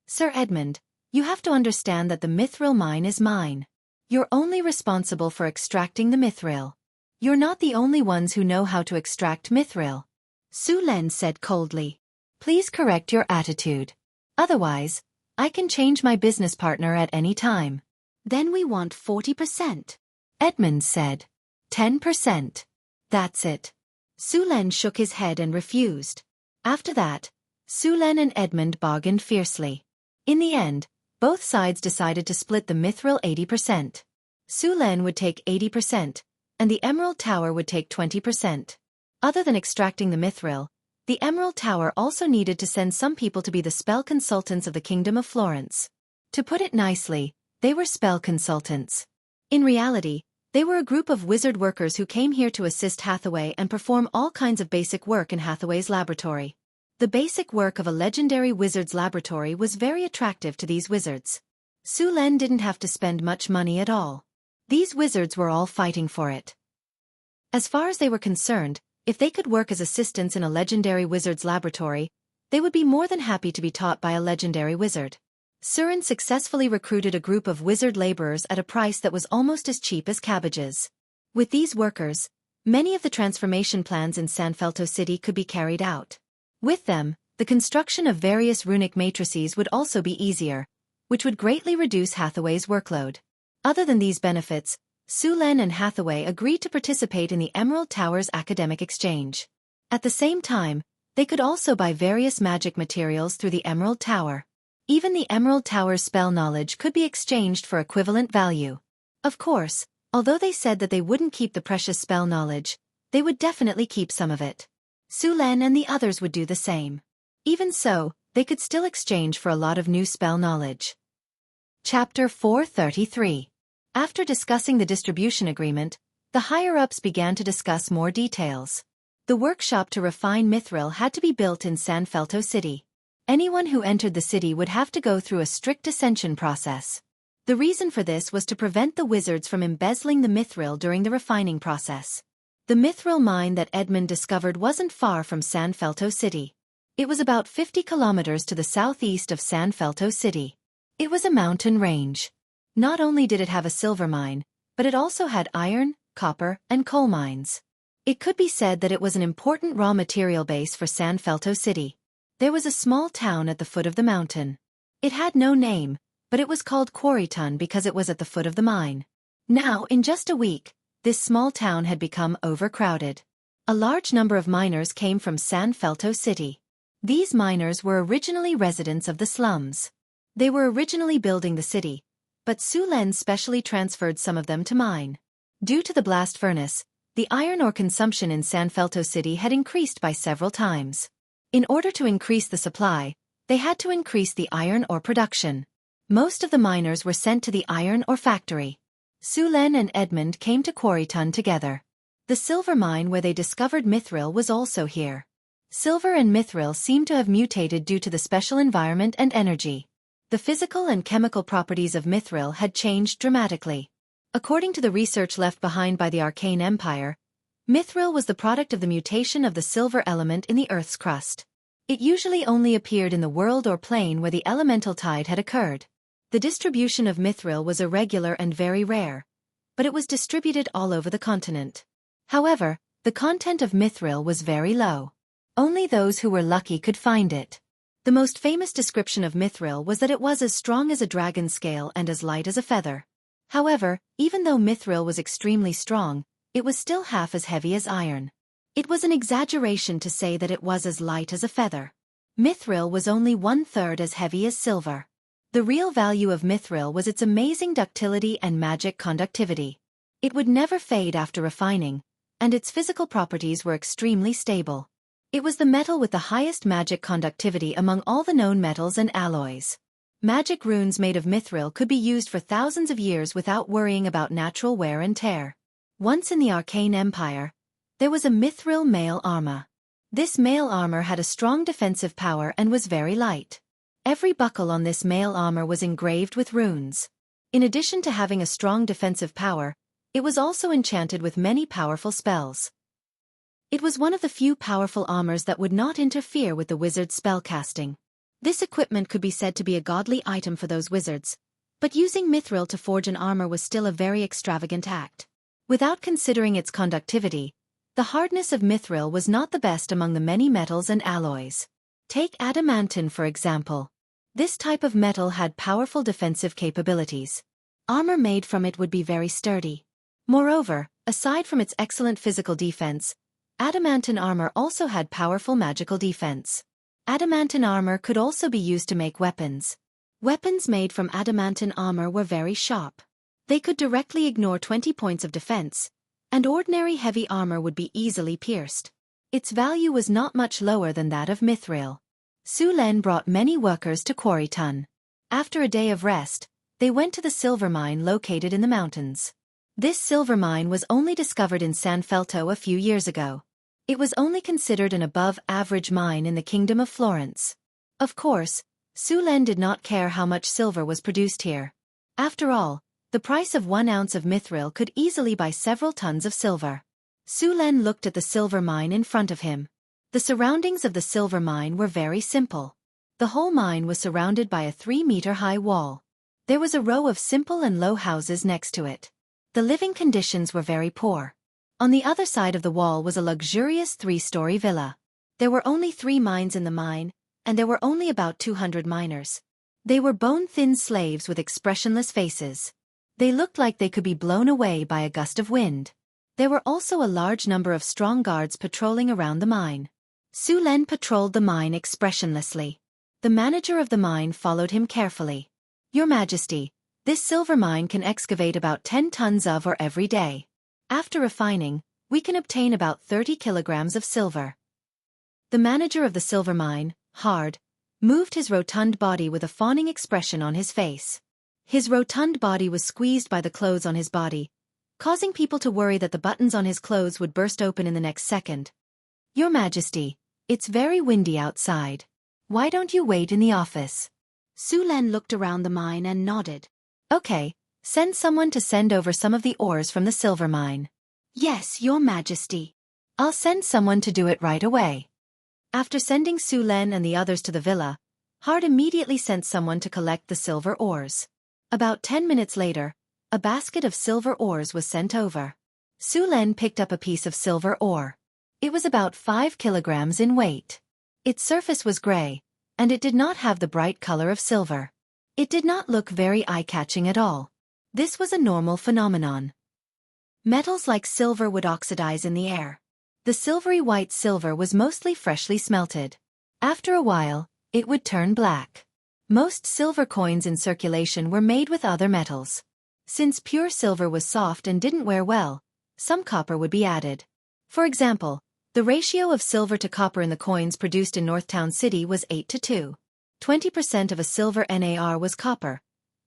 S1: Sir Edmund, you have to understand that the mithril mine is mine. You're only responsible for extracting the mithril. You're not the only ones who know how to extract mithril. Sulen said coldly. Please correct your attitude. Otherwise, I can change my business partner at any time. Then we want 40%. Edmund said. 10%. That's it. Sulen shook his head and refused. After that, Sulen and Edmund bargained fiercely. In the end, both sides decided to split the mithril 80%. Sulen would take 80%, and the Emerald Tower would take 20%. Other than extracting the mithril, the Emerald Tower also needed to send some people to be the spell consultants of the Kingdom of Florence. To put it nicely, they were spell consultants. In reality, they were a group of wizard workers who came here to assist Hathaway and perform all kinds of basic work in Hathaway's laboratory. The basic work of a legendary wizard's laboratory was very attractive to these wizards. Sulen didn't have to spend much money at all. These wizards were all fighting for it. As far as they were concerned, if they could work as assistants in a legendary wizard's laboratory, they would be more than happy to be taught by a legendary wizard. Suren successfully recruited a group of wizard laborers at a price that was almost as cheap as cabbages. With these workers, many of the transformation plans in Sanfelto City could be carried out. With them, the construction of various runic matrices would also be easier, which would greatly reduce Hathaway's workload. Other than these benefits, Sulen and Hathaway agreed to participate in the Emerald Tower's academic exchange. At the same time, they could also buy various magic materials through the Emerald Tower. Even the Emerald Tower's spell knowledge could be exchanged for equivalent value. Of course, although they said that they wouldn't keep the precious spell knowledge, they would definitely keep some of it. Sulen and the others would do the same. Even so, they could still exchange for a lot of new spell knowledge. Chapter 433. After discussing the distribution agreement, the higher-ups began to discuss more details. The workshop to refine mithril had to be built in Sanfelto City. Anyone who entered the city would have to go through a strict ascension process. The reason for this was to prevent the wizards from embezzling the mithril during the refining process. The mithril mine that Edmund discovered wasn't far from Sanfelto City. It was about 50 kilometers to the southeast of Sanfelto City. It was a mountain range. Not only did it have a silver mine, but it also had iron, copper, and coal mines. It could be said that it was an important raw material base for Sanfelto City. There was a small town at the foot of the mountain. It had no name, but it was called Quarryton because it was at the foot of the mine. Now, in just a week, this small town had become overcrowded. A large number of miners came from Sanfelto City. These miners were originally residents of the slums. They were originally building the city, but Sulen specially transferred some of them to mine. Due to the blast furnace, the iron ore consumption in Sanfelto City had increased by several times. In order to increase the supply, they had to increase the iron ore production. Most of the miners were sent to the iron ore factory. Sulen and Edmund came to Quarryton together. The silver mine where they discovered mithril was also here. Silver and mithril seemed to have mutated due to the special environment and energy. The physical and chemical properties of mithril had changed dramatically. According to the research left behind by the Arcane Empire, mithril was the product of the mutation of the silver element in the Earth's crust. It usually only appeared in the world or plane where the elemental tide had occurred. The distribution of mithril was irregular and very rare, but it was distributed all over the continent. However, the content of mithril was very low. Only those who were lucky could find it. The most famous description of mithril was that it was as strong as a dragon's scale and as light as a feather. However, even though mithril was extremely strong, it was still half as heavy as iron. It was an exaggeration to say that it was as light as a feather. Mithril was only 1/3 as heavy as silver. The real value of mithril was its amazing ductility and magic conductivity. It would never fade after refining, and its physical properties were extremely stable. It was the metal with the highest magic conductivity among all the known metals and alloys. Magic runes made of mithril could be used for thousands of years without worrying about natural wear and tear. Once in the Arcane Empire, there was a mithril mail armor. This mail armor had a strong defensive power and was very light. Every buckle on this mail armor was engraved with runes. In addition to having a strong defensive power, it was also enchanted with many powerful spells. It was one of the few powerful armors that would not interfere with the wizard's spellcasting. This equipment could be said to be a godly item for those wizards, but using mithril to forge an armor was still a very extravagant act. Without considering its conductivity, the hardness of mithril was not the best among the many metals and alloys. Take adamantine for example. This type of metal had powerful defensive capabilities. Armor made from it would be very sturdy. Moreover, aside from its excellent physical defense, adamantine armor also had powerful magical defense. Adamantine armor could also be used to make weapons. Weapons made from adamantine armor were very sharp. They could directly ignore 20 points of defense, and ordinary heavy armor would be easily pierced. Its value was not much lower than that of mithril. Su Len brought many workers to Quarry Tun. After a day of rest, they went to the silver mine located in the mountains. This silver mine was only discovered in San Felto a few years ago. It was only considered an above-average mine in the Kingdom of Florence. Of course, Su Len did not care how much silver was produced here. After all, the price of 1 ounce of mithril could easily buy several tons of silver. Su Len looked at the silver mine in front of him. The surroundings of the silver mine were very simple. The whole mine was surrounded by a 3-meter-high wall. There was a row of simple and low houses next to it. The living conditions were very poor. On the other side of the wall was a luxurious 3-story villa. There were only 3 mines in the mine, and there were only about 200 miners. They were bone-thin slaves with expressionless faces. They looked like they could be blown away by a gust of wind. There were also a large number of strong guards patrolling around the mine. Su Len patrolled the mine expressionlessly. The manager of the mine followed him carefully. "Your Majesty, this silver mine can excavate about 10 tons of ore every day. After refining, we can obtain about 30 kilograms of silver." The manager of the silver mine, Hard, moved his rotund body with a fawning expression on his face. His rotund body was squeezed by the clothes on his body, causing people to worry that the buttons on his clothes would burst open in the next second. "Your Majesty, it's very windy outside. Why don't you wait in the office?" Su Len looked around the mine and nodded. "Okay. Send someone to send over some of the ores from the silver mine." "Yes, Your Majesty." "I'll send someone to do it right away." After sending Su Len and the others to the villa, Hard immediately sent someone to collect the silver ores. About 10 minutes later, a basket of silver ores was sent over. Su Len picked up a piece of silver ore. It was about 5 kilograms in weight. Its surface was gray, and it did not have the bright color of silver. It did not look very eye-catching at all. This was a normal phenomenon. Metals like silver would oxidize in the air. The silvery white silver was mostly freshly smelted. After a while, it would turn black. Most silver coins in circulation were made with other metals. Since pure silver was soft and didn't wear well, some copper would be added. For example, the ratio of silver to copper in the coins produced in Northtown City was 8:2. 20% of a silver NAR was copper,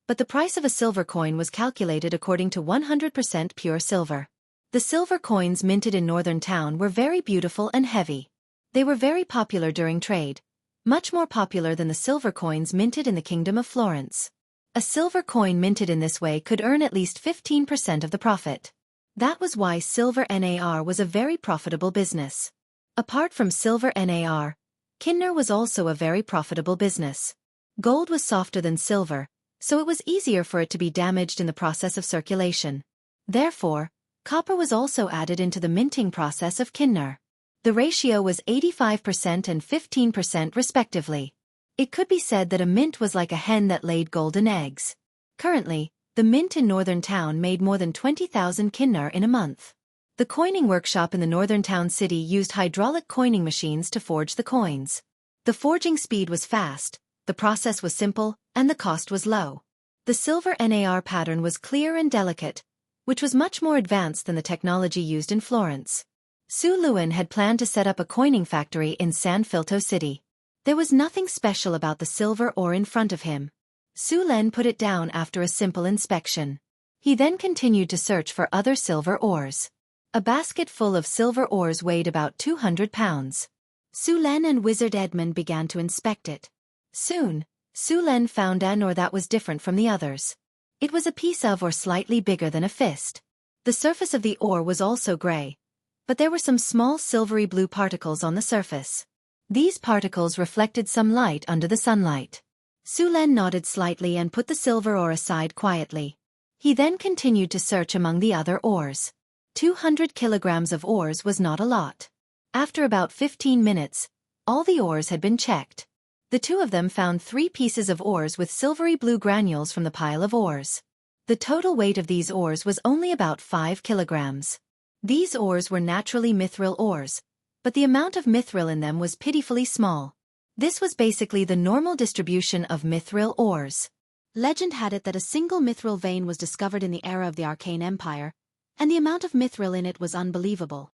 S1: but the price of a silver coin was calculated according to 100% pure silver. The silver coins minted in Northern Town were very beautiful and heavy. They were very popular during trade, much more popular than the silver coins minted in the Kingdom of Florence. A silver coin minted in this way could earn at least 15% of the profit. That was why silver NAR was a very profitable business. Apart from silver NAR, Kinner was also a very profitable business. Gold was softer than silver, so it was easier for it to be damaged in the process of circulation. Therefore, copper was also added into the minting process of Kinner. The ratio was 85% and 15% respectively. It could be said that a mint was like a hen that laid golden eggs. Currently, the mint in Northern Town made more than 20,000 Kinner in a month. The coining workshop in the Northern Town City used hydraulic coining machines to forge the coins. The forging speed was fast, the process was simple, and the cost was low. The silver NAR pattern was clear and delicate, which was much more advanced than the technology used in Florence. Su Luen had planned to set up a coining factory in San Filto City. There was nothing special about the silver ore in front of him. Su Len put it down after a simple inspection. He then continued to search for other silver ores. A basket full of silver ores weighed about 200 pounds. Su Len and Wizard Edmund began to inspect it. Soon, Su Len found an ore that was different from the others. It was a piece of or slightly bigger than a fist. The surface of the ore was also gray, but there were some small silvery blue particles on the surface. These particles reflected some light under the sunlight. Su Len nodded slightly and put the silver ore aside quietly. He then continued to search among the other ores. 200 kilograms of ores was not a lot. After about 15 minutes, all the ores had been checked. The two of them found 3 pieces of ores with silvery blue granules from the pile of ores. The total weight of these ores was only about 5 kilograms. These ores were naturally mithril ores, but the amount of mithril in them was pitifully small. This was basically the normal distribution of mithril ores. Legend had it that a single mithril vein was discovered in the era of the Arcane Empire, and the amount of mithril in it was unbelievable.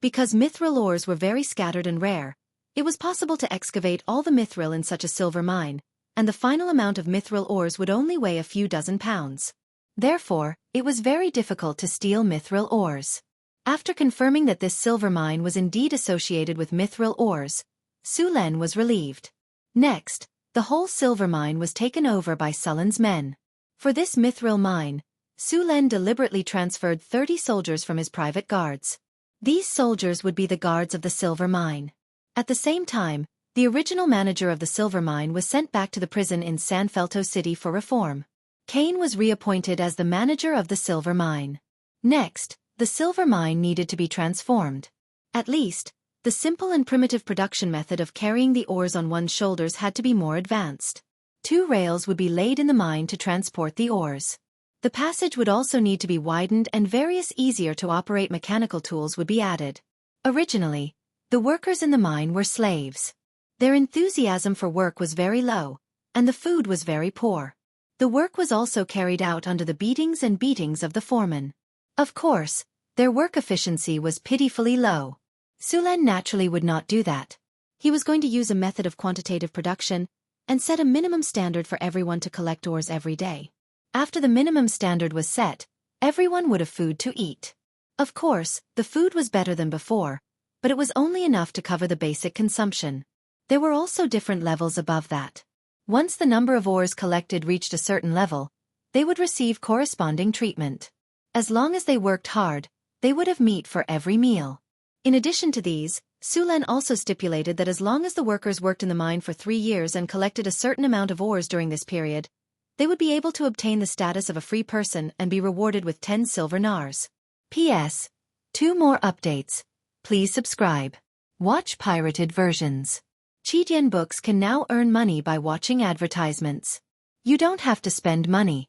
S1: Because mithril ores were very scattered and rare, it was possible to excavate all the mithril in such a silver mine, and the final amount of mithril ores would only weigh a few dozen pounds. Therefore, it was very difficult to steal mithril ores. After confirming that this silver mine was indeed associated with mithril ores, Su Len was relieved. Next, the whole silver mine was taken over by Sullen's men. For this mithril mine, Su Len deliberately transferred 30 soldiers from his private guards. These soldiers would be the guards of the silver mine. At the same time, the original manager of the silver mine was sent back to the prison in San Felto City for reform. Kane was reappointed as the manager of the silver mine. Next, the silver mine needed to be transformed. At least, the simple and primitive production method of carrying the ores on one's shoulders had to be more advanced. 2 rails would be laid in the mine to transport the ores. The passage would also need to be widened and various easier to operate mechanical tools would be added. Originally, the workers in the mine were slaves. Their enthusiasm for work was very low, and the food was very poor. The work was also carried out under the beatings of the foreman. Of course, their work efficiency was pitifully low. Su Len naturally would not do that. He was going to use a method of quantitative production and set a minimum standard for everyone to collect ores every day. After the minimum standard was set, everyone would have food to eat. Of course, the food was better than before, but it was only enough to cover the basic consumption. There were also different levels above that. Once the number of ores collected reached a certain level, they would receive corresponding treatment. As long as they worked hard, they would have meat for every meal. In addition to these, Su Len also stipulated that as long as the workers worked in the mine for 3 years and collected a certain amount of ores during this period, they would be able to obtain the status of a free person and be rewarded with 10 silver nars. P.S. 2 more updates. Please subscribe. Watch pirated versions. Chidian books can now earn money by watching advertisements. You don't have to spend money.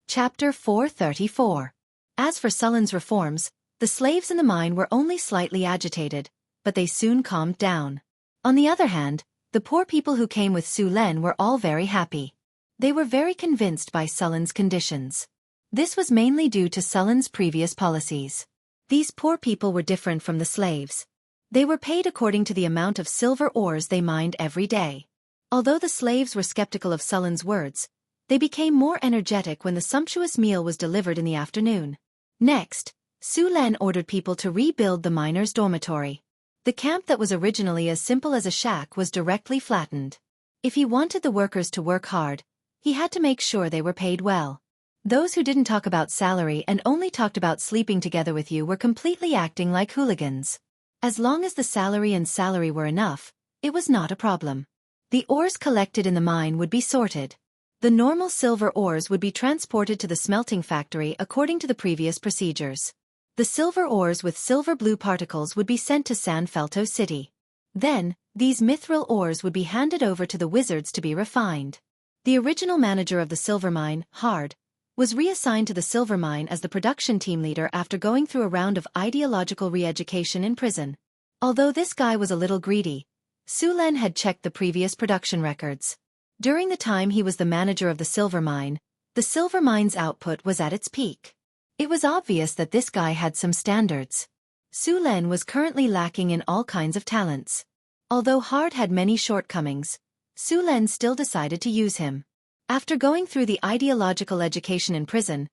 S1: Chapter 434. As for Sullen's reforms, the slaves in the mine were only slightly agitated, but they soon calmed down. On the other hand, the poor people who came with Su Len were all very happy. They were very convinced by Sullen's conditions. This was mainly due to Sullen's previous policies. These poor people were different from the slaves. They were paid according to the amount of silver ores they mined every day. Although the slaves were skeptical of Sullen's words, they became more energetic when the sumptuous meal was delivered in the afternoon. Next, Su Len ordered people to rebuild the miners' dormitory. The camp that was originally as simple as a shack was directly flattened. If he wanted the workers to work hard, he had to make sure they were paid well. Those who didn't talk about salary and only talked about sleeping together with you were completely acting like hooligans. As long as the salary were enough, it was not a problem. The ores collected in the mine would be sorted. The normal silver ores would be transported to the smelting factory according to the previous procedures. The silver ores with silver blue particles would be sent to San Felto City. Then, these mithril ores would be handed over to the wizards to be refined. The original manager of the silver mine, Hard, was reassigned to the silver mine as the production team leader after going through a round of ideological re-education in prison. Although this guy was a little greedy, Su Len had checked the previous production records. During the time he was the manager of the silver mine's output was at its peak. It was obvious that this guy had some standards. Su Len was currently lacking in all kinds of talents. Although Hard had many shortcomings, Su Len still decided to use him. After going through the ideological education in prison,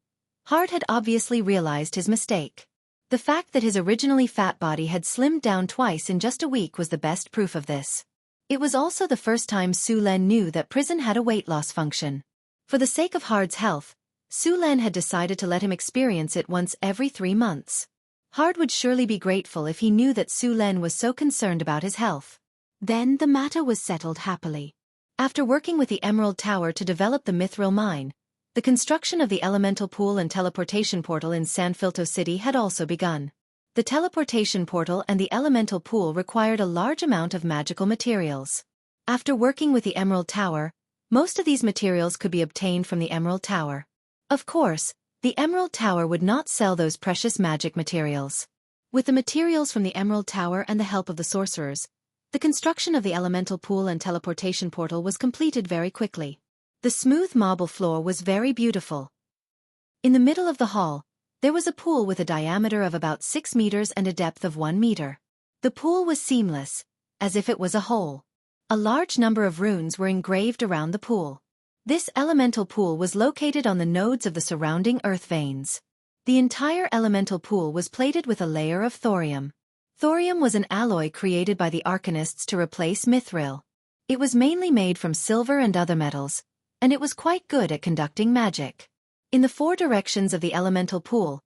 S1: Hard had obviously realized his mistake. The fact that his originally fat body had slimmed down twice in just a week was the best proof of this. It was also the first time Su Len knew that prison had a weight loss function. For the sake of Hard's health, Su Len had decided to let him experience it once every 3 months. Hard would surely be grateful if he knew that Su Len was so concerned about his health. Then the matter was settled happily. After working with the Emerald Tower to develop the Mithril mine, the construction of the elemental pool and teleportation portal in San Filto City had also begun. The teleportation portal and the elemental pool required a large amount of magical materials. After working with the Emerald Tower, most of these materials could be obtained from the Emerald Tower. Of course, the Emerald Tower would not sell those precious magic materials. With the materials from the Emerald Tower and the help of the sorcerers, the construction of the elemental pool and teleportation portal was completed very quickly. The smooth marble floor was very beautiful. In the middle of the hall, there was a pool with a diameter of about 6 meters and a depth of 1 meter. The pool was seamless, as if it was a hole. A large number of runes were engraved around the pool. This elemental pool was located on the nodes of the surrounding earth veins. The entire elemental pool was plated with a layer of thorium. Thorium was an alloy created by the arcanists to replace mithril. It was mainly made from silver and other metals, and it was quite good at conducting magic. In the 4 directions of the elemental pool,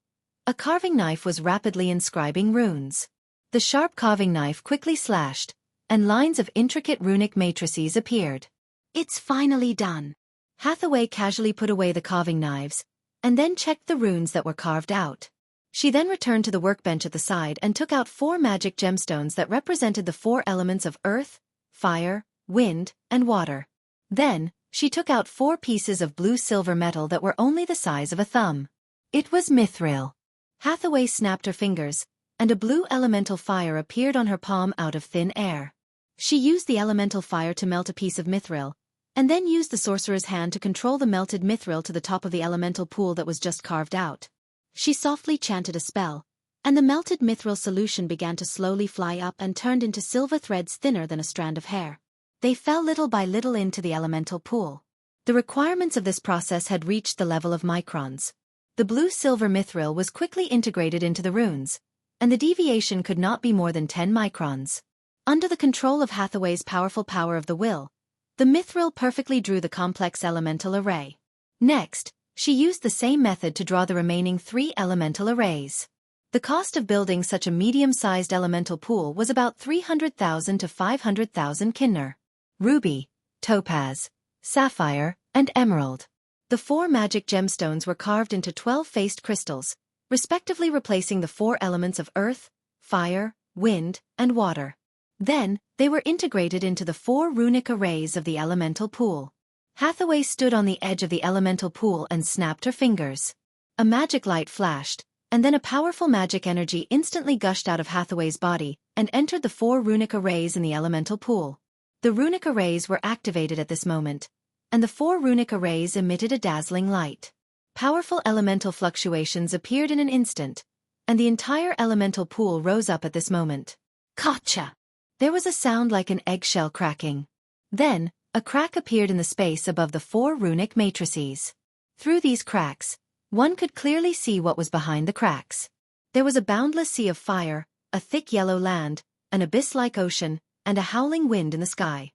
S1: a carving knife was rapidly inscribing runes. The sharp carving knife quickly slashed, and lines of intricate runic matrices appeared. It's finally done. Hathaway casually put away the carving knives, and then checked the runes that were carved out. She then returned to the workbench at the side and took out 4 magic gemstones that represented the 4 elements of earth, fire, wind, and water. Then, she took out 4 pieces of blue-silver metal that were only the size of a thumb. It was mithril. Hathaway snapped her fingers, and a blue elemental fire appeared on her palm out of thin air. She used the elemental fire to melt a piece of mithril, and then used the sorcerer's hand to control the melted mithril to the top of the elemental pool that was just carved out. She softly chanted a spell, and the melted mithril solution began to slowly fly up and turned into silver threads thinner than a strand of hair. They fell little by little into the elemental pool. The requirements of this process had reached the level of microns. The blue-silver mithril was quickly integrated into the runes, and the deviation could not be more than 10 microns. Under the control of Hathaway's powerful power of the will, the mithril perfectly drew the complex elemental array. Next, she used the same method to draw the remaining 3 elemental arrays. The cost of building such a medium-sized elemental pool was about 300,000 to 500,000 kinner. Ruby, topaz, sapphire, and emerald. The 4 magic gemstones were carved into 12-faced crystals, respectively replacing the 4 elements of earth, fire, wind, and water. Then, they were integrated into the 4 runic arrays of the elemental pool. Hathaway stood on the edge of the elemental pool and snapped her fingers. A magic light flashed, and then a powerful magic energy instantly gushed out of Hathaway's body and entered the 4 runic arrays in the elemental pool. The runic arrays were activated at this moment, and the 4 runic arrays emitted a dazzling light. Powerful elemental fluctuations appeared in an instant, and the entire elemental pool rose up at this moment. Gotcha! There was a sound like an eggshell cracking. Then, a crack appeared in the space above the 4 runic matrices. Through these cracks, one could clearly see what was behind the cracks. There was a boundless sea of fire, a thick yellow land, an abyss-like ocean, and a howling wind in the sky.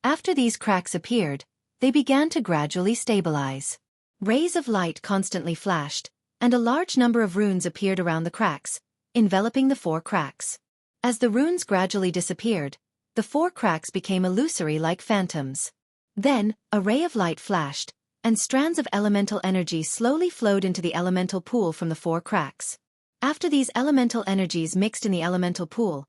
S1: After these cracks appeared, they began to gradually stabilize. Rays of light constantly flashed, and a large number of runes appeared around the cracks, enveloping the 4 cracks. As the runes gradually disappeared, the 4 cracks became illusory like phantoms. Then, a ray of light flashed, and strands of elemental energy slowly flowed into the elemental pool from the 4 cracks. After these elemental energies mixed in the elemental pool,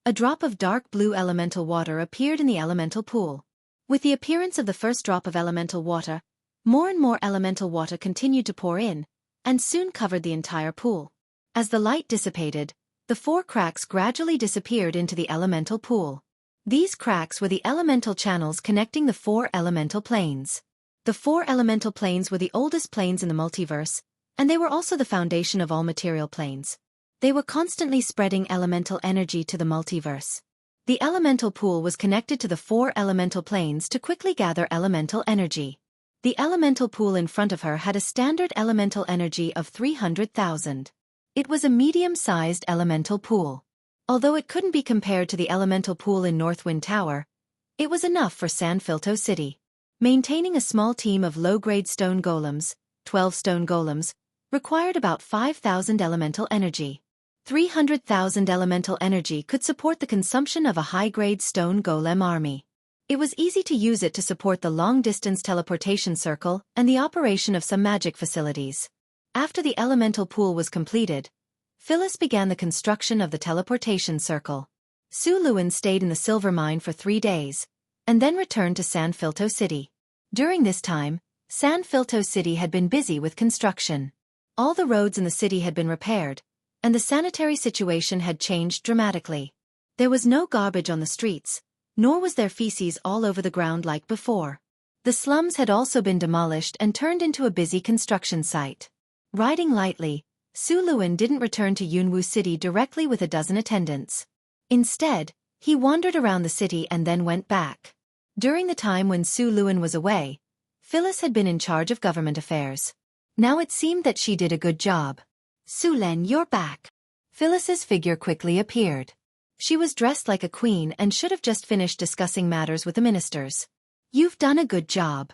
S1: a drop of dark blue elemental water appeared in the elemental pool. With the appearance of the first drop of elemental water, more and more elemental water continued to pour in, and soon covered the entire pool. As the light dissipated, the 4 cracks gradually disappeared into the elemental pool. These cracks were the elemental channels connecting the 4 elemental planes. The 4 elemental planes were the oldest planes in the multiverse, and they were also the foundation of all material planes. They were constantly spreading elemental energy to the multiverse. The elemental pool was connected to the 4 elemental planes to quickly gather elemental energy. The elemental pool in front of her had a standard elemental energy of 300,000. It was a medium-sized elemental pool. Although it couldn't be compared to the elemental pool in Northwind Tower, it was enough for San Filto City. Maintaining a small team of low-grade stone golems, 12 stone golems, required about 5,000 elemental energy. 300,000 elemental energy could support the consumption of a high-grade stone golem army. It was easy to use it to support the long-distance teleportation circle and the operation of some magic facilities. After the elemental pool was completed, Phyllis began the construction of the teleportation circle. Su Luan stayed in the silver mine for 3 days, and then returned to San Filto City. During this time, San Filto City had been busy with construction. All the roads in the city had been repaired, and the sanitary situation had changed dramatically. There was no garbage on the streets, nor was there feces all over the ground like before. The slums had also been demolished and turned into a busy construction site. Riding lightly, Su Luan didn't return to Yunwu City directly with a dozen attendants. Instead, he wandered around the city and then went back. During the time when Su Luan was away, Phyllis had been in charge of government affairs. Now it seemed that she did a good job. Su Len, you're back. Phyllis's figure quickly appeared. She was dressed like a queen and should have just finished discussing matters with the ministers. You've done a good job.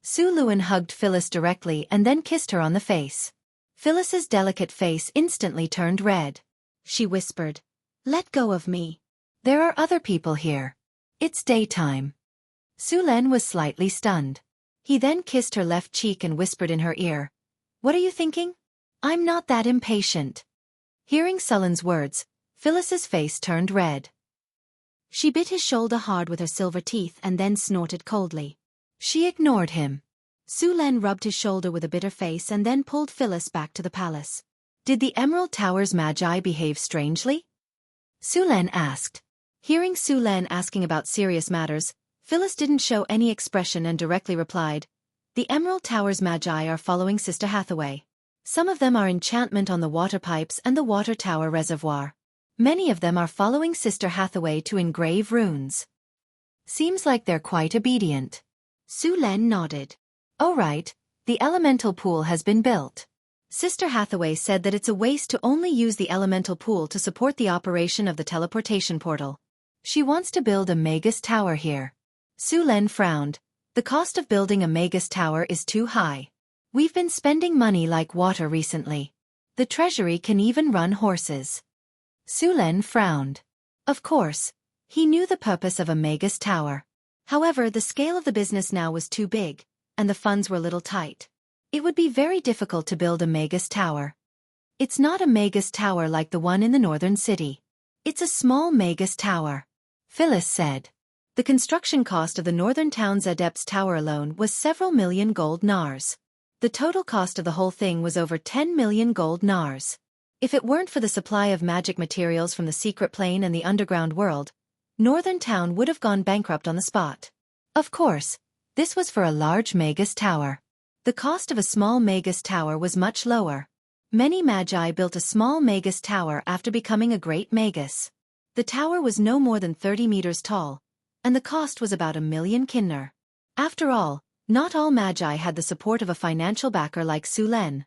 S1: Su Luan hugged Phyllis directly and then kissed her on the face. Phyllis's delicate face instantly turned red. She whispered, "Let go of me. There are other people here. It's daytime." Su Len was slightly stunned. He then kissed her left cheek and whispered in her ear, "What are you thinking? I'm not that impatient." Hearing Sullen's words, Phyllis's face turned red. She bit his shoulder hard with her silver teeth and then snorted coldly. She ignored him. Su Len rubbed his shoulder with a bitter face and then pulled Phyllis back to the palace. Did the Emerald Tower's magi behave strangely? Su Len asked. Hearing Su Len asking about serious matters, Phyllis didn't show any expression and directly replied, "The Emerald Tower's magi are following Sister Hathaway. Some of them are enchantment on the water pipes and the water tower reservoir. Many of them are following Sister Hathaway to engrave runes. Seems like they're quite obedient." Su Len nodded. "Oh right, the elemental pool has been built. Sister Hathaway said that it's a waste to only use the elemental pool to support the operation of the teleportation portal. She wants to build a Magus Tower here." Su Len frowned. "The cost of building a Magus Tower is too high. We've been spending money like water recently. The treasury can even run horses." Su Len frowned. Of course, he knew the purpose of a Magus Tower. However, the scale of the business now was too big, and the funds were a little tight. It would be very difficult to build a Magus Tower. It's not a Magus Tower like the one in the northern city. It's a small Magus Tower, Phyllis said. The construction cost of the northern town's Adepts Tower alone was several million gold nars. The total cost of the whole thing was over 10 million gold nars. If it weren't for the supply of magic materials from the secret plane and the underground world, Northern Town would have gone bankrupt on the spot. Of course, this was for a large Magus Tower. The cost of a small Magus Tower was much lower. Many magi built a small Magus Tower after becoming a great Magus. The tower was no more than 30 meters tall, and the cost was about 1 million kinner. After all, not all magi had the support of a financial backer like Su Len.